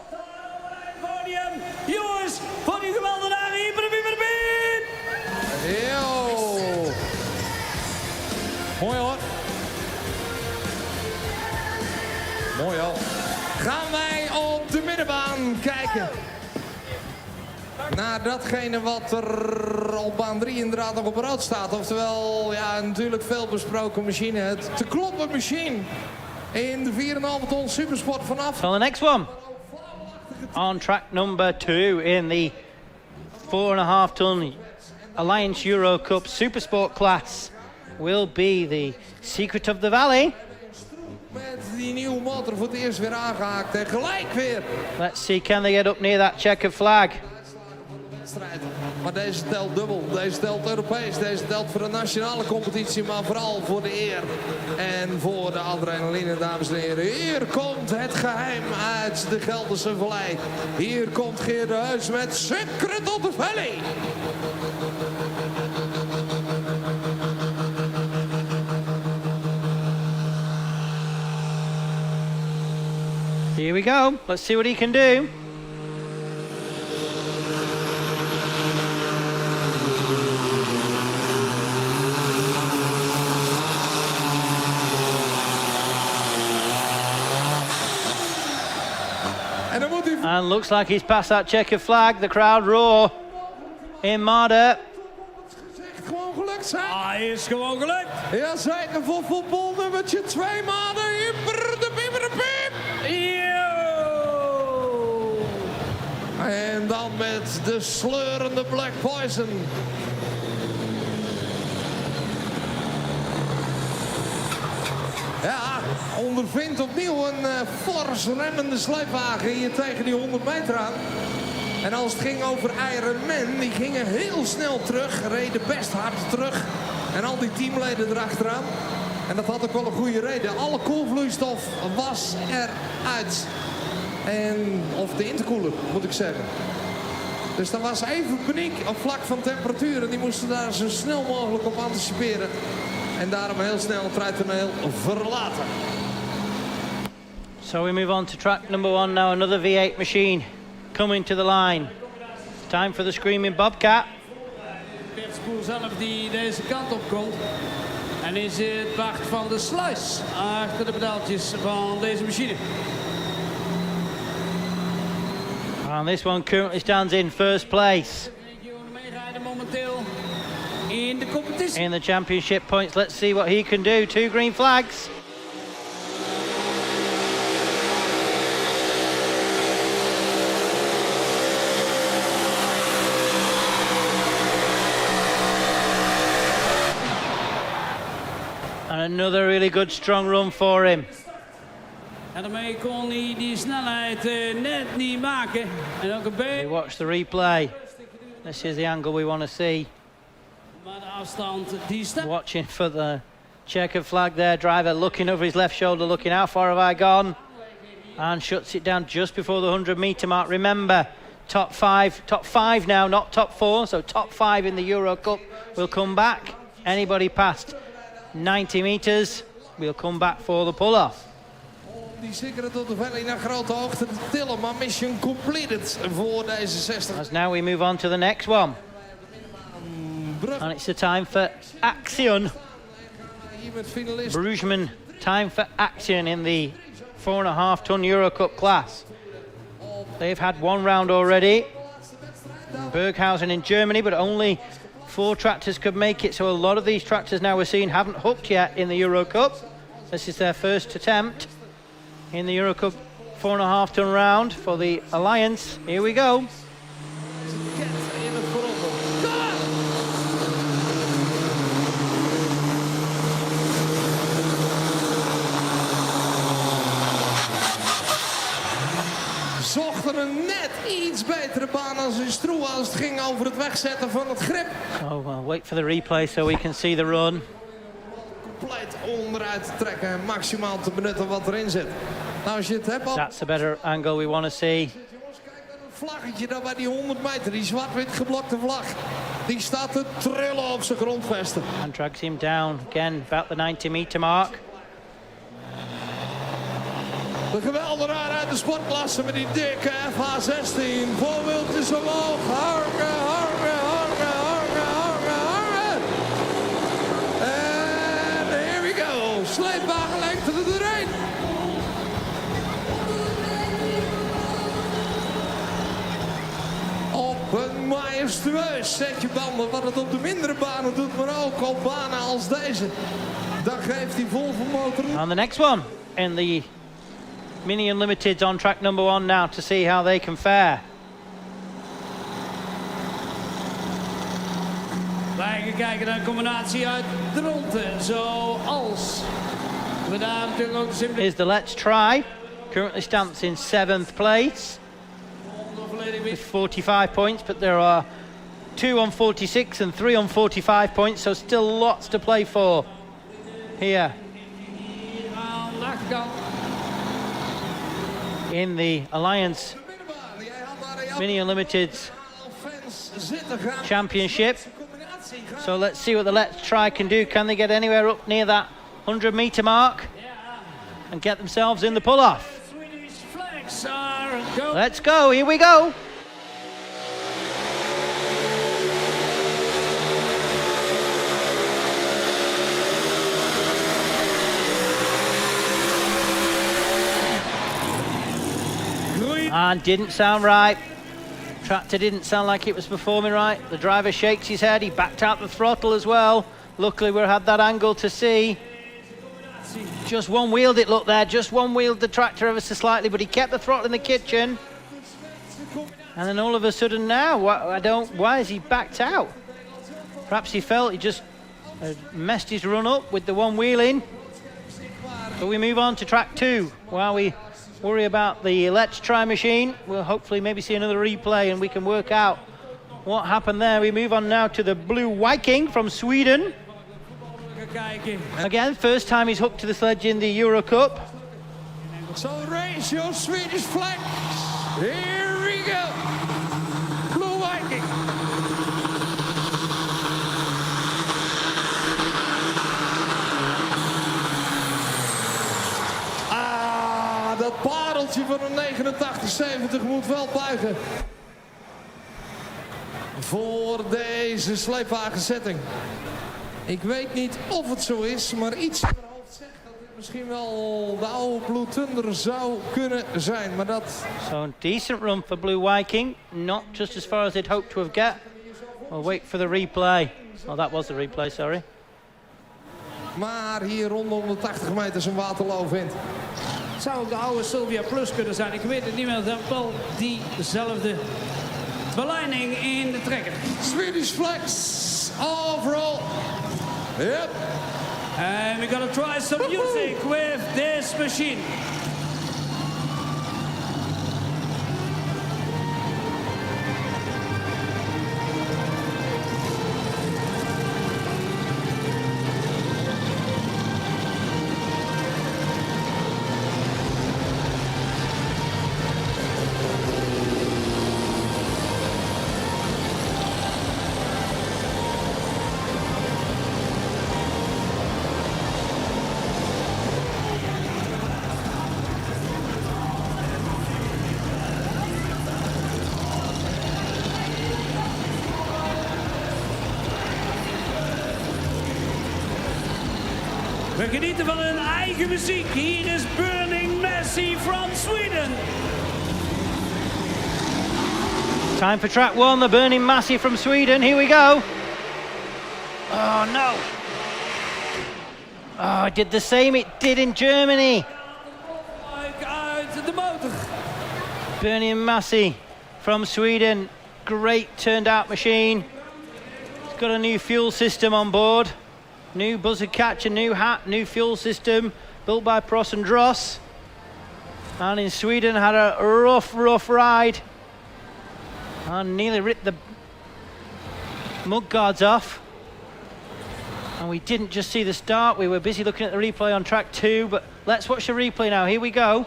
Podium, jongens, voor die geweldenaar hier, binnen. Yo! Mooi hoor. Mooi al. Gaan wij op de middenbaan kijken. Naar datgene wat er op baan 3 inderdaad nog op rood staat. Oftewel, ja, natuurlijk veel besproken machine. Het te kloppen machine. In de 4,5 ton supersport vanaf. So the next one. On track number 2 in the 4.5 ton Alliance Euro Cup Supersport class will be the Secret of the Valley. Met die nieuwe motor voor het eerst weer aangehaakt en gelijk weer. Let's see, can they get up near that checkered flag? Maar deze telt dubbel, deze telt Europees, deze telt voor de nationale competitie, maar vooral voor de eer en voor de adrenaline, dames en heren. Hier komt het geheim uit de Gelderse Vallei. Hier komt Geert de Huis met Secret of the Valley. Here we go. Let's see what he can do. And looks like he's passed that checkered flag. The crowd roar in Marder. Gewoon gelukt zijn. Hij is gewoon gelukt. Jazeker, voor voetbal nummertje 2 Marder. De piep. En dan met de sleurende Black Poison. Ja, ondervindt opnieuw een fors remmende sleepwagen hier tegen die 100 meter aan. En als het ging over Iron Man, die gingen heel snel terug, reden best hard terug. En al die teamleden erachteraan. En dat had ook wel een goede reden. Alle koelvloeistof was eruit. Of de intercooler, moet ik zeggen. Dus er was even paniek op vlak van temperatuur. En die moesten daar zo snel mogelijk op anticiperen. En daarom heel snel het rijtoneel verlaten. So we move on to track number 1 now. Another V8 machine coming to the line. Time for the Screaming Bobcat. Bert Spoel zelf die deze kant op komt. En is het Bart van de Sluis achter de pedaaltjes van deze machine. And this one currently stands in first place. Meerijden momenteel in de competitie. In the championship points, let's see what he can do. 2 green flags. And another really good strong run for him. En daarmee kon hij die snelheid net niet maken. En ook een We beetje. watch the replay. This is the angle we want to see. Maar de afstand die staat. Watching for the checkered flag there. Driver looking over his left shoulder, looking how far have I gone? And shuts it down just before the 100 meter mark. Remember, top five now, not top 4. So top 5 in the Euro Cup will come back. Anybody past 90 meters will come back for the pull-off. Die sikkeren tot de valley naar grote hoogte te tillen. Maar mission completed voor deze 60. As now we move on to the next one. And it's the time for action. Bruggeman, time for action in the 4.5 ton Euro Cup class. They've had 1 round already. Berghausen in Germany, but only 4 tractors could make it. So a lot of these tractors now we're seeing haven't hooked yet in the Euro Cup. This is their first attempt in the Euro Cup 4.5 ton round for the Alliance. Here we go. Zochten een net iets betere baan als in Stroe als het ging over het wegzetten van het grip. Oh, well, wait for the replay so we can see the run. Compleet onderuit te trekken en maximaal te benutten wat erin zit. Nou, als je het hebt op... That's a better angle we want to see. Jongens, kijk naar het vlaggetje daar bij die 100 meter. Die zwart-wit geblokte vlag. Die staat te trillen op zijn grondvesten. And drags him down again, about the 90 meter mark. De geweldenaar uit de sportklasse met die dikke FH16. Voorwieltjes omhoog. Harken, harken, harken, harken, harken, harken. En here we go. Sleepwagenlengte er doorheen. Op een majestueus setje banden. Wat het op de mindere banen doet, maar ook op banen als deze. Dan geeft hij vol van motor. And the next one in the Mini Unlimiteds on track number 1 now to see how they can fare. Wij gaan kijken naar een combinatie uit de ronde. Zoals we daar natuurlijk ook simpel. Is the Let's Try. Currently stands in 7th place with 45 points, but there are 2 on 46 and 3 on 45 points, so still lots to play for here. Aan de achterkant. In the Alliance Mini Unlimited Championship. So let's see what the Let's Try can do. Can they get anywhere up near that 100 meter mark and get themselves in the pull-off? Let's go, here we go. And didn't sound right. Tractor didn't sound like it was performing right. The driver shakes his head. He backed out the throttle as well. Luckily, we had that angle to see. Just one-wheeled it, look there. Just one-wheeled the tractor ever so slightly, but he kept the throttle in the kitchen. And then all of a sudden now, why is he backed out? Perhaps he felt he just messed his run up with the one-wheeling. But we move on to track 2 while we worry about the Let's Try machine. We'll hopefully maybe see another replay and we can work out what happened there. We move on now to the Blue Viking from Sweden. Again, first time he's hooked to the sledge in the Euro Cup. So raise your Swedish flag. Here we go. Blue Viking. Dat pareltje van een 89-70 moet wel buigen. Voor deze sleepwagenzetting. Ik weet niet of het zo is, maar iets in mijn hoofd zegt dat dit misschien wel de oude Blue Thunder zou kunnen zijn. Maar dat... So a decent run for Blue Viking. Not just as far as they'd hoped to have got. We'll wait for the replay. Oh, that was the replay, sorry. Maar hier rondom de 80 meter zijn Waterloo vindt. Zou ook de oude Sylvia Plus kunnen zijn. Ik weet het niet meer. Dat wel diezelfde beleiding in de trekker. Swedish flags overall. Yep. And we're gonna try some music with this machine. We genieten van hun eigen muziek. Hier is Burning Messi from Sweden. Time for track 1, the Burning Massey from Sweden. Here we go. Oh no. Oh, it did the same it did in Germany. Uit de motor. Burning Massey from Sweden. Great turned out machine. It's got a new fuel system on board. New buzzer catcher, new hat, new fuel system, built by Pross and Dross. And in Sweden had a rough ride. And nearly ripped the mud guards off. And we didn't just see the start, we were busy looking at the replay on track 2, but let's watch the replay now. Here we go.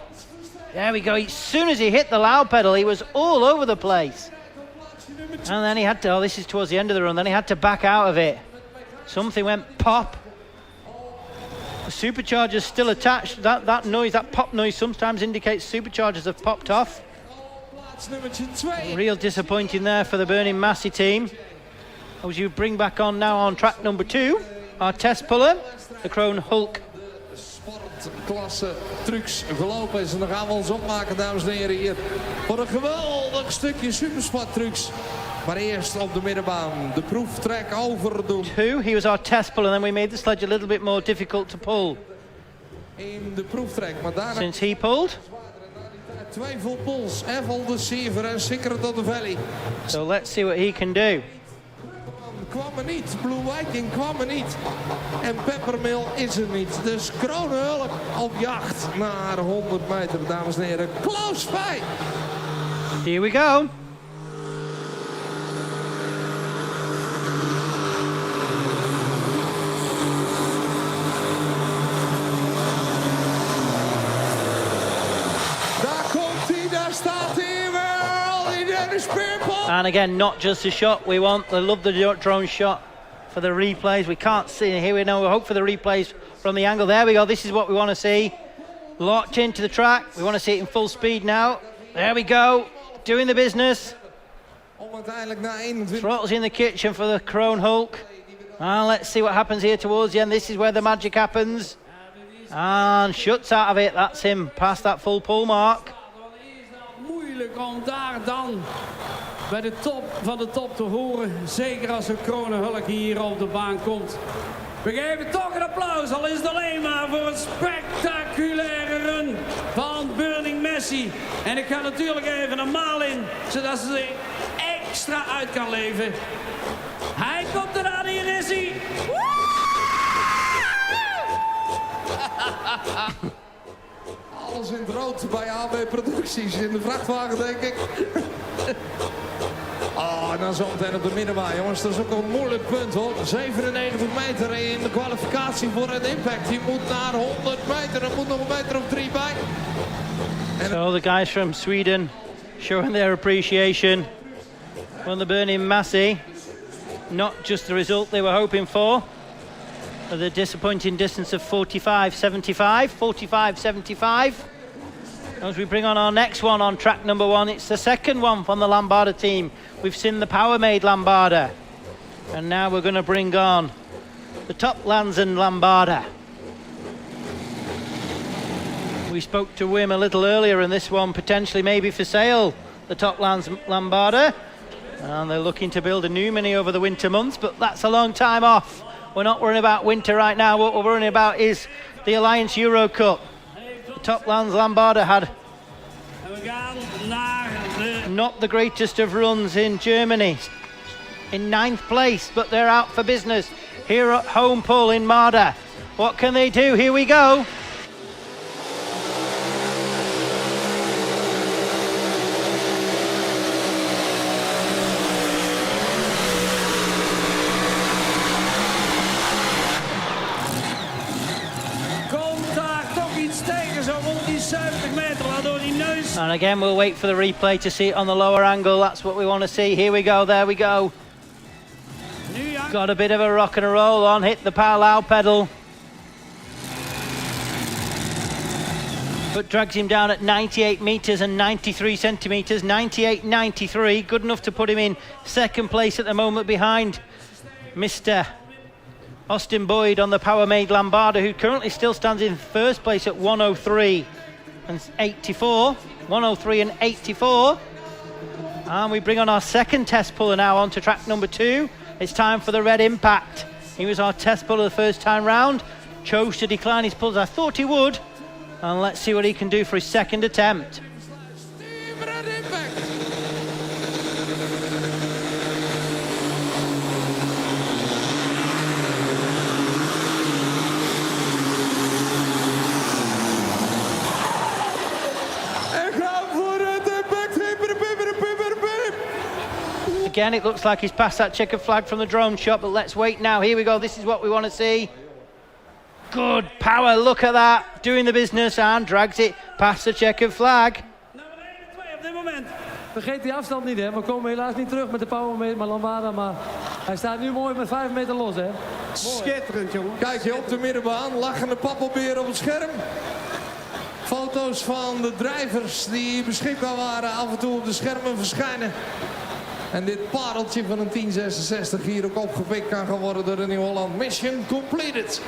There we go. As soon as he hit the loud pedal, he was all over the place. And then he had to, oh, this is towards the end of the run, then he had to back out of it. Something went pop. The supercharger's still attached. That noise, that pop noise sometimes indicates superchargers have popped off. Real disappointing there for the Burning Massey team. As you bring back on now on track number 2, our test puller, the Kroon Hulk. Sportklasse trucks gelopen is. En dan gaan we ons opmaken, dames en heren, hier voor een geweldig stukje supersport trucks. Maar eerst op de middenbaan de proeftrek overdoen. 2, he was our test puller, and then we made the sledge a little bit more difficult to pull. In de proeftrek, maar daarna... Since he pulled. 2 vol pols, Evel de Siever en Sikkeren tot de Valley. So let's see what he can do. Kwam er niet, Blue Viking kwam er niet. En Peppermill is er niet. Dus Kronenhulk op jacht naar 100 meter, dames en heren. Close fight! Here we go. And again, not just a shot we want. I love the drone shot for the replays. We can't see here. We know. We hope for the replays from the angle. There we go. This is what we want to see. Locked into the track. We want to see it in full speed now. There we go. Doing the business. Throttles in the kitchen for the Kroon Hulk. And let's see what happens here towards the end. This is where the magic happens. And shuts out of it. That's him past that full pull mark. moeilijk om daar dan bij de top van de top te horen. Zeker als een Kronenhulk hier op de baan komt. We geven toch een applaus, al is het alleen maar voor een spectaculaire run van Burning Messi. En ik ga natuurlijk even normaal in, zodat ze er extra uit kan leven. Hij komt eraan, hier is hij. Alles in het rood bij AB Producties in de vrachtwagen, denk ik. En dan zometeen op de middenbaan, jongens. Dat is ook een moeilijk punt, hoor. 97 meter in de kwalificatie voor het impact. Die moet naar 100 meter. Er moet nog een meter of 3 bij. So the guys from Sweden showing their appreciation on the Burning Massey. Not just the result they were hoping for. The disappointing distance of 45.75. 45.75. As we bring on our next one on track number 1, it's the second one from the Lambada team. We've seen the Powermade Lambada. And now we're going to bring on the Top Lansen Lambada. We spoke to Wim a little earlier, and this one potentially maybe for sale, the Top Lansen Lambada. And they're looking to build a new Mini over the winter months, but that's a long time off. We're not worrying about winter right now. What we're worrying about is the Alliance Euro Cup. The Top Lansen Lambada had not the greatest of runs in Germany. In 9th place, but they're out for business here at home pull in Marder. What can they do? Here we go. And again, we'll wait for the replay to see it on the lower angle. That's what we want to see. Here we go, there we go. Got a bit of a rock and a roll on, hit the power loud pedal. But drags him down at 98 metres and 93 centimetres, 98.93. Good enough to put him in second place at the moment behind Mr. Austin Boyd on the Powermade Lambada, who currently still stands in first place at 103 and 84. 103 and 84. And we bring on our second test puller now onto track number 2. It's time for the Red Impact. He was our test puller the first time round. Chose to decline his pulls. I thought he would. And let's see what he can do for his second attempt. Red Impact. Again, it looks like he's passed that checkered flag from the drone shot, but let's wait now. Here we go. This is what we want to see. Good power. Look at that. Doing the business and drags it past the checkered flag. Op dit moment. Vergeet die afstand niet, hè. We komen helaas niet terug met de Powermade Lambada, maar hij staat nu mooi met 5 meter los, hè. Schitterend, jongen. Kijk je op de middenbaan. Lachende pappelbeer op het scherm. Foto's van de drijvers die beschikbaar waren af en toe op de schermen verschijnen. En dit pareltje van een 1066 hier ook opgepikt kan gaan worden door de Nieuw-Holland. Mission completed.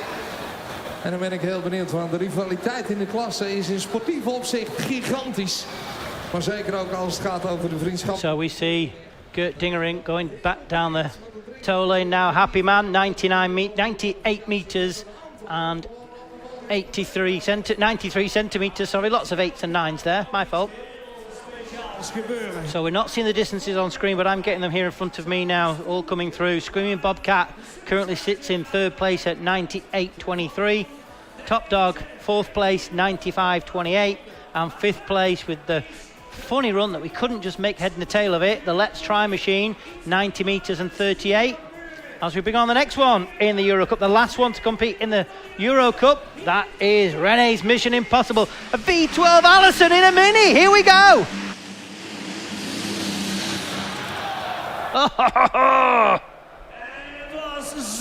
En dan ben ik heel benieuwd, want de rivaliteit in de klasse is in sportief opzicht gigantisch. Maar zeker ook als het gaat over de vriendschap. So we see Gert Dingering going back down the toe lane now. Happy man, 98 meters and 93 centimeters. Sorry, lots of 8s and 9s there. My fault. So we're not seeing the distances on screen, but I'm getting them here in front of me now, all coming through. Screaming Bobcat currently sits in third place at 98.23. Top Dog, fourth place, 95.28. And fifth place with the funny run that we couldn't just make head and the tail of it, the Let's Try machine, 90 metres and 38. As we bring on the next one in the Euro Cup, the last one to compete in the Euro Cup, that is René's Mission Impossible. A V12 Allison in a Mini, here we go!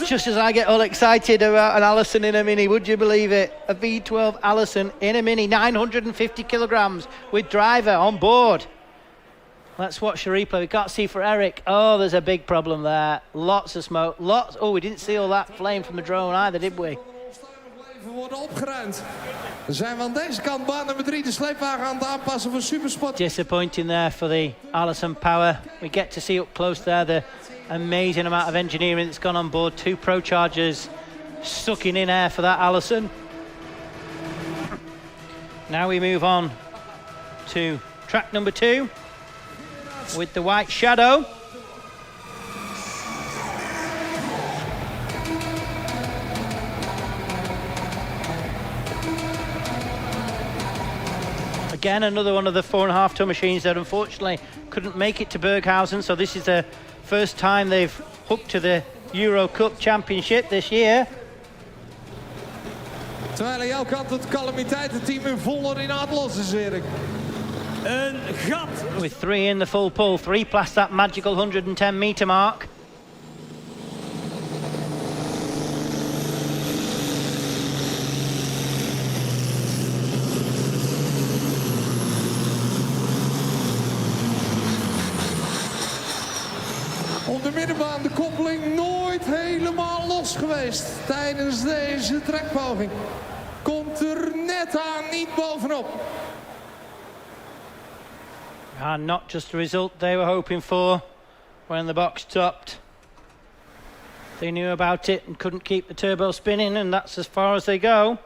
Just as I get all excited about an Allison in a Mini, would you believe it? A V12 Allison in a Mini, 950 kilograms with driver on board. Let's watch the replay. We can't see for Eric. Oh, there's a big problem there. Lots of smoke. Oh, we didn't see all that flame from the drone either, did we? even worden opgeruimd. Dan zijn we aan deze kant baan nummer 3 de sleepwagen aan het aanpassen voor Supersport. Disappointing there for the Allison Power. We get to see up close there the amazing amount of engineering that's gone on board. 2 Pro Chargers sucking in air for that Allison. Now we move on to track number 2 with the White Shadow. Again, another one of the 4.5 ton machines that unfortunately couldn't make it to Berghausen. So this is the first time they've hooked to the Euro Cup Championship this year. Terwijl aan jouw kant het calamiteitenteam in volle in Atlas is, Erik. Een gat. With 3 in the full pull, 3 past that magical 110 meter mark. Op de middenbaan de koppeling nooit helemaal los geweest tijdens deze trekpoging. Komt er net aan, niet bovenop. And not just the result they were hoping for when the box stopped. They knew about it and couldn't keep the turbo spinning, and that's as far as they go.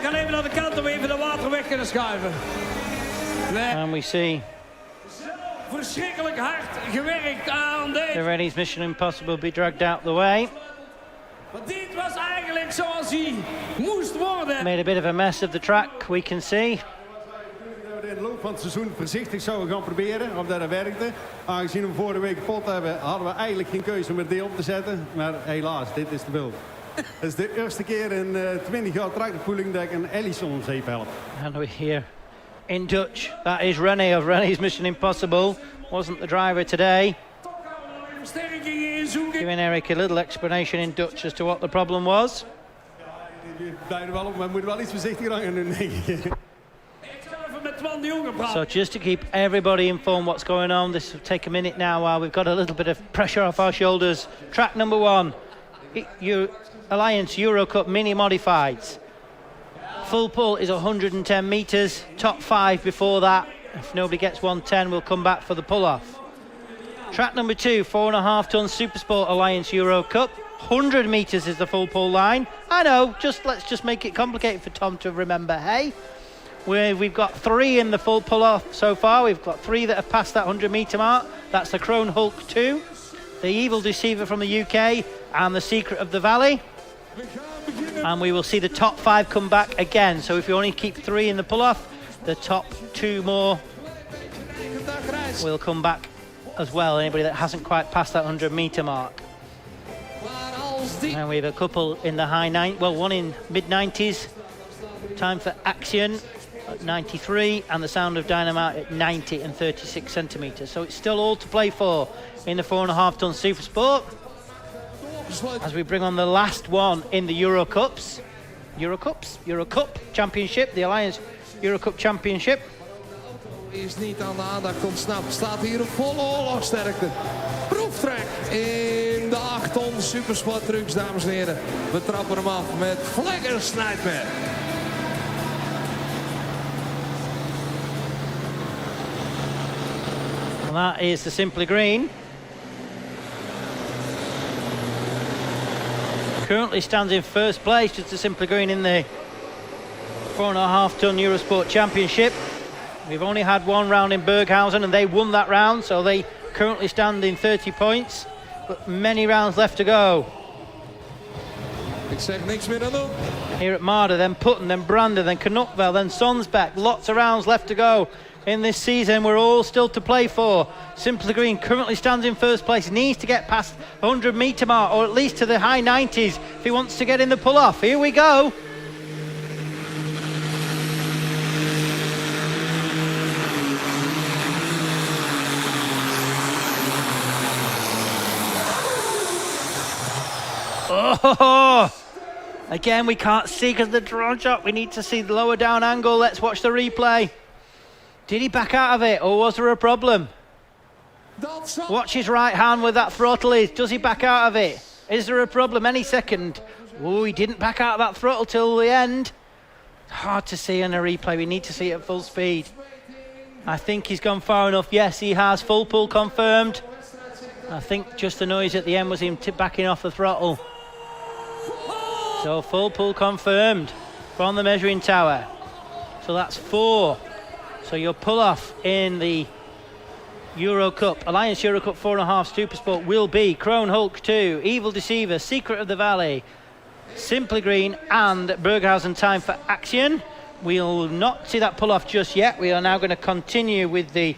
Ga even naar de kant om even de water weg kunnen schuiven. And we see Verschrikkelijk hard gewerkt aan deze. the Rennie's Mission Impossible be dragged out the way. Want dit was eigenlijk zoals hij moest worden. Made a bit of a mess of the track, we can see. Dat we in de loop van het seizoen voorzichtig zouden gaan proberen of dat werkte. Aangezien we vorige week kapot hebben, hadden we eigenlijk geen keuze om het deel op te zetten. Maar helaas, dit is de beeld. Het is de eerste keer in 20 jaar Tractorpulling dat ik een Ellison om zeep help. And we hear in Dutch, that is Rennie of Rennie's Mission Impossible. Wasn't the driver today. Versterkingen inzoeken. Giving Eric a little explanation in Dutch as to what the problem was. Die duiden wel op, maar we moeten wel iets voorzichtiger aan gaan doen, denk ik. Ik zal even met Twan de Jonge praten. So just to keep everybody informed what's going on, this will take a minute now while we've got a little bit of pressure off our shoulders. Track number 1, Alliance Euro Cup Mini Modifieds. Full pull is 110 meters, top 5 before that. If nobody gets 110, we'll come back for the pull-off. Track number 2, 4.5 ton Supersport Alliance Euro Cup. 100 meters is the full pull line. I know, let's just make it complicated for Tom to remember, hey? We've got 3 in the full pull-off so far. We've got 3 that have passed that 100 meter mark. That's the Krone Hulk 2, the Evil Deceiver from the UK, and the Secret of the Valley. And we will see the top 5 come back again. So if you only keep 3 in the pull-off, the top 2 more will come back as well. Anybody that hasn't quite passed that 100 meter mark. And we have a couple in the high 90s, well, one in mid-90s. Time for Action at 93 and the Sound of Dynamite at 90 and 36 centimeters. So it's still all to play for in the 4.5 ton Supersport. As we bring on the last one in the Euro Cup Championship, the Alliance Euro Cup Championship. Is niet aan de aandacht ontsnapt. Staat hier op volle oorlogsterkte. Proeftrek in de 8 ton Supersport trucks, dames en heren. We trappen hem af met Flagger Sniper. And that is the Simply Green. Currently stands in first place, just a Simply Green in the 4.5 ton Eurosport Championship. We've only had 1 round in Berghausen and they won that round, so they currently stand in 30 points, but many rounds left to go. Ik zeg niks meer aan doen. Here at Marder, then Putten, then Brander, then Knopvel, then Sonsbeck. Lots of rounds left to go in this season. We're all still to play for. Simply Green currently stands in first place. Needs to get past the 100 meter mark, or at least to the high 90s if he wants to get in the pull-off. Here we go. Oh! Again, we can't see because of the drone shot. We need to see the lower down angle. Let's watch the replay. Did he back out of it, or was there a problem? Watch his right hand where that throttle is. Does he back out of it? Is there a problem any second? Oh, he didn't back out of that throttle till the end. Hard to see in a replay. We need to see it at full speed. I think he's gone far enough. Yes, he has. Full pull confirmed. I think just the noise at the end was him backing off the throttle. So full pull confirmed from the measuring tower. So that's 4. So your pull-off in the Euro Cup, Alliance Euro Cup 4.5 Supersport will be Krone Hulk 2, Evil Deceiver, Secret of the Valley, Simply Green and Berghausen Time for Action. We'll not see that pull-off just yet. We are now going to continue with the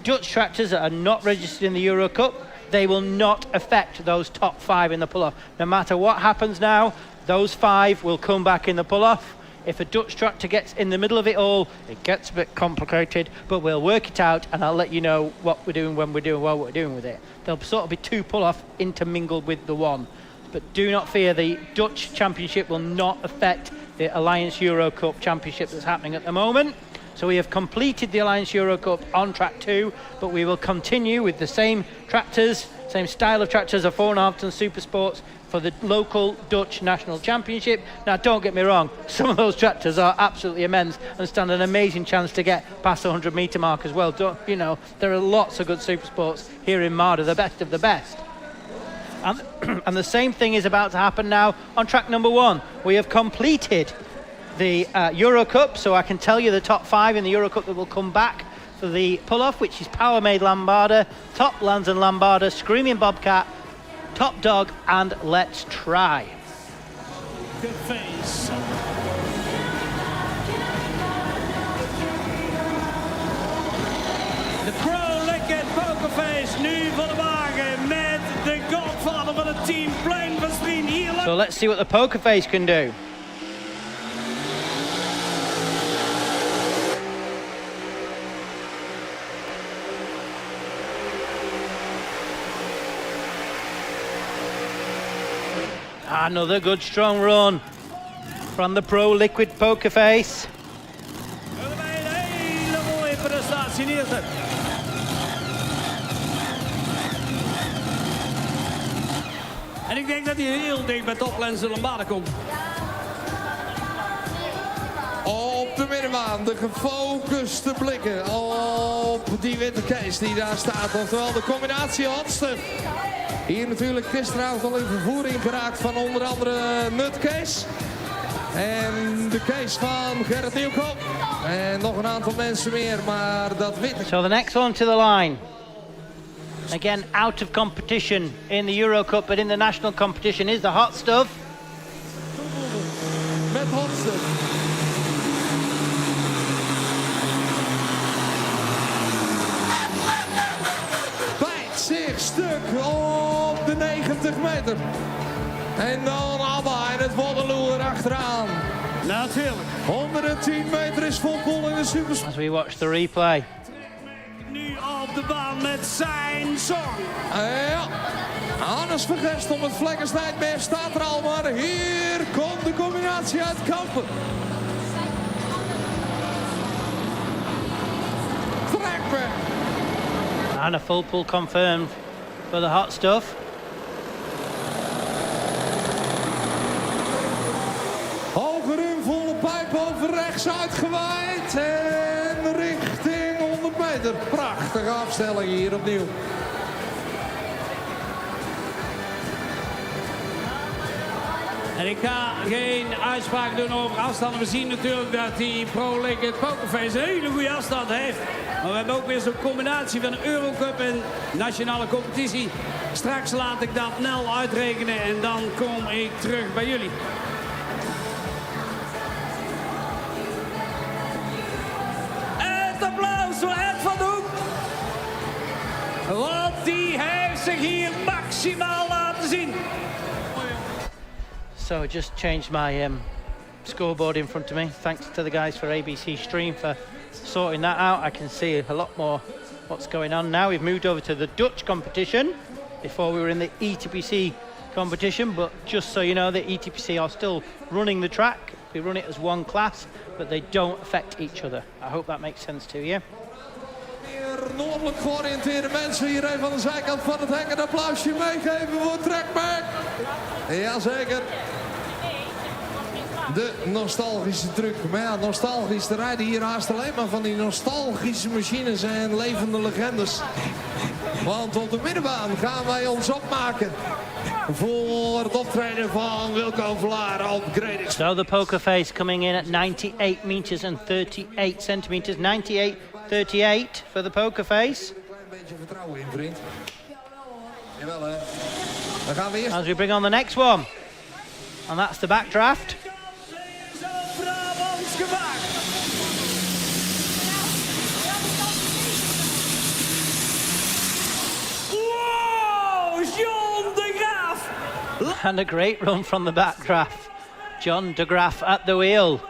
Dutch tractors that are not registered in the Euro Cup. They will not affect those top 5 in the pull-off. No matter what happens now, those 5 will come back in the pull-off. If a Dutch tractor gets in the middle of it all, it gets a bit complicated, but we'll work it out and I'll let you know what we're doing, when we're doing, what we're doing with it. There'll sort of be 2 pull-off intermingled with the 1. But do not fear, the Dutch Championship will not affect the Alliance Euro Cup Championship that's happening at the moment. So we have completed the Alliance Euro Cup on track 2, but we will continue with the same tractors, same style of tractors, a 4.5 ton Super Sports for the local Dutch National Championship. Now, don't get me wrong, some of those tractors are absolutely immense and stand an amazing chance to get past the 100 metre mark as well. You know, there are lots of good Super Sports here in Marder, the best of the best. And the same thing is about to happen now on track number 1. We have completed the Euro Cup, so I can tell you the top 5 in the Euro Cup that will come back for the pull-off, which is Power Made Lambarder, Top Lands and Lambarder, Screaming Bobcat, Top Dog and Let's Try. Good face. De Pro Liquid Pokerface nu van de wagen met de godvader van het team, Plein van Strien hier. So let's see what the Pokerface can do. Another good strong run from the Pro Liquid Pokerface. Een hele mooie prestatie neerzet. En ik denk dat hij heel dicht bij Top Lands en Lambarder komt. Op de middenbaan, de gefocuste blikken op die witte Kees die daar staat. Oftewel de combinatie hotstuff. Hier natuurlijk gisteravond al in vervoering geraakt van onder andere Nutkees. En de Kees van Gerrit Nieuwkoop. En nog een aantal mensen meer, maar dat witte... So the next one to the line. Again, out of competition in the Euro Cup, but in the national competition is the hot stuff. Met hotstuff. Bijt zich stuk op de 90 meter. En dan Abba en het Waddeloe erachteraan. Natuurlijk. 110 meter is vol in de Super. As we watch the replay. Nu op de baan met zijn song. Ja, Hannes Vergest op het Vlekkenstijdmeer staat er al, maar hier komt de combinatie uit Kampen. Trekback. And a full pull confirmed for the hot stuff. Hoger in, volle pijp over rechts uitgewaaid en richting 100 meter. Prachtige afstelling hier opnieuw. En ik ga geen uitspraak doen over afstanden. We zien natuurlijk dat die Pro Liquid Pokerface een hele goede afstand heeft. Maar we hebben ook weer zo'n combinatie van Eurocup en nationale competitie. Straks laat ik dat snel uitrekenen en dan kom ik terug bij jullie. Het applaus voor Ed van de Hoek. Want die heeft zich hier maximaal laten zien. So I just changed my scoreboard in front of me. Thanks to the guys for ABC Stream for sorting that out. I can see a lot more what's going on now. We've moved over to the Dutch competition. Before we were in the ETPC competition, but just so you know, the ETPC are still running the track. We run it as one class, but they don't affect each other. I hope that makes sense to you. Meer noordelijk georiënteerde mensen hier even aan de zijkant van het hek een applausje meegeven voor Trackback. Jazeker. De nostalgische truc. Maar ja, nostalgisch, er rijden hier haast alleen maar van die nostalgische machines en levende legendes. Want op de middenbaan gaan wij ons opmaken voor het optreden van Wilco Vlaar op Great. So the poker face coming in at 98 meters and 38 centimeters. 98-38 for the poker face. Een klein beetje vertrouwen in, vriend. Jawel, hè. Dan gaan we eerst. As we bring on the next one. And that's the backdraft. And a great run from the backdraft. John de Graaf at the wheel.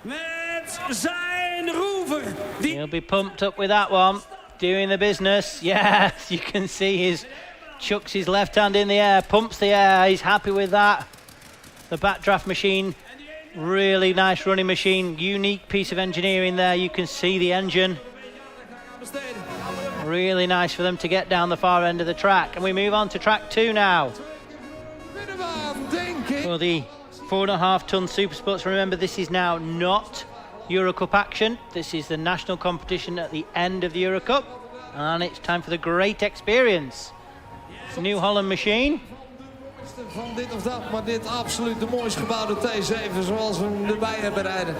Met zijn rover. He'll be pumped up with that one. Doing the business. Yes, you can see his chucks his left hand in the air, pumps the air. He's happy with that. The backdraft machine, really nice running machine. Unique piece of engineering there. You can see the engine. Really nice for them to get down the far end of the track. And we move on to track 2 now. For the 4.5-ton Super Sports. Remember, this is now not Eurocup action. This is the national competition at the end of the Eurocup. And it's time for the great experience. New Holland machine. Van dit of dat, maar dit absoluut de mooist gebouwde T7 zoals we hem erbij hebben rijden.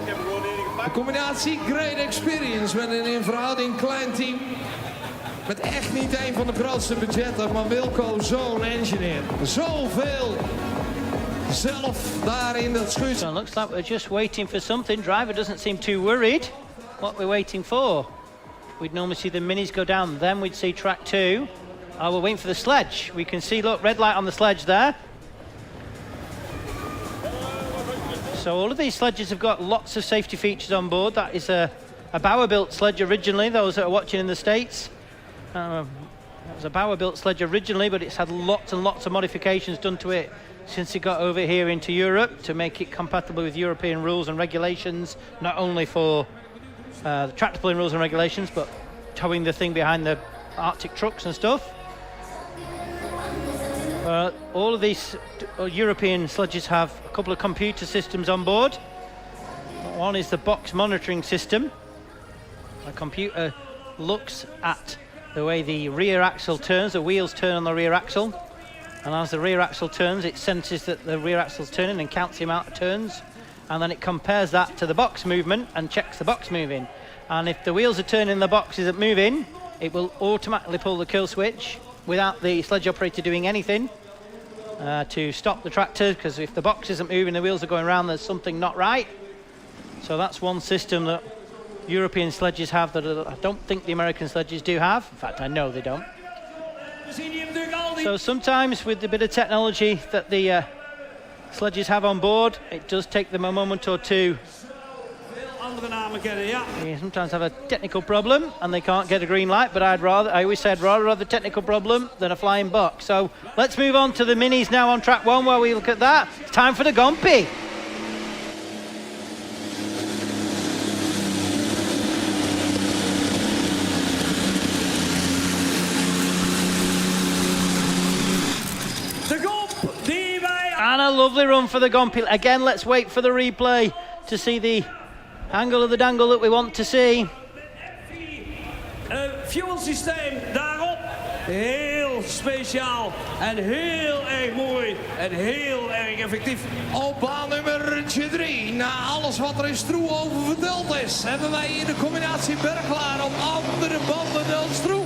De combinatie Great Experience met een in verhouding klein team. Met echt niet een van de grootste budgetten, maar Wilco zo'n engineer. Zoveel zelf daar in dat schuur. So it looks like we're just waiting for something. Driver doesn't seem too worried what we're waiting for. We'd normally see the minis go down, then we'd see track 2. Oh, we're waiting for the sledge. We can see, look, red light on the sledge there. So all of these sledges have got lots of safety features on board. That is a Bauer-built sledge originally, those that are watching in the States. That was a Bauer-built sledge originally, but it's had lots and lots of modifications done to it since it got over here into Europe to make it compatible with European rules and regulations, not only for the tractor pulling rules and regulations, but towing the thing behind the Arctic trucks and stuff. All of these European sledges have a couple of computer systems on board. One is the box monitoring system. A computer looks at the way the rear axle turns, the wheels turn on the rear axle. And as the rear axle turns, it senses that the rear axle's turning and counts the amount of turns. And then it compares that to the box movement and checks the box moving. And if the wheels are turning, the box isn't moving, it will automatically pull the kill switch without the sledge operator doing anything to stop the tractor, because if the box isn't moving, the wheels are going around, there's something not right. So that's one system that European sledges have that I don't think the American sledges do have. In fact, I know they don't. So sometimes with the bit of technology that the sledges have on board, it does take them a moment or two. They sometimes have a technical problem and they can't get a green light, but I always said rather have a technical problem than a flying buck. So let's move on to the minis now on track 1 where we look at that. It's time for the Gompy. And a lovely run for the Gompy. Again, let's wait for the replay to see the angle of the dangle that we want to see. Fuel systeem daarop. Heel speciaal en heel erg mooi en heel erg effectief. Op baan nummer 3, na alles wat er in Stroe over verteld is, hebben wij hier de combinatie Berglaar op andere banden dan Stroe.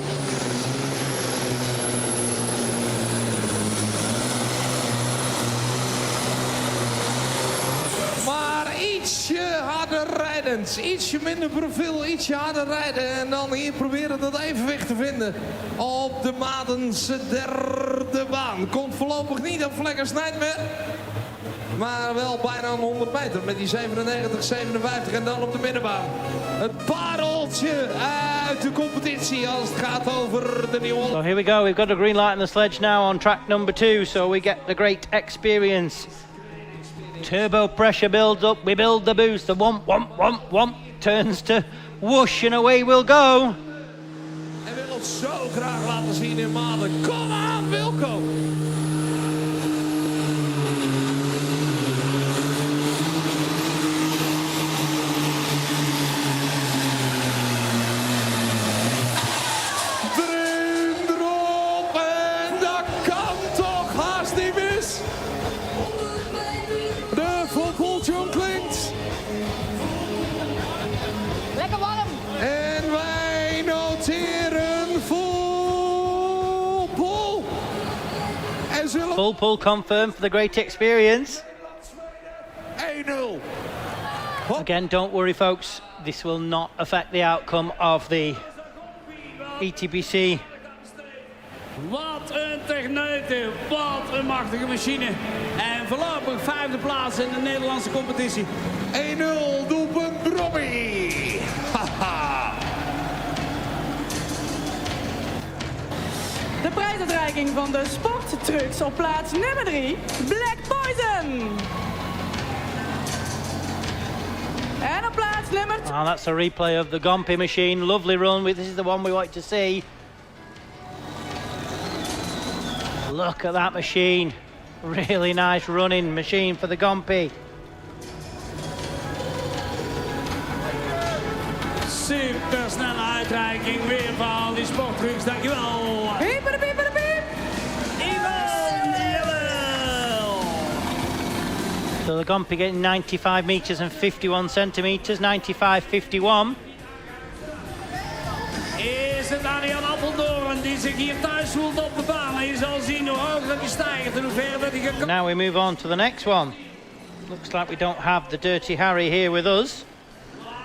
Ietsje harder rijdend, ietsje minder profiel, ietsje harder rijden en dan hier proberen dat evenwicht te vinden op de Madense 3e baan. Komt voorlopig niet op Vlekkersnijd meer, maar wel bijna een 100 meter met die 97, 57 en dan op de middenbaan. Het pareltje uit de competitie als het gaat over de nieuwe... So here we go, we've got a green light on the sledge now on track number 2, so we get the great experience. Turbo pressure builds up, we build the boost, the womp, womp, womp, womp, turns to whoosh and away we'll go. En wil het zo graag laten zien in Maden. Kom aan, Wilco! Full pull confirmed for the great experience. 1-0. Again, don't worry folks, this will not affect the outcome of the ETPC. Wat een techneute, wat een machtige machine. En voorlopig 5e plaats in de Nederlandse competitie. 1-0, doelpunt Robbie. Haha. De prijsuitreiking van de sporttrucks op plaats nummer 3, Black Poison. En op plaats nummer 2. Oh, that's a replay of the Gompy machine. Lovely run. This is the one we want to see. Look at that machine. Really nice running machine for the Gompy. Super snelle uitreiking weer van die sporttrucks. Dankjewel. Piep, piep, piep, piep. Jawel. So the Gompy getting 95 meters and 51 centimeters. 95-51. Is het Arjan Appeldoorn die zich hier thuis voelt op de baan. En je zal zien hoe hoog dat hij stijgt en hoe ver dat hij gaat. Now we move on to the next one. Looks like we don't have the Dirty Harry here with us.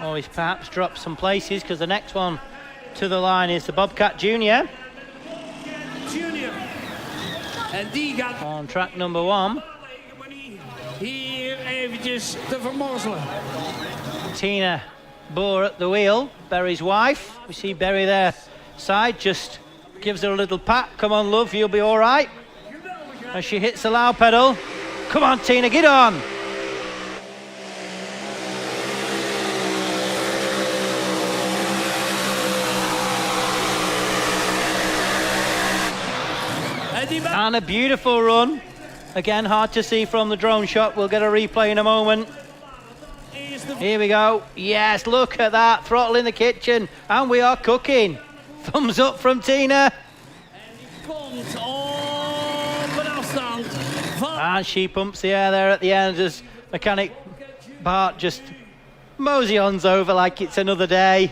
Or he's perhaps dropped some places because the next one to the line is the Bobcat Junior. En die gaat on track number 1. Hier eventjes te vermorzelen. Tina Boer at the wheel, Berry's wife. We see Berry there side, just gives her a little pat. Come on love, you'll be all right. As she hits the loud pedal. Come on Tina, get on. And a beautiful run. Again, hard to see from the drone shot. We'll get a replay in a moment. Here we go. Yes, look at that. Throttle in the kitchen. And we are cooking. Thumbs up from Tina. And she pumps the air there at the end as mechanic Bart just mosey-ons over like it's another day.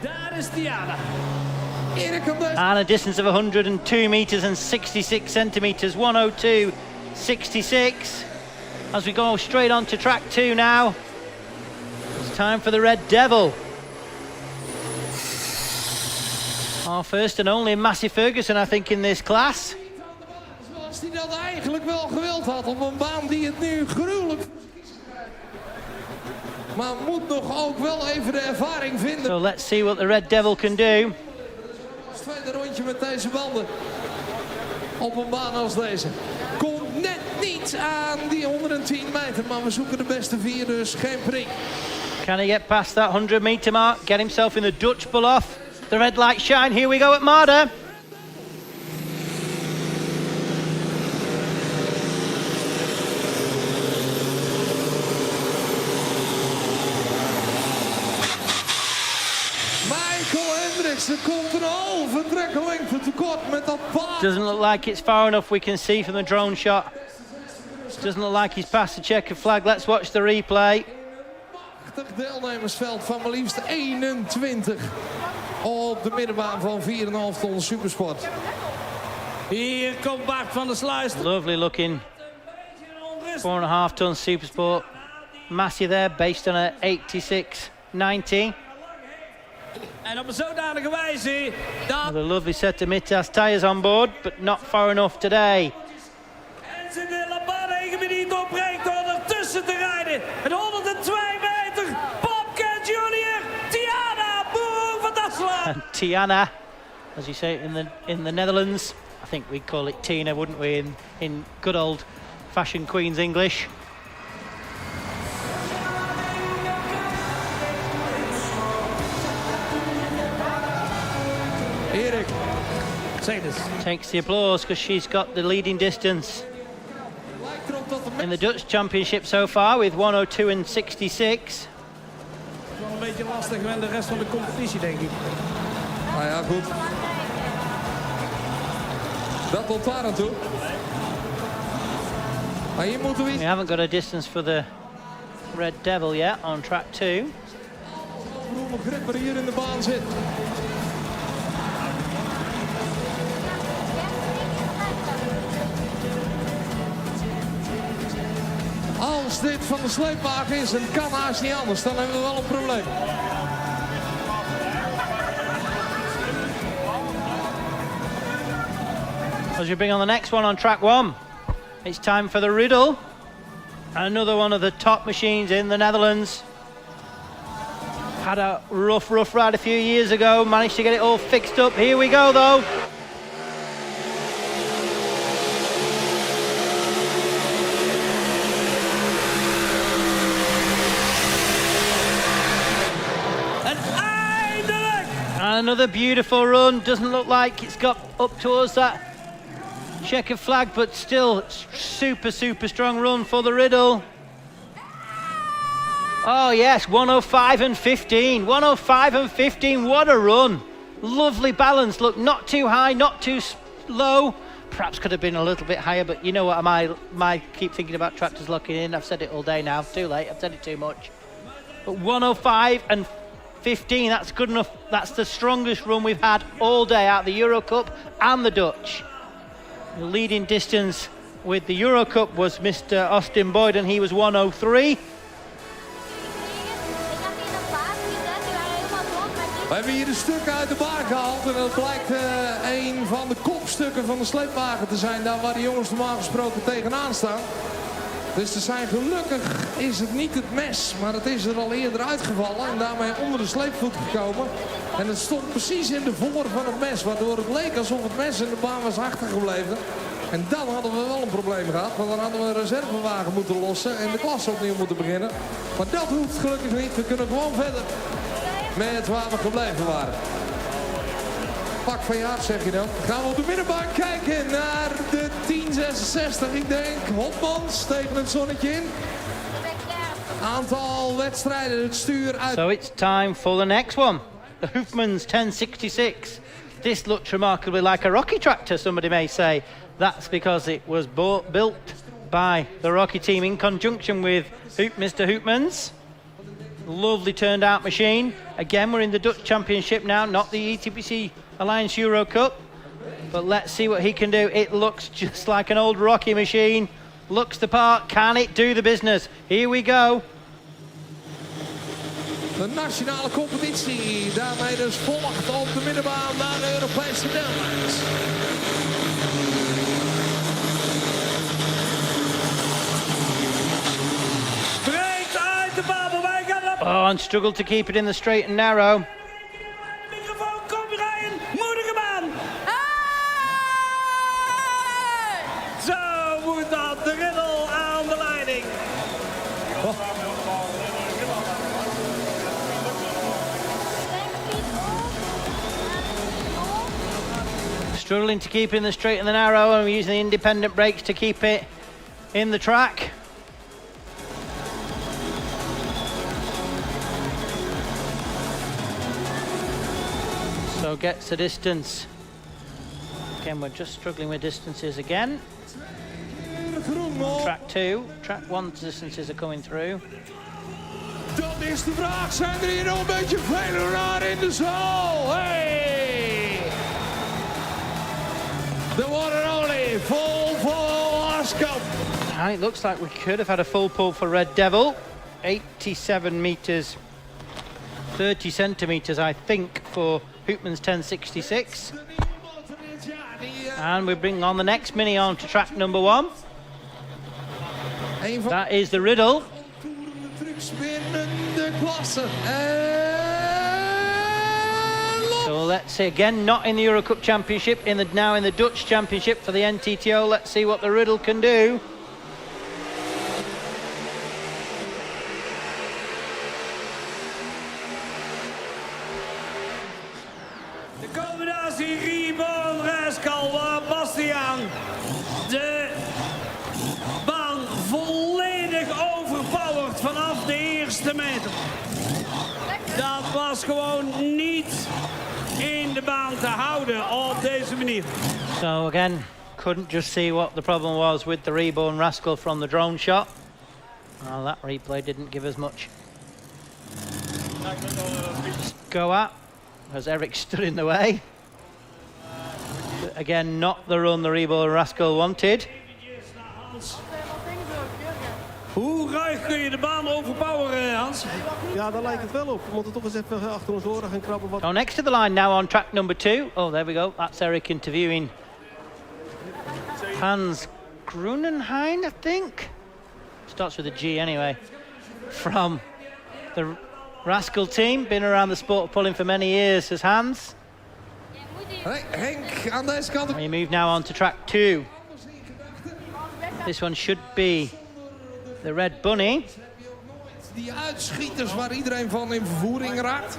Daar is Diana. And a distance of 102 meters and 66 centimeters, 102.66. As we go straight on to track 2 now. It's time for the Red Devil. Our first and only Massey Ferguson, I think, in this class. Zoals hij dat eigenlijk wel gewild had op een baan die het nu gruwelijk... Maar moet nog ook wel even de ervaring vinden. So let's see what the Red Devil can do. Het tweede rondje met deze banden op een baan als deze. Komt net niet aan die 110 meter, maar we zoeken de beste 4, dus geen prik. Can he get past that 100 meter mark? Get himself in the Dutch Pulloff. The red light shine. Here we go at Marder. Er komt een halve trekkerlengte tekort met dat paard. Doesn't look like it's far enough. We can see from the drone shot. Doesn't look like he's past the checkered flag. Let's watch the replay. Prachtig deelnemersveld van maar liefst 21 op de middenbaan van 4,5 ton supersport. Hier komt Bart van der Sluis. Lovely looking 4,5 ton supersport. Massey there based on a 86.90. En op een zodanige wijze dat... With a lovely set of Mittas tyres on board, but not far enough today. En ze willen Barregen niet opbrengt door ertussen te rijden. Het 102 meter, Bobcat Junior. and Tiana, as you say in the Netherlands. I think we'd call it Tina, wouldn't we, in good old-fashioned Queen's English. Erik, say this. Takes the applause because she's got the leading distance in the Dutch Championship so far with 1:02 and 66. Wel een beetje lastig met de rest van de competitie, denk ik. Nou ja, goed. Dat tot daar aan toe. Maar hier moeten we iets... We haven't got a distance for the Red Devil yet on track 2. Hoeveel grip er hier in de baan zit. Als dit van de sleepwagen is, en kan haast niet anders, dan hebben we wel een probleem. As you bring on the next one on track 1, it's time for the Riddle. Another one of the top machines in the Netherlands. Had a rough ride a few years ago, managed to get it all fixed up. Here we go though. Another beautiful run. Doesn't look like it's got up towards that checkered flag, but still super strong run for the Riddle. Oh yes, 1:05 and 15. 1:05 and 15. What a run. Lovely balance. Look, not too high, not too low. Perhaps could have been a little bit higher, but you know what, I keep thinking about tractors locking in. I've said it all day now. Too late. I've said it too much. But 1:05 and 15, that's good enough. That's the strongest run we've had all day out of the Euro Cup and the Dutch. The leading distance with the Euro Cup was Mr. Austin Boyd, and he was 1:03. We hebben hier een stuk uit de baan gehaald en dat blijkt een van de kopstukken van de sleepwagen te zijn. Daar waar de jongens normaal gesproken tegenaan staan. Dus er zijn gelukkig, is het niet het mes, maar het is er al eerder uitgevallen en daarmee onder de sleepvoet gekomen. En het stond precies in de voor van het mes, waardoor het leek alsof het mes in de baan was achtergebleven. En dan hadden we wel een probleem gehad, want dan hadden we een reservewagen moeten lossen en de klasse opnieuw moeten beginnen. Maar dat hoeft gelukkig niet, we kunnen gewoon verder met waar we gebleven waren. Pak van je hart, zeg je dan. Gaan we op de middenbaan kijken naar de 1066. Ik denk Hopmans tegen het zonnetje in. Aantal wedstrijden, het stuur uit. So it's time for the next one. The Hoofmans 1066. This looks remarkably like a Rocky tractor, somebody may say. That's because it was built by the Rocky team in conjunction with Mr. Hoofmans. Lovely turned out machine. Again, we're in the Dutch Championship now, not the ETPC Alliance Euro Cup. But let's see what he can do. It looks just like an old Rocky machine. Looks the part. Can it do the business? Here we go. De nationale competitie. Daarmee dus volgt op de middenbaan naar de Europese deadlines. Oh, and struggled to keep it in the straight and narrow. Microfoon, kom rijden, moedig hem aan. Zo moet dat, de Riddle aan de leiding. Struggling to keep it in the straight and the narrow, and we're using the independent brakes to keep it in the track. So gets the distance. Again, we're just struggling with distances again. Track 2, track 1's distances are coming through. Dat is de vraag. Zijn er hier nog een beetje veel naar in de zaal? Hey! The one and only full Oscar. And it looks like we could have had a full pull for Red Devil. 87 meters, 30 centimeters, I think, for Hoopman's 1066. And we bring on the next mini on to track number 1. That is the Riddle. So let's see, again, not in the Euro Cup Championship, now in the Dutch Championship for the NTTO. Let's see what the Riddle can do. De combinatie Reborn Rascal, waar Bastiaan de baan volledig overpowered vanaf de eerste meter. Dat was gewoon niet in de baan te houden op deze manier. So again, couldn't just see what the problem was with the Reborn Rascal from the drone shot. Well, that replay didn't give us much. Just go at, as Eric stood in the way. But again, not the run the Reborn Rascal wanted. Hoe ruig kun je de baan overpoweren, Hans? Ja, daar lijkt het wel op. We moeten toch eens even achter ons oren gaan krabben. Wat... Oh, next to the line now on track number 2. Oh, there we go. That's Eric interviewing Hans Grunenheim, I think. Starts with a G anyway. From the Rascal team. Been around the sport of pulling for many years as Hans. Henk aan deze kant. We move now on to track 2. This one should be the Red Bunny. Die uitschieters waar iedereen van in vervoering raakt.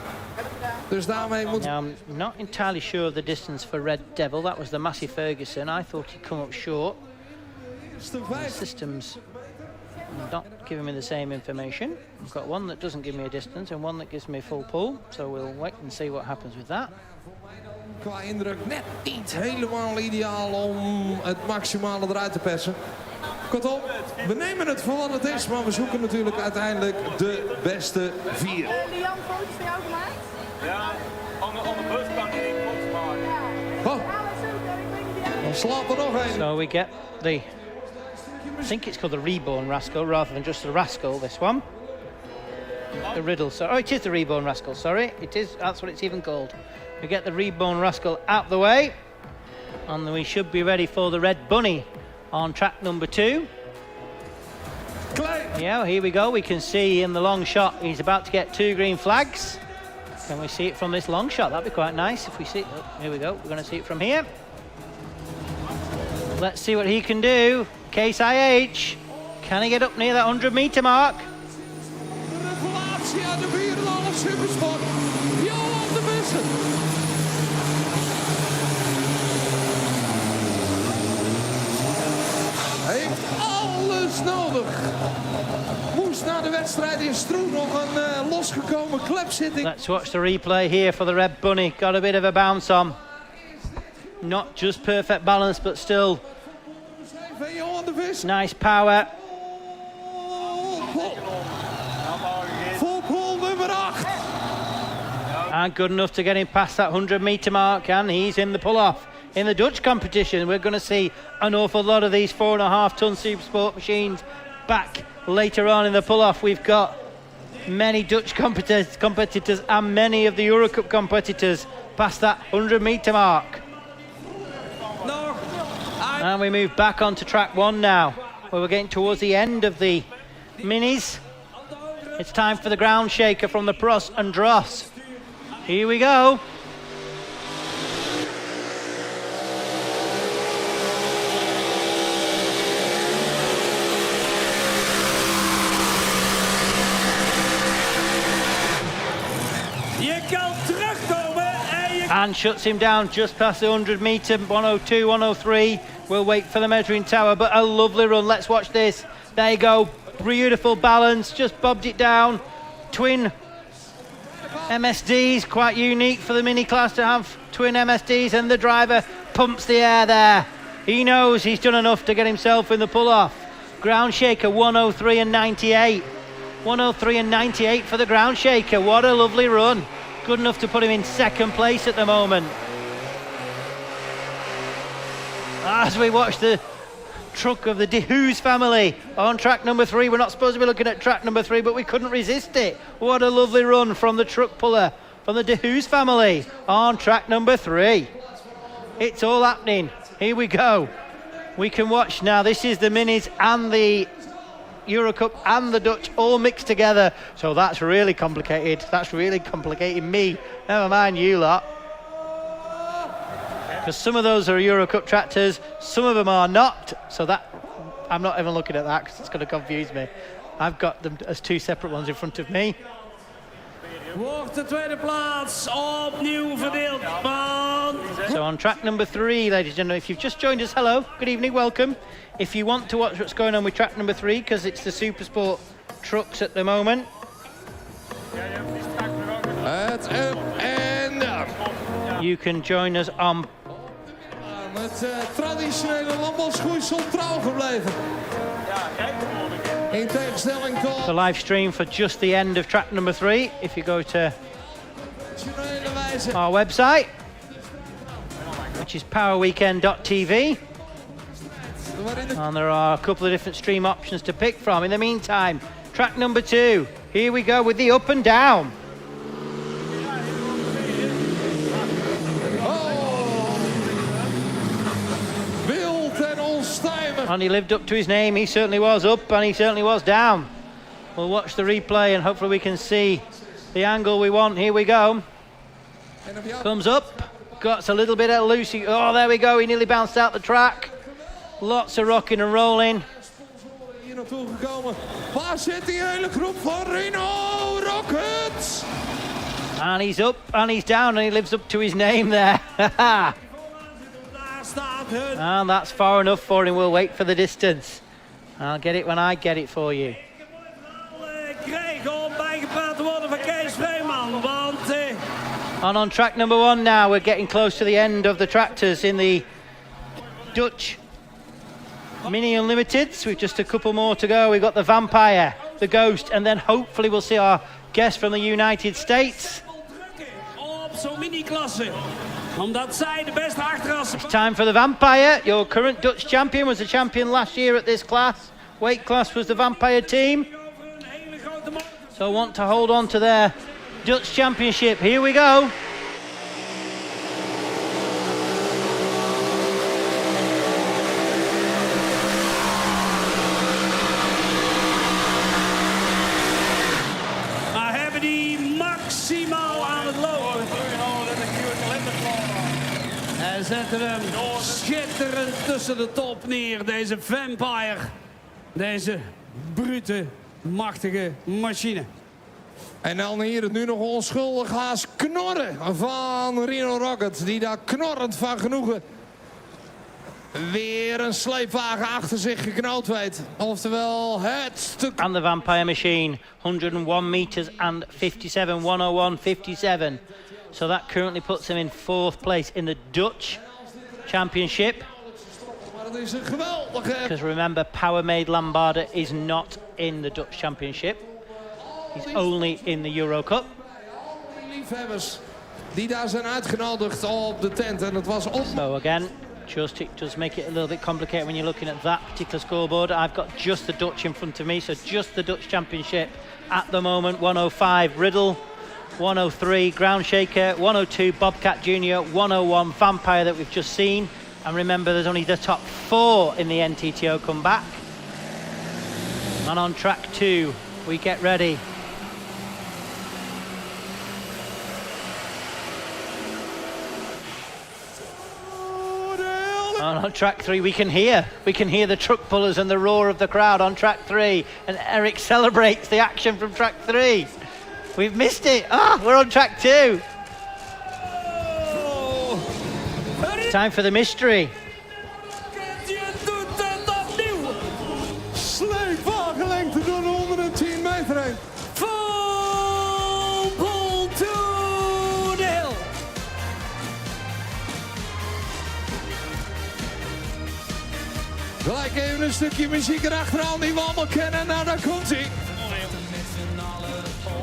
Dus daarmee moet... Now, I'm not entirely sure of the distance for Red Devil. That was the Massey Ferguson. I thought he'd come up short. The systems not giving me the same information. I've got one that doesn't give me a distance and one that gives me full pull. So we'll wait and see what happens with that. Qua indruk net niet helemaal ideaal om het maximale eruit te persen. Kortom, we nemen het voor wat het is, maar we zoeken natuurlijk uiteindelijk de beste 4. Liam, foto's voor jou gemaakt? Ja, on the bus kan je niet foto's maken. Oh, dan slaat er nog een. So we get the, I think it's called the Reborn Rascal rather than just the Rascal, this one. The Riddle, so, oh, it is the Reborn Rascal, sorry. It is, that's what it's even called. We get the Reborn Rascal out the way. And we should be ready for the Red Bunny on track number 2. Yeah, here we go. We can see in the long shot he's about to get 2 green flags. Can we see it from this long shot? That'd be quite nice if we see it. Oh, here we go. We're going to see it from here. Let's see what he can do. Case IH. Can he get up near that 100-meter mark? Revelatie uit de 4,5 supersport. Johan de Bussen. Heeft alles nodig. Moest na de wedstrijd in Stroe nog een losgekomen klepzitting. Let's watch the replay here for the Red Bunny. Got a bit of a bounce on. Not just perfect balance, but still nice power. Vol pol nummer 8. And good enough to get him past that 100-meter mark, and he's in the pull-off. In the Dutch competition, we're going to see an awful lot of these 4.5-ton Supersport machines back later on in the pull-off. We've got many Dutch competitors and many of the Eurocup competitors past that 100-meter mark. And we move back onto track 1 now, where we're getting towards the end of the minis. It's time for the ground shaker from the Pros and Dross. Here we go. And shuts him down just past the 100-meter, 102, 103. We'll wait for the measuring tower, but a lovely run. Let's watch this. There you go. Beautiful balance. Just bobbed it down. Twin MSDs. Quite unique for the mini class to have twin MSDs, and the driver pumps the air there. He knows he's done enough to get himself in the pull-off. Ground shaker 103 and 98. 103 and 98 for the ground shaker. What a lovely run. Good enough to put him in second place at the moment. As we watch the truck of the De Hoos family on track number 3. We're not supposed to be looking at track number 3, but we couldn't resist it. What a lovely run from the truck puller from the De Hoos family on track number 3. It's all happening. Here we go. We can watch now. This is the minis and the Eurocup and the Dutch all mixed together. So that's really complicated. That's really complicating me. Never mind you lot. Because some of those are Euro Cup tractors, some of them are not. So that, I'm not even looking at that because it's going to confuse me. I've got them as two separate ones in front of me. Wordt de tweede plaats opnieuw verdeeld. So on track number 3, ladies and gentlemen, if you've just joined us, hello, good evening, welcome. If you want to watch what's going on with track number 3, because it's the Supersport trucks at the moment. Het up en down. You can join us on... Het traditionele landbouwschoeisel trouw gebleven. In tegenstelling tot... The live stream for just the end of track number 3. If you go to our website, which is powerweekend.tv. And there are a couple of different stream options to pick from. In the meantime, track number 2. Here we go with the up and down. And he lived up to his name. He certainly was up and he certainly was down. We'll watch the replay and hopefully we can see the angle we want. Here we go. Comes up. Got a little bit of loose. Oh, there we go. He nearly bounced out the track. Lots of rocking and rolling. Hier naartoe gekomen. Waar zit die hele groep van Rino Rockets? And he's up and he's down and he lives up to his name there. And that's far enough for him. We'll wait for the distance. I'll get it when I get it for you. And on track number 1 now, we're getting close to the end of the tractors in the Dutch Mini Unlimiteds. We've just a couple more to go. We've got the Vampire, the Ghost, and then hopefully we'll see our guest from the United States. It's time for the Vampire. Your current Dutch champion was the champion last year at this class. Weight class was the Vampire team. So want to hold on to their Dutch championship. Here we go. Maar hebben die maximaal aan het lopen. Hij zette hem schitterend tussen de top neer, deze Vampire. Deze brute, machtige machine. En dan hier het nu nog onschuldig haast knorren van Rino Rocket. Die daar knorrend van genoegen weer een sleepwagen achter zich geknoopt weet. Oftewel het stuk... And the Vampire machine, 101 meters and 57, 101, 57. So that currently puts him in 4th place in the Dutch Championship. Maar het is een geweldige... Because remember, Powermade Lambarda is not in the Dutch Championship. He's only in the Euro Cup. Liefhebbers die daar zijn uitgenodigd op de tent. En het was op... So again, it does make it a little bit complicated when you're looking at that particular scoreboard. I've got just the Dutch in front of me, so just the Dutch Championship at the moment. 105 Riddle, 103 Ground Shaker, 102 Bobcat Junior, 101 Vampire that we've just seen. And remember, there's only the top 4 in the NTTO come back. And on track 2, we get ready. And on track 3, we can hear the truck pullers and the roar of the crowd on track 3. And Eric celebrates the action from track 3. We've missed it. We're on track 2. Time for the mystery. Sleepwagenlengte door de 110 meter heen. Full pull to the hill. Gelijk even een stukje muziek erachteraan die we allemaal kennen. Nou, daar komt hij.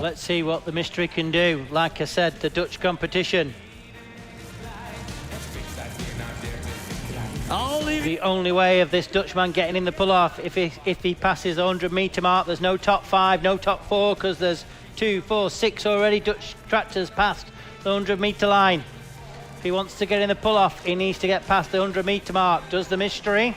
Let's see what the mystery can do. Like I said, the Dutch competition. The only way of this Dutchman getting in the pull-off, if he passes the 100-meter mark, there's no top 5, no top 4, because there's 2, 4, 6 already Dutch tractors past the 100-meter line. If he wants to get in the pull-off, he needs to get past the 100-meter mark. Does the mystery?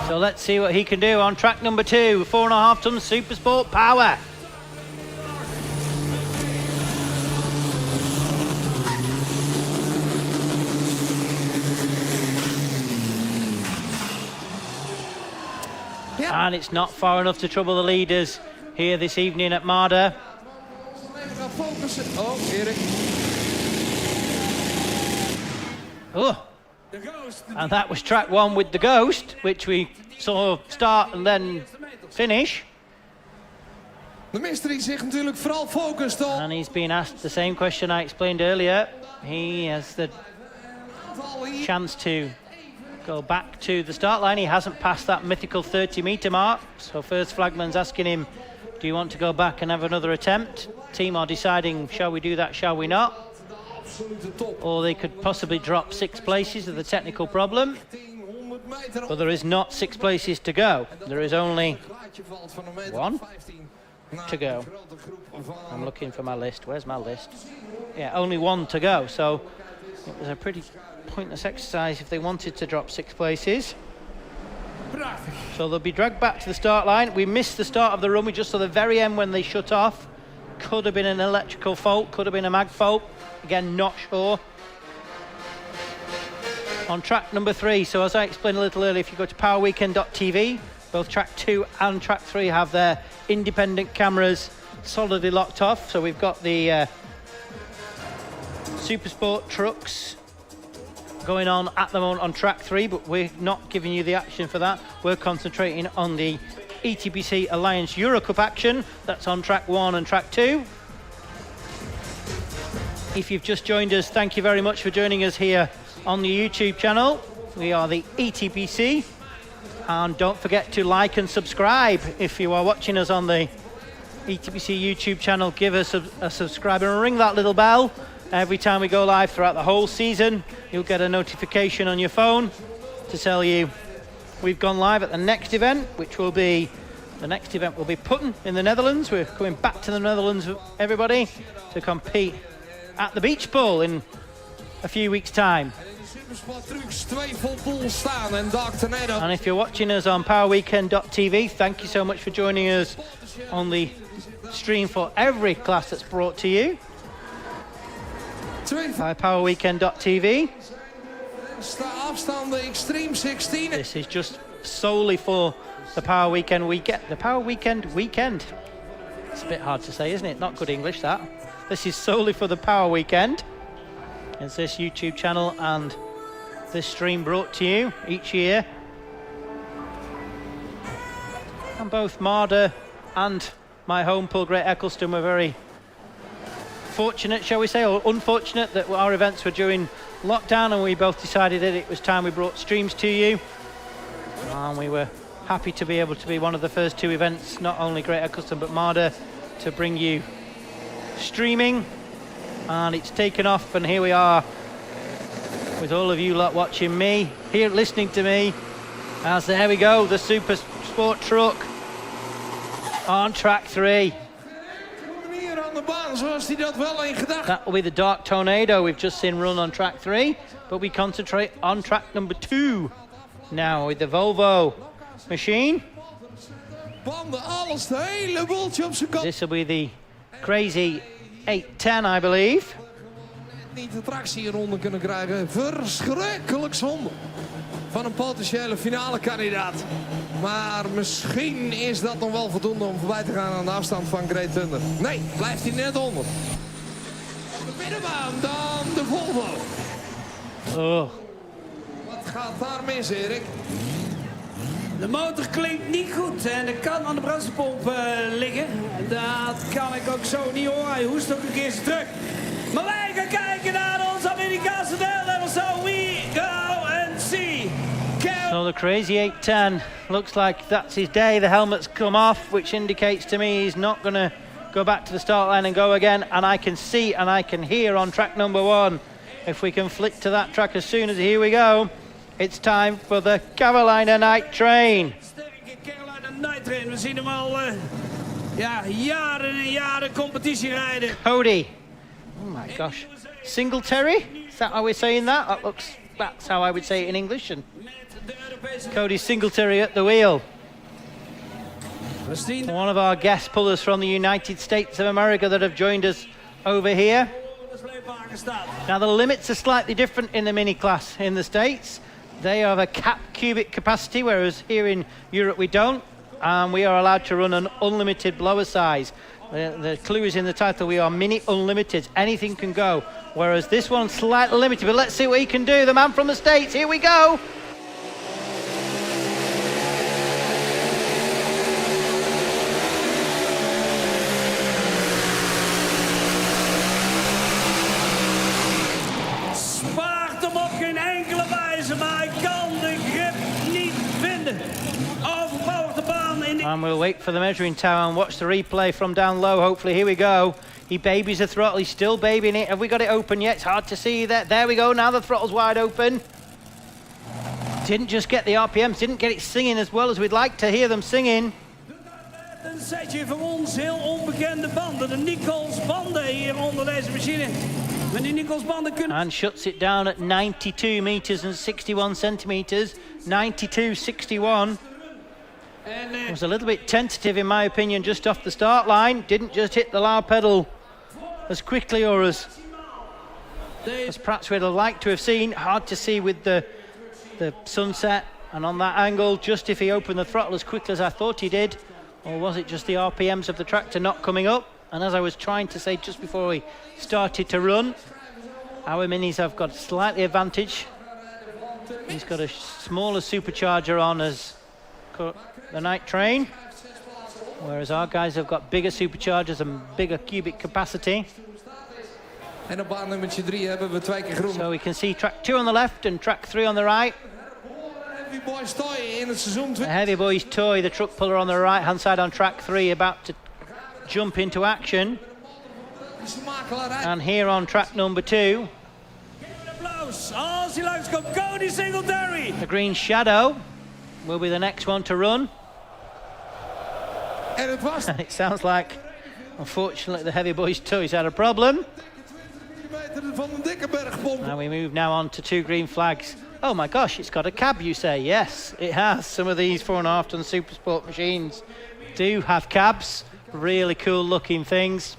So let's see what he can do on track number 2, 4.5 ton Super Sport Power. And it's not far enough to trouble the leaders here this evening at Marder. Oh, Erik. Oh, and that was track 1 with the Ghost, which we saw start and then finish. De mystery zich natuurlijk vooral focust op. And he's been asked the same question I explained earlier. He has the chance to go back to the start line. He hasn't passed that mythical 30-meter mark. So first flagman's asking him, do you want to go back and have another attempt? Team are deciding, shall we do that, shall we not? Or they could possibly drop 6 places with a technical problem. But there is not 6 places to go. There is only 1 to go. I'm looking for my list. Where's my list? Yeah, only 1 to go. So it was a pretty pointless exercise if they wanted to drop 6 places. So they'll be dragged back to the start line. We missed the start of the run. We just saw the very end when they shut off. Could have been an electrical fault, could have been a mag fault. Again, not sure. On track number 3, so as I explained a little earlier, if you go to powerweekend.tv, both track 2 and track 3 have their independent cameras solidly locked off. So we've got the Super Sport trucks going on at the moment on track 3, but we're not giving you the action for that. We're concentrating on the ETPC Alliance Euro Cup action. That's on track 1 and track 2. If you've just joined us, thank you very much for joining us here on the YouTube channel. We are the ETPC, and don't forget to like and subscribe. If you are watching us on the ETPC YouTube channel, give us a subscribe and ring that little bell. Every time we go live throughout the whole season, you'll get a notification on your phone to tell you we've gone live at the next event, which will be, the next event will be Putten in the Netherlands. We're coming back to the Netherlands, everybody, to compete at the Beach Pool in a few weeks' time. And if you're watching us on powerweekend.tv, thank you so much for joining us on the stream for every class that's brought to you by powerweekend.tv. This is just solely for the Power Weekend weekend. The Power Weekend weekend. It's a bit hard to say, isn't it? Not good English, that. This is solely for the Power Weekend. It's this YouTube channel and this stream brought to you each year. And both Marder and my home pool, Great Eccleston, were very fortunate, shall we say, or unfortunate that our events were during lockdown, and we both decided that it was time we brought streams to you. And we were happy to be able to be one of the first 2 events, not only Great Eccleston but Marder, to bring you streaming. And it's taken off, and here we are with all of you lot watching me, here listening to me, as there we go, the Super Sport truck on track 3. That will be the Dark Tornado we've just seen run on track 3, but we concentrate on track number 2 now with the Volvo machine. This will be the crazy 810, I believe. Niet de tractie hieronder kunnen krijgen. Verschrikkelijk zonde van een potentiële finale kandidaat. Maar misschien is dat nog wel voldoende om voorbij te gaan aan de afstand van Great Thunder. Nee, blijft hij net onder. De binnenbaan, dan de Volvo. Oh. Wat gaat daar mis, Erik? De motor klinkt niet goed en dat kan aan de brandstofpomp liggen. Dat kan ik ook zo niet horen. Hij hoest ook een keer zijn terug. Maar wij gaan kijken naar ons Amerikaanse deelnemer. So we go and see. So the crazy 810 looks like that's his day. The helmet's come off, which indicates to me he's not going to go back to the start line and go again. And I can see and I can hear on track number 1. If we can flick to that track as soon as, here we go. It's time for the Carolina Night Train. Carolina Night Train. We zien hem al jaren en jaren competitie rijden. Cody. Oh my gosh. Singletary? Is that how we're saying that? That's how I would say it in English. And Cody Singletary at the wheel. One of our guest pullers from the United States of America that have joined us over here. Now the limits are slightly different in the mini class in the States. They have a capped cubic capacity, whereas here in Europe we don't. And we are allowed to run an unlimited blower size. The clue is in the title, we are mini unlimited. Anything can go. Whereas this one's slightly limited, but let's see what he can do. The man from the States, here we go. Spaart hem op geen enkele wijze, maar hij kan de grip niet vinden. Overbouwt de baan in de... And we'll wait for the measuring tower and watch the replay from down low. Hopefully, here we go. He babies the throttle, he's still babying it. Have we got it open yet? It's hard to see that. There we go, now the throttle's wide open. Didn't just get the RPMs, didn't get it singing as well as we'd like to hear them singing. Een setje voor ons heel onbekende banden. De Nichols banden hier onder deze machine. Maar die Nichols banden kunnen... And shuts it down at 92 meters and 61 centimeters. 92.61. Was a little bit tentative in my opinion just off the start line. Didn't just hit the loud pedal as quickly or as perhaps we'd have liked to have seen. Hard to see with the sunset and on that angle, just if he opened the throttle as quickly as I thought he did, or was it just the RPMs of the tractor not coming up? And as I was trying to say just before we started to run, our minis have got slightly advantage. He's got a smaller supercharger on as the night train, whereas our guys have got bigger superchargers and bigger cubic capacity. En op baan nummer 3 hebben we 2 keer groen. So we can see track 2 on the left and track 3 on the right. Heavy Boys Toy in het seizoen 2. Heavy Boys Toy, the truck puller on the right hand side on track 3, about to jump into action. And here on track number 2, Cody Singletary. the Green Shadow will be the next one to run. And it sounds like, unfortunately, the Heavy Boys Toys had a problem. And we move now on to 2 green flags. Oh my gosh, it's got a cab, you say? Yes, it has. Some of these 4.5 ton Super Sport machines do have cabs. Really cool looking things.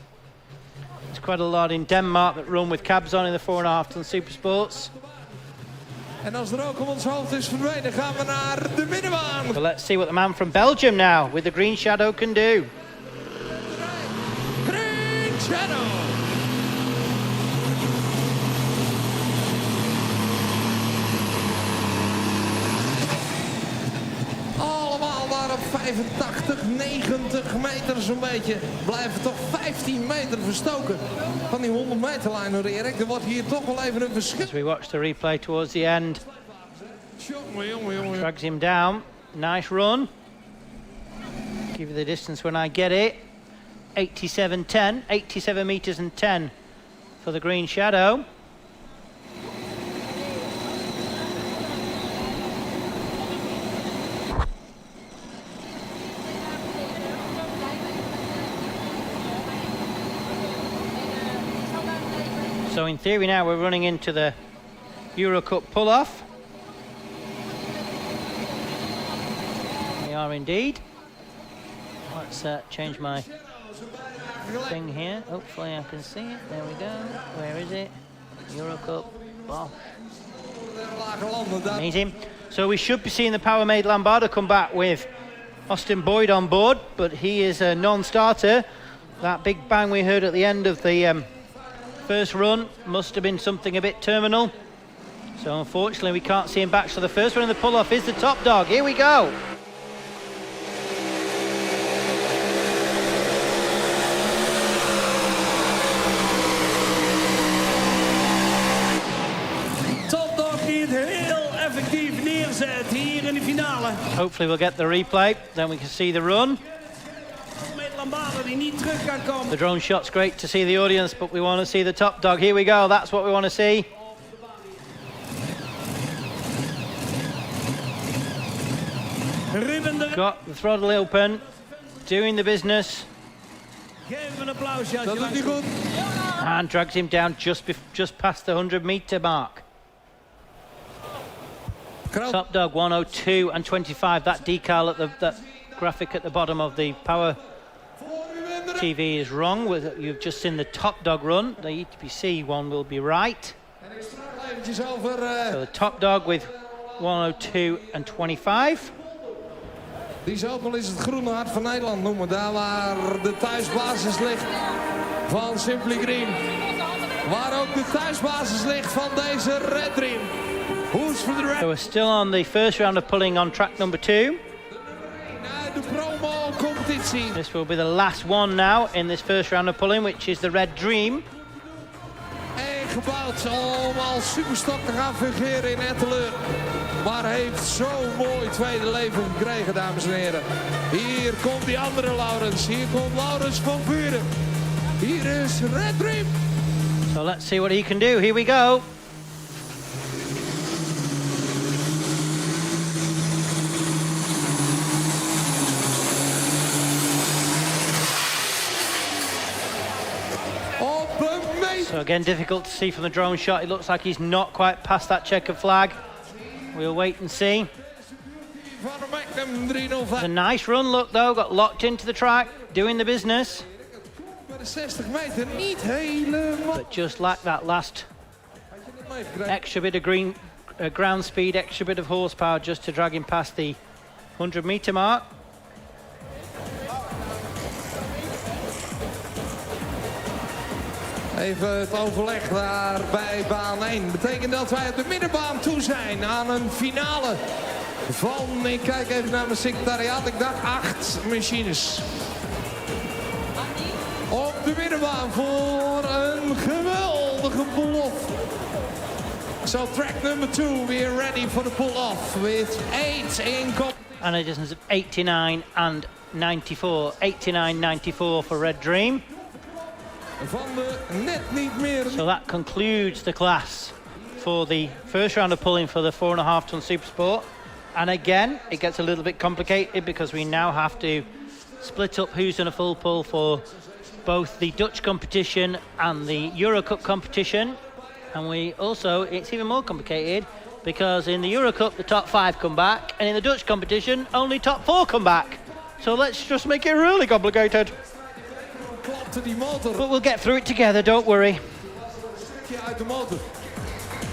There's quite a lot in Denmark that run with cabs on in the 4.5 ton Super Sports. En als er ook om ons hoofd is verdwenen, gaan we naar de middenbaan. But let's see what the man from Belgium now with the Green Shadow can do. Green Shadow. Allemaal daar op 85, 90 meter zo'n beetje. Blijven toch 15 meter verstoken van die 100 meterlijn, hoor Erik. Er wordt hier toch wel even een verschil. As we watch the replay towards the end. Jongen. Drags him down. Nice run. Give you the distance when I get it. 87.10. 87 meters and 10 for the Green Shadow. So in theory now we're running into the Euro Cup pull-off. We are indeed. Let's change my thing here. Hopefully I can see it. There we go. Where is it? Euro Cup. Wow. Amazing. So we should be seeing the Powermade Lombardo come back with Austin Boyd on board, but he is a non-starter. That big bang we heard at the end of the first run must have been something a bit terminal. So unfortunately we can't see him back. So the first one in the pull-off is the top dog. Here we go. Top dog die het heel effectief neerzet hier in de finale. Hopefully we'll get the replay, then we can see the run. Die niet terug kan komen. The drone shot's great to see the audience, but we want to see the top dog. Here we go, that's what we want to see. Got the throttle open, doing the business. Geef hem een applausje. Dat doet hij goed. And drags him down just past the 100 meter mark. Top Dog 102 and 25. That decal at that graphic at the bottom of the Power TV is wrong. You've just seen the Top Dog run. The ETPC one will be right. So the Top Dog with 102 and 25. Die zou ook wel eens het groene hart van Nederland noemen. Daar waar de thuisbasis ligt van Simply Green. Waar ook de thuisbasis ligt van deze Red Dream. Who's for the red? So we're still on the first round of pulling on track number 2. De promo competitie. This will be the last one now in this first round of pulling, which is the Red Dream. En gebouwd om als superstok te gaan fungeren in Etteleur. Maar heeft zo'n mooi tweede leven gekregen, dames en heren. Hier komt die andere Laurens. Hier komt Laurens van Vuren. Hier is Red Dream. So let's see what he can do. Here we go. So again, difficult to see from the drone shot. It looks like he's not quite past that checkered flag. We'll wait and see. It's a nice run, look though, got locked into the track, doing the business. But just like that last extra bit of ground speed, extra bit of horsepower just to drag him past the 100-meter mark. Even het overleg daar bij baan 1. Betekent dat wij op de middenbaan toe zijn aan een finale van, ik kijk even naar mijn secretariaat, ik dacht 8 machines. Op de middenbaan voor een geweldige pull-off. So track number 2, we are ready for the pull-off with 8 in and a distance of 89 and 94. 89.94 for Red Dream. So that concludes the class for the first round of pulling for the 4.5 ton Super Sport. And again, it gets a little bit complicated because we now have to split up who's done a full pull for both the Dutch competition and the Euro Cup competition. And we also, it's even more complicated because in the Euro Cup the top 5 come back, and in the Dutch competition only top 4 come back. So let's just make it really complicated. But we'll get through it together, don't worry. Uit de motor.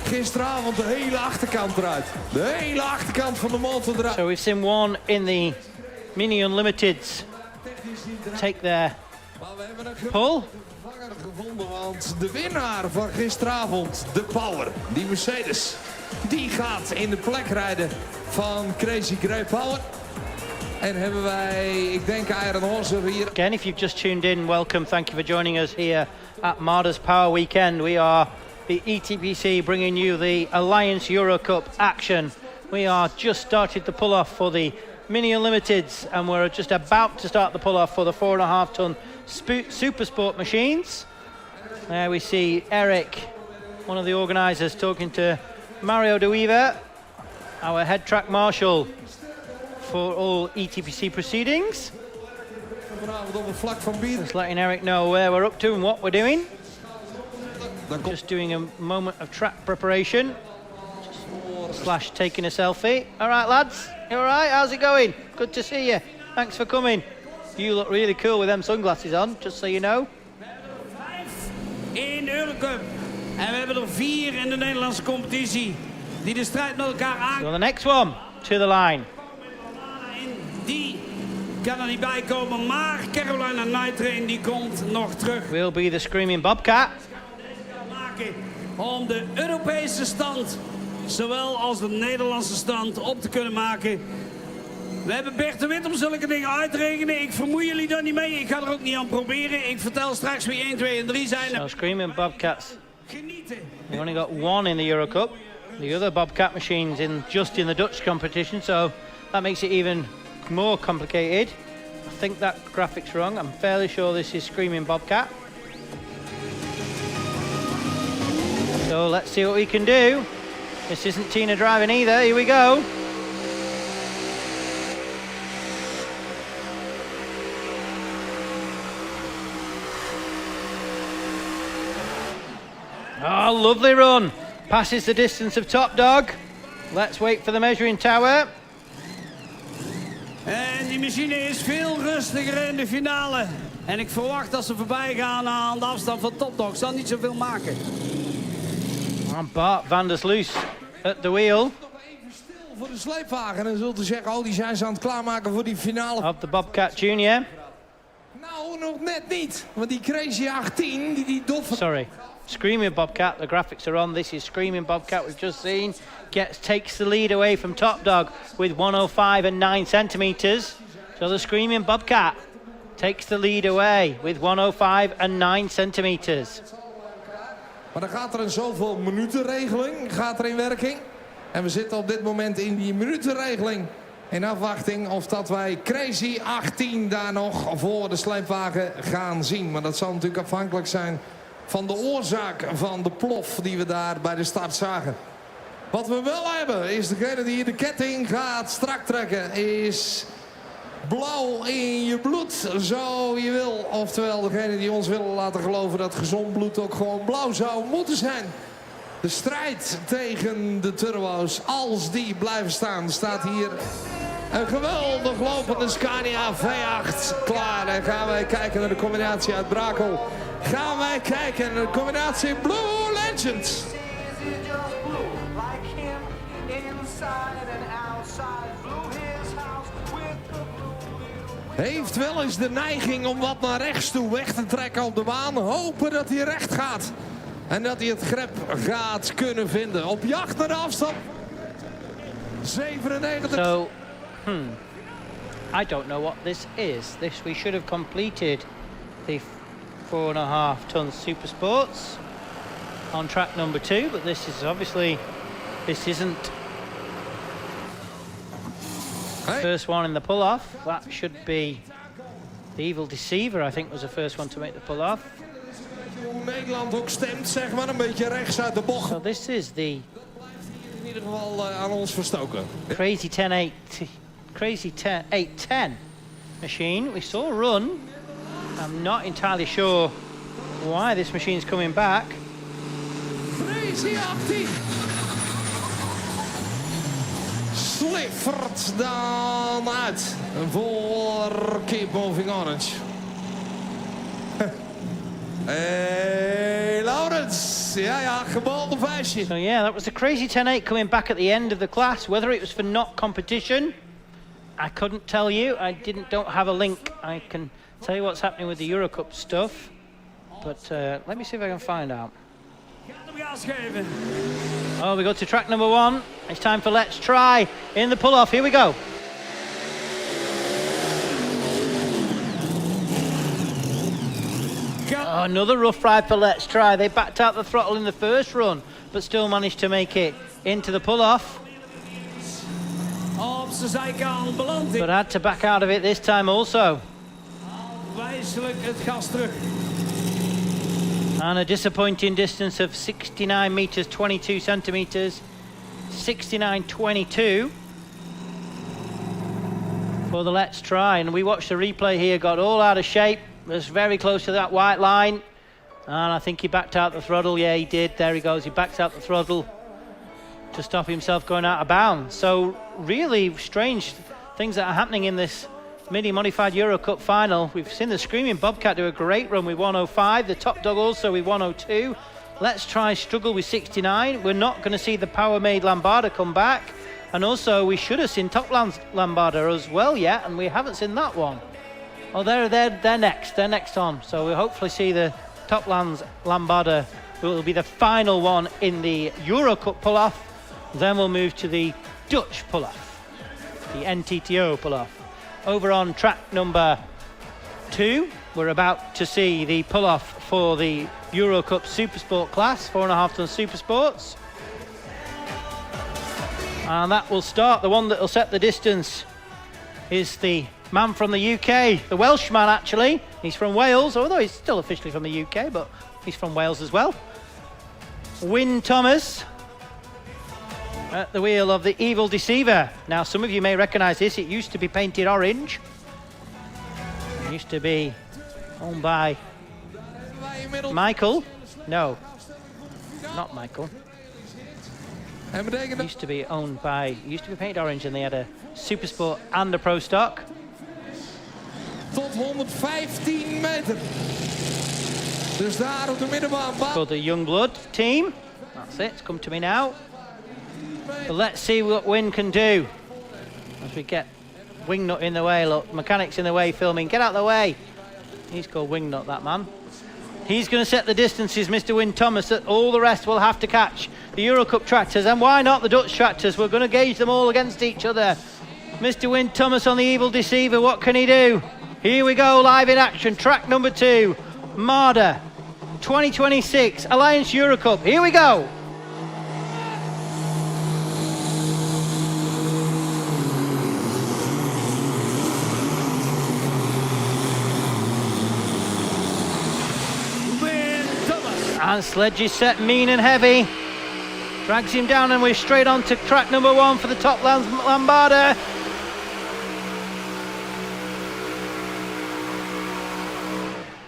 Gisteravond de hele achterkant eruit. De hele achterkant van de motor eruit. So we've seen one in the Mini Unlimiteds take their pull. Gevonden, want de winnaar van gisteravond, de Power, die Mercedes, die gaat in de plek rijden van Crazy Grey Power. En hebben wij, ik denk, Iron Horse hier. Again, if you've just tuned in, welcome. Thank you for joining us here at Marder's Power Weekend. We are the ETPC bringing you the Alliance Euro Cup action. We are just started the pull-off for the Mini Unlimiteds, and we're just about to start the pull-off for the 4.5 ton Super Sport machines. There we see Eric, one of the organisers, talking to Mario de Wever, our head track marshal for all ETPC proceedings. Just letting Eric know where we're up to and what we're doing. Just doing a moment of track preparation. Slash taking a selfie. All right, lads. You all right? How's it going? Good to see you. Thanks for coming. You look really cool with them sunglasses on, just so you know. 1 Eurocup. En we hebben er 4 in de Nederlandse competitie die de strijd met elkaar aan. So the next one to the line. Die kan er niet bij komen, maar Carolina Night Train die komt nog terug. Will be the Screaming Bobcat. Om de Europese stand, zowel als de Nederlandse stand, op te kunnen maken. We hebben Bert de Wit om zulke dingen uit te rekenen. Ik vermoei jullie daar niet mee. Ik ga er ook niet aan proberen. Ik vertel straks wie 1, 2 en 3 zijn. So Screaming Bobcats. We only got 1 in the Euro Cup. The other Bobcat machines just in the Dutch competition, so that makes it even more complicated. I think that graphic's wrong. I'm fairly sure this is Screaming Bobcat. So let's see what we can do. This isn't Tina driving either. Here we go. Oh, lovely run. Passes the distance of Top Dog. Let's wait for the measuring tower. En die machine is veel rustiger in de finale. En ik verwacht dat ze voorbij gaan aan de afstand van Top Dog. Zal niet zoveel maken. And Bart van der Sloes at the wheel. Nog even stil voor de sleepwagen. En zult u zeggen, oh, die zijn ze aan het klaarmaken voor die finale. Of the Bobcat Junior. Nou, nog net niet. Want die Crazy 18, die doffe... Sorry. Screaming Bobcat, the graphics are on. This is Screaming Bobcat, we've just seen. Takes the lead away from Top Dog with 105 and 9 centimeters. So the Screaming Bobcat takes the lead away with 105 and 9 centimeters. Maar dan gaat er een zoveel minutenregeling gaat er in werking. En we zitten op dit moment in die minutenregeling. In afwachting of dat wij Crazy 18 daar nog voor de sleepwagen gaan zien. Maar dat zal natuurlijk afhankelijk zijn van de oorzaak van de plof die we daar bij de start zagen. Wat we wel hebben is degene die de ketting gaat strak trekken. Is blauw in je bloed, zo je wil. Oftewel degene die ons willen laten geloven dat gezond bloed ook gewoon blauw zou moeten zijn. De strijd tegen de turbo's, als die blijven staan, staat hier een geweldig lopende Scania V8 klaar. En gaan wij kijken naar de combinatie uit Brakel. Gaan wij kijken naar de combinatie Blue Legends. Heeft wel eens de neiging om wat naar rechts toe weg te trekken op de baan. Hopen dat hij recht gaat. En dat hij het grep gaat kunnen vinden. Op jacht naar de afstand. 97. So, I don't know what this is. We should have completed the 4.5 ton Super Sports on track number 2, but this isn't the first one in the pull-off. That should be the Evil Deceiver, I think, was the first one to make the pull-off. Hoe Nederland ook stemt, zeg maar, een beetje rechts uit de bocht. So this is the In ieder geval aan ons verstoken. Crazy 810 machine. We saw a run. I'm not entirely sure why this machine is coming back. Crazy 18. Sliffert dan uit voor Keep Moving Orange. Hey, Laurens. Ja, gebalde vuistje. So yeah, that was the Crazy 10-8 coming back at the end of the class. Whether it was for not competition, I couldn't tell you. Don't have a link. I can tell you what's happening with the Eurocup stuff. But let me see if I can find out. Oh, we go to track number 1. It's time for Let's Try in the pull-off. Here we go. Oh, another rough ride for Let's Try. They backed out the throttle in the first run, but still managed to make it into the pull-off. But had to back out of it this time also. And a disappointing distance of 69 meters, 22 centimeters, 69.22 for the Let's Try. And we watched the replay here, got all out of shape, was very close to that white line. And I think he backed out the throttle. Yeah, he did. There he goes. He backs out the throttle to stop himself going out of bounds. So really strange things that are happening in this Mini Modified Euro Cup final. We've seen the Screaming Bobcat do a great run with 105. The Top Dog also with 102. Let's Try struggle with 69. We're not going to see the Power Made Lambada come back. And also we should have seen Top Lands Lambada as well yet, and we haven't seen that one. Oh, they're next. They're next on. So we'll hopefully see the Top Lands Lambada. It will be the final one in the Euro Cup pull-off. Then we'll move to the Dutch pull-off, the NTTO pull-off. Over on track number 2, we're about to see the pull-off for the Euro Cup Super Sport class, 4.5 ton Super Sports. And that will start. The one that will set the distance is the man from the UK, the Welshman actually. He's from Wales, although he's still officially from the UK, but he's from Wales as well. Wyn Thomas at the wheel of the Evil Deceiver. Now, some of you may recognise this. It used to be painted orange. It used to be owned by Michael. No, not Michael. En betekent dat... Used to be painted orange and they had a Super Sport and a Pro Stock. Tot 115 meter. Dus daar op de middenbaan. For the Youngblood team. That's it, it's come to me now. But let's see what Win can do. As we get Wingnut in the way, look, mechanics in the way filming. Get out of the way. He's called Wingnut, that man. He's going to set the distances, Mr. Win Thomas, that all the rest will have to catch. The Euro Cup tractors, and why not the Dutch tractors? We're going to gauge them all against each other. Mr. Win Thomas on the Evil Deceiver, what can he do? Here we go, live in action, track number 2, Marder, 2026 Alliance Euro Cup. Here we go. And sledge is set mean and heavy. Drags him down and we're straight on to track number 1 for the top Lambarder.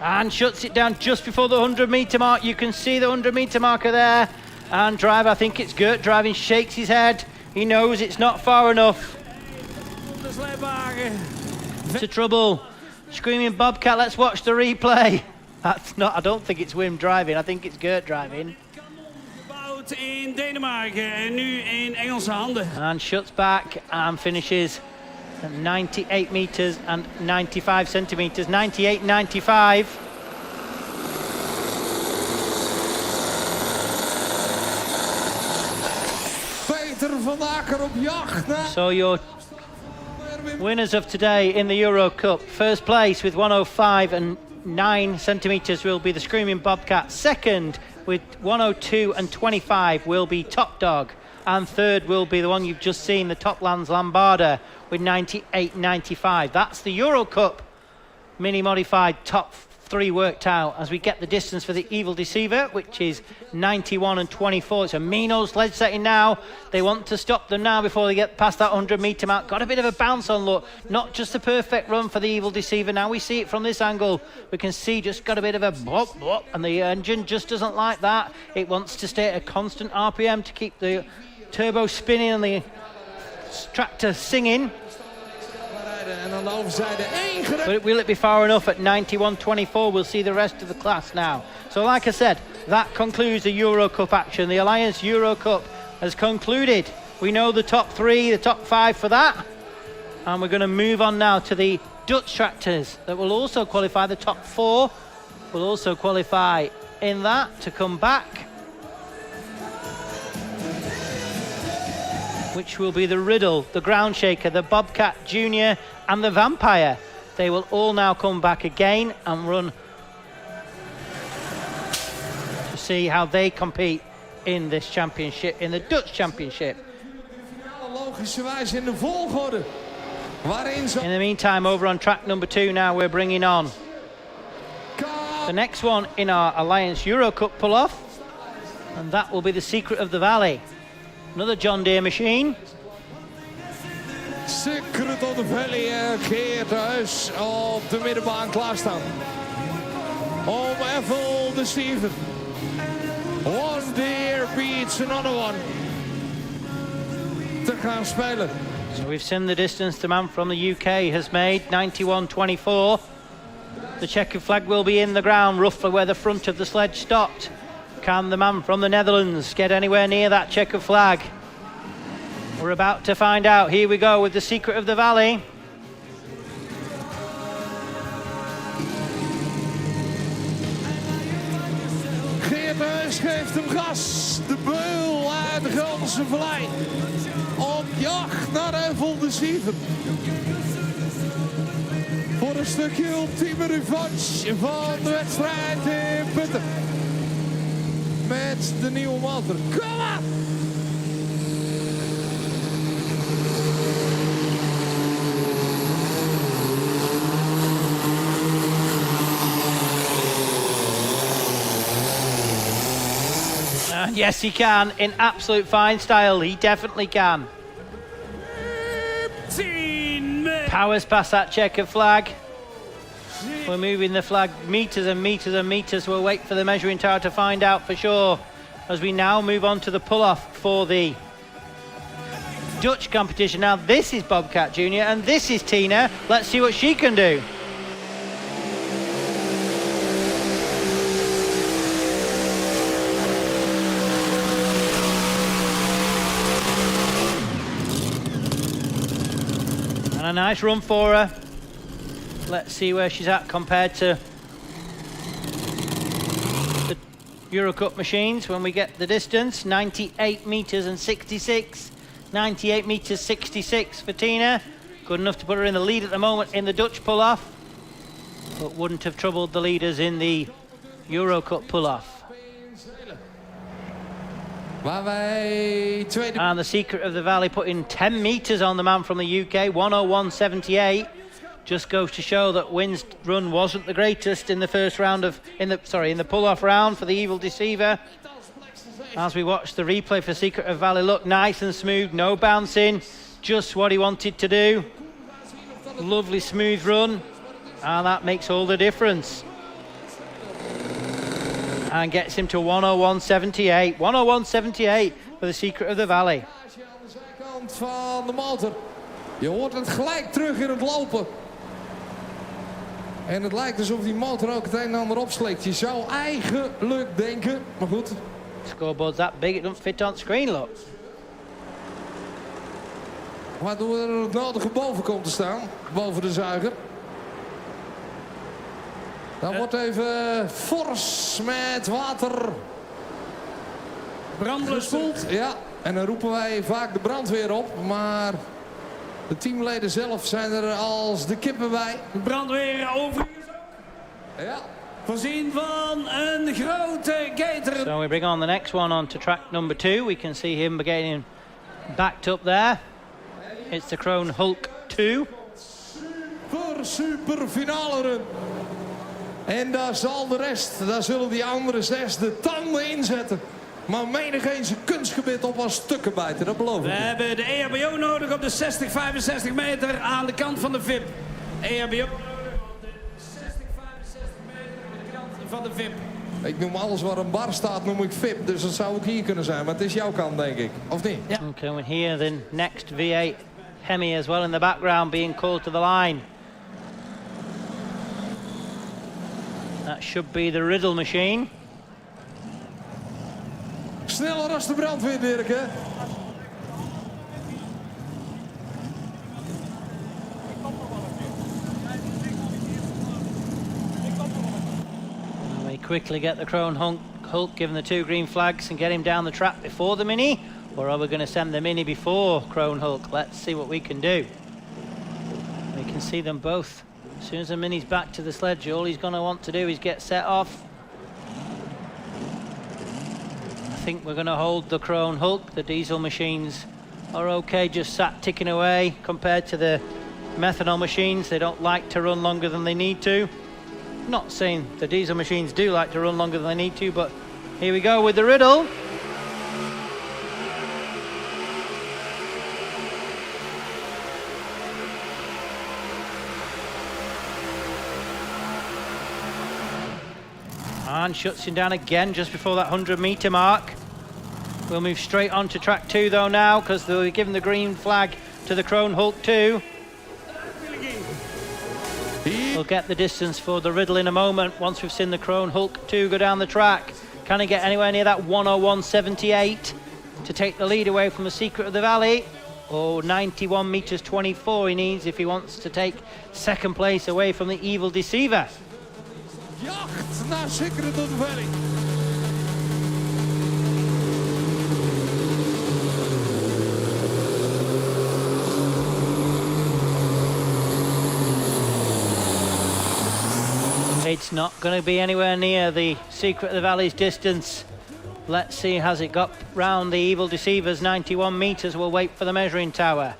And shuts it down just before the 100-meter mark. You can see the 100-meter marker there. And driver, I think it's Gert driving, shakes his head. He knows it's not far enough. To trouble. Screaming Bobcat, let's watch the replay. That's not, I don't think it's Wim driving, I think it's Gert driving. In Denemarken en nu in Engelse handen. And shuts back and finishes at 98 meters and 95 centimeters, 98.95. Peter van Akker op jacht. So your winners of today in the Euro Cup, first place with 105 and 9 centimeters will be the Screaming Bobcat. Second with 102 and 25 will be Top Dog. And third will be the one you've just seen, the Toplands Lambarder with 98.95. That's the Euro Cup mini modified top 3 worked out as we get the distance for the Evil Deceiver, which is 91 and 24. It's a mean old sledge setting now. They want to stop them now before they get past that 100-meter mark. Got a bit of a bounce on, look. Not just a perfect run for the Evil Deceiver. Now we see it from this angle. We can see just got a bit of a bop, bop, and the engine just doesn't like that. It wants to stay at a constant RPM to keep the turbo spinning and the tractor singing. But will it be far enough at 91.24? We'll see the rest of the class now. So like I said, that concludes the Euro Cup action. The Alliance Euro Cup has concluded. We know the top 3, the top 5 for that. And we're going to move on now to the Dutch tractors that will also qualify. The top 4 will also qualify in that to come back, which will be the Riddle, the Ground Shaker, the Bobcat Junior and the Vampire. They will all now come back again and run to see how they compete in this championship, in the Dutch Championship. In the meantime, over on track number 2 now, we're bringing on the next one in our Alliance Euro Cup pull-off, and that will be the Secret of the Valley. Another John Deere machine. Secret of the Valley, Geert Huis op de middenbaan klaarstaan. Om Evil Deceiver. One Deere beats another one. Te gaan spelen. So we've seen the distance the man from the UK has made, 91.24. The checkered flag will be in the ground, roughly where the front of the sledge stopped. Can the man from the Netherlands get anywhere near that checkered flag? We're about to find out. Here we go with the Secret of the Valley. Geert Huis geeft hem gas. De beul uit de Gelderse Vallei. Op jacht naar Evil Deceiver. Voor een stukje ultieme revanche van de wedstrijd in Putten. Met de nieuwe motor. Kom op! And yes, he can, in absolute fine style. He definitely can. Powers past that checkered flag. We're moving the flag meters and meters and meters. We'll wait for the measuring tower to find out for sure. As we now move on to the pull-off for the Dutch competition. Now this is Bobcat Jr. and this is Tina. Let's see what she can do. And a nice run for her. Let's see where she's at compared to the Euro Cup machines when we get the distance. 98 meters and 66. 98 meters 66 for Tina. Good enough to put her in the lead at the moment in the Dutch pull-off, but wouldn't have troubled the leaders in the Euro Cup pull-off. And the Secret of the Valley put in 10 meters on the man from the UK, 101.78. Just goes to show that Wynn's run wasn't the greatest in the first round of, in the pull-off round for the Evil Deceiver. As we watch the replay for Secret of Valley, look nice and smooth, no bouncing, just what he wanted to do. Lovely smooth run, and that makes all the difference. And gets him to 101.78. 101.78 for the Secret of the Valley. Van de motor. Je hoort het gelijk terug in het lopen. En het lijkt alsof die motor ook het een en ander opsleekt. Je zou eigenlijk denken, maar goed. Scoreboard's that big, it doesn't fit on screen, look. Waardoor er het nodige boven komt te staan. Boven de zuiger. Dan wordt even fors met water gespoeld. Ja, en dan roepen wij vaak de brandweer op. Maar de teamleden zelf zijn er als de kippen bij. De brandweer overigens ook. Ja. Voorzien van een grote gator. So we bring on the next one on to track number 2. We can see him getting backed up there. It's the Krone Hulk 2. Super finale run. En daar zal de rest, daar zullen die andere 6 de tanden inzetten. Maar menigeen zijn kunstgebied op als stukken bijten, dat beloof ik. We hebben de EHBO nodig op de 60-65 meter aan de kant van de VIP. EHBO nodig op de 60-65 meter aan de kant van de VIP. Ik noem alles waar een bar staat, noem ik VIP. Dus dat zou ook hier kunnen zijn, maar het is jouw kant, denk ik. Of niet? Ja. Okay, we hear the next V8 Hemi as well in the background being called to the line. That should be the Riddle machine. Sneller als de brandweer, Dirk, hè? We quickly get the Krone Hulk, give him the 2 green flags and get him down the track before the Mini, or are we going to send the Mini before Krone Hulk? Let's see what we can do. We can see them both. As soon as the Mini's back to the sledge, all he's going to want to do is get set off. I think we're going to hold the Krone Hulk. The diesel machines are okay, just sat ticking away compared to the methanol machines. They don't like to run longer than they need to. Not saying the diesel machines do like to run longer than they need to, but here we go with the Riddle. And shuts him down again just before that 100-meter mark. We'll move straight on to track 2 though now, because they'll give him the green flag to the Krone Hulk 2. We'll get the distance for the Riddle in a moment once we've seen the Krone Hulk 2 go down the track. Can he get anywhere near that 101.78 to take the lead away from the Secret of the Valley? Oh, 91 meters 24 he needs if he wants to take second place away from the Evil Deceiver. Jacht naar Secret of the Valley. It's not going to be anywhere near the Secret of the Valley's distance. Let's see, has it got round the Evil Deceiver's 91 meters? We'll wait for the measuring tower.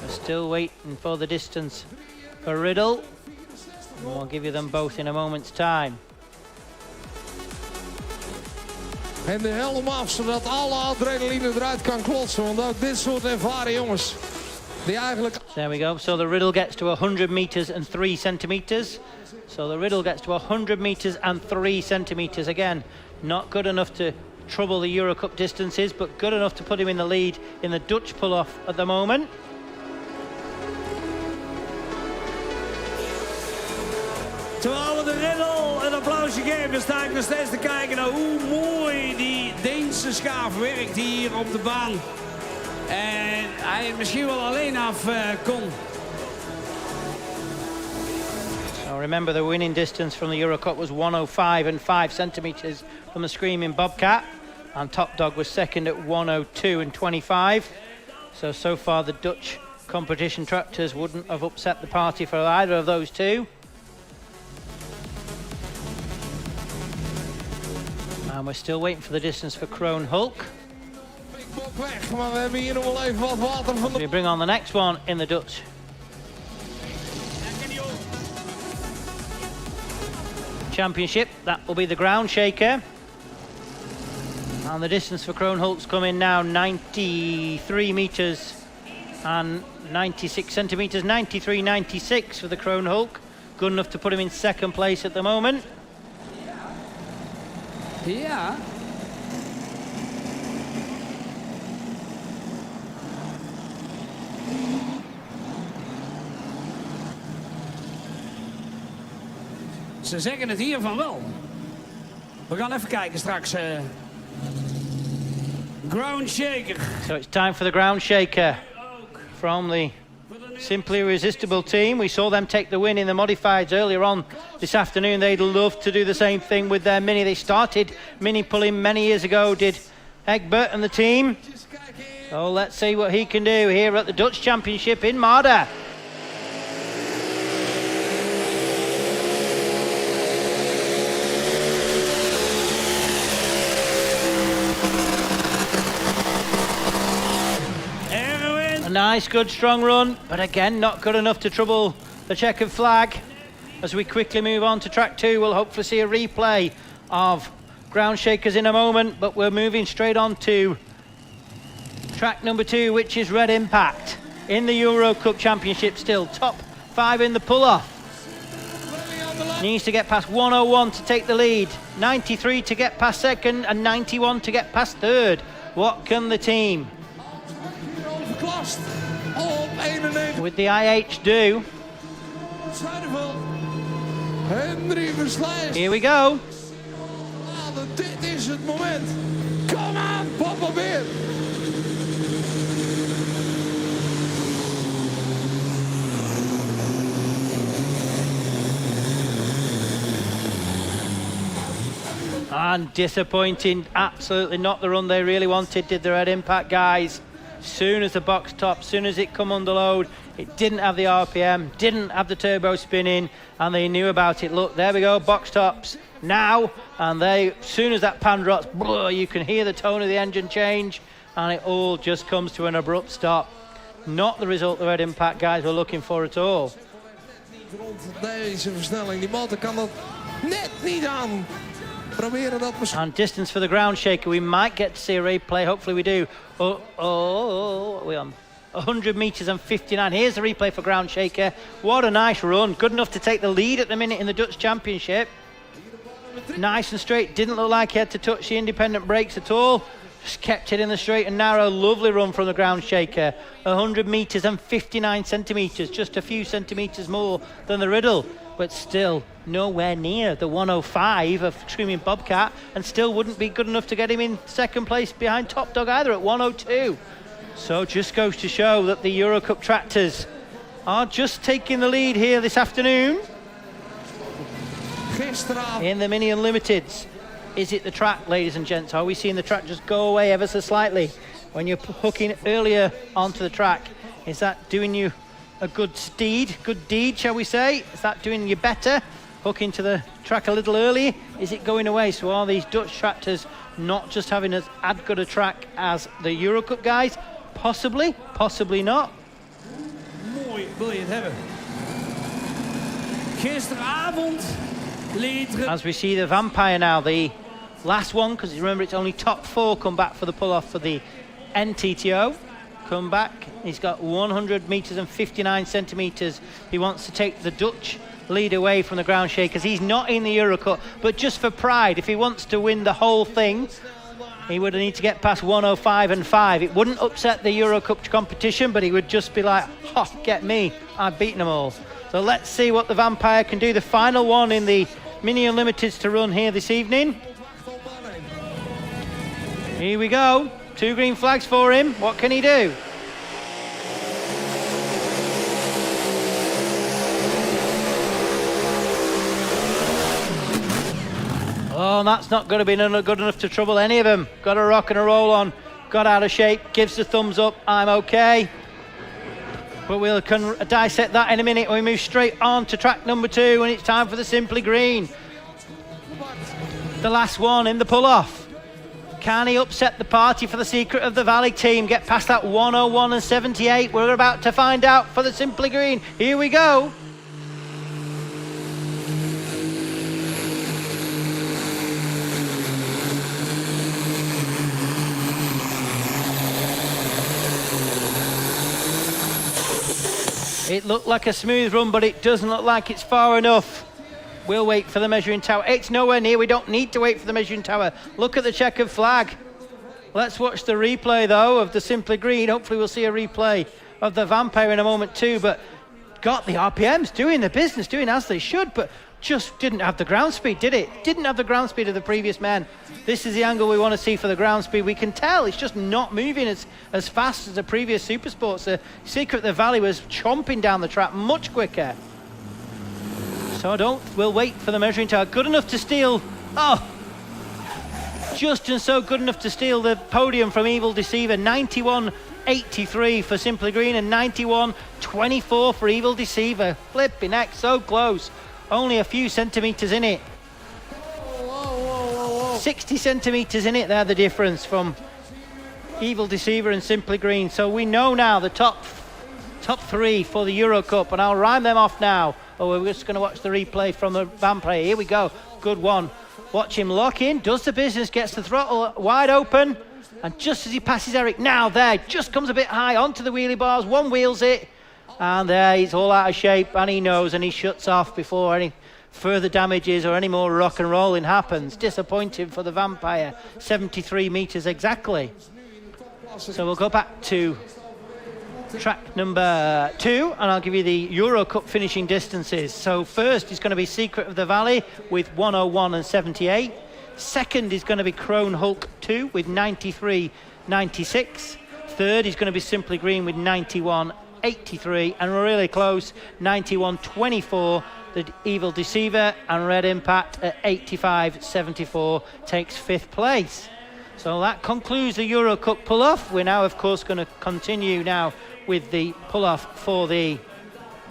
We're still waiting for the distance for Riddle. We'll give you them both in a moment's time. En de helm af, zodat alle adrenaline eruit kan klotsen. Want ook dit soort ervaren jongens, die eigenlijk... There we go. So the Riddle gets to 100 meters and 3 centimeters. So the Riddle gets to 100 meters and 3 centimeters. Again, not good enough to trouble the Euro Cup distances, but good enough to put him in the lead in the Dutch Pulloff at the moment. Terwijl we de riddle een applausje geven, sta ik nog steeds te kijken naar hoe mooi die Deense schaaf werkt hier op de baan. En hij misschien wel alleen af kon. So remember, the winning distance from the Euro Cup was 105 and 5 centimetres from the Screaming Bobcat, and Top Dog was second at 102 and 25. So far the Dutch competition tractors wouldn't have upset the party for either of those two. And we're still waiting for the distance for Kroon Hulk. Weg, maar we hebben hier nog wel even wat water van de... We bring on the next one in the Dutch Championship. That will be the ground shaker. And the distance for Kroon Hulk's coming now 93 metres and 96 centimetres, 93.96 for the Kroon Hulk. Good enough to put him in second place at the moment. Ja. Ze zeggen het hier van wel. We gaan even kijken straks. Ground shaker. So it's time for the ground shaker from the Simply Irresistible team. We saw them take the win in the modifieds earlier on this afternoon. They'd love to do the same thing with their mini. They started mini pulling many years ago, did Egbert and the team. So let's see what he can do here at the Dutch Championship in Marder. Nice, good, strong run, but again, not good enough to trouble the checkered flag. As we quickly move on to track 2, we'll hopefully see a replay of ground shakers in a moment, but we're moving straight on to track number 2, which is Red Impact in the Euro Cup Championship still. Top 5 in the pull-off. Needs to get past 101 to take the lead, 93 to get past second, and 91 to get past third. What can the team with the IH do? Here we go. Dit is het moment. Kom aan, Papa weer. And disappointing, absolutely not the run they really wanted, did the Red Impact guys. Soon as the box top, soon as it come under load, it didn't have the RPM, didn't have the turbo spinning, and they knew about it. Look, there we go, box tops now, and they, soon as that pan drops, you can hear the tone of the engine change, and it all just comes to an abrupt stop. Not the result the Red Impact guys were looking for at all. Deze versnelling, die motor kan dat net niet aan. And distance for the ground shaker, we might get to see a replay, hopefully we do. We're on 100 metres and 59. Here's the replay for ground shaker. What a nice run, good enough to take the lead at the minute in the Dutch Championship. Nice and straight, didn't look like he had to touch the independent brakes at all. Just kept it in the straight and narrow. Lovely run from the ground shaker. 100 metres and 59 centimetres, just a few centimetres more than the Riddle, but still nowhere near the 105 of Screaming Bobcat, and still wouldn't be good enough to get him in second place behind Top Dog either at 102. So just goes to show that the Euro Cup tractors are just taking the lead here this afternoon in the Mini Unlimiteds. Is it the track, ladies and gents? Are we seeing the track just go away ever so slightly when you're hooking earlier onto the track? Is that doing you a good deed, shall we say? Is that doing you better? Hooking to the track a little early? Is it going away? So are these Dutch tractors not just having as good a track as the Euro Cup guys? Possibly, possibly not. Mooi wil je het hebben. Gisteravond leed... As we see the Vampire now, the last one, because remember it's only top 4 come back for the pull-off for the NTTO. Come back, he's got 100 metres and 59 centimetres. He wants to take the Dutch lead away from the ground shakers. He's not in the Euro Cup, but just for pride, if he wants to win the whole thing, He would need to get past 105 and 5. It wouldn't upset the Euro Cup competition, but he would just be like, oh, get me, I've beaten them all. So let's see what the Vampire can do. The final one in the Mini Unlimiteds to run here this evening. Here we go. 2 green flags for him. What can he do? Oh, that's not going to be good enough to trouble any of them. Got a rock and a roll on. Got out of shape. Gives the thumbs up. I'm okay. But we'll dissect that in a minute. We move straight on to track number 2, and it's time for the Simply Green. The last one in the pull-off. Can he upset the party for the Secret of the Valley team? Get past that 101 and 78. We're about to find out for the Simply Green. Here we go. It looked like a smooth run, but it doesn't look like it's far enough. We'll wait for the measuring tower. It's nowhere near. We don't need to wait for the measuring tower. Look at the checkered flag. Let's watch the replay, though, of the Simply Green. Hopefully we'll see a replay of the Vampire in a moment, too. But got the RPMs, doing the business, doing as they should, but just didn't have the ground speed, did it? Didn't have the ground speed of the previous men. This is the angle we want to see for the ground speed. We can tell it's just not moving as fast as the previous Super Sports. The Secret of the Valley was chomping down the track much quicker. So we'll wait for the measuring tower. Good enough to steal, just and so good enough to steal the podium from Evil Deceiver. 91.83 for Simply Green and 91.24 for Evil Deceiver. Flipping heck, so close. Only a few centimetres in it. 60 centimetres in it there, the difference from Evil Deceiver and Simply Green. So we know now the top 3 for the Euro Cup, and I'll rhyme them off now. Oh, we're just going to watch the replay from the Vampire. Here we go. Good one. Watch him lock in, does the business, gets the throttle wide open, and just as he passes Eric, now there, just comes a bit high onto the wheelie bars, one wheels it, and there he's all out of shape, and he knows, and he shuts off before any further damages or any more rock and rolling happens. Disappointing for the Vampire. 73 metres exactly. So we'll go back to track number 2, and I'll give you the Euro Cup finishing distances. So first is going to be Secret of the Valley with 101 and 78. Second is going to be Crone Hulk 2 with 93.96. Third is going to be Simply Green with 91.83, and we're really close, 91.24. The Evil Deceiver, and Red Impact at 85.74 takes 5th place. So that concludes the Euro Cup pull-off. We're now, of course, going to continue now with the pull-off for the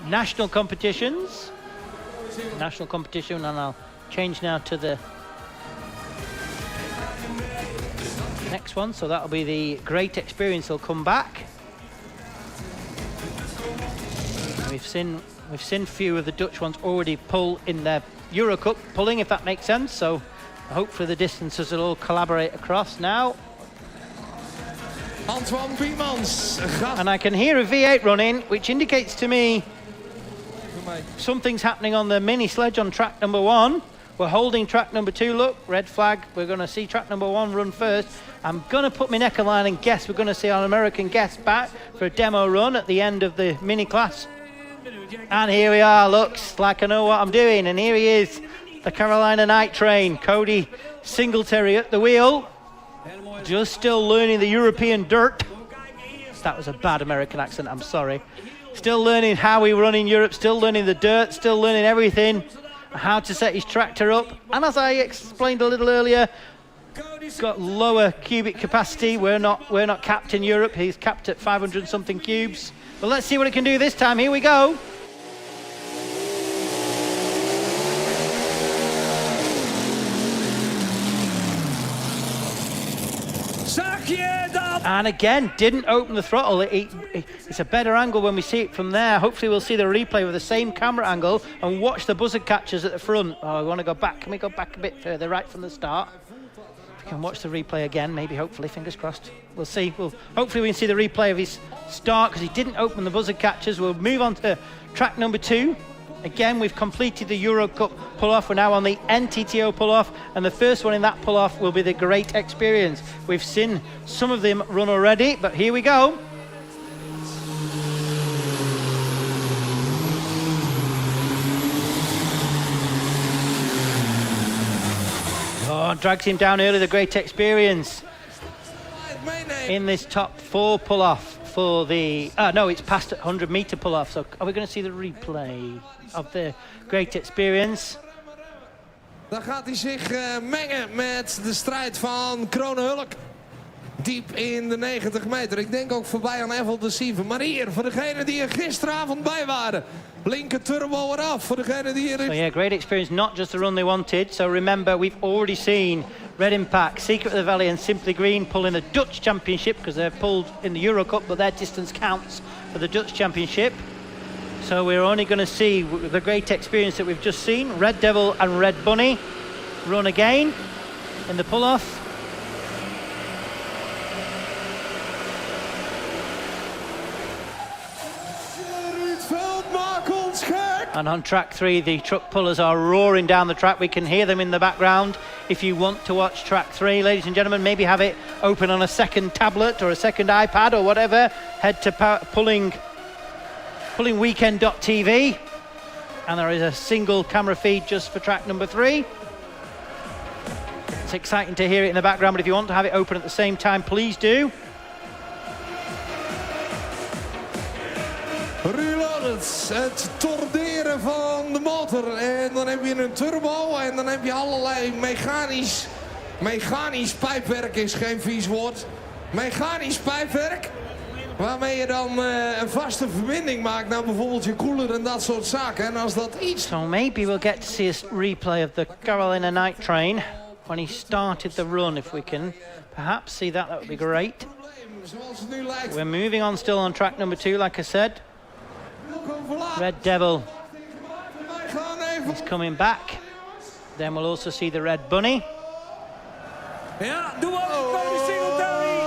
national competitions. National competition, and I'll change now to the next one. So that'll be the Great Experience. Will come back. We've seen a few of the Dutch ones already pull in their Euro Cup pulling, if that makes sense. So hopefully the distances will all collaborate across now. Antoine Biemans. And I can hear a V8 running, which indicates to me something's happening on the mini sledge on track number 1. We're holding track number 2. Look, red flag. We're going to see track number 1 run first. I'm going to put my neck on line and guess we're going to see our American guest back for a demo run at the end of the mini class. And here we are. Looks like I know what I'm doing. And here he is, the Carolina Night Train, Cody Singletary at the wheel. Just still learning the European dirt. That was a bad American accent, I'm sorry. Still learning how we run in Europe, still learning the dirt, still learning everything, how to set his tractor up. And as I explained a little earlier, he's got lower cubic capacity. We're not capped in Europe. He's capped at 500 something cubes. But let's see what it can do this time. Here we go. And again, didn't open the throttle. It's a better angle when we see it from there. Hopefully we'll see the replay with the same camera angle and watch the buzzard catchers at the front. Oh, I want to go back. Can we go back a bit further, right from the start? If we can watch the replay again, maybe, hopefully, fingers crossed. We'll see. Hopefully we can see the replay of his start, because he didn't open the buzzard catchers. We'll move on to track number 2. Again, we've completed the Euro Cup pull-off. We're now on the NTTO pull-off, and the first one in that pull-off will be the Great Experience. We've seen some of them run already, but here we go. Oh, drags him down early, the Great Experience. In this top 4 pull-off for the... no, it's past 100-meter pull-off. So are we going to see the replay of the Great Experience? Dan gaat hij zich mengen met de strijd van Kronenhulk. Diep in de 90 meter. Ik denk ook voorbij aan Evel de Sieven. Maar hier, voor degenen die er gisteravond bij waren. Linker turbo eraf voor degenen die er... So yeah, Great Experience, not just the run they wanted. So remember, we've already seen Red Impact, Secret of the Valley and Simply Green pull in the Dutch Championship because they're pulled in the Euro Cup, but their distance counts for the Dutch Championship. So we're only going to see the Great Experience that we've just seen. Red Devil and Red Bunny run again in the pull-off. And on track 3, the truck pullers are roaring down the track. We can hear them in the background. If you want to watch track 3, ladies and gentlemen, maybe have it open on a second tablet or a second iPad or whatever. Head to pullingweekend.tv, and there is a single camera feed just for track number 3. It's exciting to hear it in the background, but if you want to have it open at the same time, please do. Het torderen van de motor. En dan heb je een turbo en dan heb je allerlei mechanisch pijpwerk is geen vies woord. Mechanisch pijpwerk. Waarmee je dan een vaste verbinding maakt naar bijvoorbeeld je koeler en dat soort zaken. En als dat iets... So maybe we'll get to see a replay of the Carolina Night Train when he started the run, if we can perhaps see that would be great. We're moving on still on track number 2, like I said. Red Devil is coming back. Then we'll also see the Red Bunny. Ja, doe op de Singletary.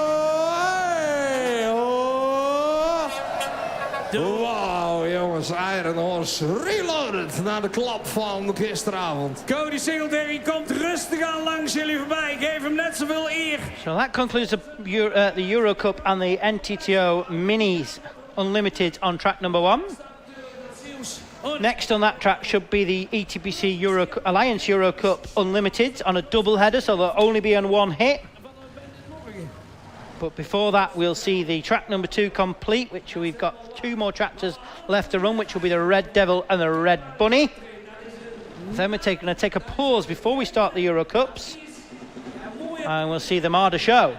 Wauw, jongens, Iron Horse reloaded na de klap van gisteravond. Cody Singletary komt rustig aan langs jullie voorbij. Geef hem net zoveel eer. So that concludes the Euro Cup and the NTTO Minis Unlimited on track number 1. Next on that track should be the ETPC Alliance Euro Cup Unlimited on a double header, so they'll only be on one hit. But before that, we'll see the track number 2 complete, which we've got 2 more tractors left to run, which will be the Red Devil and the Red Bunny. Then we're going to take a pause before we start the Euro Cups, and we'll see the Marder show.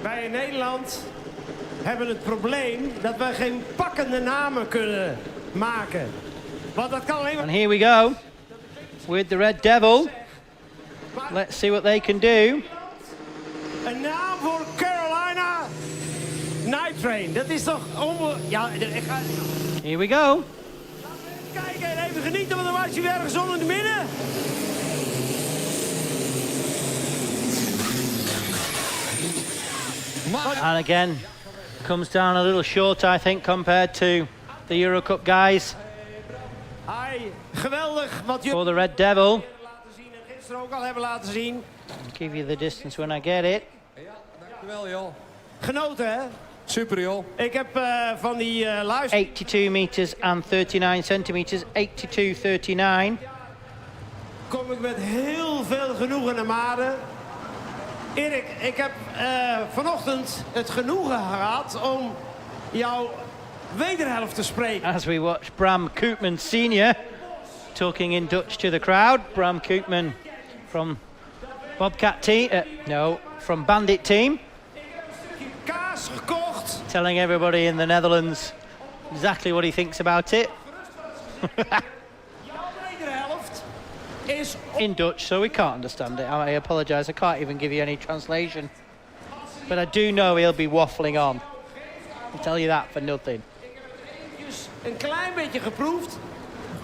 Wij in Nederland hebben het probleem dat we geen pakkende namen kunnen maken. Want dat kan alleen maar... And here we go with the Red Devil. Let's see what they can do. Een naam voor Carolina Night Train. Dat is toch ja, ik ga... Here we go. Laten we even kijken en even genieten, want dan was je weer ergens onder in het midden. And again, comes down a little short, I think, compared to the Euro Cup guys. Geweldig wat For the Red Devil. gisteren ook al hebben laten zien. I'll give you the distance when I get it. Ja, dankjewel joh. Genoten hè? Super joh. Ik heb van die luister... 82 meters and 39 centimeters, 82.39. Kom ik met heel veel genoegen naar Maden. Erik, ik heb vanochtend het genoegen gehad om jouw wederhelft te spreken. As we watch Bram Koopman Sr. talking in Dutch to the crowd. Bram Koopman from Bobcat team, from Bandit team. Kaas gekocht. Telling everybody in the Netherlands exactly what he thinks about it. Jouw wederhelft is... In Dutch, so we can't understand it. I apologise, I can't even give you any translation. But I do know he'll be waffling on. I'll tell you that for nothing. Een klein beetje geproefd.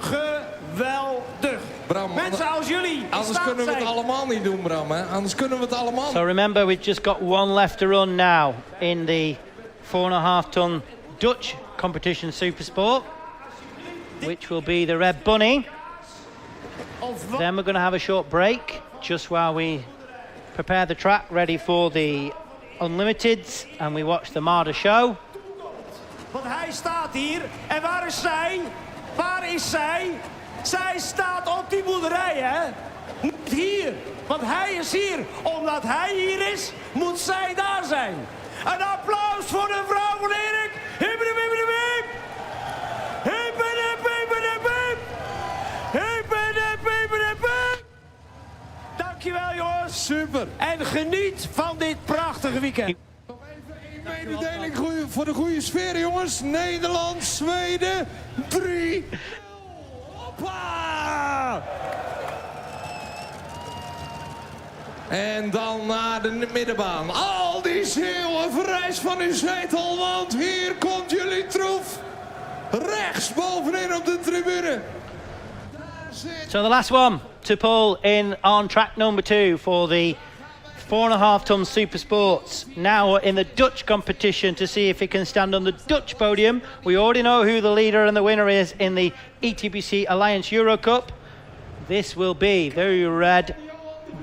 Geweldig. Bram, mensen als jullie. Anders kunnen we het allemaal niet doen, Bram. Hè? Anders kunnen we het allemaal. So remember, we've just got 1 left to run now in the 4.5 ton Dutch competition Supersport. which will be the Red Bunny. Then we're going to have a short break, just while we prepare the track ready for the Unlimiteds and we watch the Marder show. Want hij staat hier. En waar is zij? Waar is zij? Zij staat op die boerderij, hè? Niet hier. Want hij is hier. Omdat hij hier is, moet zij daar zijn. Een applaus voor de vrouw van Erik. Hip, hip, hip, hip, hip. Hip, hip, hip, hip, hip. Hip, hip, hip, hip, hip. Dankjewel, jongens. Super. En geniet van dit prachtige weekend. Mededeling voor de goede sfeer, jongens. Nederland, Zweden, 3. Hoppa! En dan naar de middenbaan. Al die schreeuwen, verrijs van uw zetel, want hier komt jullie troef. Rechts bovenin op de tribune. So the last one to pull in on track number 2 for the 4.5 ton Super Sports. Now in the Dutch competition to see if he can stand on the Dutch podium. We already know who the leader and the winner is in the ETPC Alliance Euro Cup. This will be the Red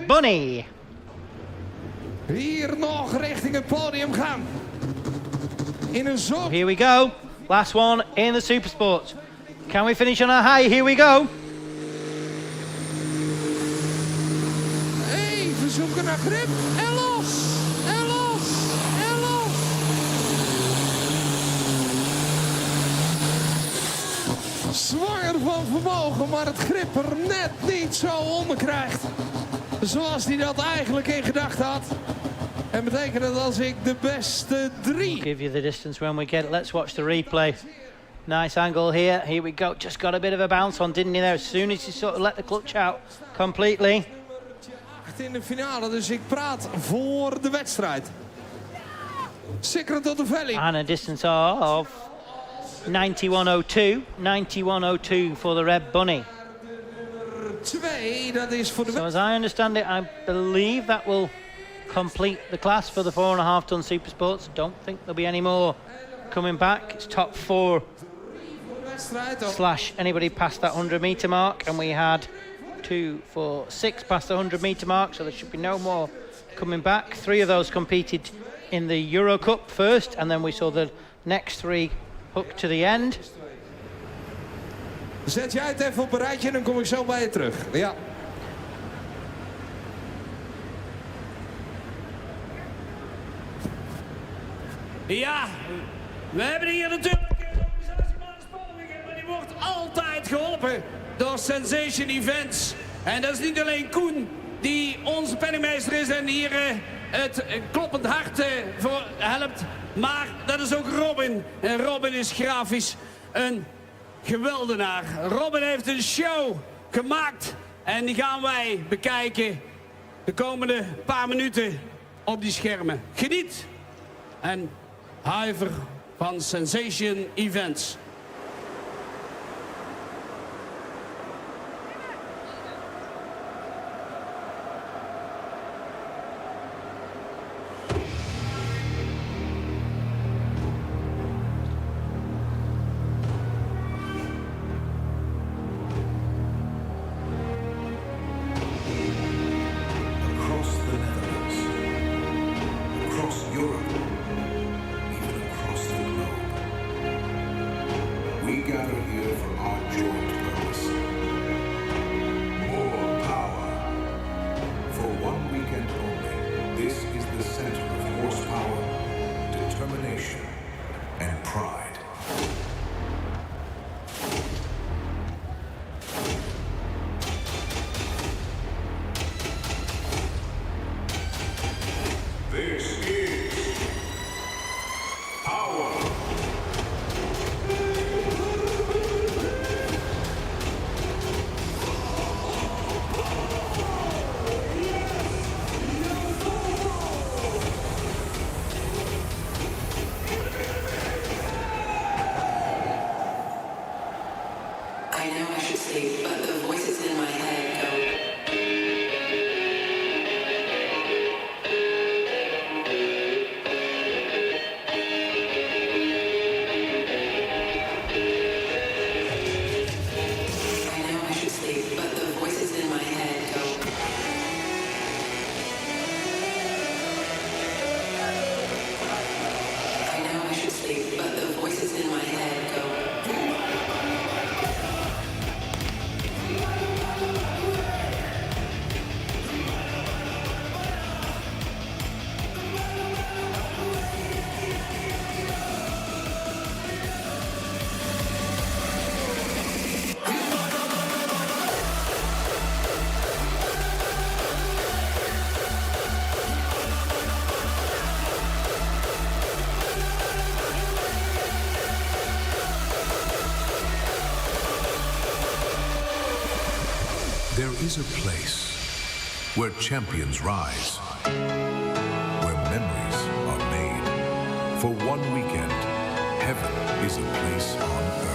Bunny. Hier nog richting het podium gaan. In een zon. Here we go. Last one in the Super Sports. Can we finish on a high? Here we go. Even zoeken naar grip. En los. En los. En los. Zwanger van vermogen, maar het grip er net niet zo onder krijgt. Zoals hij dat eigenlijk in gedachten had. En betekent dat als ik de beste 3. Give you the distance when we get it. Let's watch the replay. Nice angle here. Here we go. Just got a bit of a bounce on, didn't he there? As soon as he sort of let the clutch out completely. In de finale, dus ik praat voor de wedstrijd. Secret tot de valley. And a distance of 91.02. 91.02 for the Red Bunny. 2, dat is voor de So as I understand it, I believe that will complete the class for the 4.5 ton Super Sports. Don't think there'll be any more coming back. It's top 4 / anybody past that 100 meter mark, and we had 2, 4, 6 past the 100 meter mark, so there should be no more coming back. 3 of those competed in the Euro Cup first, and then we saw the next 3 hook to the end. Zet jij het even op een rijtje en dan kom ik zo bij je terug. Ja. Ja, we hebben hier natuurlijk een organisatiematige spanning, maar die wordt altijd geholpen door Sensation Events. En dat is niet alleen Koen die onze penningmeester is en hier het kloppend hart voor helpt, maar dat is ook Robin. En Robin is grafisch een geweldenaar. Robin heeft een show gemaakt en die gaan wij bekijken de komende paar minuten op die schermen. Geniet en huiver van Sensation Events. There is a place where champions rise, where memories are made. For one weekend, heaven is a place on earth.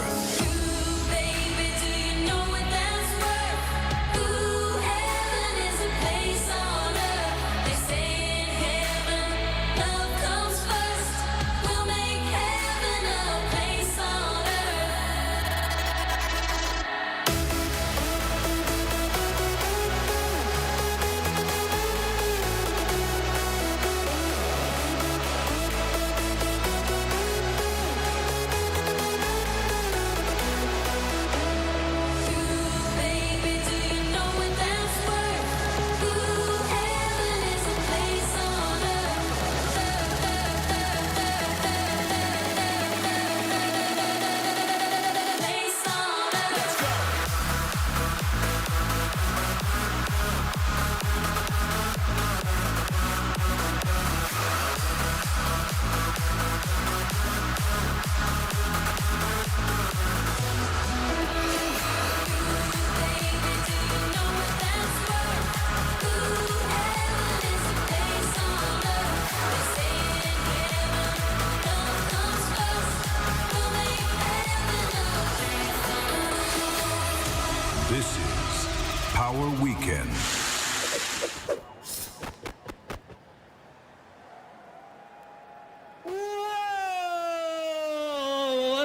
This is Power Weekend. Wow,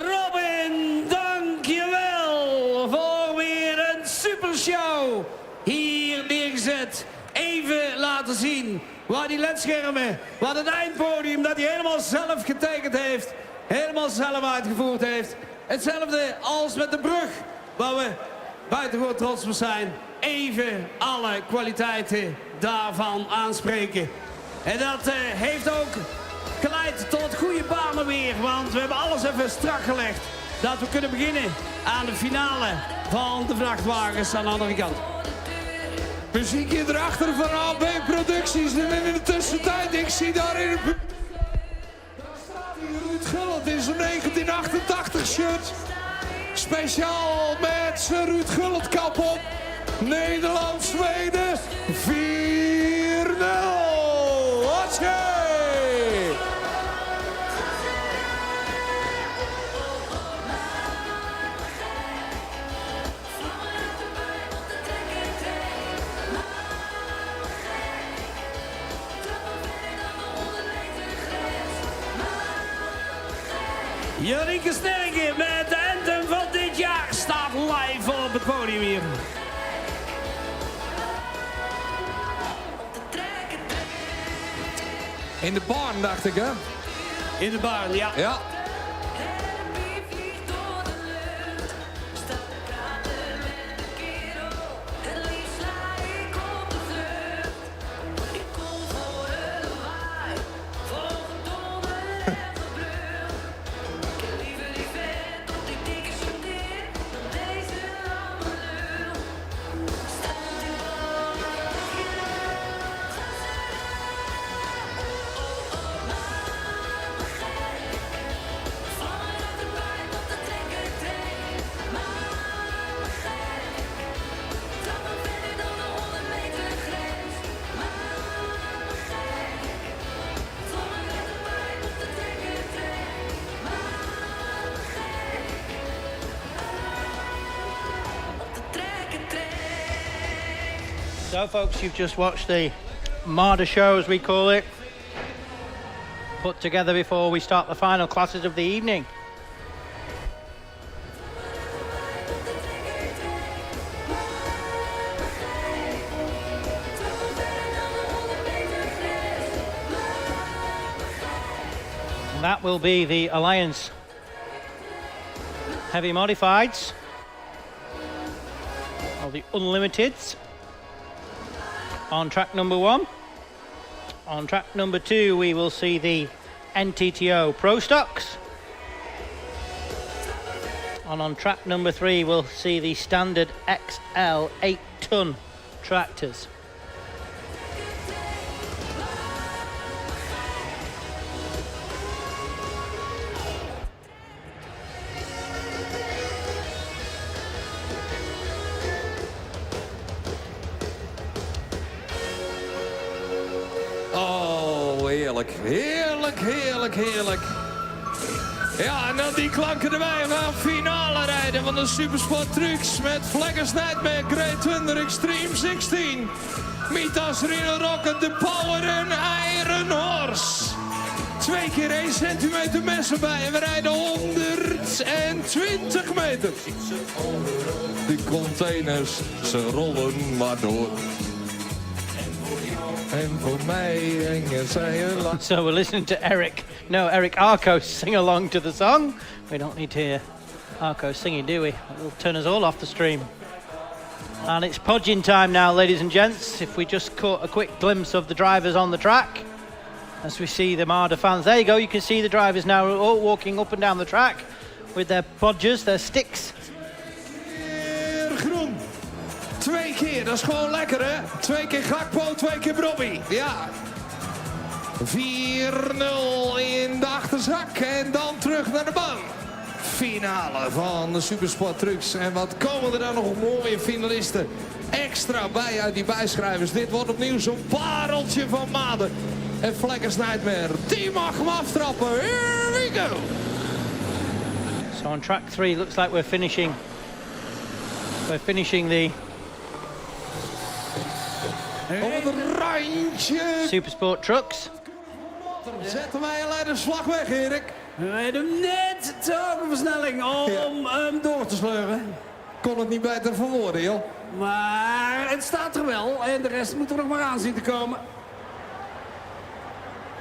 Robin, dankjewel voor weer een supershow. Hier neergezet. Even laten zien waar die ledschermen, waar het eindpodium dat hij helemaal zelf getekend heeft, helemaal zelf uitgevoerd heeft. Hetzelfde als met de brug, waar we buitengewoon trots op zijn. Even alle kwaliteiten daarvan aanspreken. En dat heeft ook geleid tot goede banen weer. Want we hebben alles even strak gelegd. Dat we kunnen beginnen aan de finale van de vrachtwagens aan de andere kant. Muziekje erachter van AB Producties. En in de tussentijd, ik zie daar in het... Daar staat hier Ruud Gullit in zijn 1988 shirt. Speciaal met zijn Ruud Gullit kap op. Nederland-Zweden 4-0. Hatje! Janneke Sterke met de anthem van dit jaar staat live op het podium hier. In de barn, dacht ik, hè? In de barn, ja. Ja. So folks, you've just watched the Marder show, as we call it, put together before we start the final classes of the evening. And that will be the Alliance Heavy Modifieds, or the Unlimiteds, on track number 1. On track number 2, we will see the NTTO Pro Stocks. And on track number 3, we'll see the standard XL 8-ton tractors. heerlijk. Heerlijk, heerlijk, heerlijk. Ja, en dan die klanken erbij. We gaan finale rijden van de Supersport Trucks met Fleggers Nightmare, Great Thunder Extreme 16. Mitas Rino Rocket, de Power en Iron Horse. 2 keer 1 centimeter messen bij en we rijden 120 meter. Die containers, ze rollen maar door. En voor mij hingen zij een lang. So we're listening to Eric Arco sing along to the song. We don't need to hear Arco singing, do we? It'll turn us all off the stream. And it's podging time now, ladies and gents. If we just caught a quick glimpse of the drivers on the track, as we see the Marder fans. There you go, you can see the drivers now all walking up and down the track with their podgers, their sticks. Groen. 2 keer, dat is gewoon lekker, hè? 2 keer Gakpo, 2 keer Brobby. Ja. 4-0 in de achterzak en dan terug naar de baan. Finale van de Supersport Trucks. En wat komen er dan nog mooie finalisten extra bij uit die bijschrijvers. Dit wordt opnieuw zo'n pareltje van Maden. En Fleggers Nightmare, die mag hem aftrappen. Here we go. So on track 3, looks like we're finishing the Op het randje. Supersport Trucks. Zetten wij een leidersvlag weg, Erik. We rijden net te hoge versnelling om hem door te sleuren. Kon het niet beter verwoorden, joh. Maar het staat er wel en de rest moet er nog maar aan zien te komen.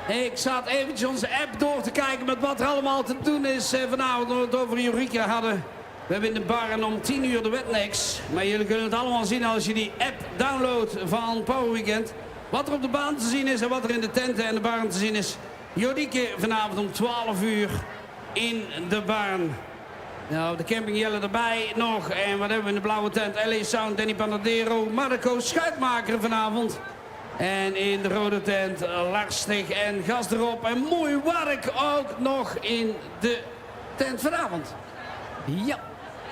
Ik zat eventjes onze app door te kijken met wat er allemaal te doen is vanavond. We het over Eureka hadden. We hebben in de bar om 10 uur de wetlegs. Maar jullie kunnen het allemaal zien als je die app downloadt van Power Weekend. Wat er op de baan te zien is en wat er in de tenten en de baren te zien is. Jodieke vanavond om 12 uur in de baan. Nou, de camping Jelle erbij nog. En wat hebben we in de blauwe tent? LA Sound, Danny Panadero, Marco Schuitmaker vanavond. En in de rode tent Lastig en gas erop. En mooi werk ook nog in de tent vanavond. Ja.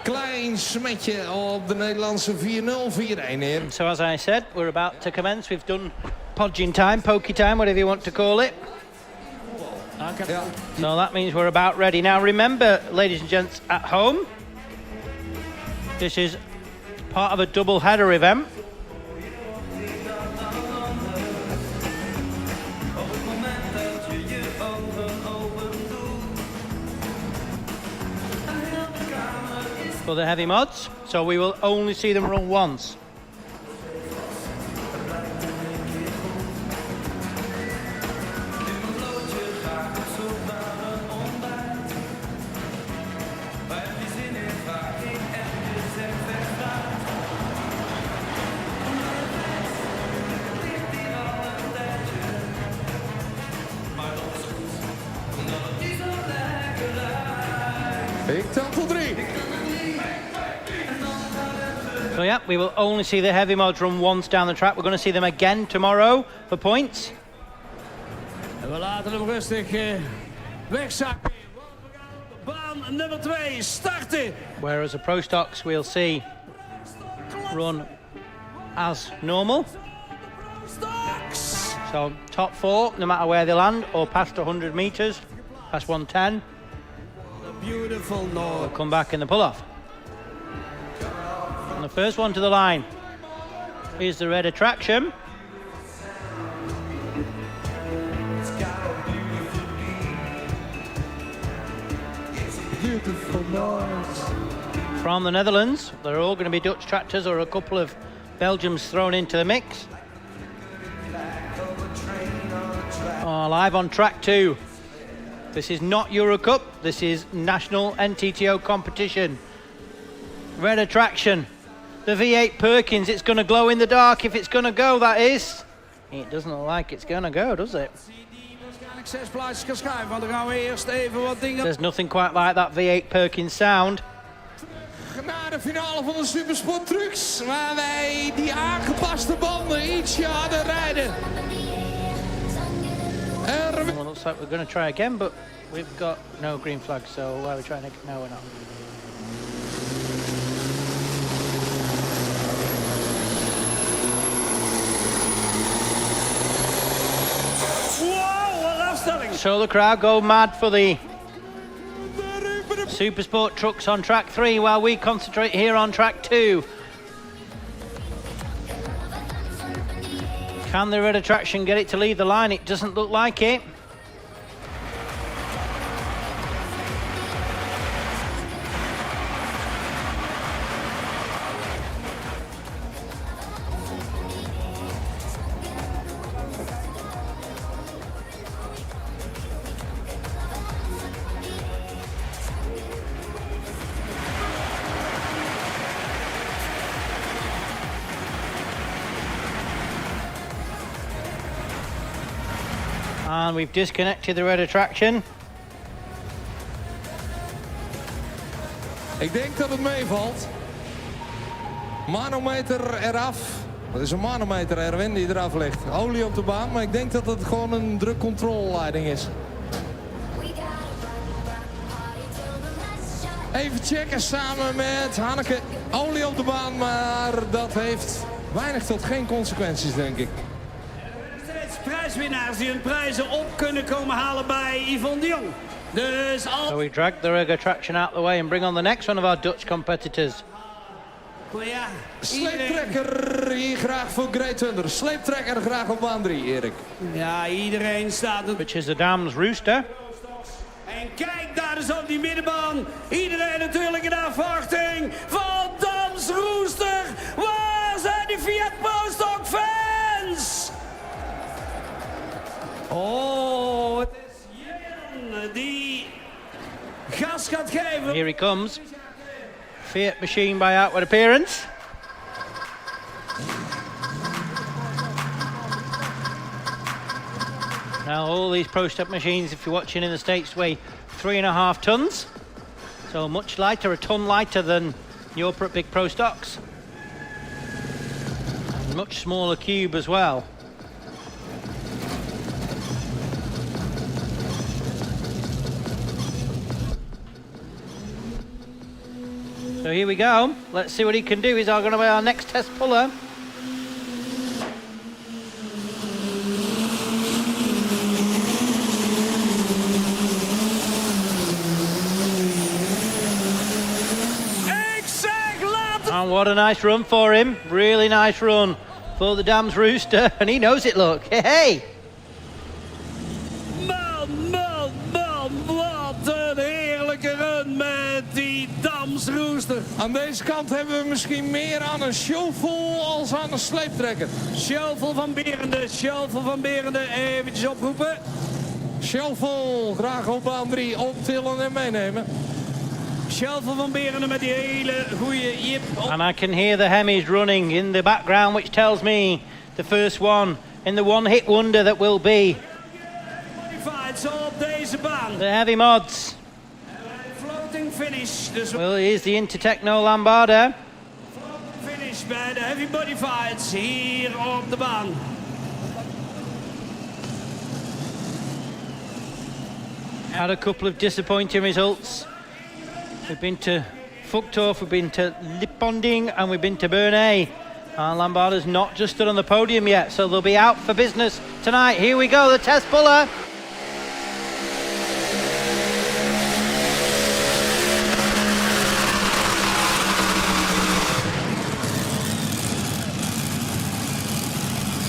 Klein smetje op de Nederlandse 4-0, 4-1 neer. So as I said, we're about to commence. We've done podging time, pokey time, whatever you want to call it. Ja. So that means we're about ready. Now remember, ladies and gents at home, this is part of a double header event. For the heavy mods, so we will only see them run once. Ik tel tot 3. So yeah, we will only see the heavy mods run once down the track. We're going to see them again tomorrow for points. En we laten hem rustig wegzakken. Baan nummer 2, starten. Whereas the Pro Stocks we'll see run as normal. So top 4, no matter where they land, or past 100 meters, past 110. Beautiful North. We'll come back in the pull-off. And the first one to the line is the red attraction. Beautiful North. From the Netherlands. They're all going to be Dutch tractors or a couple of Belgians thrown into the mix. Oh, live on track 2. This is not Eurocup, this is national NTTO competition. Red attraction. The V8 Perkins, it's going to glow in the dark if it's going to go, that is. It doesn't look like it's going to go, does it? There's nothing quite like that V8 Perkins sound. Na de finale van de Supersport Trucks, waar wij die aangepaste banden ietsje harder rijden. Well, looks like we're going to try again, but we've got no green flag, so why are we trying to... No, we're not. Wow, wat So the crowd go mad for the Supersport trucks on track 3 while we concentrate here on track 2. Can the red attraction get it to leave the line? It doesn't look like it. And we've disconnected the red attraction. Ik denk dat het meevalt. Manometer eraf. Dat is een manometer, Erwin, die eraf ligt. Olie op de baan, maar ik denk dat het gewoon een drukcontroleleiding is. Even checken samen met Hanneke. Olie op de baan, maar dat heeft weinig tot geen consequenties, denk ik. Prijswinnaars die hun prijzen op kunnen komen halen bij Yvonne de Jong. Dus al... So we drag the red attraction out the way and bring on the next one of our Dutch competitors. Ja, Sleeptrekker hier graag voor Great Thunder. Sleeptrekker graag op baan 3, Erik. Ja, iedereen staat... Which is the Dames Rooster. En kijk daar dus op die middenbaan. Iedereen natuurlijk in afwachting van Dames Rooster. Waar zijn die Fiat Postdoc fans? Oh, het is Jan die gas gaat geven. Here he comes. Fiat machine by outward appearance. Now all these Pro Stock machines, if you're watching in the States, weigh 3.5 tons. So much lighter, a ton lighter than your big Pro Stocks. And much smaller cube as well. So here we go. Let's see what he can do. He's going to be our next test puller. And what a nice run for him. Really nice run for the Dames Rooster. And he knows it, look. Hey! Man, wat een heerlijke run met die Dames Rooster. Aan deze kant hebben we misschien meer aan een shovel als aan een sleeptrekker. Shovel van Berende, eventjes oproepen. Shovel, graag op baan 3, optillen en meenemen. Shovel van Berende met die hele goede jip. And I can hear the Hemis running in the background, which tells me the first one in the one-hit wonder that will be op deze baan. The Heavy Mods. Floating finish. Dus well, here's the Intertechno Lambarda. Floating finish bij de Heavy Body Fights hier op de baan. Had a couple of disappointing results. We've been to Fugtorf, we've been to Lipponding, and we've been to Bernay. And Lambarda's not just stood on the podium yet, so they'll be out for business tonight. Here we go, the test puller.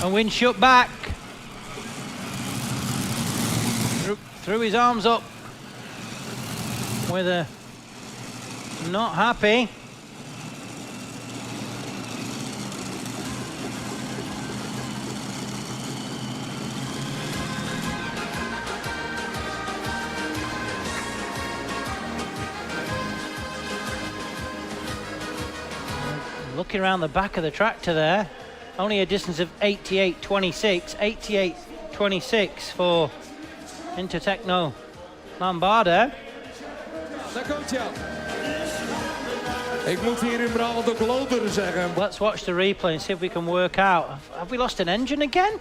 And Winshut back. Threw his arms up with a not happy. Looking around the back of the tractor there, only a distance of 88.26, 88.26 for Intertechno Lambarda. Daar komt Jan. Ik moet hier in Brabant ook loder zeggen. Let's watch the replay and see if we can work out. Have we lost an engine again?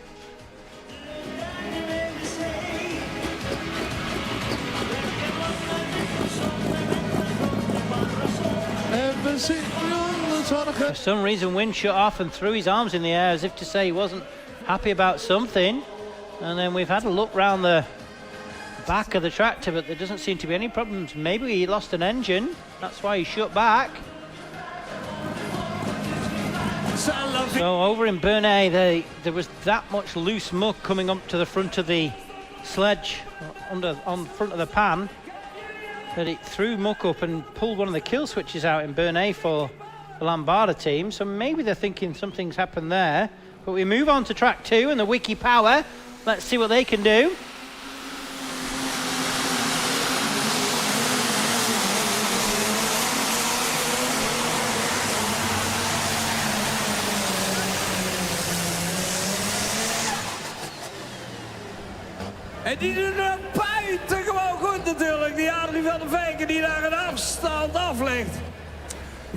For some reason, Wind shut off and threw his arms in the air as if to say he wasn't happy about something. And then we've had a look round the back of the tractor, but there doesn't seem to be any problems. Maybe he lost an engine, that's why he shut back. So over in Bernay, there was that much loose muck coming up to the front of the sledge, on front of the pan, that it threw muck up and pulled one of the kill switches out in Bernay for the Lambada team. So maybe they're thinking something's happened there. But we move on to track 2 and the Wiki Power. Let's see what they can do. En die doen een buitengewoon goed natuurlijk. Die Adrie van der Veken die daar een afstand aflegt.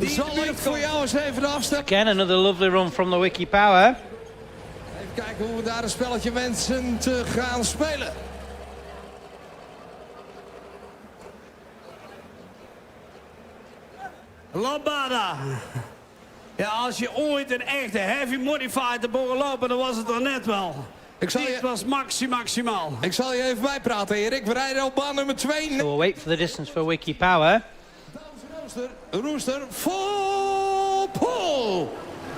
Zal ik voor jou eens even de afstand... Again, another lovely run from the Wiki Power. Even kijken hoe we daar een spelletje wensen te gaan spelen. Lambada. Ja, als je ooit een echte heavy modified te boren lopen, dan was het er net wel. Dit was maximaal. Ik zal je even bijpraten, Erik. We rijden op baan nummer 2. So we'll wait for the distance for Wiki Power. Rooster, full pull.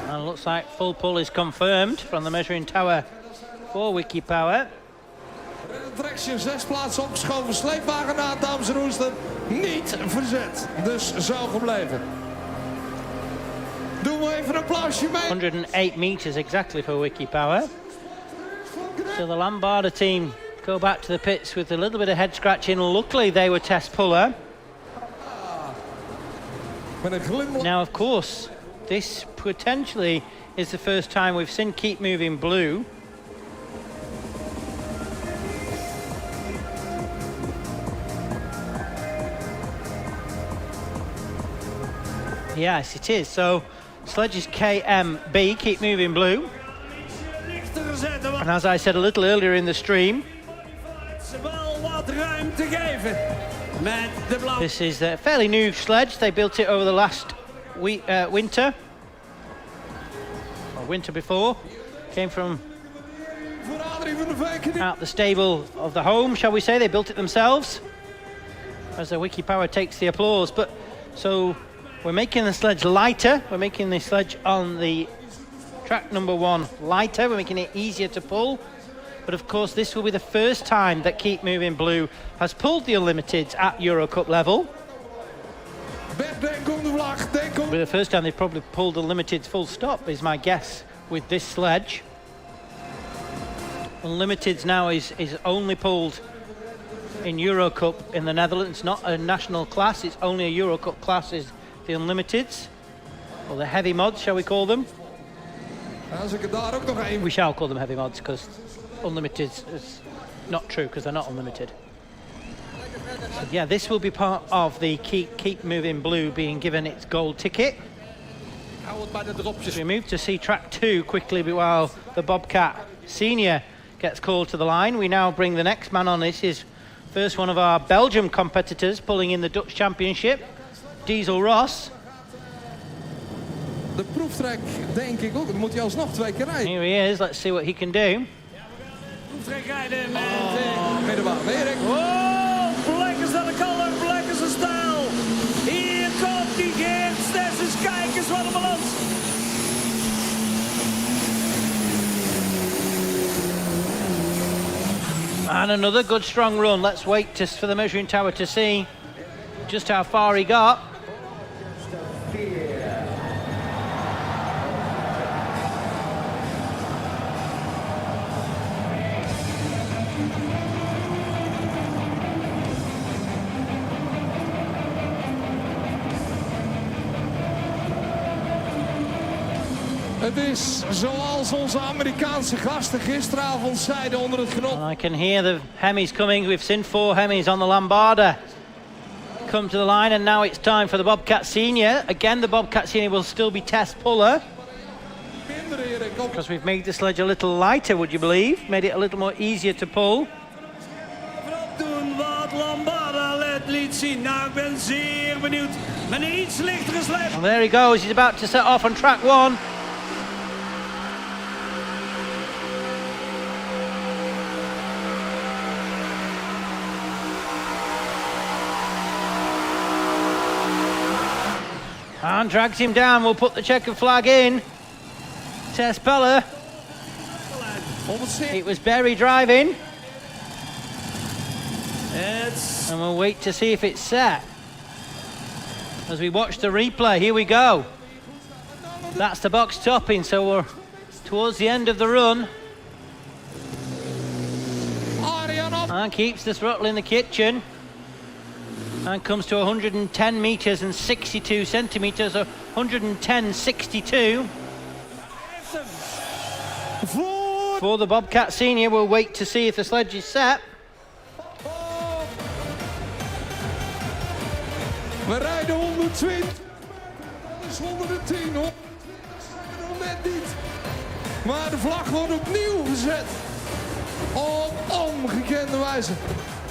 And it looks like full pull is confirmed from the measuring tower for Wiki Power. Traction 6 plaatsen opgeschoven. Sleepwagen na, dames en Rooster. Niet verzet. Dus zo gebleven. Doen we even een applausje mee. 108 meters exactly for Wiki Power. So the Lambada team go back to the pits with a little bit of head scratching. Luckily they were test puller. Now of course this potentially is the first time we've seen Keep Moving Blue. Yes, it is. So sledge is KMB, Keep Moving Blue. And as I said a little earlier in the stream, this is a fairly new sledge. They built it over the last winter, or winter before. Came from out the stable of the home, shall we say. They built it themselves, as the Wiki Power takes the applause. But so we're making the sledge lighter. We're making the sledge on the track number 1 lighter. We're making it easier to pull. But of course this will be the first time that Keep Moving Blue has pulled the Unlimiteds at Euro Cup level. It'll be the first time they've probably pulled the Unlimiteds full stop, is my guess, with this sledge. Unlimiteds now is only pulled in Euro Cup in the Netherlands, not a national class. It's only a Euro Cup class is the Unlimiteds, or the heavy mods, shall we call them? We shall call them heavy mods because Unlimited is not true, because they're not unlimited. So yeah, this will be part of the Keep Moving Blue being given its gold ticket. So we move to see track 2 quickly while the Bobcat Senior gets called to the line. We now bring the next man on. This is first one of our Belgium competitors pulling in the Dutch Championship, Diesel Ross. De proeftrek denk ik ook. Dan moet hij alsnog 2 keer rijden. Here he is. Let's see what he can do. Proeftrek rijden met... Middenbaan. Erik. Oh, black is dat de color, black is de stijl. Hier komt die Geert Stessens. Kijk eens wat een balans. And another good strong run. Let's wait for the measuring tower to see just how far he got. Het is zoals onze Amerikaanse gasten gisteravond zeiden onder het genot. And I can hear the Hemis coming. We've seen 4 Hemis on the Lambada come to the line, and now it's time for the Bobcat Senior. Again, the Bobcat Senior will still be test puller, because we've made the sledge a little lighter, would you believe? Made it a little more easier to pull. Doen wat Lambada liet zien. Nou, ik ben zeer benieuwd. Met een iets lichtere sledge. And there he goes. He's about to set off on track 1. And drags him down. We'll put the checkered flag in. Tess Bella. It was Berry driving. And we'll wait to see if it's set. As we watch the replay, here we go. That's the box topping, so we're towards the end of the run. And keeps the throttle in the kitchen. And comes to 110 meters and 62 centimeters, so 110.62. For the Bobcat Senior, we'll wait to see if the sledge is set. We rijden 120. Dat is 110 hoor. Nog net niet. Maar de vlag wordt opnieuw gezet. Op ongekende wijze.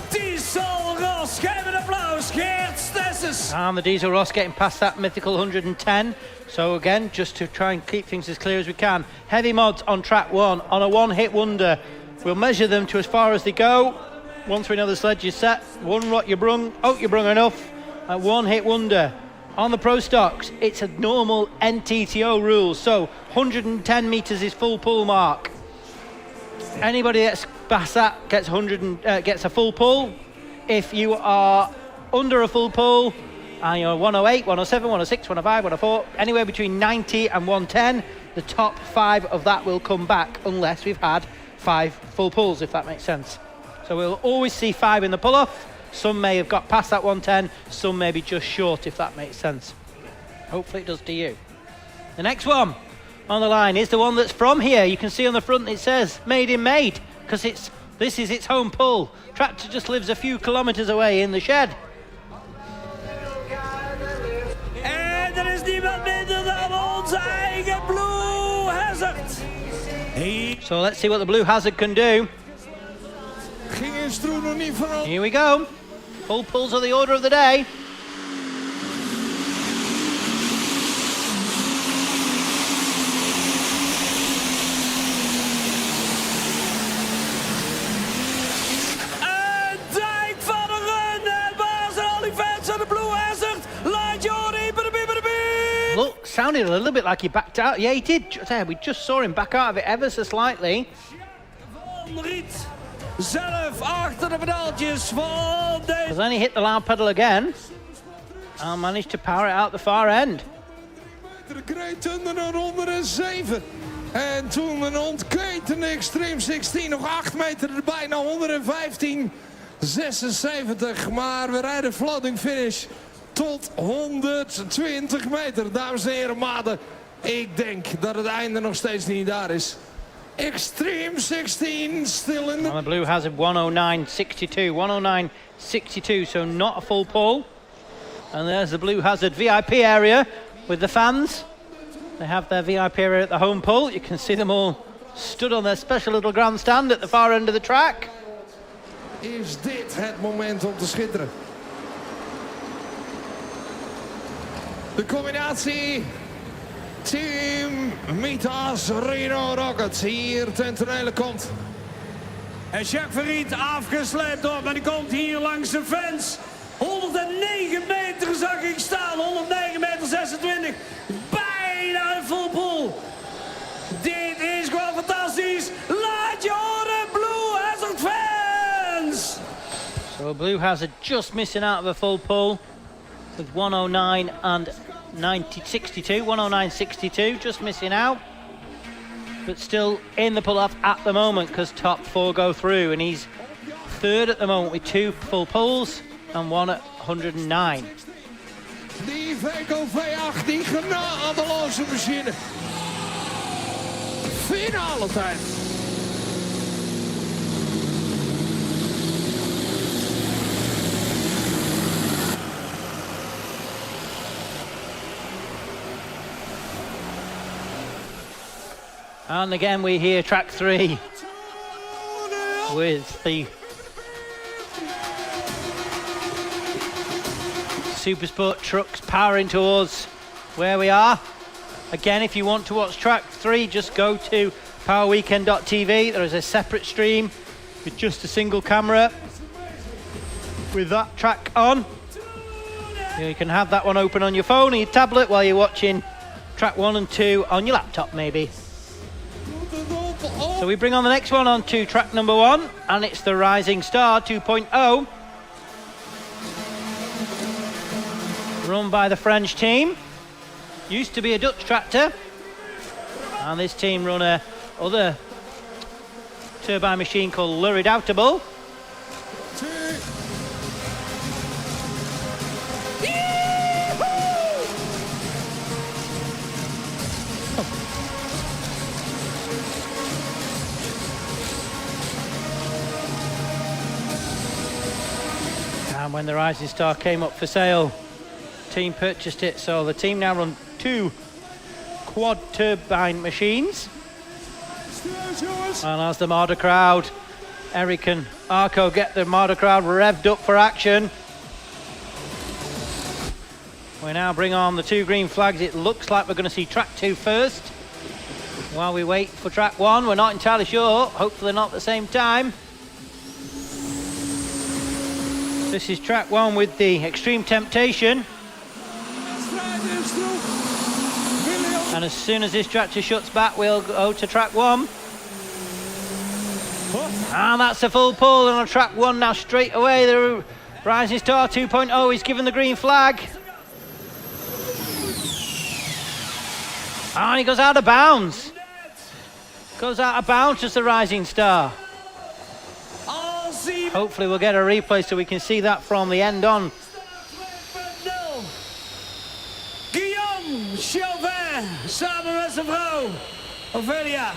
Diesel Ross, geef een applaus. Geert Stessens. And the Diesel Ross getting past that mythical 110. So again, just to try and keep things as clear as we can. Heavy mods on track 1 on a one-hit wonder. We'll measure them to as far as they go. Once we know the sledge is set, one rot you brung, out you brung enough. A one-hit wonder. On the Pro Stocks, it's a normal NTTO rule, so 110 meters is full pull mark. Anybody that's past that gets gets a full pull. If you are under a full pull, and you're 108, 107, 106, 105, 104, anywhere between 90 and 110, the top 5 of that will come back unless we've had 5 full pulls, if that makes sense. So we'll always see 5 in the pull-off. Some may have got past that 110, some may be just short, if that makes sense. Hopefully it does to you. The next one on the line is the one that's from here. You can see on the front it says Made in Maid, because this is its home pull. Tractor just lives a few kilometers away in the shed. En er is niemand minder dan onze eigen Blue Hazard. So let's see what the Blue Hazard can do. Here we go. Full pulls are the order of the day. Een dijk van de run. En waar zijn al die fans van de Blue Hazard? Laat je horen. Look, sounded a little bit like he backed out. Yeah, he did. We just saw him back out of it ever so slightly. Van Riet. Zelf achter de pedaaltjes van deze. Because then he hit the loud pedal again and managed to power it out the far end. De kreet onder 107. En toen een ontketen Extreme 16 nog 8 meter erbij naar 115.76. Maar we rijden floating finish tot 120 meter. Dames en heren, maten. Ik denk dat het einde nog steeds niet daar is. Extreme 16 still in the... And the Blue Hazard 109.62, 109.62, so not a full pull. And there's the Blue Hazard VIP area with the fans. They have their VIP area at the home pull. You can see them all stood on their special little grandstand at the far end of the track. Is dit het moment om te schitteren? De combinatie Team Mitas Reno Rockets hier ten tonele komt. En Jacques Verriet afgesleept door, maar die komt hier langs de fans. 109 meter zag ik staan, 109 meter 26. Bijna een full pull. Dit is gewoon fantastisch. Laat je horen, Blue Hazard fans! So Blue Hazard just missing out of a full pull with 109 and 62, 109.62, just missing out, but still in the pull-off at the moment because top 4 go through, and he's third at the moment with 2 full pulls and 1 at 109. Die Veco V8, die genadeloze machine. Finale tijd. And again we hear track 3 with the Supersport trucks powering towards where we are. Again, if you want to watch track 3, just go to powerweekend.tv. There is a separate stream with just a single camera with that track on. You can have that one open on your phone or your tablet while you're watching track 1 and 2 on your laptop maybe. So we bring on the next one onto track number 1, and it's the Rising Star 2.0. Run by the French team. Used to be a Dutch tractor. And this team run a other turbine machine called Le Redoutable. And when the Rising Star came up for sale, team purchased it, so the team now run 2 quad turbine machines. And as the Marder crowd, Eric and Arco get the Marder crowd revved up for action. We now bring on the 2 green flags. It looks like we're going to see track 2 first while we wait for track 1. We're not entirely sure, hopefully not at the same time. This is track 1 with the Extreme Temptation. And as soon as this tractor shuts back, we'll go to track 1. And that's a full pull, and on track 1 now straight away the Rising Star 2.0 is given the green flag. And he goes out of bounds. Goes out of bounds as the Rising Star. Hopefully we'll get a replay so we can see that from the end on. Guillaume Chauvin, samen met zijn vrouw, Ophelia.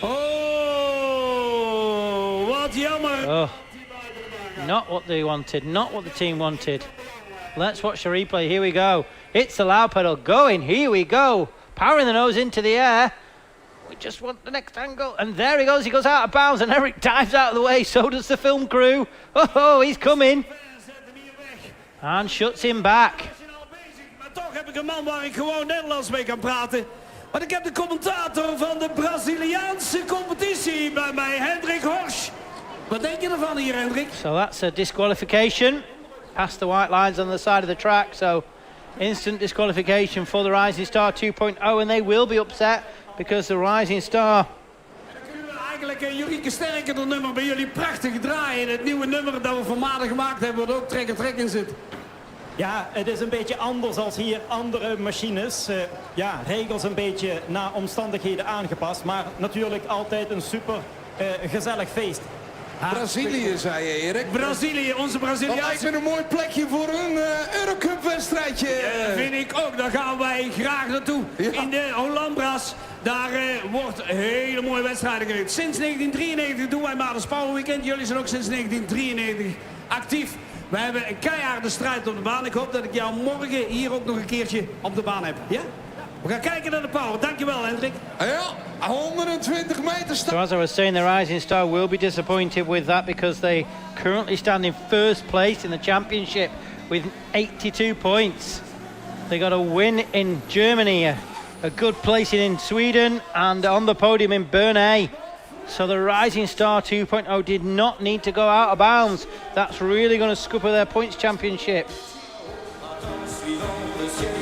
Oh, wat jammer. Oh, not what they wanted, not what the team wanted. Let's watch the replay, here we go. It's the loud pedal going, here we go. Powering the nose into the air. We just want the next angle, and there he goes out of bounds, and Eric dives out of the way, so does the film crew. Oh, he's coming. And shuts him back. Maar toch heb ik een man waar ik gewoon Nederlands mee kan praten. Want ik heb de commentator van de Braziliaanse competitie bij mij, Hendrik Horsch. Wat denk je ervan hier, Hendrik? So that's a disqualification. Past the white lines on the side of the track, so instant disqualification for the Rising Star 2.0, and they will be upset because the Rising Star... Eigenlijk een Jurieke sterker nummer bij jullie prachtig draaien. Het nieuwe nummer dat we voor maanden gemaakt hebben, waar ook trek in zit. Ja, het is een beetje anders als hier andere machines. Ja, regels een beetje naar omstandigheden aangepast. Maar natuurlijk altijd een super gezellig feest. Brazilië, zei je, Erik. Brazilië, onze Braziliaanse... Dat lijkt me een mooi plekje voor een Eurocup-wedstrijdje. Ja, vind ik ook. Daar gaan wij graag naartoe. Ja. In de Holambras. Daar wordt hele mooie wedstrijden gereden. Sinds 1993 doen wij maar een Power Weekend. Jullie zijn ook sinds 1993 actief. We hebben een keiharde strijd op de baan. Ik hoop dat ik jou morgen hier ook nog een keertje op de baan heb. Ja? We gaan kijken naar de power. Dankjewel, Hendrik. Ja, 120 meter start. So as I was saying, the Rising Star will be disappointed with that because they currently stand in first place in the championship with 82 points. They got a win in Germany, a good placing in Sweden, and on the podium in Bernay. So the Rising Star 2.0 did not need to go out of bounds. That's really going to scupper their points championship.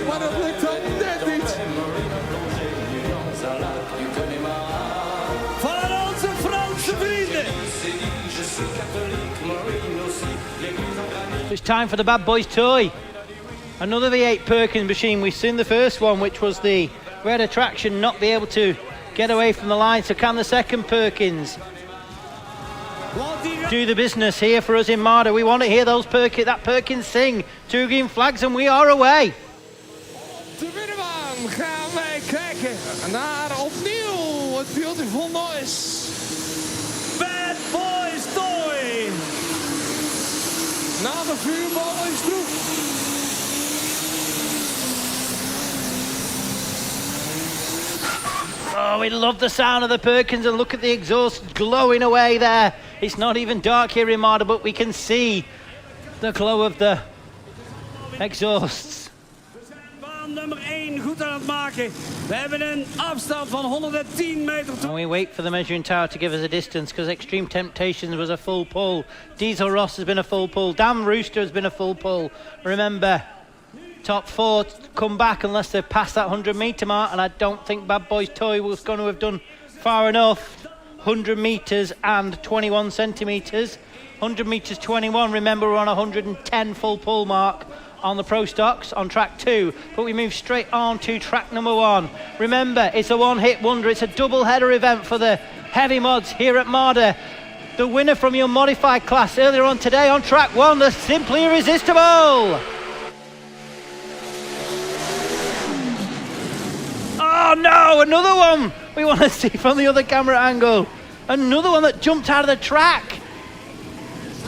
Maar dat lukt dan net niet. Van onze Franse vrienden. It's time for the bad boys toy. Another V8 Perkins machine. We've seen the first one, which was the red attraction, not be able to get away from the line. So can the second Perkins do the business here for us in Marder? We want to hear that Perkins sing. 2 green flags and we are away. De binnenbaan gaan wij kijken naar opnieuw het Beautiful Noise. Bad Boys Toy. Na de vuurbal is troef. Oh, we love the sound of the Perkins, and look at the exhaust glowing away there. It's not even dark here in Marder, but we can see the glow of the exhausts. Baan nummer 1 machine goed aan het maken. We hebben een afstand van 110 meter. And we wait for the measuring tower to give us a distance because Extreme Temptations was a full pull. Diesel Ross has been a full pull. Damn Rooster has been a full pull. Remember, top 4 come back unless they've passed that 100-meter mark, and I don't think Bad Boy's Toy was going to have done far enough. 100 meters and 21 centimeters. 100 meters 21. Remember, we're on a 110 full pull mark on the Pro Stocks on track 2, but we move straight on to track number 1. Remember, it's a one-hit wonder. It's a double-header event for the heavy mods here at Marder. The winner from your modified class earlier on today on track 1, the Simply Irresistible. Oh no, another one we want to see from the other camera angle. Another one that jumped out of the track.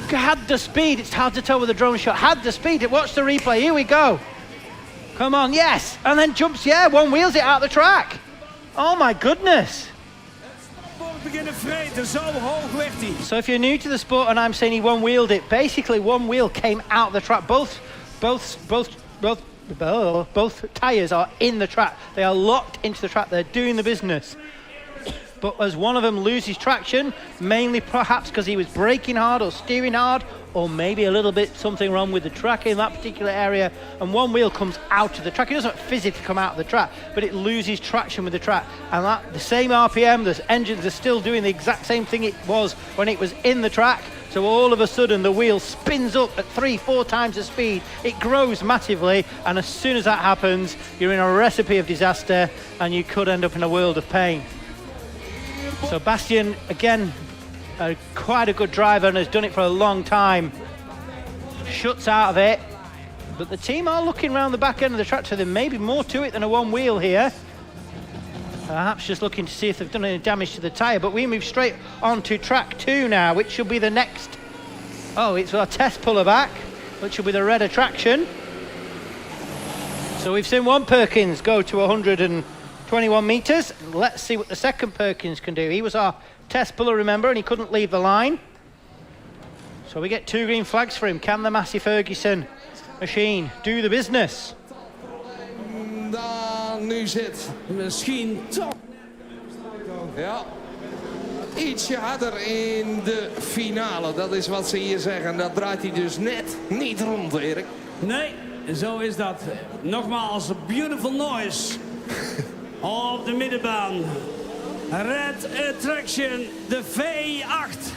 Had the speed, it's hard to tell with a drone shot. Had the speed, watch the replay, here we go. Come on, yes, and then jumps, yeah, one wheels it out the track. Oh my goodness. So if you're new to the sport and I'm saying he one-wheeled it, basically one wheel came out the track. Both tyres are in the track. They are locked into the track. They're doing the business. But as one of them loses traction, mainly perhaps because he was braking hard or steering hard, or maybe a little bit something wrong with the track in that particular area, and one wheel comes out of the track. It doesn't physically come out of the track, but it loses traction with the track. And that the same RPM, the engines are still doing the exact same thing it was when it was in the track. So all of a sudden the wheel spins up at 3-4 times the speed. It grows massively, and as soon as that happens, you're in a recipe of disaster, and you could end up in a world of pain. So Bastian, again, quite a good driver and has done it for a long time. Shuts out of it, but the team are looking around the back end of the track, so there may be more to it than a one wheel here. Perhaps just looking to see if they've done any damage to the tyre, but we move straight on to track 2 now, which should be the next. Oh, it's our test puller back, which will be the red attraction. So we've seen one Perkins go to 121 metres. Let's see what the second Perkins can do. He was our test puller, remember, and he couldn't leave the line. So we get 2 green flags for him. Can the Massey Ferguson machine do the business? Dan nu zit misschien toch. Ja. Ietsje harder in de finale. Dat is wat ze hier zeggen. Dat draait hij dus net niet rond, Erik. Nee, zo is dat. Nogmaals, beautiful noise. Op de middenbaan. Red Attraction, de V8.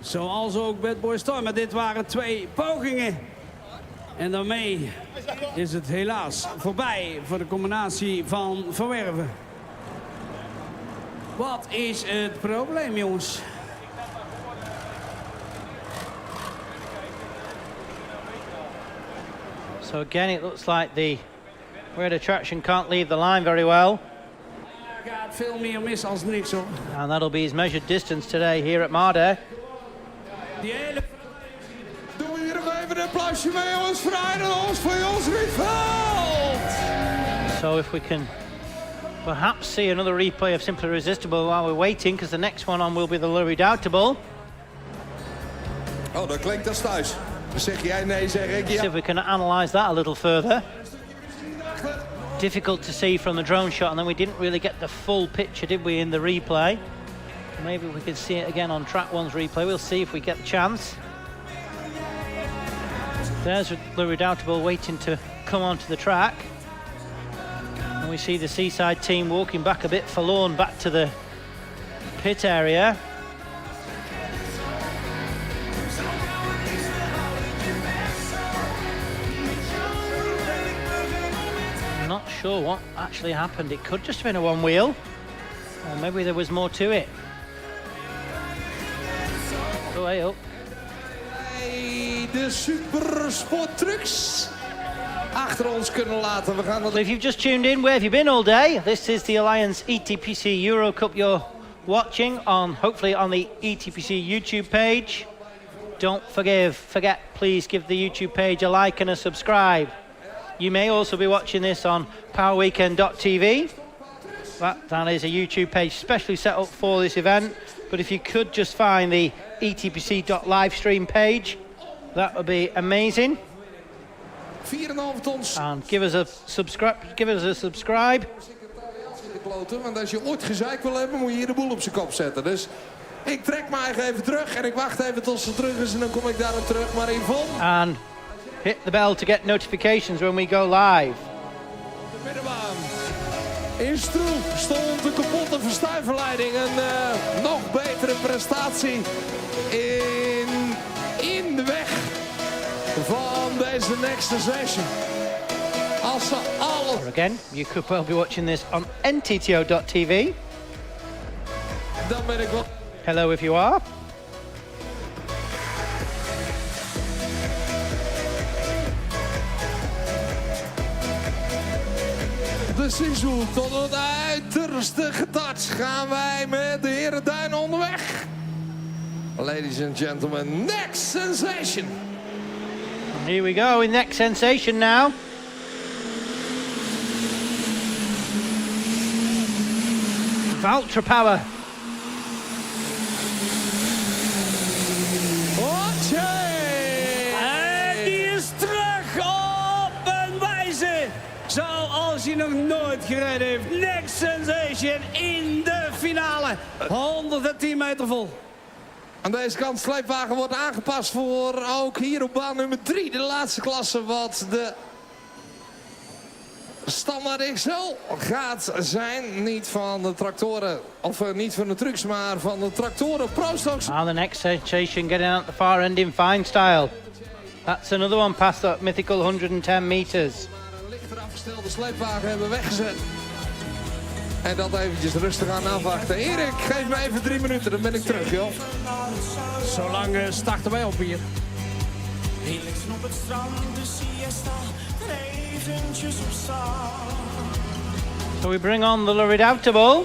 Zoals ook Bad Boy Storm. Maar dit waren 2 pogingen. En daarmee is het helaas voorbij voor de combinatie van Van Werven. Wat is het probleem, jongens? So again, it looks like the red attraction can't leave the line very well. Gaat veel meer mis als niks, hoor. And that'll be his measured distance today here at Marder. Die hele... Doen we hier nog even een applausje mee, jongens. Vrijdag voor ons Rietveld. So if we can perhaps see another replay of Simply Irresistible while we're waiting, because the next one on will be the Redoubtable. Oh, dat klinkt als thuis. Zeg jij nee, zeg ik ja. See if we can analyse that a little further. Difficult to see from the drone shot, and then we didn't really get the full picture, did we, in the replay? Maybe we can see it again on track 1's replay. We'll see if we get the chance. There's the Redoubtable waiting to come onto the track. And we see the Seaside team walking back a bit forlorn back to the pit area. I'm not sure what actually happened. It could just have been a one wheel, or maybe there was more to it. Go hey up. De Supersport trucks achter ons kunnen laten. We gaan So if you've just tuned in, where have you been all day? This is the Alliance ETPC Euro Cup you're watching on, hopefully on the ETPC YouTube page. Don't forget, please give the YouTube page a like and a subscribe. You may also be watching this on powerweekend.tv. That is a YouTube page specially set up for this event. But if you could just find the ETPC.livestream page, that would be amazing. 4,5 tons. And give us a subscribe. Want als je ooit gezeik wil hebben, moet je hier de boel op zijn kop zetten. Dus ik trek me eigenlijk even terug en ik wacht even tot ze terug is en dan kom ik daarop terug. Maar Yvonne... And hit the bell to get notifications when we go live. De middenbaan. In Stroep stond de kapotte verstuiverleiding. Een nog betere prestatie in de weg van deze next session. Als ze alle... Again, you could well be watching this on ntto.tv. Dan ben ik wel... Hello if you are. De seizoen tot het uiterste getoucht gaan wij met de heren Duinen onderweg. Ladies and gentlemen, next sensation. Here we go in next sensation now. Ultra power. En die is terug op een wijze zoals hij nog nooit gereden heeft. Next sensation in de finale. 110 meter vol. Aan deze kant sleepwagen wordt aangepast voor ook hier op baan nummer 3. De laatste klasse wat de standaard XL gaat zijn. Niet van de tractoren, of niet van de trucks, maar van de tractoren Pro-Stocks. And the next sensation getting out the far end in fine style. That's another one past that mythical 110 meters. Een lichter afgestelde sleepwagen hebben weggezet. En dat eventjes rustig aan afwachten. Erik, geef me even 3 minuten, dan ben ik terug, joh. Zolang starten wij op hier. Relaxen op het strand, de siesta, eventjes op zand. So we bring on the Redoubtable.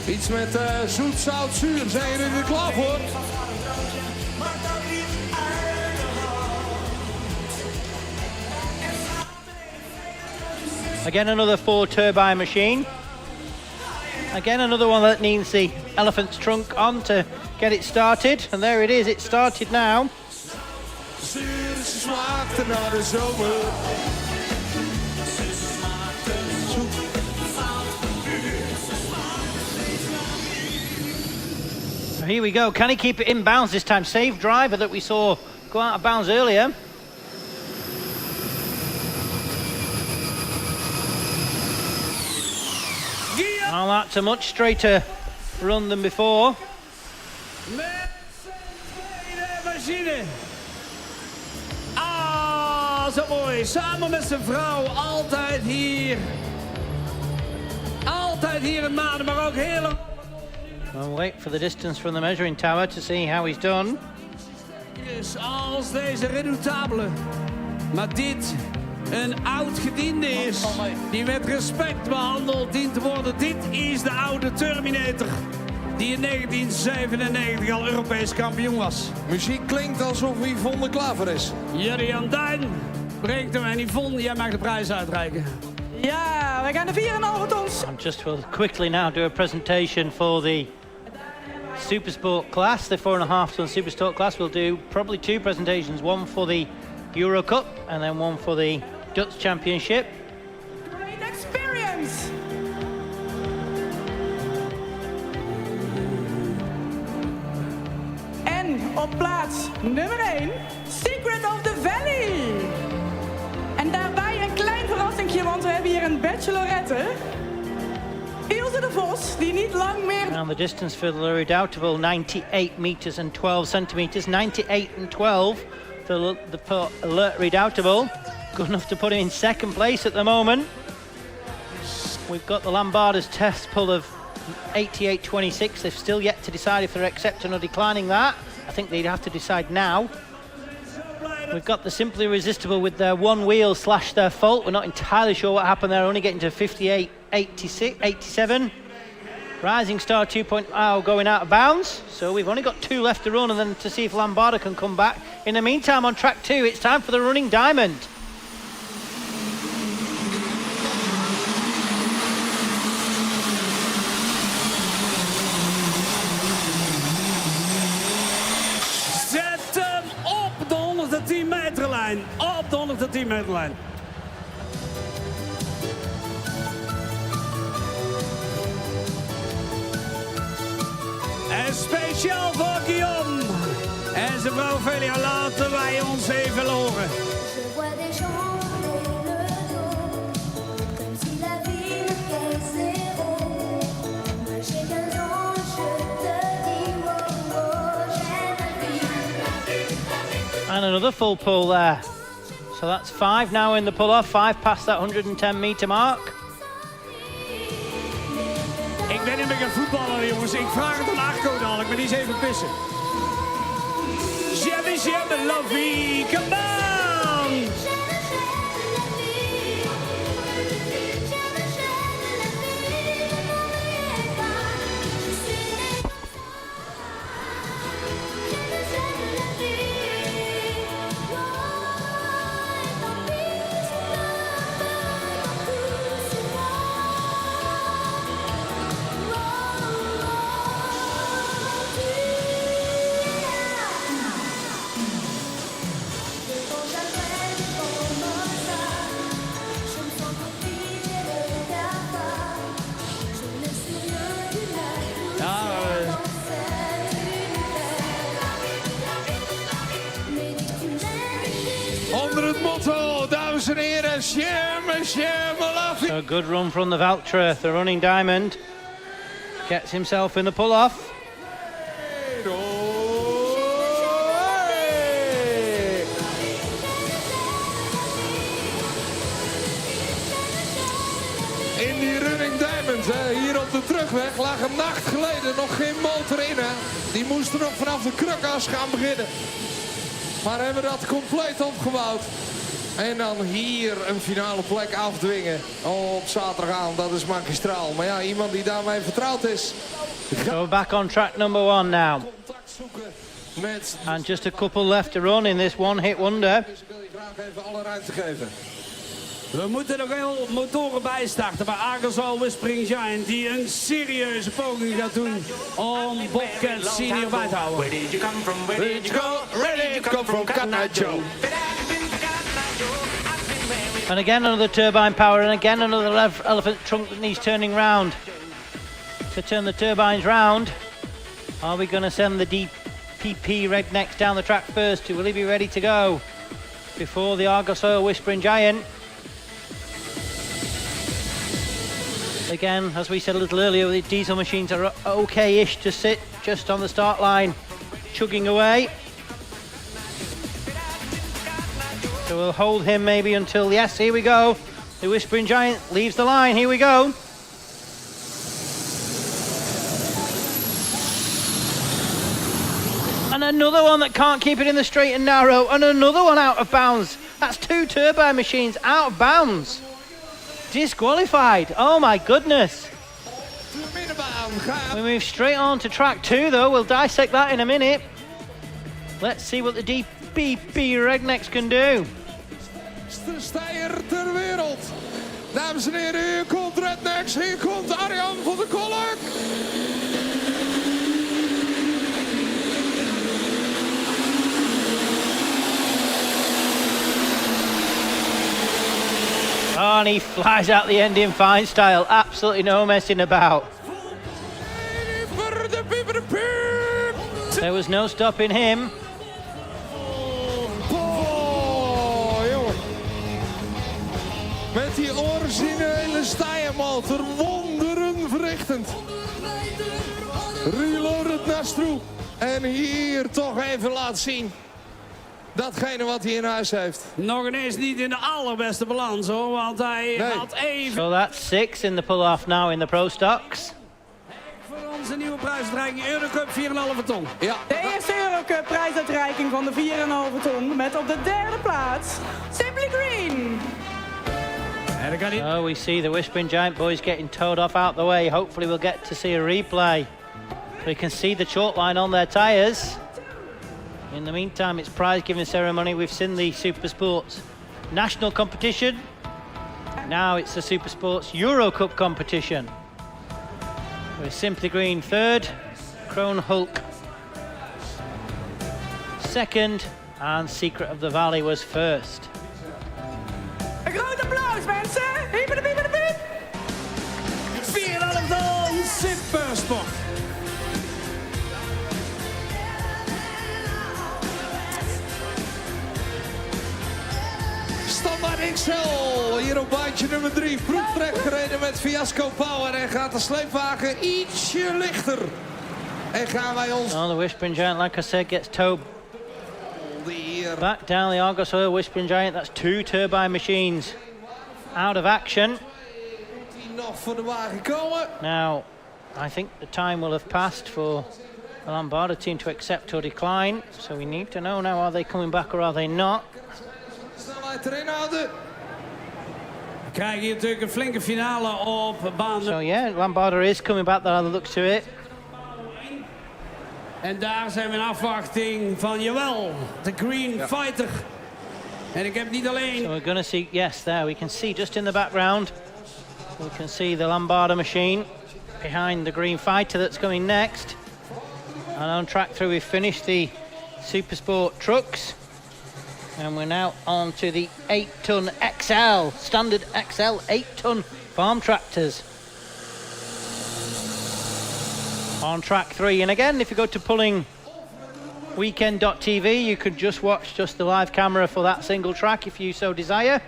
Iets met zoet, zout, zuur. Zijn jullie er klaar voor? Again, another 4 turbine machine. Again, another one that needs the elephant's trunk on to get it started. And there it is, it's started now. Zuur smaakt naar de zomer. Here we go. Can he keep it in bounds this time? Safe driver that we saw go out of bounds earlier. Well, that's a much straighter run than before. Met zijn tweede machine. Ah, zo mooi. Samen met zijn vrouw. Altijd hier. Altijd hier in Maden, maar ook heel lang. We'll wait for the distance from the measuring tower to see how he's done. Als deze redoutabele. Maar dit een oud-gediende is. Die met respect behandeld dient te worden. Dit is de oude Terminator. Die in 1997 al Europees kampioen was. Muziek klinkt alsof Yvonne de Klaver is. Jurriaan Duin brengt hem. En Yvonne, jij mag de prijs uitreiken. Ja, we gaan de 4,5 tons. I just will quickly now do a presentation for the Supersport class, the 4.5 ton Supersport class. We'll do probably 2 presentations, one for the Euro Cup and then one for the Dutch Championship. Great experience. En op plaats nummer 1, Secret of the Valley. En daarbij een klein verrassingje, want we hebben hier een bachelorette. Ilse de Vos, die niet lang meer... And the distance for the Redoubtable, 98 meters and 12 centimeters. 98 and 12 for the Alert Redoubtable. Good enough to put him in second place at the moment. We've got the Lambarda's test pull of 88.26. They've still yet to decide if they're accepting or declining that. I think they'd have to decide now. We've got the Simply Irresistible with their one wheel / their fault. We're not entirely sure what happened there, only getting to 58.87. Rising Star 2.0 going out of bounds. So we've only got 2 left to run and then to see if Lambarda can come back. In the meantime, on track 2, it's time for the running diamond. Zet meterlijn. Op de 110 meterlijn. En speciaal voor Guillaume en zijn vrouw Velia laten wij ons even horen. And another full pull there. So that's 5 now in the pull-off, 5 past that 110 meter mark. Ik ben niet meer gaan voetballen, jongens. Ik vraag het aan Arco dadelijk, maar die is even pissen. J'aime la vie, come on! Onder het motto, dames en heren, So good run from the Valtra, the running diamond. Gets himself in the pull-off. In die running diamond, hier op de terugweg, lag een nacht geleden nog geen motor in. Hè. Die moesten nog vanaf de krukas gaan beginnen. Maar hebben dat compleet opgebouwd. En dan hier een finale plek afdwingen op zaterdagavond. Dat is magistraal. Maar ja, iemand die daarmee vertrouwd is. So we're back on track number 1 now. And just a couple left to run in this one-hit wonder. Dus ik wil je graag even alle ruimte geven. We moeten nog heel motoren bijstarten bij Argosol Whispering Giant, die een serieuze poging gaat doen om Bobcat Senior bij te houden. Where did you come from? Where did you go? Where did you come from? Cotton Joe. And again another turbine power, and again another elephant trunk that needs turning round. To turn the turbines round, are we going to send the DPP Rednecks down the track first? Will he be ready to go before the Argos Oil Whispering Giant? Again, as we said a little earlier, the diesel machines are okay-ish to sit just on the start line, chugging away. So we'll hold him maybe until, yes, here we go. The Whispering Giant leaves the line, here we go. And another one that can't keep it in the straight and narrow, and another one out of bounds. That's 2 turbine machines out of bounds. Disqualified. Oh my goodness. We move straight on to track 2 though. We'll dissect that in a minute. Let's see what the DPP Rednecks can do. De steier ter wereld. Dames en heren, hier komt Rednecks. Hier komt Arjan van der Kolk. Oh, and he flies out the end in fine style. Absolutely no messing about. There was no stopping him. Met die originele stijgermotor, wonderen verrichtend. Reloaded Nastro. En hier toch even laten zien datgene wat hij in huis heeft. Nog ineens niet in de allerbeste balans hoor, want hij had even... So that's 6 in the pull-off now in the Pro Stocks. Voor onze nieuwe prijsuitreiking Eurocup 4,5 ton. Ja. De eerste Eurocup prijsuitreiking van de 4,5 ton met op de 3e plaats Simply Green. Oh, we see the Whispering Giant boys getting towed off out the way. Hopefully we'll get to see a replay. We can see the chalk line on their tyres. In the meantime, it's prize giving ceremony. We've seen the Super Sports national competition. Now it's the Super Sports Euro Cup competition. With Simply Green 3rd, Krone Hulk 2nd, And Secret of the Valley was first. Een groot applaus, mensen. Hiep de piep de piep. 4,5 ton, supersport. Standaard XL, hier op baantje nummer 3. Proeftrek gereden met Fiasco Power en gaat de sleepwagen ietsje lichter. En gaan wij ons... Oh, the Whispering Giant, like I said, gets towed back down the Argos Oil Whispering Giant. That's 2 turbine machines out of action. Die nog voor de wagen komen. Now, I think the time will have passed for the Lombardo team to accept or decline. So we need to know now, are they coming back or are they not? Snelheid erin houden. We krijgen hier natuurlijk een flinke finale op baan. So yeah, Lombardo is coming back by the looks of it. En daar zijn we in afwachting van, jawel, de Green Fighter. En ik heb niet alleen... So we're going to see, yes, there, we can see just in the background. We can see the Lombardo machine behind the Green Fighter that's coming next. And on track 3, we've finished the Supersport trucks. And we're now on to the 8-ton XL, standard XL 8-ton farm tractors. On track 3, and again, if you go to pullingweekend.tv, you could just watch the live camera for that single track if you so desire.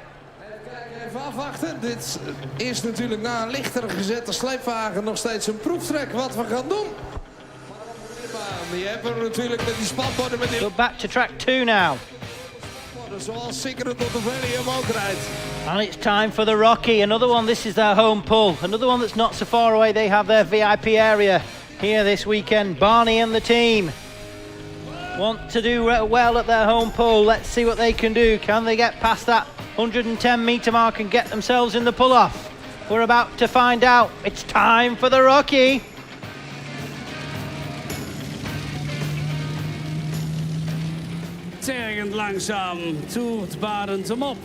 Even afwachten. Dit is natuurlijk na een lichter gezette sleepwagen nog steeds een proeftrek wat we gaan doen. Die hebben we natuurlijk met die spanborden met die... Go back to track 2 now. Zoals Secret of the Valley hem ook rijdt. And it's time for the Rocky, another one. This is their home pull, another one that's not so far away. They have their VIP area here this weekend. Barney and the team want to do well at their home pull. Let's see what they can do. Can they get past that 110 meter mark and get themselves in the pull-off? We're about to find out. It's time for the Rocky. Tergend langzaam toert Barend hem op.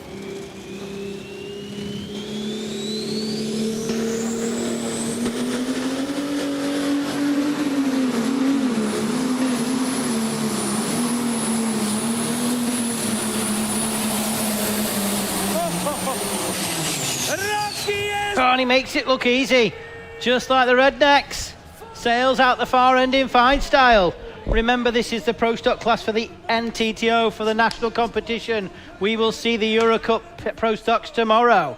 Barney makes it look easy, just like the Rednecks. Sails out the far end in fine style. Remember, this is the Pro Stock class for the NTTO for the national competition. We will see the Euro Cup Pro Stocks tomorrow,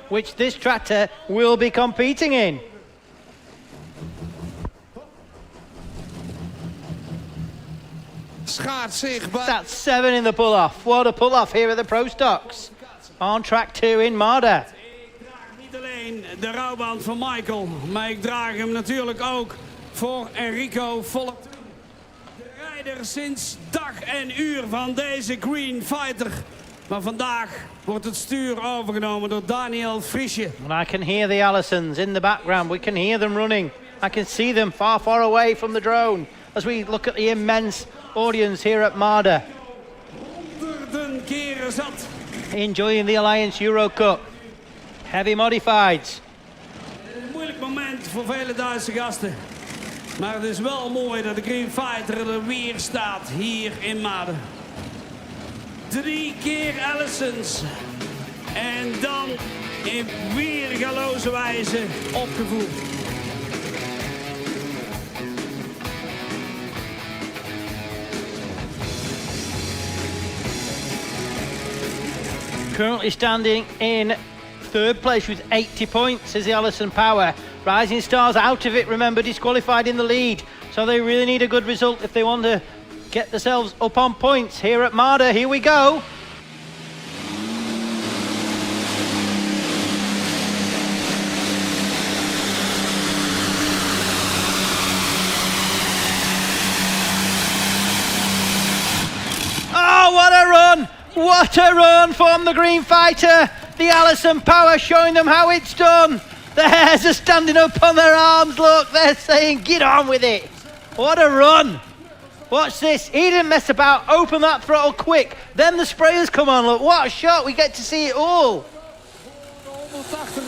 which this tractor will be competing in. That's 7 in the pull-off. What a pull-off here at the Pro Stocks. On track 2 in Marder. Niet alleen de rouwband van Michael, maar ik draag hem natuurlijk ook voor Enrico Volle. De rijder sinds dag en uur van deze Green Fighter. Maar vandaag wordt het stuur overgenomen door Daniel Friesje. And I can hear the Allisons in the background. We can hear them running. I can see them far, far away from the drone as we look at the immense audience here at Marder. Honderden keren zat. Enjoying the Alliance Euro Cup. Heavy modifieds. Een moeilijk moment voor vele Duitse gasten. Maar het is wel mooi dat de Green Fighter er weer staat hier in Maden. 3 keer Allisons. En dan in weergaloze wijze opgevoerd. Currently standing in 3rd place with 80 points is the Allison Power. Rising Stars out of it, remember, disqualified in the lead. So they really need a good result if they want to get themselves up on points here at Marder. Here we go. Oh, what a run! What a run from the Green Fighter! The Allison Power showing them how it's done. The hares are standing up on their arms, look, they're saying get on with it. What a run. Watch this, he didn't mess about, open that throttle quick. Then the sprayers come on, look, what a shot, we get to see it all.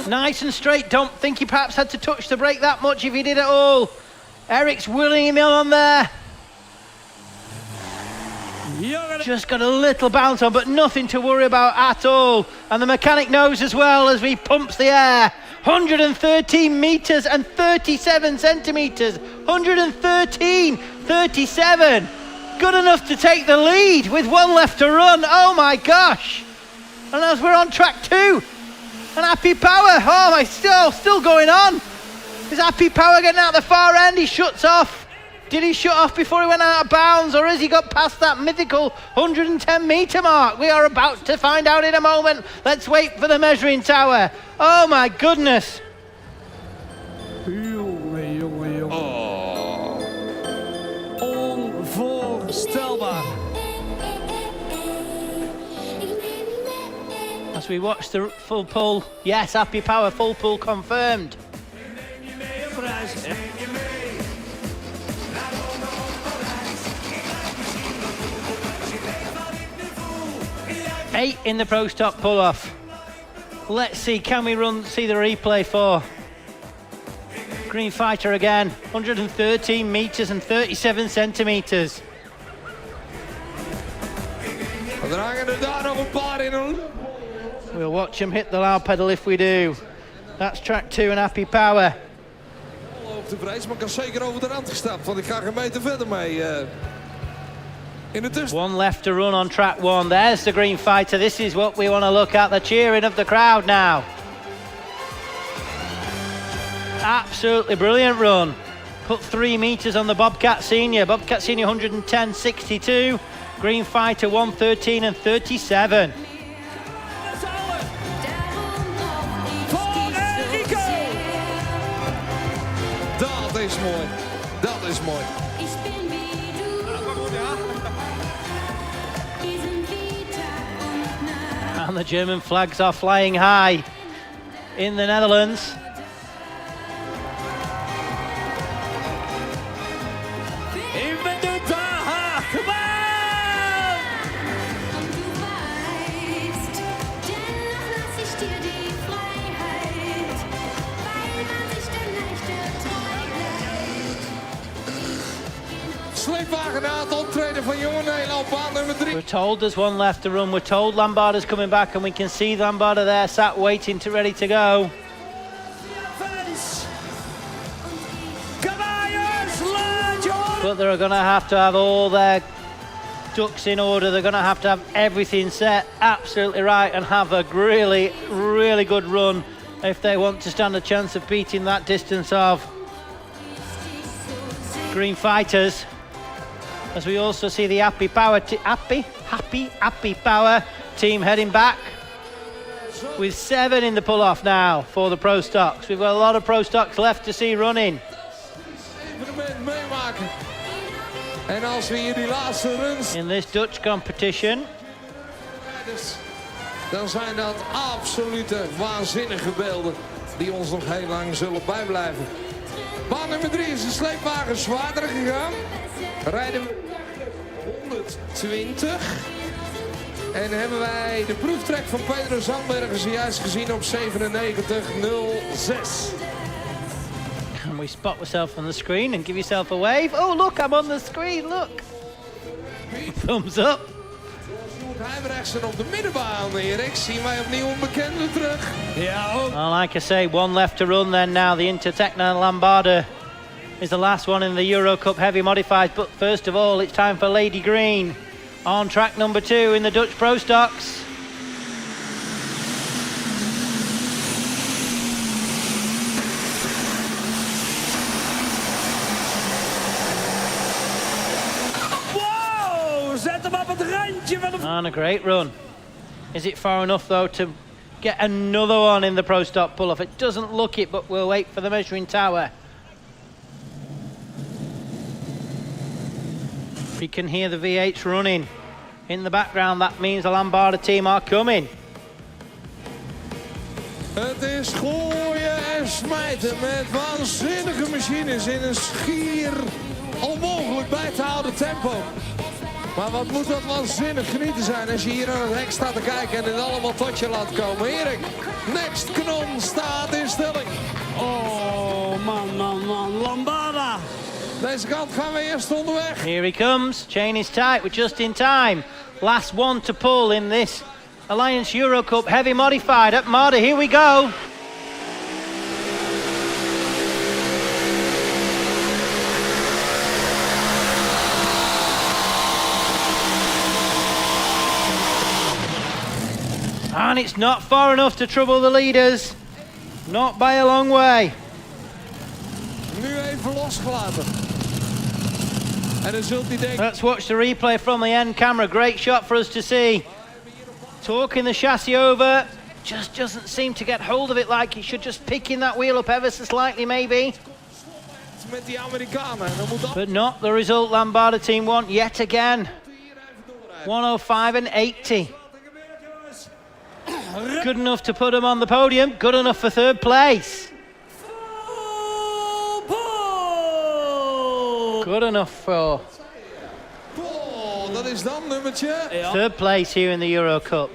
Nice and straight, don't think he perhaps had to touch the brake that much if he did at all. Eric's wheeling him on there. Just got a little bounce on, but nothing to worry about at all. And the mechanic knows as well as he pumps the air. 113 meters and 37 centimeters. 113, 37. Good enough to take the lead with one left to run. Oh my gosh. And as we're on track 2. And Happy Power, oh my, still going on. Is Happy Power getting out the far end? He shuts off. Did he shut off before he went out of bounds, or has he got past that mythical 110 meter mark? We are about to find out in a moment. Let's wait for the measuring tower. Oh my goodness. Onvoorstelbaar. As we watch the full pull, yes, Happy Power, full pull confirmed. 8 in the Pro Stock Pulloff. Let's see, can we see the replay for Green Fighter again? 113 meters and 37 centimeters. We'll watch him hit the loud pedal if we do. That's track 2 and Happy Power. Op de prijs, maar ik had zeker over de rand gestapt, want ik ga geen meter verder mee. One left to run on track 1. There's the Green Fighter. This is what we want to look at, the cheering of the crowd now. Absolutely brilliant run. Put 3 meters on the Bobcat Senior. Bobcat Senior 110.62. Green Fighter 113 and 37. Dat is mooi. Dat is mooi. And the German flags are flying high in the Netherlands. Sleepwagen na het optreden van Jonge Nederland, baan nummer 3. We're told there's one left to run. We're told Lambarda's coming back, and we can see Lambarda there sat waiting ready to go. But they're going to have all their ducks in order. They're going to have everything set absolutely right and have a really, really good run if they want to stand a chance of beating that distance of Green Fighters. As we also see the Happy Power Happy Power team heading back with 7 in the pull-off now for the Pro Stocks. We've got a lot of Pro Stocks left to see running. En als we hier die laatste runs in this Dutch competition, dan zijn dat absolute waanzinnige beelden die ons nog heel lang zullen bijblijven. Baan nummer 3 is de sleepwagen zwaarder gegaan. Rijden we 120. En hebben wij de proeftrek van Pedro Zandbergen zojuist gezien op 97.06. Can we spot ourselves on the screen and give yourself a wave? Oh look, I'm on the screen, look. Thumbs up. Heimrechtsen op de middenbaan, Erik. Zien wij opnieuw een bekende terug. Ja, ook. Well, like I say, one left to run then now. The Intertechna Lambarda is the last one in the Euro Cup Heavy Modified. But first of all, it's time for Lady Green on track number 2 in the Dutch Pro Stocks. And a great run. Is it far enough though to get another one in the Pro Stock Pull-Off? It doesn't look it, but we'll wait for the measuring tower. We can hear the V8s running in the background. That means the Lambarda team are coming. Het is gooien en smijten met waanzinnige machines in een schier onmogelijk bij te houden tempo. Maar wat moet dat waanzinnig genieten zijn als je hier aan het hek staat te kijken en dit allemaal tot je laat komen. Erik, next Knon staat in stelling. Oh, man. Lambarda. Deze kant gaan we eerst onderweg. Here he comes. Chain is tight. We're just in time. Last one to pull in this Alliance Euro Cup heavy modified at Marder. Here we go. And it's not far enough to trouble the leaders. Not by a long way. Nu even losgelaten. En dan zult u denken... Let's watch the replay from the end camera. Great shot for us to see. Talking the chassis over. Just doesn't seem to get hold of it like he should. Just picking that wheel up ever so slightly maybe. Met die Amerikanen. But not the result Lambarda team want yet again. 105 and 80. Good enough to put them on the podium. Good enough for third place. Good enough for dat is dan nummertje. third place here in the Euro Cup.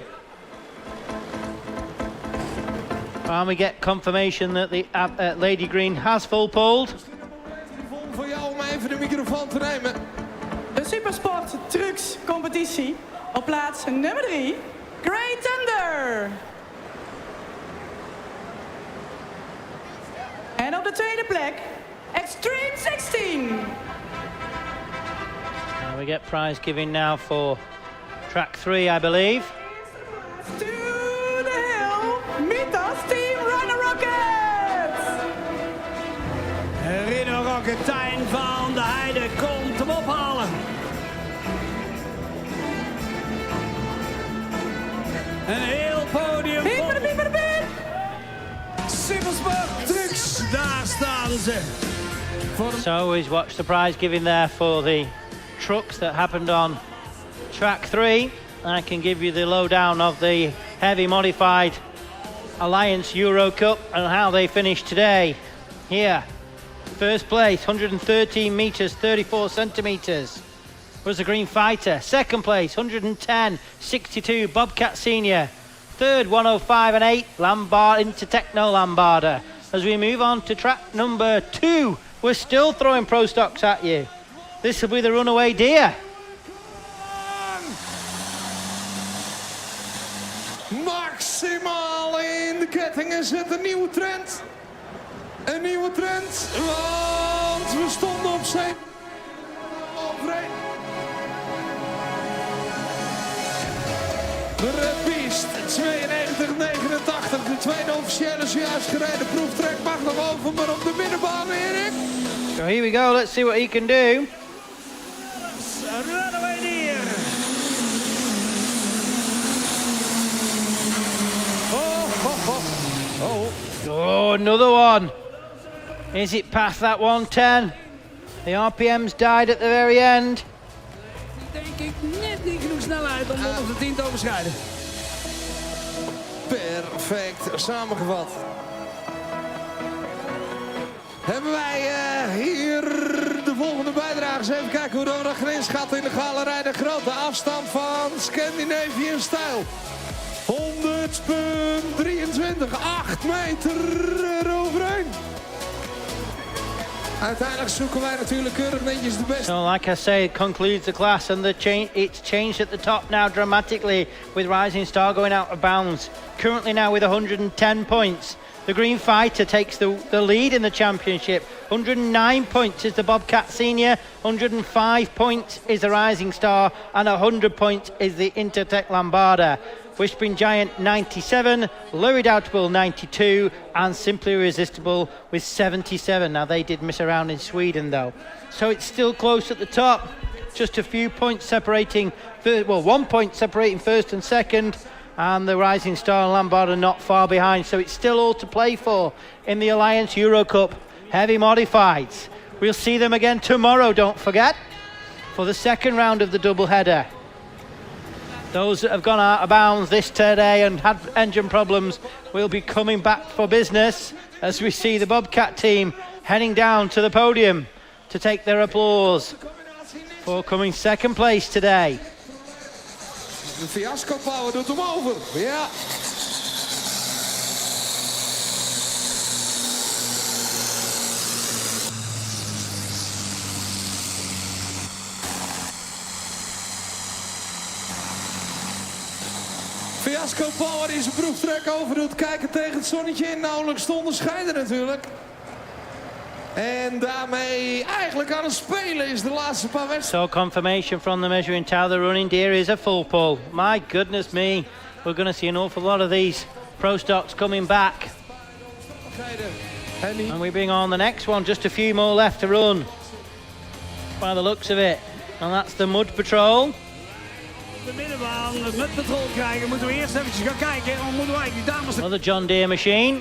And we get confirmation that the Lady Green has full pulled. Voor jou om even de microfoon te nemen. De Supersport Trucks competitie op plaats nummer 3. Great Thunder. En op de tweede plek, Extreme 16. We get prize giving now for track 3, I believe. To the hill, Mitas Team Runner Rockets. Rino Rocketijn van de Heide komt hem ophalen. Een heel podium. Supersport Trucks, daar staan ze. So we've watched the prize giving there for the trucks that happened on track 3. I can give you the lowdown of the heavy modified Alliance Euro Cup and how they finished today. Here, first place, 113 meters, 34 centimeters, was the Green Fighter. Second place, 110, 62, Bobcat Senior. Third, 105 and 8, Intertechno Lambarda. As we move on to track number 2, we're still throwing pro stocks at you. This will be the runaway deer. Maximaal in de kettingen zit een nieuwe trend. Een nieuwe trend, want we stonden op 7. Overheen. De Red Beast, 92-89. De tweede officiële is juist gereden. Proeftrek mag nog over, maar op de middenbaan, Erik. So here we go, let's see what he can do. Runaway deer. Oh, another one. Is it past that 110? The RPM's died at the very end. Denk ik net niet genoeg snelheid om onder de 10 te overschrijden. Perfect samengevat. Hebben wij hier de volgende bijdragers. Even kijken hoe de grens gaat in de galerij. De grote afstand van Scandinavian Style. 100,23, 8 meter eroverheen. Uiteindelijk zoeken wij natuurlijk keurig netjes de beste. So like I say, it concludes the class and it's changed at the top now dramatically with Rising Star going out of bounds. Currently now with 110 points. The Green Fighter takes the lead in the championship. 109 points is the Bobcat Senior, 105 points is the Rising Star, and 100 points is the Intertech Lambarda. Whispering Giant 97, Low Redoubtable 92, and Simply Irresistible with 77. Now they did miss around in Sweden though. So it's still close at the top. Just a few points separating, 1 point separating first and second. And the Rising Star and Lambarda not far behind. So it's still all to play for in the Alliance Euro Cup Heavy Modifieds. We'll see them again tomorrow, don't forget, for the second round of the doubleheader. Those that have gone out of bounds this today and had engine problems will be coming back for business as we see the Bobcat team heading down to the podium to take their applause for coming second place today. De fiasco power doet hem over. Ja. Fiasco Power die zijn proeftrek over doet. Kijken tegen het zonnetje in. Nauwelijks te onderscheiden natuurlijk. En daarmee eigenlijk aan het spelen is de laatste paar wedstrijden. So confirmation from the measuring tower, the running deer is a full pull. My goodness me, we're going to see an awful lot of these pro stocks coming back. And we bring on the next one, just a few more left to run by the looks of it. And that's the Mud Patrol. De middenbaan, het Mud Patrol krijgen, moeten we eerst eventjes gaan kijken. Dan moeten we eigenlijk die dames... Another John Deere machine.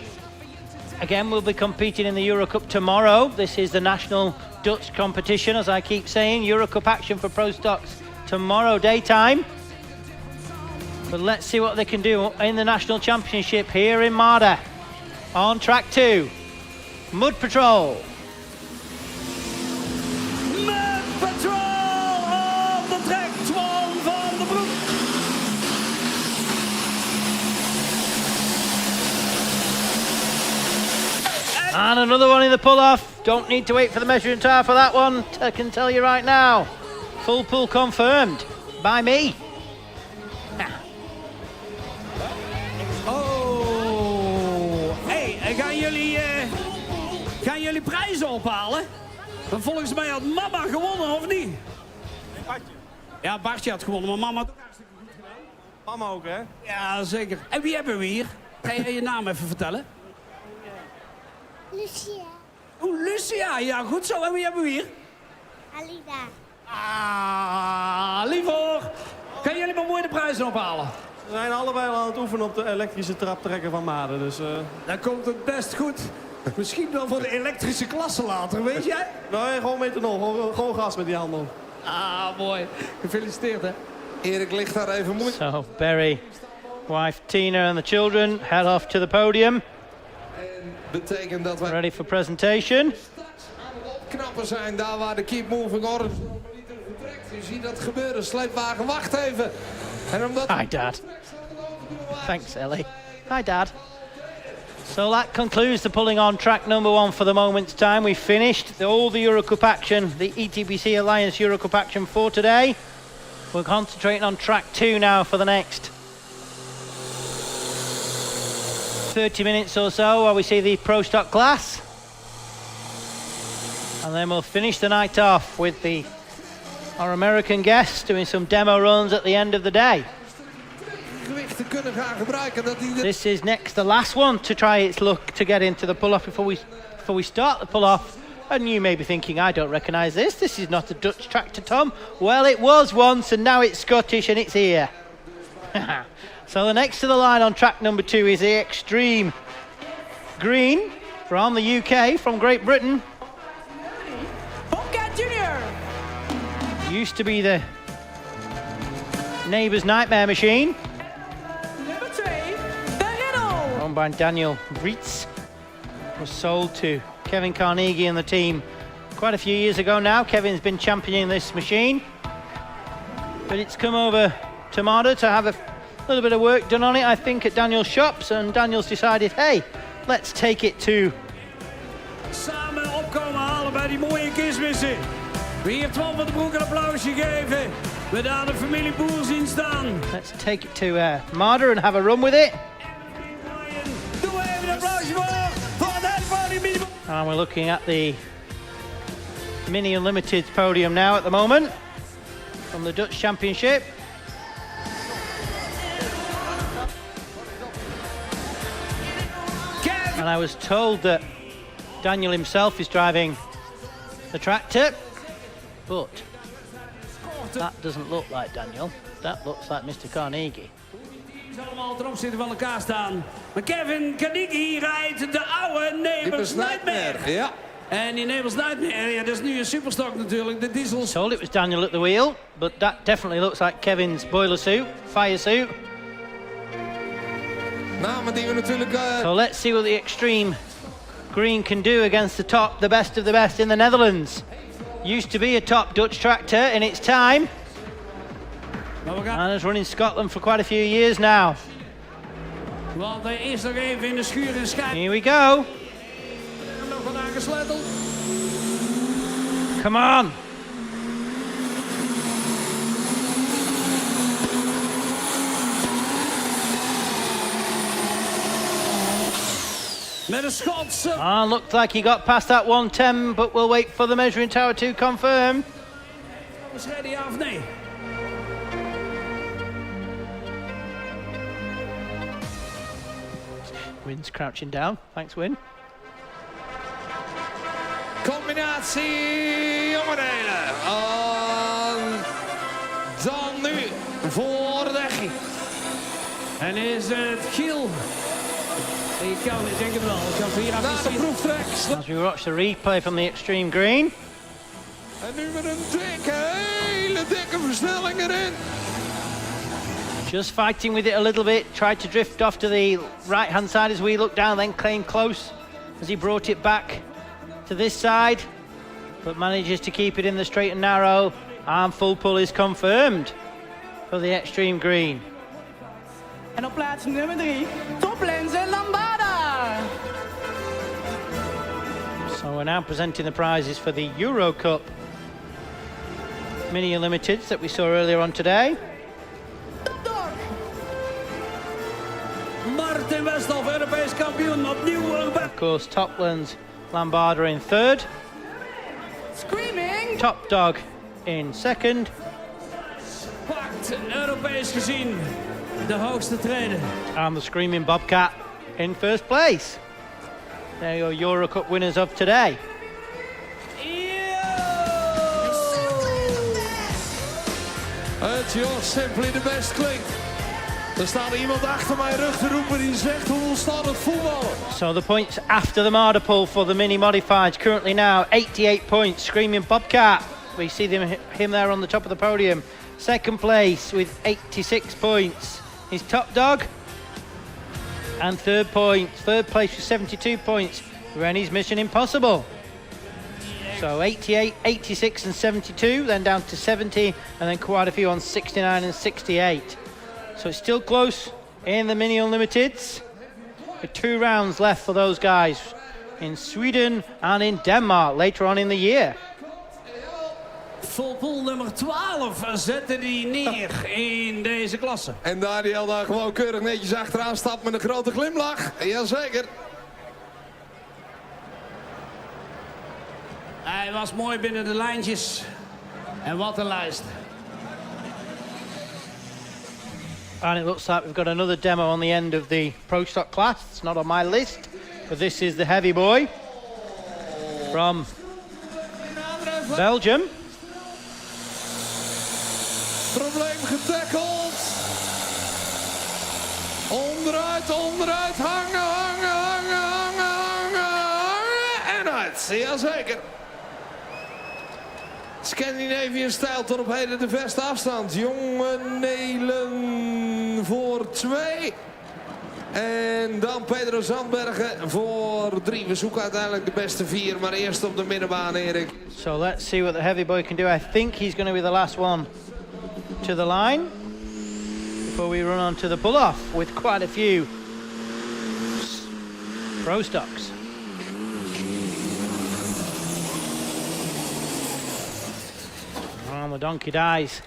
Again, we'll be competing in the Euro Cup tomorrow. This is the national Dutch competition, as I keep saying. Euro Cup action for pro stocks tomorrow daytime. But let's see what they can do in the national championship here in Marder. On track 2, Mud Patrol. Mud Patrol op de trek 12 van de Broek. And another one in the pull-off. Don't need to wait for the measuring tower for that one. I can tell you right now. Full pull confirmed by me. Oh, hey, gaan jullie prijzen ophalen? Want volgens mij had mama gewonnen, of niet? Ja, Bartje had gewonnen, maar mama had ook hartstikke goed gedaan. Mama ook, hè? Ja, zeker. En wie hebben we hier? Ga je je naam even vertellen? Lucia. Oh, Lucia. Ja, goed zo. En wie hebben we hier? Alida. Ah, lief hoor. Gaan jullie maar mooi de prijzen ophalen? We zijn allebei al aan het oefenen op de elektrische traptrekker van Maden, dus... Dan komt het best goed. Misschien wel voor de elektrische klasse later, weet jij? Nee, gewoon methanol. Gewoon gas met die handel. Ah, mooi. Gefeliciteerd, hè. Erik ligt daar even moeilijk. So Barry, wife Tina and the children head off to the podium. Betekent dat wij ready for presentation. aan het opknappen zijn, daar waar de Keep Moving Orange vertrekt. Je ziet dat gebeuren, sleepwagen wacht even. En omdat Hi Dad. Thanks Ellie. Hi Dad. So that concludes the pulling on track number 1 for the moment's time. We finished all the Euro Cup action, the ETPC Alliance Euro Cup action for today. We're concentrating on track 2 now for the next 30 minutes or so while we see the pro stock class, and then we'll finish the night off with our American guests doing some demo runs at the end of the day. This is next the last one to try its luck to get into the pull-off before we start the pull-off. And you may be thinking, I don't recognise this is not a Dutch tractor, Tom. Well, it was once and now it's Scottish and it's here. So the next to the line on track number 2 is the Extreme Green from the UK, from Great Britain. Bobcat Junior. Used to be the neighbour's nightmare machine. Number 2, the Riddle. Owned by Daniel Rietz. Was sold to Kevin Carnegie and the team quite a few years ago now. Kevin's been championing this machine. But it's come over to Marder to have a little bit of work done on it, I think, at Daniel's shops, and Daniel's decided, hey, let's take it to... Samen opkomen halen bij die mooie kismissen. Wie heeft Twan van den Broek een applausje geven? We daar de familie Boer zien staan. Let's take it to Marder and have a run with it. Doe even een applausje voor het podium. And we're looking at the Mini Unlimited podium now at the moment from the Dutch Championship. And I was told that Daniel himself is driving the tractor, but that doesn't look like Daniel. That looks like Mr. Carnegie. Ze allemaal ten opzichte van elkaar staan. Maar Kevin Carnegie rijdt de oude Neighbors Nightmare. Ja. En die Neighbors Nightmare, ja, dat is nu een superstock natuurlijk, de diesel. Told it was Daniel at the wheel, but that definitely looks like Kevin's boiler suit, fire suit. Namen die we natuurlijk... So let's see what the Extreme Green can do against the best of the best in the Netherlands. Used to be a top Dutch tractor in its time. And has run in Scotland for quite a few years now. Want hij is nog even in de schuur en schijf. Here we go. Nog wat aangesleuteld. Come on. Met een schot. Looked like he got past that 110, but we'll wait for the measuring tower to confirm. Is ready, ja of nee? Win's crouching down. Thanks, Win. Combinatie jongerdelen. Dan nu voor de Deggie. En is het Giel. Ik denk het wel. Ik kan hier na de proeftrek. As we watch the replay from the extreme green. En nu met een hele dikke versnelling erin. Just fighting with it a little bit. Tried to drift off to the right-hand side as we look down, then came close as he brought it back to this side. But manages to keep it in the straight and narrow. And full pull is confirmed for the extreme green. En op plaats nummer 3, toplenzen Lambada. So we're now presenting the prizes for the Euro Cup Mini Limiteds that we saw earlier on today. Martin Westhoff, Europees kampioen, opnieuw. Of course, Toplands Lambada in third. Screaming. Top Dog in second. Pakt Europees gezien de hoogste treden. And the Screaming Bobcat in first place. They're your Euro Cup winners of today. Het Your Simply the Best klinkt. Er staat iemand achter mijn rug te roepen die zegt hoe staat het voetballen. So the points after the Marder pull for the mini modifieds currently now 88 points. Screaming Bobcat, we see him there on the top of the podium. Second place with 86 points is Top Dog. And third place with 72 points, Rennie's Mission Impossible. So 88, 86 and 72, then down to 70, and then quite a few on 69 and 68. So it's still close in the Mini Unlimiteds, with 2 rounds left for those guys in Sweden and in Denmark later on in the year. Volpool nummer 12 zette die neer in deze klasse. En Daniel daar gewoon keurig netjes achteraan stapt met een grote glimlach. Jazeker. Hij was mooi binnen de lijntjes. En wat een lijst. And it looks like we've got another demo on the end of the Pro Stock class. It's not on my list, but this is the heavy boy from Belgium. Probleem getackeld. Onderuit, hangen. En uit, jazeker. Scandinavian stijl tot op heden de beste afstand. Jonge Nelen voor 2. En dan Pedro Zandbergen voor 3. We zoeken uiteindelijk de beste 4, maar eerst op de middenbaan, Erik. So let's see what the heavy boy can do. I think he's going to be the last one to the line before we run on to the pull-off with quite a few Pro Stocks. And the donkey dies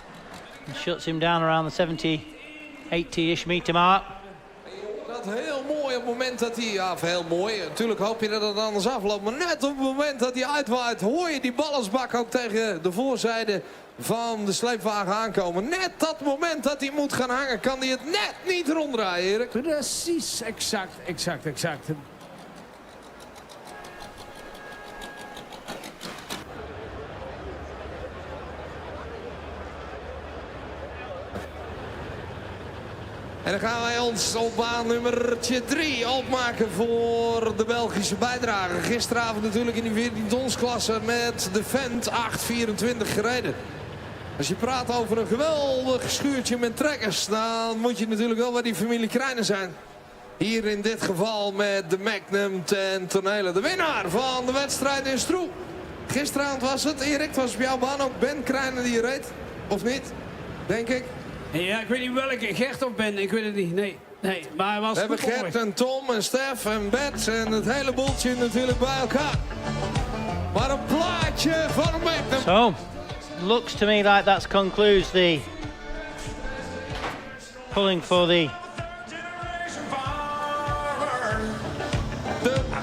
and shuts him down around the 70, 80-ish meter mark. Dat heel mooi op het moment dat hij, ja, heel mooi, natuurlijk hoop je dat het anders afloopt, maar net op het moment dat hij uitwaait hoor je die ballensbak ook tegen de voorzijde van de sleepwagen aankomen. Net dat moment dat hij moet gaan hangen kan hij het net niet ronddraaien, Erik. Precies, exact. En dan gaan wij ons op baan nummertje 3 opmaken voor de Belgische bijdrage. Gisteravond natuurlijk in die 14 tonsklasse met de Vent 824 gereden. Als je praat over een geweldig schuurtje met trekkers, dan moet je natuurlijk wel bij die familie Krijnen zijn. Hier in dit geval met de Magnum ten tonele. De winnaar van de wedstrijd in Stroe. Gisteravond was het, Erik, het was op jouw baan ook Ben Krijnen die reed. Of niet? Denk ik. Ja, ik weet niet welke, Gert of Ben, ik weet het niet. Nee, maar hij was. We hebben Gert en Tom en Stef en Bert en het hele boeltje natuurlijk bij elkaar. Maar een plaatje van Magnum. So, looks to me like that concludes the pulling for the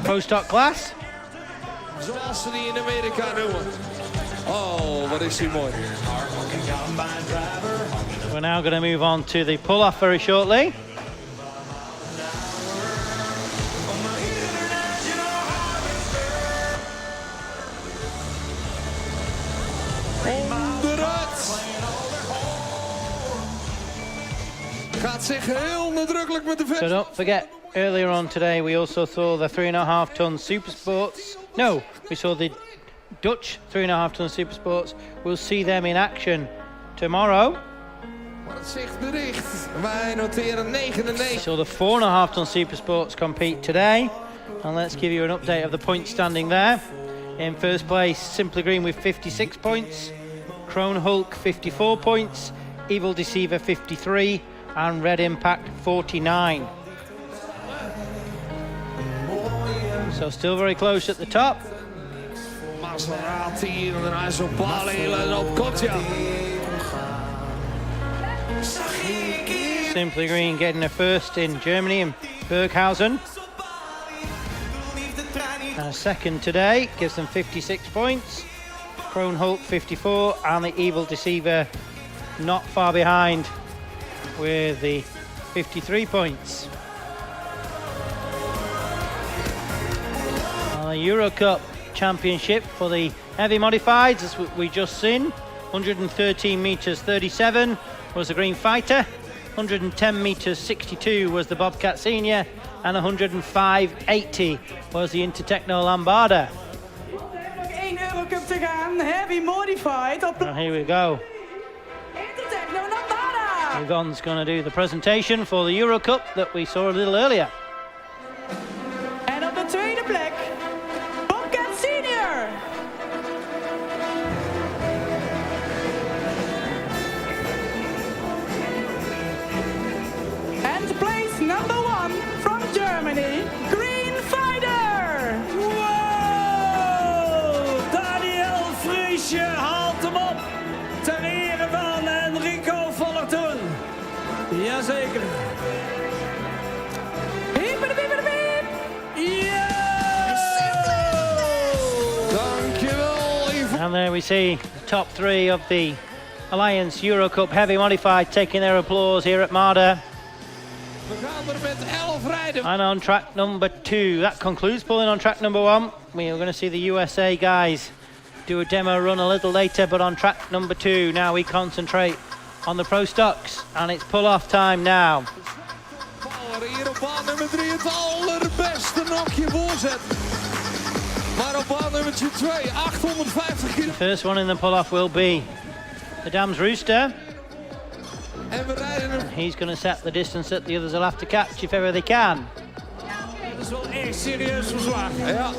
Pro Stock class. Zoals ze die in Amerika noemen. Oh, wat is die mooi. We're now going to move on to the Pulloff very shortly. Onderuit. Gaat zich heel nadrukkelijk met de vet. So don't forget, earlier on today we also saw the 3.5 ton Super Sports. No, we saw the Dutch 3.5 ton Super Sports. We'll see them in action tomorrow. Maar het zichtbericht. Wij noteren 99. We saw the 4.5 ton Super Sports compete today. And let's give you an update of the point standing there. In first place, Simply Green with 56 points. Krone Hulk 54 points. Evil Deceiver 53. And Red Impact 49. So still very close at the top. Maserati en daarna is op Bali en op Kotja. Simply Green getting a first in Germany in Berghausen. And a second today, gives them 56 points. Krone Hulk 54 and the Evil Deceiver not far behind with the 53 points. On the Euro Cup Championship for the heavy modifieds, as we just seen, 113 meters 37 was the Green Fighter, 110 meters 62 was the Bobcat Senior, and 105.80 was the Intertechno Lambada. Nog 1 Eurocup te gaan, heavy modified. And here we go. Intertechno Lambada. Yvonne's going to do the presentation for the Euro Cup that we saw a little earlier. En op de tweede plek, Bobcat Senior. And place number 1 from Germany, Green Fighter. Wow! Daniel Friesje haalt hem op. Ter ere van Enrico Vollerton. Jazeker. And there we see the top 3 of the Alliance Euro Cup Heavy Modified taking their applause here at Marder. We gaan er met 11 rijden. And on track number 2, that concludes pulling on track number 1. We are going to see the USA guys do a demo run a little later, but on track number 2, now we concentrate on the Pro Stocks, and it's pull-off time now. Power hier op baan nummer 3, het allerbeste nokje voorzet. Maar op baan nummertje 2, 850 kilo. The first one in the pull-off will be the Dams Rooster. En we rijden hem. He's going to set the distance that the others will have to catch if ever they can. Dat is wel echt serieus verzwaard. Ja.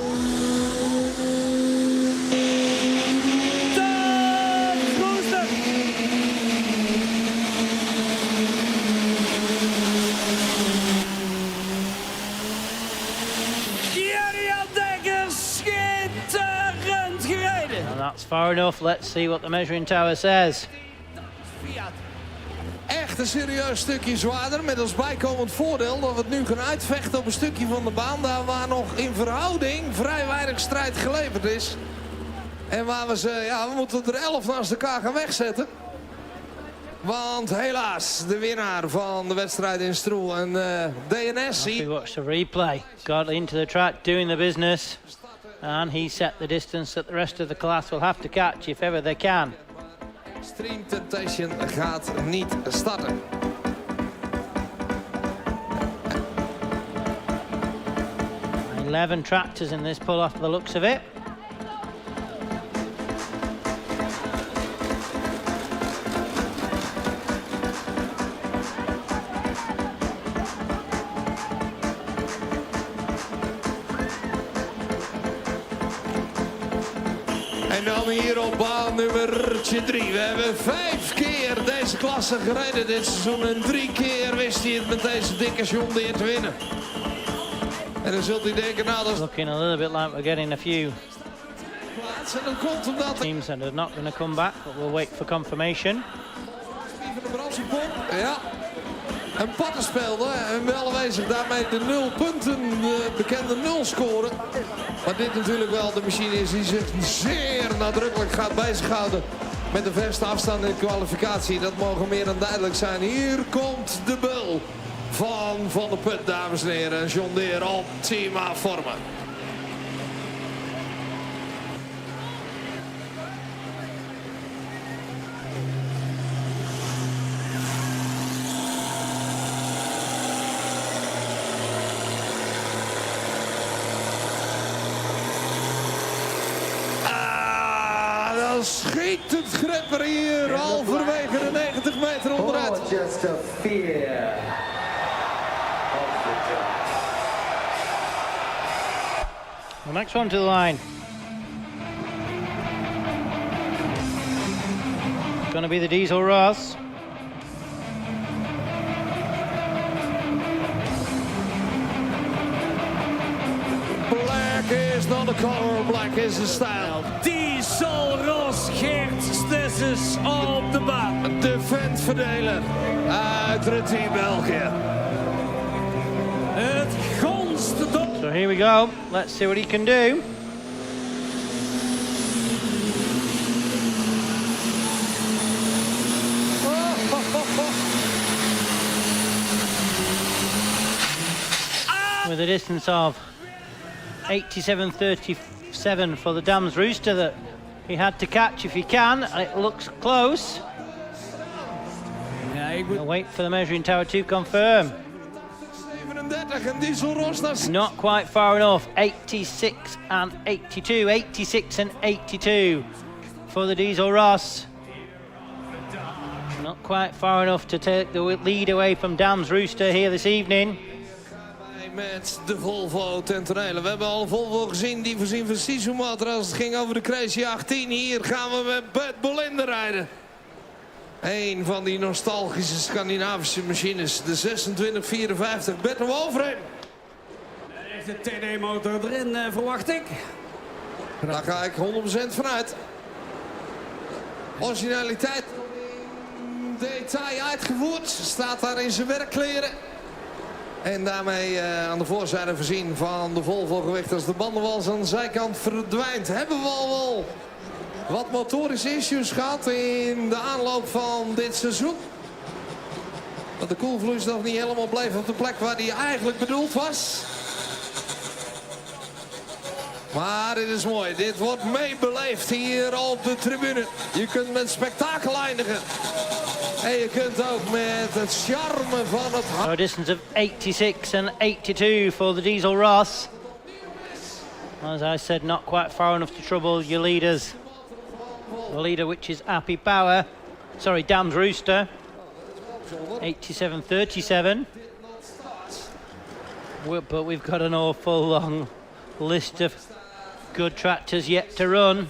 And that's far enough. Let's see what the measuring tower says. Echt een serieus stukje zwaarder. Met als bijkomend voordeel dat we het nu kunnen uitvechten op een stukje van de baan. Daar waar nog in verhouding vrij weinig strijd geleverd is. En waar we moeten er 11 naast elkaar gaan wegzetten. Want helaas, de winnaar van de wedstrijd in Stroel en DNS. We watched the replay. Got into the track, doing the business. And he set the distance that the rest of the class will have to catch if ever they can. Extreme Temptation gaat niet starten. And 11 tractors in this pull-off by the looks of it. En dan hier op baan nummertje 3. We hebben 5 keer deze klasse gereden dit seizoen. En 3 keer wist hij het met deze dikke John Deere te winnen. En dan zult hij denken, nou dat is... Looking a little bit like we're getting a few plaats. En dat komt omdat... teams that are not going to come back, but we'll wait for confirmation. Van de Brandse pomp. Ja. een patten speelde. En wel aanwezig daarmee de 0 punten, de bekende 0 scoren. Maar dit natuurlijk wel de machine is die zich zeer nadrukkelijk gaat bezighouden met de verste afstand in de kwalificatie. Dat mogen meer dan duidelijk zijn. Hier komt de bul van de Put, dames en heren. John Deere Optima Forma. Schiet het gripper hier halverwege de 90 meter onderuit. Just a fear of the dark. The next one to the line. It's going to be the Diesel Ross. Black is not a color, black is a style. Diesel Ross, Geert Stessens op de baan. De ventverdeler uit het team België. Het gonst op. So here we go. Let's see what he can do. With a distance of 87.37 for the Dams Rooster that he had to catch if he can. It looks close. We'll wait for the measuring tower to confirm. Not quite far enough. 86 and 82. 86 and 82 for the Diesel Ross. Not quite far enough to take the lead away from Dams Rooster here this evening. Met de Volvo ten tonele. We hebben al een Volvo gezien die voorzien van Sisu-motor als het ging over de Crazy 18. Hier gaan we met Bert Bolinde rijden. Een van die nostalgische Scandinavische machines. De 2654. Bert hem overheen. Daar heeft de TD-motor erin, verwacht ik. Daar ga ik 100% vanuit. Originaliteit in detail uitgevoerd. Staat daar in zijn werkkleren. En daarmee aan de voorzijde voorzien van de Volvo gewicht als de bandenwals aan de zijkant verdwijnt. Hebben we al wel wat motorische issues gehad in de aanloop van dit seizoen. Dat de koelvloeistof niet helemaal bleef op de plek waar die eigenlijk bedoeld was. Maar dit is mooi. Dit wordt meebeleefd hier op de tribune. Je kunt met spektakel eindigen. En je kunt ook met het charme van het hart. A distance of 86 and 82 for the Diesel Ross. As I said, not quite far enough to trouble your leaders. The leader, which is Happy Power. Sorry, Dams Rooster. 87.37. But we've got an awful long list of good tractors yet to run.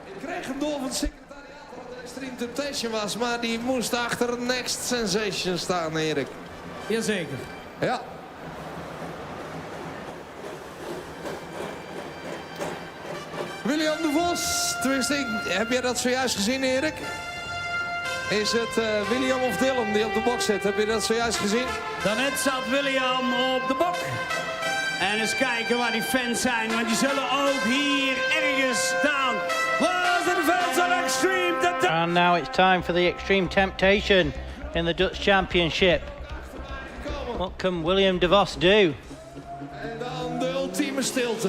Ik kreeg hem door van het secretariaat dat het Extreme Temptation was, maar die moest achter Next Sensation staan, Erik. Jazeker. Ja. William de Vos, tenminste, heb jij dat zojuist gezien, Erik? Is het William of Dylan die op de bok zit? Heb je dat zojuist gezien? Daarnet zat William op de bok. En eens kijken waar die fans zijn, want die zullen ook hier ergens staan. Was the fans on Extreme? And now it's time for the Extreme Temptation in the Dutch Championship. What can William de Vos do? En dan de ultieme stilte.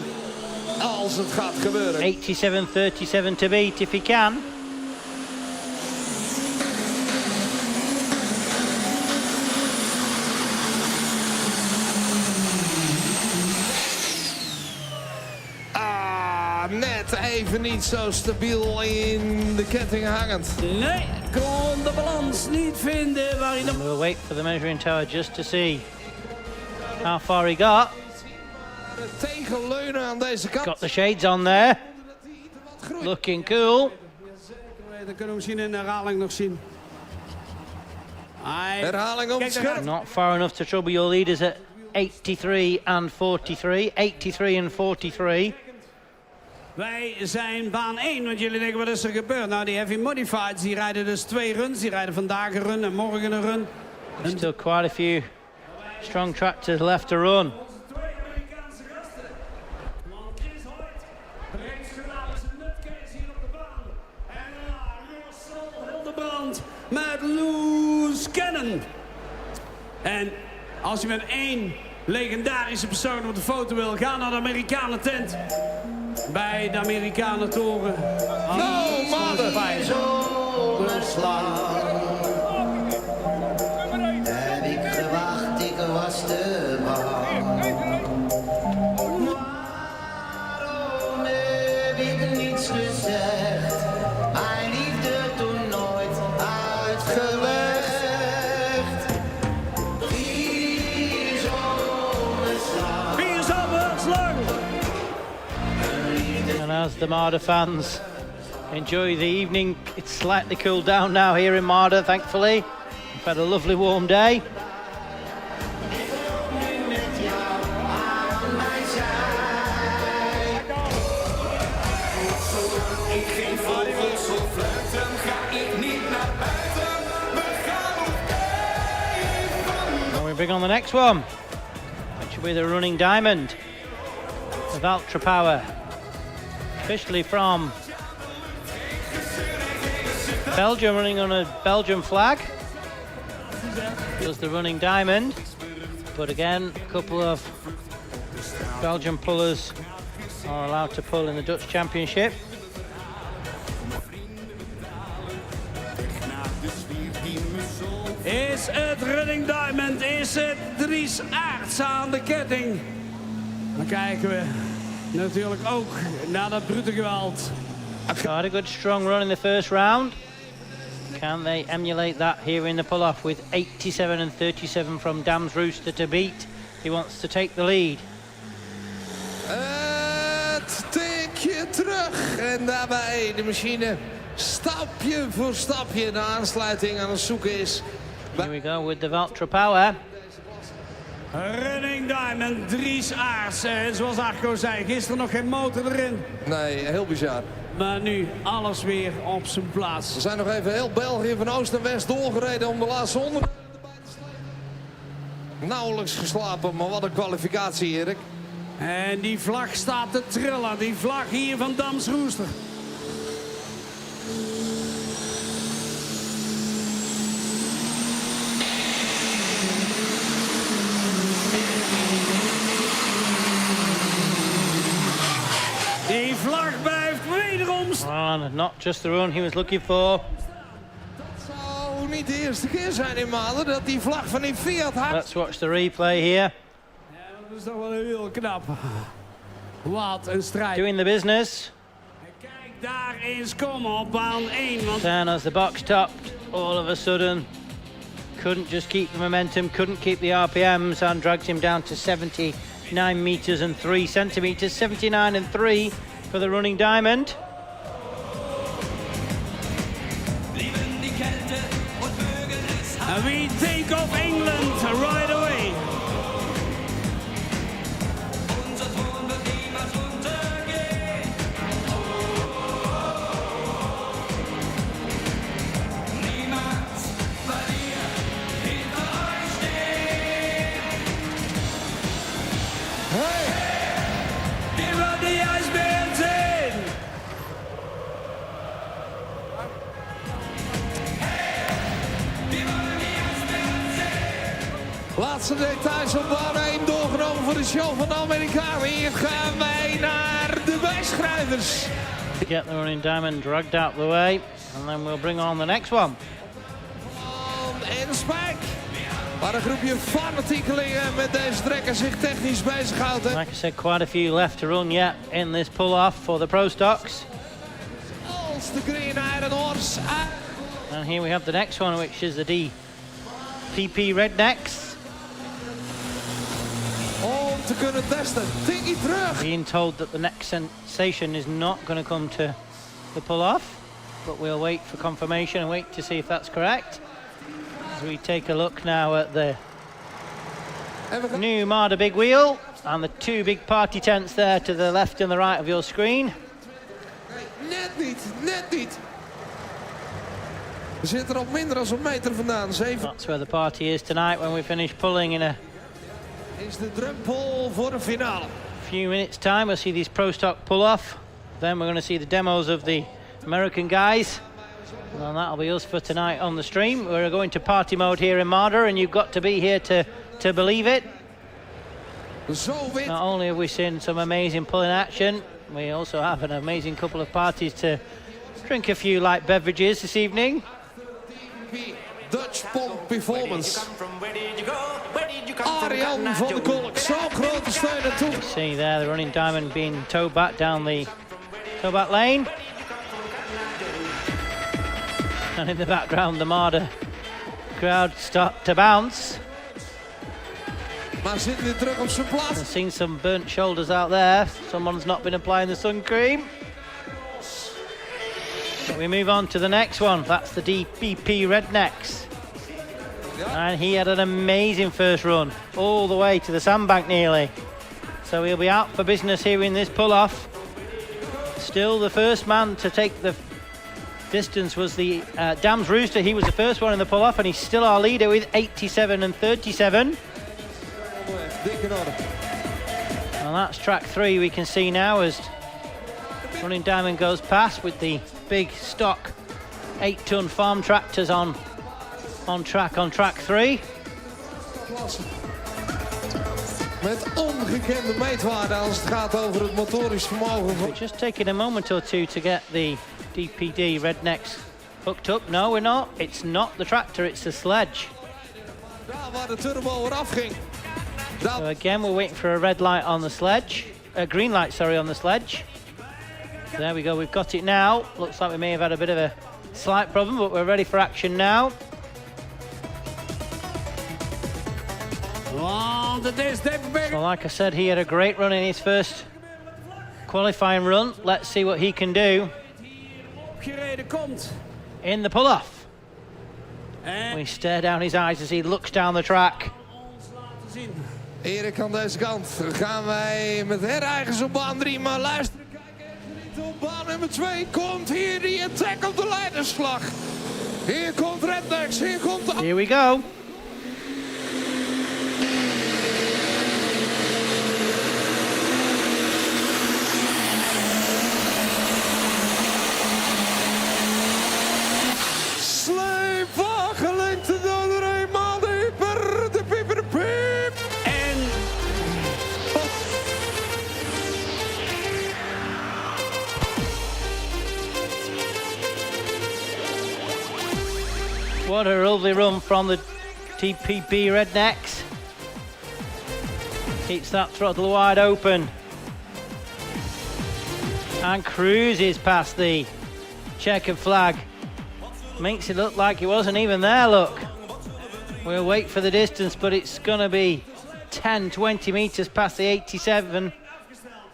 Als het gaat gebeuren. 87.37 to beat if he can. Net even niet zo stabiel in de ketting hangend. Nee, kon de balans niet vinden waar hij... We'll wait for the measuring tower just to see how far he got. Tegenleunen aan deze kant. Got the shades on there. Looking cool. Dat kunnen we misschien in de herhaling nog zien. Herhaling op het scherm. Not far enough to trouble your leaders at 83 and 43. 83 and 43. Wij zijn baan 1, want jullie denken, wat is er gebeurd? Nou, die Heavy Modifieds, die rijden dus 2 runs. Die rijden vandaag een run en morgen een run. Still quite a few strong tractors left to run. Met Loes Cannon. En als je met één legendarische persoon op de foto wil, ga naar de Amerikanen tent. Bij de Amerikanen toren. Nou, mannen! Zomerslang heb ik gewacht, ik was te bang. Waarom heb ik niets gezegd? Mijn liefde toen nooit uitgelegd. Vier zomerslang. And as the Marder fans enjoy the evening, it's slightly cooled down now here in Marder, thankfully. We've had a lovely warm day. And we bring on the next one, which will be the Running Diamond of Ultra Power. Officially from Belgium, running on a Belgian flag. Does the Running Diamond, but again, a couple of Belgian pullers are allowed to pull in the Dutch Championship. Is het Running Diamond? Is het Dries Aerts aan de ketting? Dan kijken we natuurlijk ook naar dat brute geweld. Got a good strong run in the first round. Can they emulate that here in the pull-off with 87 and 37 from Dam's Rooster to beat? He wants to take the lead. Het tikje terug en daarbij de machine stapje voor stapje de aansluiting aan het zoeken is. Here we go with the Ultra Power. Running Diamond, Dries Aerts. Zoals Arco zei, gisteren nog geen motor erin. Nee, heel bizar. Maar nu alles weer op zijn plaats. We zijn nog even heel België van oost naar west doorgereden om de laatste onderdelen erbij te slepen. Nauwelijks geslapen, maar wat een kwalificatie, Erik. En die vlag staat te trillen. Die vlag hier van Dam's Rooster. Die vlag blijft wederom. And not just the run he was looking for. Dat zou niet de eerste keer zijn in Maden dat die vlag van die Fiat had. Let's watch the replay here. Ja, dat is toch wel heel knap. Wat een strijd. Doing the business. Kijk daar eens komen op baan 1. Want Then as the box topped, all of a sudden, couldn't just keep the momentum, couldn't keep the RPMs, and dragged him down to 79 meters and 3 centimeters. 79 and 3 for the Running Diamond. And we take off England right away. Laatste details op baan 1 doorgenomen voor de show van de Amerikanen. Hier gaan wij naar de bijschrijvers. Get the Running Diamond dragged out the way, and then we'll bring on the next one. En Spijk. Waar een groepje fanatiekelingen met deze trekker zich technisch bezighoudt. Like I said, quite a few left to run yet in this pull-off for the Pro Stocks. Als de Green Iron Horse. And here we have the next one, which is the DPP Rednecks. Om te kunnen testen. Tikkie terug. Being told that the next sensation is not going to come to the pull-off, but we'll wait for confirmation and wait to see if that's correct. As we take a look now at the new Marder big wheel and the two big party tents there to the left and the right of your screen. Net niet, net niet. We zitten er op minder dan een meter vandaan. 7. That's where the party is tonight when we finish pulling in a... Is de druppel voor de finale. Few minutes time we'll see these pro stock pull off. Then we're going to see the demos of the American guys. And that'll be us for tonight on the stream. We're going to party mode here in Marder, and you've got to be here to believe it. Not only have we seen some amazing pulling action, we also have an amazing couple of parties to drink a few light beverages this evening. Dutch Pump Performance. Arjan van de Kolk, zo'n grote steun naartoe. You see there the running diamond being towed back down the towback lane. And in the background, the Marder crowd start to bounce. Maar zit weer terug op zijn plaats. I've seen some burnt shoulders out there. Someone's not been applying the sun cream. But we move on to the next one. That's the DPP Rednecks. And he had an amazing first run, all the way to the sandbank nearly. So he'll be out for business here in this pull-off. Still the first man to take the distance was the Dams Rooster. He was the first one in the pull-off, and he's still our leader with 87 and 37. And that's track 3 we can see now as Running Diamond goes past with the big stock 8-ton farm tractors on track 3. Met ongekende meetwaarden als het gaat over het motorisch vermogen. We're just taking a moment or two to get the DPD Rednecks hooked up. No, we're not. It's not the tractor, it's the sledge. Daar waar de turbo eraf ging. So again, we're waiting for a red light on the sledge. A green light, sorry, on the sledge. There we go, we've got it now. Looks like we may have had a bit of a slight problem, but we're ready for action now. So like I said, he had a great run in his first qualifying run. Let's see what he can do in the pull-off. We stare down his eyes as he looks down the track. Erik aan deze kant. Dan gaan wij met herijgers op baan 3. Maar luisteren, kijken even op baan nummer 2. Komt hier die attack op de leiderslag. Hier komt Rednecks, hier komt de... Here we go. Sleepwagen lengte door de eenmaal de hyper, de pieper, de piep. En... What a lovely run from the TPP Rednecks. Keeps that throttle wide open. And cruises past the checkered flag. Makes it look like he wasn't even there, look. We'll wait for the distance, but it's gonna be 10, 20 meters past the 87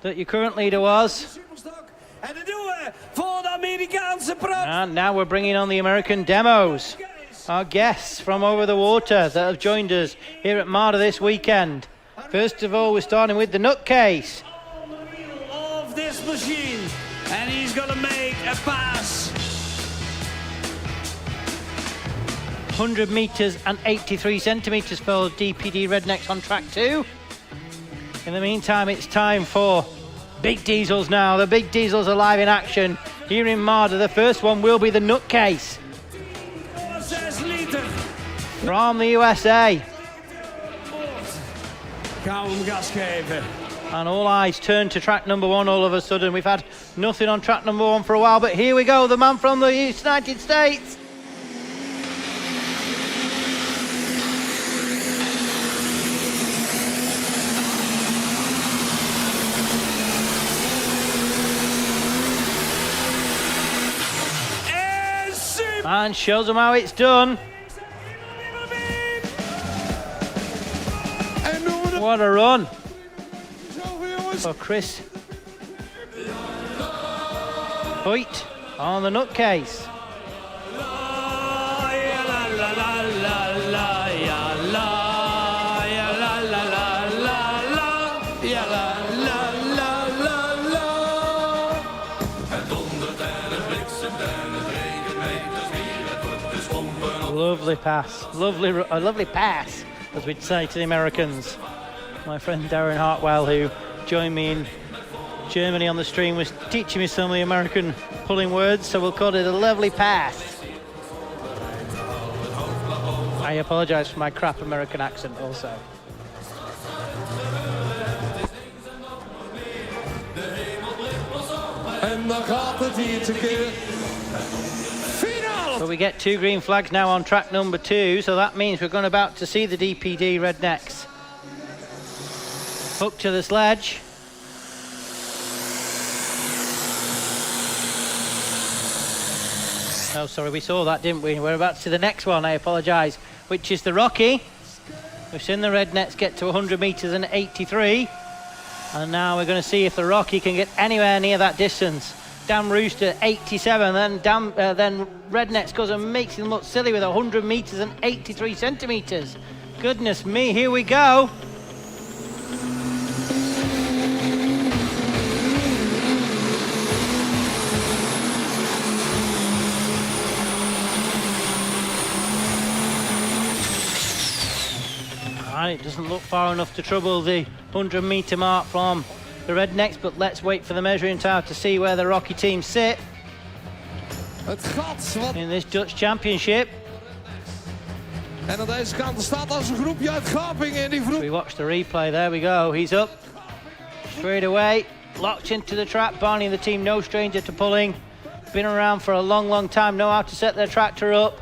that your current leader was. En dat doen we voor de Amerikaanse prop. And now we're bringing on the American demos. Our guests from over the water that have joined us here at Marder this weekend. First of all, we're starting with the nutcase. Of this machine, and he's gonna make a pass. 100 meters and 83 centimeters for DPD Rednecks on track 2. In the meantime, it's time for big diesels now. The big diesels are live in action here in Marder. The first one will be the nutcase from the USA. Gaan we hem gas geven. And all eyes turn to track number 1 all of a sudden. We've had nothing on track number 1 for a while, but here we go, the man from the United States. And shows them how it's done. What a run for Chris Hoyt on the nutcase. lovely pass. A lovely pass, as we'd say to the Americans. My friend Darren Hartwell, who joined me in Germany on the stream, was teaching me some of the American pulling words, so we'll call it a lovely pass. I apologise for my crap American accent also. En dan gaat het hier te keer. Finale! So we get 2 green flags now on track number 2, so that means we're about to see the DPD Rednecks hook to the sledge. Oh, sorry, we saw that, didn't we? We're about to see the next one, I apologise, which is the Rocky. We've seen the Rednecks get to 100 metres and 83. And now we're going to see if the Rocky can get anywhere near that distance. Damn Rooster, 87. Then Rednecks goes and makes him look silly with 100 metres and 83 centimetres. Goodness me, here we go. It doesn't look far enough to trouble the 100 metre mark from the Rednecks, but let's wait for the measuring tower to see where the Rocky team sit in this Dutch Championship. En aan deze kant staat als een groepje uit Gapingen in die vroeg. We watch the replay, there we go, he's up straight away, locked into the trap. Barney and the team, no stranger to pulling, been around for a long time, know how to set their tractor up.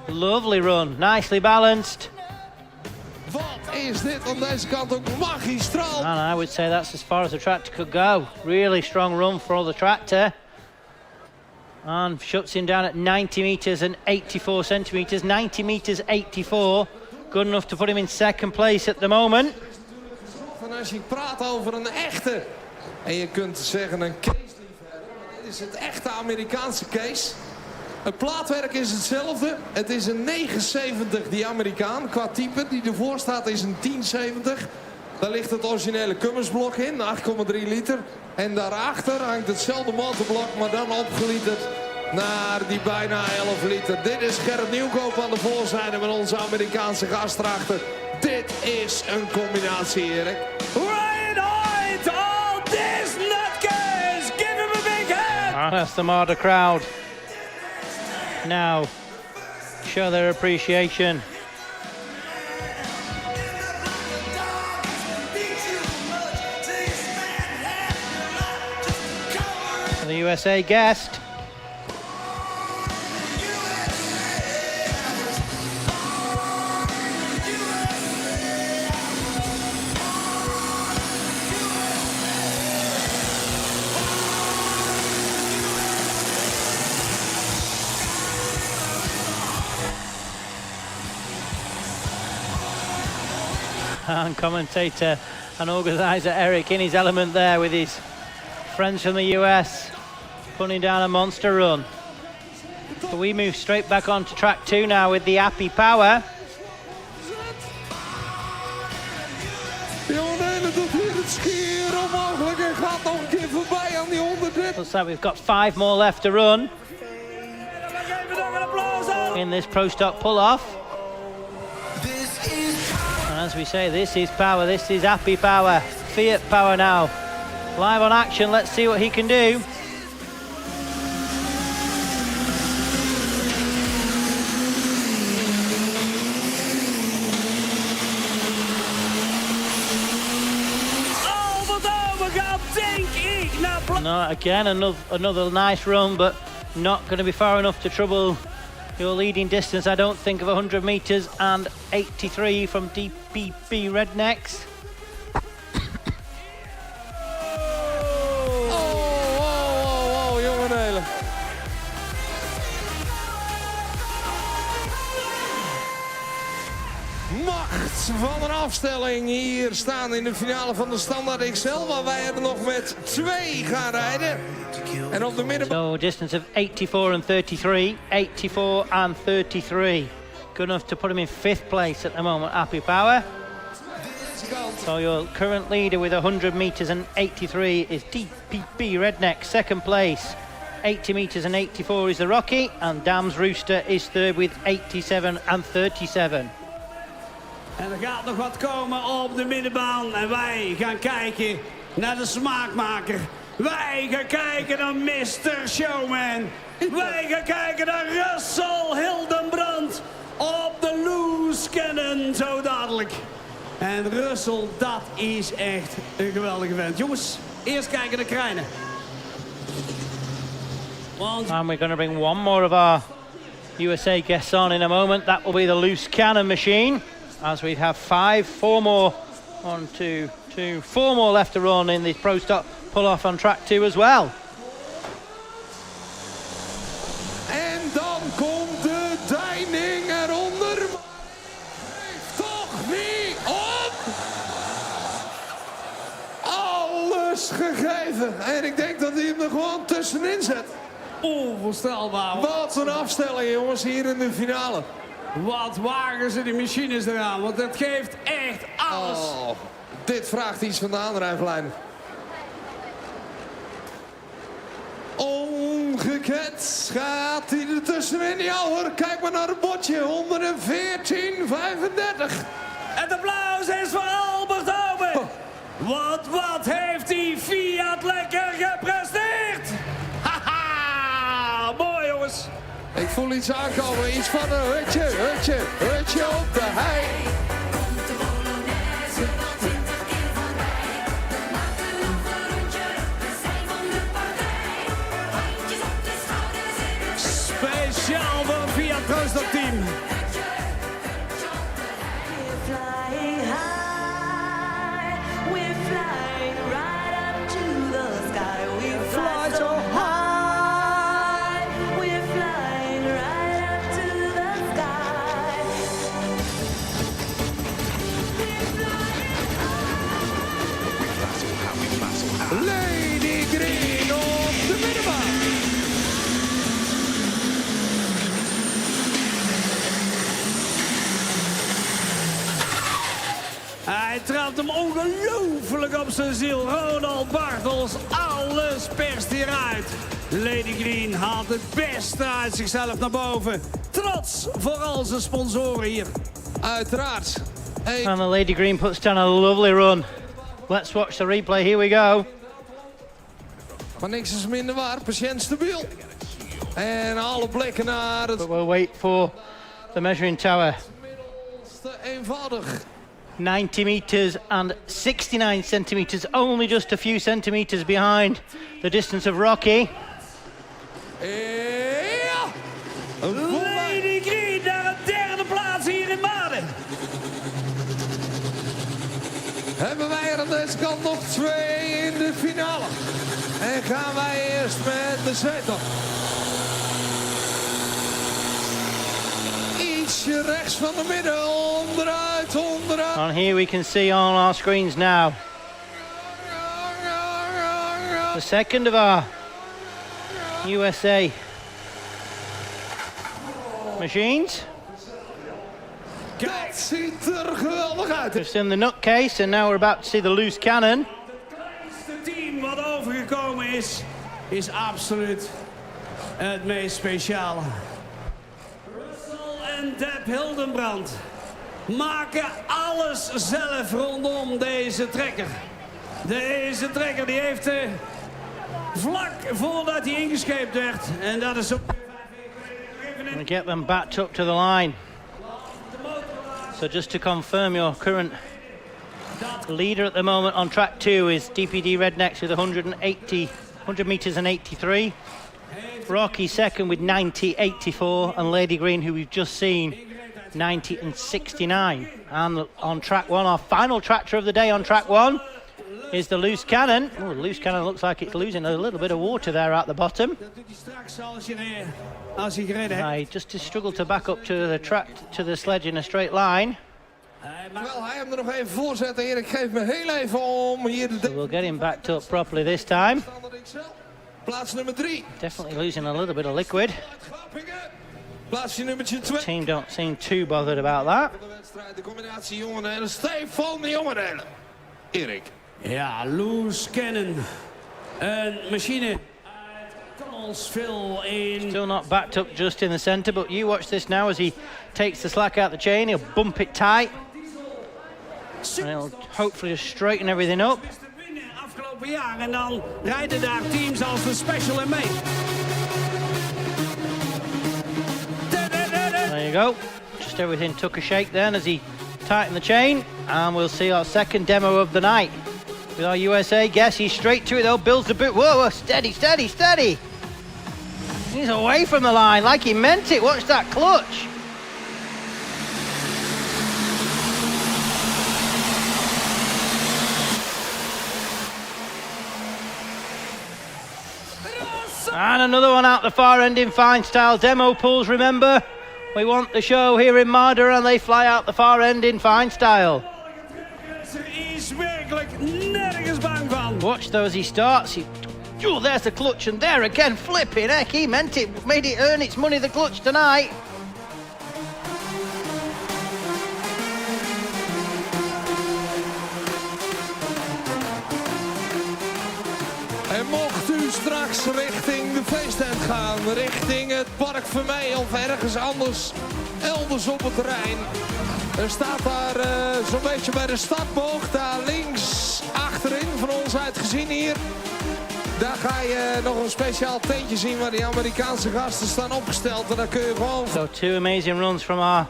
Lovely run, nicely balanced. Wat is dit aan deze kant ook magistraal? And I would say that's as far as the tractor could go. Really strong run for the tractor. And shuts him down at 90 metres and 84 centimetres. 90 metres 84. Good enough to put him in second place at the moment. Van als je praat over een echte, en je kunt zeggen een case-liefhebber, maar dit is het echte Amerikaanse case. Het plaatwerk is hetzelfde. Het is een 970 die Amerikaan. Qua type die ervoor staat is een 1070. Daar ligt het originele Cummins-blok in, 8,3 liter. En daarachter hangt hetzelfde motorblok, maar dan opgeliterd naar die bijna 11 liter. Dit is Gerrit Nieuwkoop aan de voorzijde met onze Amerikaanse gast erachter. Dit is een combinatie, Erik. Ryan Hoyt, all these nutcase, give him a big hand! That's the Marder crowd. Now, show their appreciation. For the USA guest. And commentator and organiser Eric in his element there with his friends from the US putting down a monster run. But we move straight back onto track 2 now with the Appy Power. Looks like we've got 5 more left to run in this Pro Stock Pull-Off. And as we say, this is power, this is Appy Power, Fiat Power now. Live on action, let's see what he can do. No, again, another nice run, but not going to be far enough to trouble your leading distance, I don't think, of 100 metres and 83 from DPB Rednecks. Oh, jongen Nelen. Macht van een afstelling hier staan in de finale van de Standaard XL, waar wij er nog met 2 gaan rijden. En op de middenbaan. So distance of 84 and 33, 84 and 33. Good enough to put him in 5th place at the moment, Appy Power. So your current leader with 100 metres and 83 is DPB Redneck, 2nd place. 80 metres and 84 is the Rocky, and Dam's Rooster is third with 87 and 37. En er gaat nog wat komen op de middenbaan. En wij gaan kijken naar de smaakmaker. Wij gaan kijken naar Mr. Showman. Wij gaan kijken naar Russell Hildenbrand op de loose cannon zo dadelijk. En Russell, dat is echt een geweldige vent. Jongens, eerst kijken naar Krijnen. And we're going to bring one more of our USA guests on in a moment. That will be the loose cannon machine, as we have four more left to run in the Pro Stock Pulloff on track 2 as well. En dan komt de deining eronder. Geef toch niet op! Alles gegeven. En ik denk dat hij hem er gewoon tussenin zet. Onvoorstelbaar. Wat een afstelling, jongens, hier in de finale. Wat wagen ze die machines eraan, want het geeft echt alles. Oh, dit vraagt iets van de aandrijflijn. Ongekend gaat hij er tussenin. Ja hoor, kijk maar naar het bordje. 114,35. Het applaus is voor Albert Omen. Wat heeft die Fiat lekker gepresteerd. Haha, mooi jongens. Ik voel iets aankomen, iets van een hutje op de hei. Speciaal voor het Fiat Pro Stock team. Lady Green op de middenbaan. Hij trapt hem ongelooflijk op zijn ziel. Ronald Bartels, alles perst hieruit. Lady Green haalt het beste uit zichzelf naar boven. Trots voor al zijn sponsoren hier. Uiteraard. Hey. And the Lady Green puts down a lovely run. Let's watch the replay. Here we go. Maar niks is minder waar. Patiënt stabiel. En alle blikken naar het... But we'll wait for the measuring tower. Eenvoudig. 90 metres and 69 centimetres. Only just a few centimetres behind the distance of Rocky. Ja! Lady Green naar een derde plaats hier in Maden. Hebben wij er aan deze kant nog 2 in de finale. En gaan wij eerst met de zetel. Ietsje rechts van de midden, onderuit. And here we can see on our screens now the second of our USA machines. Dat ziet er geweldig uit. Just in the nutcase, and now we're about to see the loose cannon. Het team wat overgekomen is absoluut het meest speciale. Russell en Deb Hildenbrand maken alles zelf rondom deze trekker. Deze trekker die heeft vlak voordat hij ingescheept werd. En dat is op... And get them backed up to the line. So just to confirm, your current leader at the moment on track 2 is DPD Rednecks with 100 metres and 83. Rocky second with 90.84, and Lady Green, who we've just seen, 90 and 69. And on track 1, our final tractor of the day on track 1 is the loose cannon. Oh, the loose cannon looks like it's losing a little bit of water there at the bottom. I just struggled to back up to the track, to the sledge in a straight line. Terwijl hij hem er nog even voor zet, Erik, geef me heel even om hier de... So we'll get him backed up properly this time. Plaats nummer 3. Definitely losing a little bit of liquid. Plaatsje nummertje 2. The team don't seem too bothered about that. De combinatie jongeren, Stefan de jongeren. Erik. Ja, loose cannon. Een machine uit Still not backed up just in the centre, but you watch this now as he takes the slack out the chain. He'll bump it tight. And he'll hopefully just straighten everything up. Afgelopen jaar en dan rijden daar teams als de Special en mee. There you go. Just everything took a shake then as he tightened the chain, and we'll see our second demo of the night with our USA guest. He's straight to it though, builds the boot. Whoa, whoa, steady, steady, steady. He's away from the line like he meant it. Watch that clutch. And another one out the far end in fine style. Demo pulls, remember, we want the show here in Marder, and they fly out the far end in fine style. Watch though as he starts. Oh, there's the clutch, and there again, flipping heck, he meant it. Made it earn its money, the clutch tonight. En mocht u straks richting de feesttent gaan, richting het Park Vermeij of ergens anders, elders op het terrein. Er staat daar zo'n beetje bij de startboog, daar links achterin, van ons uit gezien hier. Daar ga je nog een speciaal tentje zien waar die Amerikaanse gasten staan opgesteld. En daar kun je gewoon... So two amazing runs from our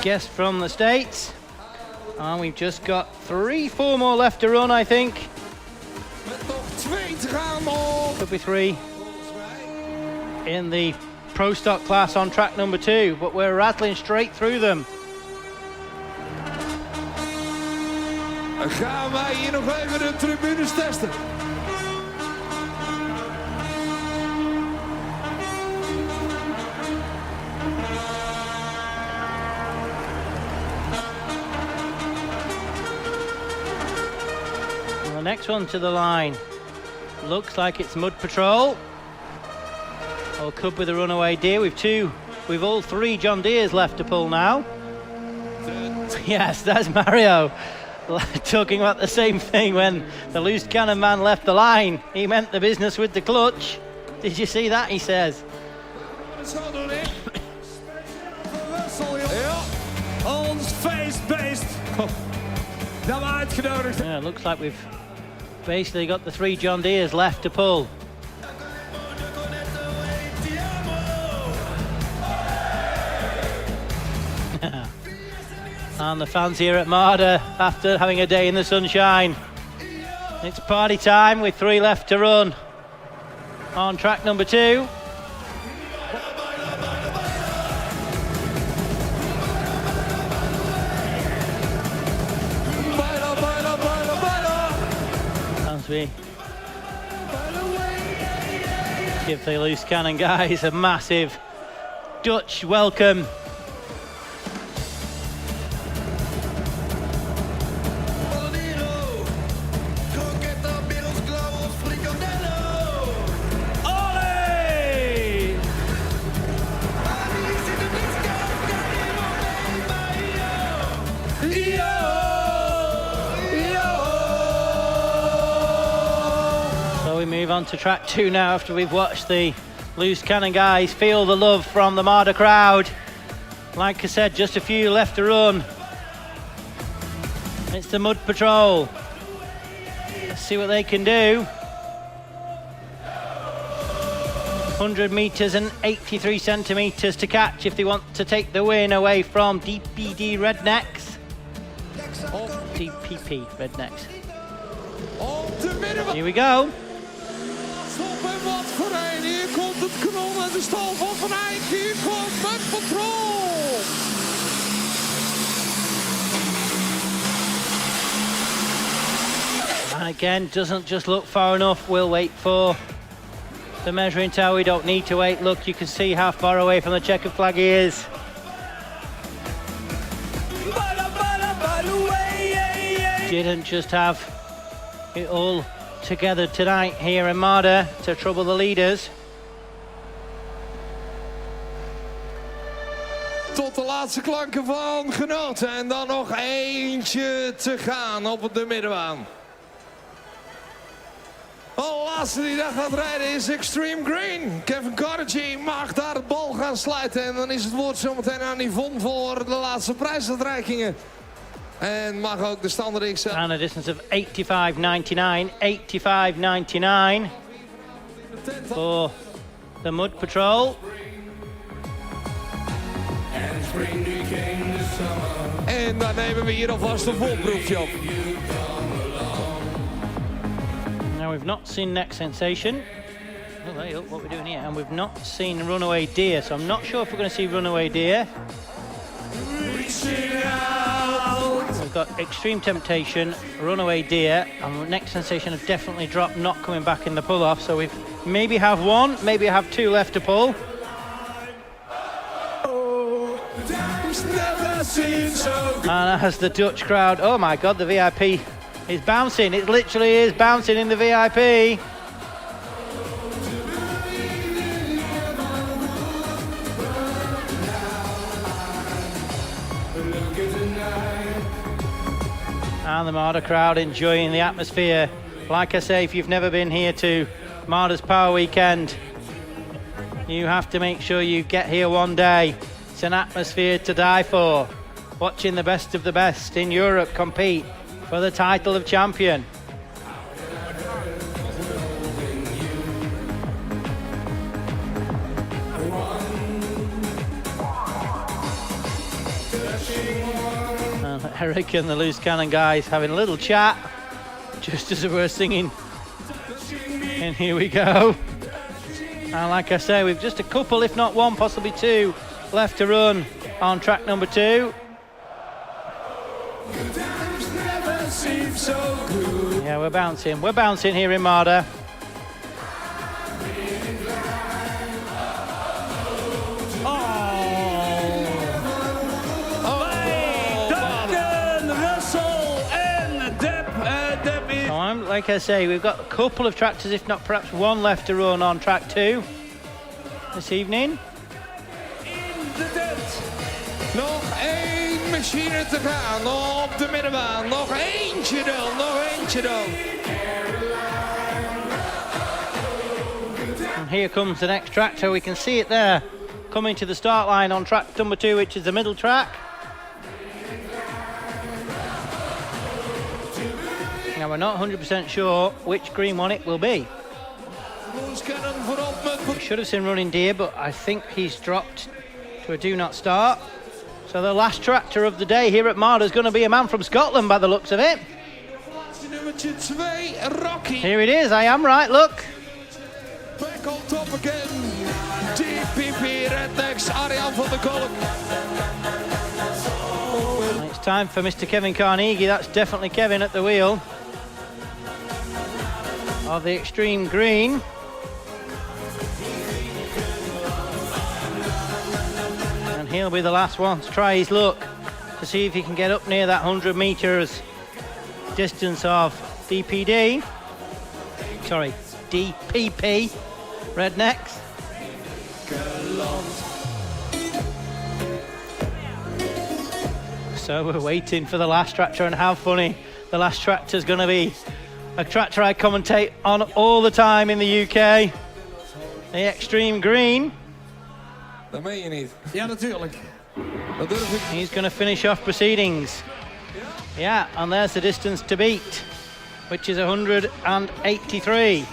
guest from the States. And we've just got 4 more left to run, I think. Met nog 2 te gaan op... Could be 3 in the Pro Stock class on track number 2, but we're rattling straight through them. Gaan wij hier nog even de tribunes testen. And the next one to the line looks like it's Mud Patrol. Or could be the Runaway Deer. We've all 3 John Deeres left to pull now. Yes, that's Mario. Talking about the same thing when the loose cannon man left the line. He meant the business with the clutch. Did you see that, he says? Ons feestbeest. Dat we uitgenodigd. Yeah, looks like we've basically got the 3 John Deeres left to pull. And the fans here at Marder, after having a day in the sunshine, it's party time with 3 left to run on track number 2. As we give the loose cannon guys a massive Dutch welcome. Move on to track 2 now after we've watched the loose cannon guys feel the love from the Marder crowd. Like I said, just a few left to run. It's the Mud Patrol. Let's see what they can do. 100 metres and 83 centimetres to catch if they want to take the win away from DPD Rednecks. DPP Rednecks. Here we go. Stop en wat voor een. Hier komt het kanon uit de stal van Van Eyck. Hier komt Mud Patrol. And again, doesn't just look far enough. We'll wait for the measuring tower. We don't need to wait. Look, you can see how far away from the checkered flag he is. Didn't just have it all together tonight here in Marder to trouble the leaders. Tot de laatste klanken van genoten. En dan nog eentje te gaan op de middenbaan. De laatste die daar gaat rijden is Extreme Green. Kevin Carnegie mag daar het bal gaan sluiten. En dan is het woord zometeen aan Yvonne voor de laatste prijsuitreikingen. En mag ook de standaard XL. And a distance of 85.99. 85.99 for the Mud Patrol. En dan nemen we hier alvast een volproefje op. Now we've not seen Next Sensation. Oh, hey, look what we're doing here. And we've not seen Runaway Deer, so I'm not sure if we're going to see Runaway Deer. We've got Extreme Temptation, Runaway Deer, and Next Sensation have definitely dropped, not coming back in the pull-off. So we maybe have one, maybe have two left to pull. And as the Dutch crowd, oh my God, the VIP is bouncing. It literally is bouncing in the VIP. And the Marder crowd enjoying the atmosphere. Like I say, if you've never been here to Marder's Power Weekend, you have to make sure you get here one day. It's an atmosphere to die for. Watching the best of the best in Europe compete for the title of champion. And Eric and the Loose Cannon guys having a little chat just as we're singing. And here we go. And like I say, we've just a couple, if not one, possibly two, left to run on track number 2. Yeah, we're bouncing here in Marder. Like I say, we've got a couple of tractors, if not perhaps one left to run on track 2 this evening. Nog één machine te gaan op de middenbaan. Nog eentje dan. And here comes the next tractor. We can see it there coming to the start line on track number 2, which is the middle track. Now we're not 100% sure which green one it will be. We should have seen Running Deer, but I think he's dropped to a do not start. So the last tractor of the day here at Marder is going to be a man from Scotland by the looks of it. Here it is, I am right, look. Back on top again. ETPC Rednecks, Arjan van der Kolk. It's time for Mr. Kevin Carnegie. That's definitely Kevin at the wheel of the Extreme Green. And he'll be the last one to try his luck to see if he can get up near that 100 meters distance of DPP Rednecks. So we're waiting for the last tractor, and how funny the last tractor is going to be. A tractor I commentate on all the time in the UK. The Extreme Green. Dat meen je niet. Ja, natuurlijk. Dat durf ik. He's going to finish off proceedings. Yeah, and there's the distance to beat, which is 183.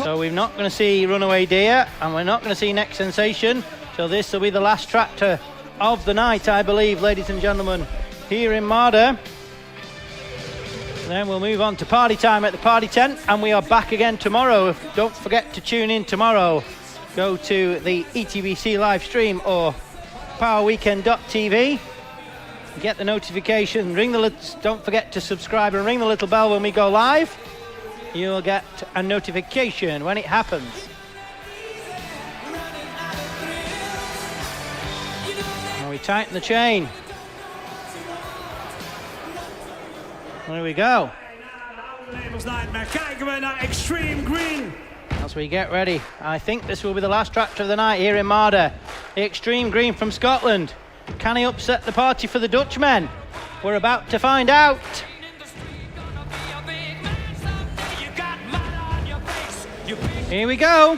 So we're not going to see Runaway Deer, and we're not going to see Next Sensation. So this will be the last tractor of the night, I believe, ladies and gentlemen, here in Marder. Then we'll move on to party time at the party tent, and we are back again tomorrow. Don't forget to tune in tomorrow. Go to the ETPC live stream or powerweekend.tv. Get the notification. Don't forget to subscribe and ring the little bell when we go live. You'll get a notification when it happens. Now we tighten the chain. There we go. Kijken we naar Extreme Green. As we get ready, I think this will be the last tractor of the night here in Marder. The Extreme Green from Scotland. Can he upset the party for the Dutchmen? We're about to find out. Here we go.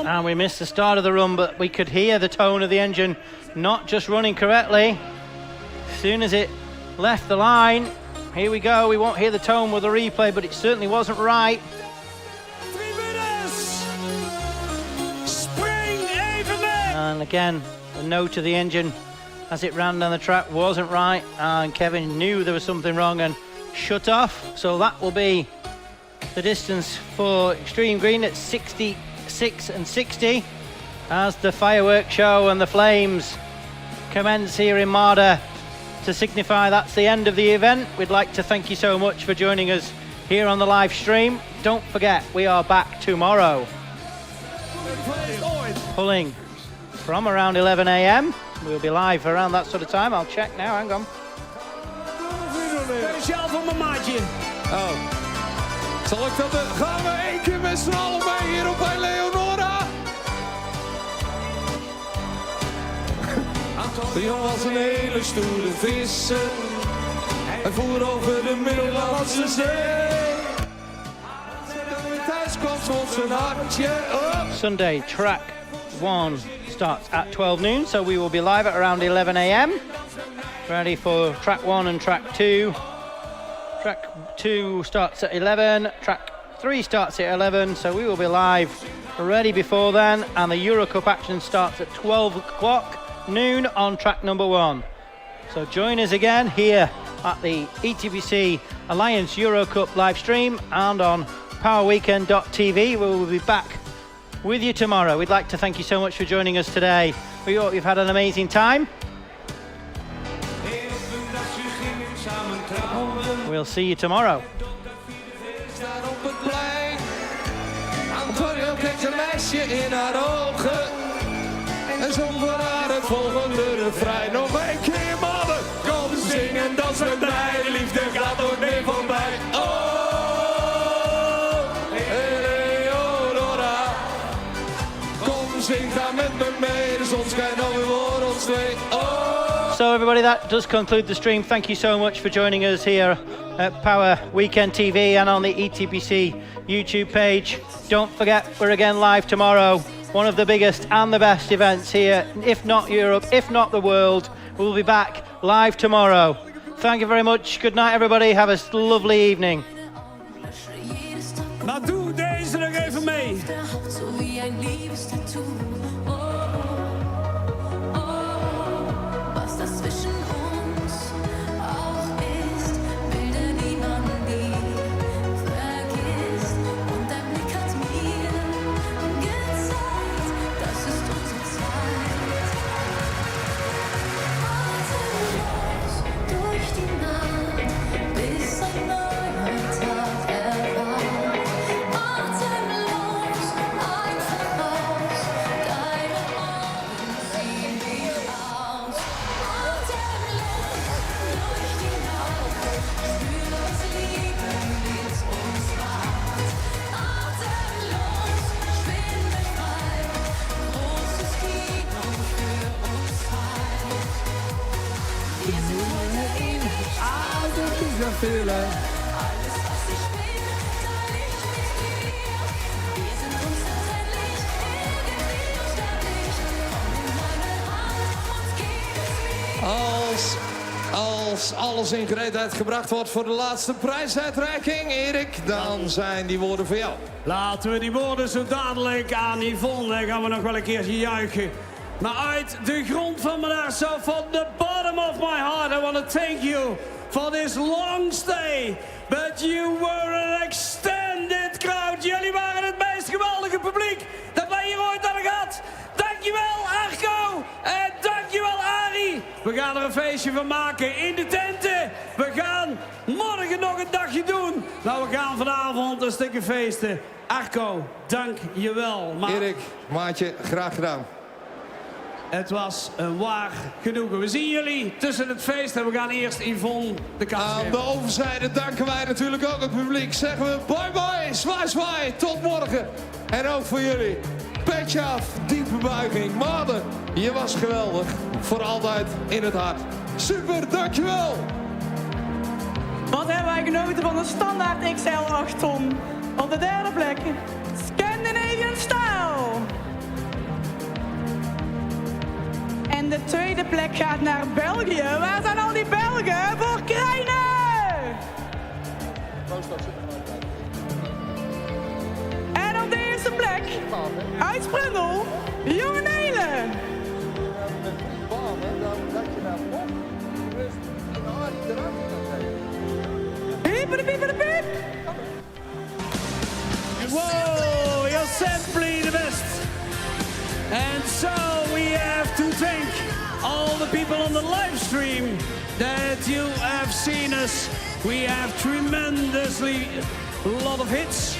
And we missed the start of the run, but we could hear the tone of the engine not just running correctly. As soon as it left the line, here we go. We won't hear the tone with the replay, but it certainly wasn't right. And again, the note to the engine as it ran down the track wasn't right, and Kevin knew there was something wrong and shut off. So that will be the distance for Extreme Green at 66 and 60 as the fireworks show and the flames commence here in Marder to signify that's the end of the event. We'd like to thank you so much for joining us here on the live stream. Don't forget, we are back tomorrow, pulling from around 11 a.m. We'll be live around that sort of time. I'll check now, hang on. Speciaal voor mijn maatje. Oh. Zal ik dat... Gaan we één keer met z'n allen mee hier op bij Leonora? Antonio was een hele stoere visser. Hij voer over de Middellandse Zee. Thuis kwam zijn hartje op. Sunday track 1 starts at 12 noon, so we will be live at around 11 a.m. ready for track 1 and track 2. Track 2 starts at 11, track 3 starts at 11, so we will be live ready before then, and the Euro Cup action starts at 12 o'clock noon on track number 1. So join us again here at the ETPC Alliance Euro Cup live stream and on powerweekend.tv. We will be back with you tomorrow. We'd like to thank you so much for joining us today. We hope you've had an amazing time. We'll see you tomorrow. Antonio kijkt een meisje in haar ogen en zong voor haar het volgende refrein. Nog één keer mannen, kom zingen, dans met mij, de liefde gaat nooit meer voorbij. So everybody, that does conclude the stream. Thank you so much for joining us here at Power Weekend TV and on the ETPC YouTube page. Don't forget, we're again live tomorrow. One of the biggest and the best events here, if not Europe, if not the world. We'll be back live tomorrow. Thank you very much. Good night, everybody. Have a lovely evening. Maar doe deze nog even mee. Als alles in gereedheid gebracht wordt voor de laatste prijsuitreiking, Erik, dan zijn die woorden voor jou. Laten we die woorden zo dadelijk aan Yvonne, gaan we nog wel een keertje juichen. Maar uit de grond van mijn hart, so from the bottom of my heart, I want to thank you for this long stay. But you were an extended crowd. Jullie waren het meest geweldige publiek dat wij hier ooit hebben gehad. Dankjewel Arco en dankjewel Arie. We gaan er een feestje van maken in de tenten. We gaan morgen nog een dagje doen. Nou, we gaan vanavond een stukje feesten. Arco, dank je wel. Erik, maatje, graag gedaan. Het was een waar genoegen. We zien jullie tussen het feest en we gaan eerst Yvonne de kans geven. Aan de overzijde danken wij natuurlijk ook het publiek. Zeggen we bye bye, zwaai zwaai, tot morgen. En ook voor jullie. petje af, diepe buiging. Maarten, je was geweldig. Voor altijd in het hart. Super, dankjewel. Wat hebben wij genoten van een standaard XL 8 ton. Op de derde plek, Scandinavian Style. En de tweede plek gaat naar België. Waar zijn al die Belgen voor Krijnen? En op de eerste plek, uit Sprundel, Jonge Nelen. Piep, piep, piep, piep. Whoa, you're simply the best. And so we have to thank all the people on the live stream that you have seen us. We have tremendously a lot of hits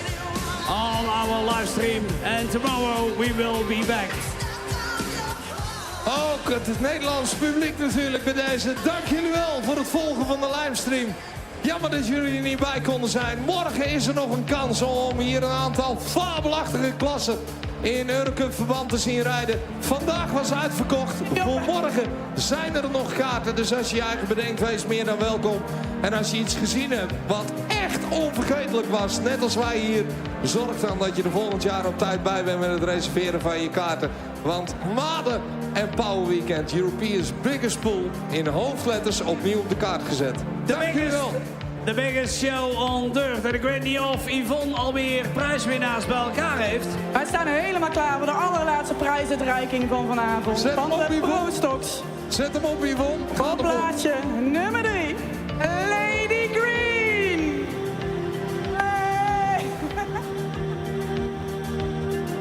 on our live stream. And tomorrow we will be back. Ook het Nederlands publiek natuurlijk bij deze. Dank jullie wel voor het volgen van de livestream. Jammer dat jullie er niet bij konden zijn. Morgen is er nog een kans om hier een aantal fabelachtige klassen in Eurocup verband te zien rijden. Vandaag was uitverkocht. Voor morgen zijn er nog kaarten. Dus als je je eigen bedenkt, wees meer dan welkom. En als je iets gezien hebt wat echt onvergetelijk was, net als wij hier, zorg dan dat je er volgend jaar op tijd bij bent met het reserveren van je kaarten. Want Maden en Power Weekend, Europe's biggest pool, in hoofdletters opnieuw op de kaart gezet. Dank jullie wel. The biggest show on earth. En ik weet niet of Yvonne alweer prijswinnaars bij elkaar heeft. Wij staan helemaal klaar voor de allerlaatste prijsuitreiking van vanavond. Zet van hem op, de Yvonne. Pro-stocks. Zet hem op, Yvonne. Op plaatje nummer 3. Lady Green. Hey.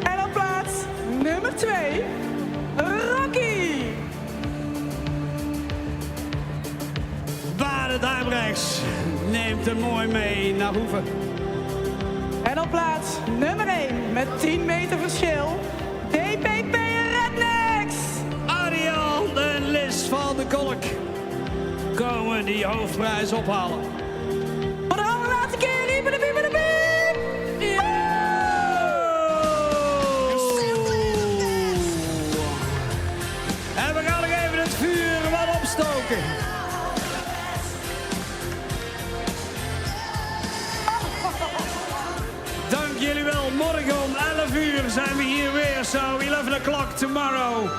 En op plaats nummer 2. Rocky. Waarde Duimrechts neemt hem mooi mee naar Hoeven. En op plaats nummer 1 met 10 meter verschil. DPP Rednecks. Arjan en Lis van de Kolk komen die hoofdprijs ophalen. Voor de allerlaatste keer, riepen de piep, de piep. En we gaan nog even het vuur wat opstoken. Dank jullie wel. Morgen om 11 uur zijn we hier weer. So 11 o'clock tomorrow.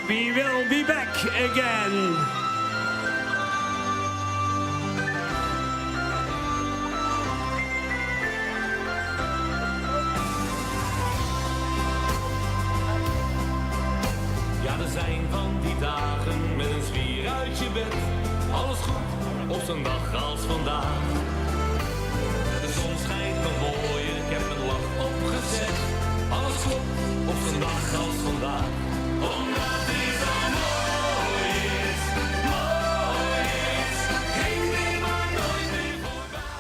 We will be back again. Ja, er zijn van die dagen met een zwier uit je bed. Alles goed op zo'n dag als vandaag. De zon schijnt nog mooier, ik heb mijn lach opgezet. Alles klopt op zo'n dag als vandaag. Omdat dit zo mooi is, mooi is. Geen ding maar nooit meer voorbij.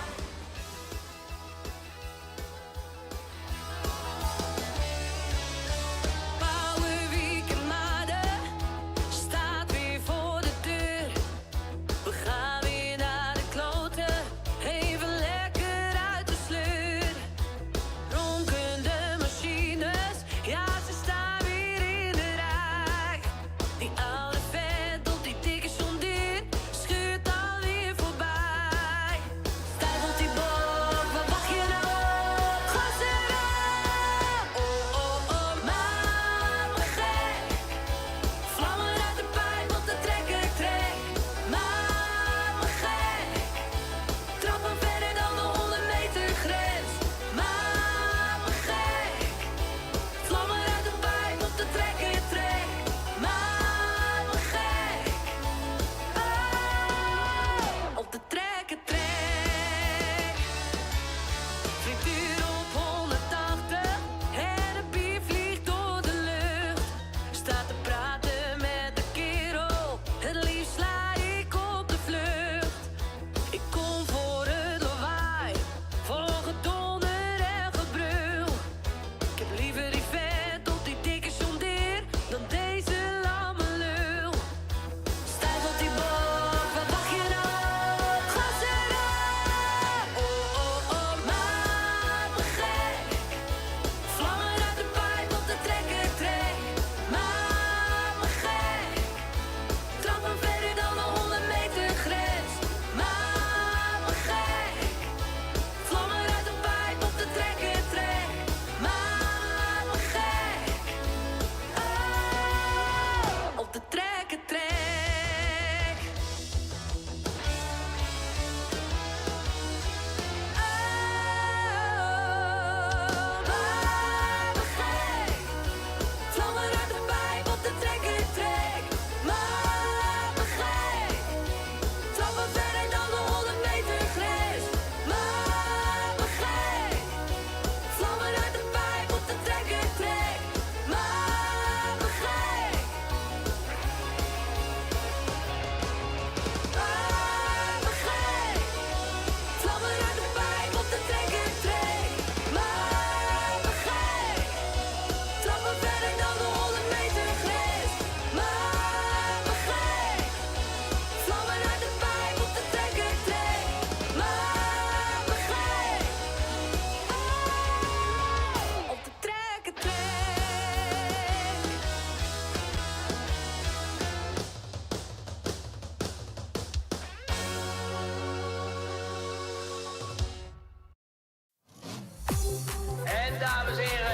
Power Weekend Maden staat weer voor de deur. We gaan weer naar de kloten. dames en heren.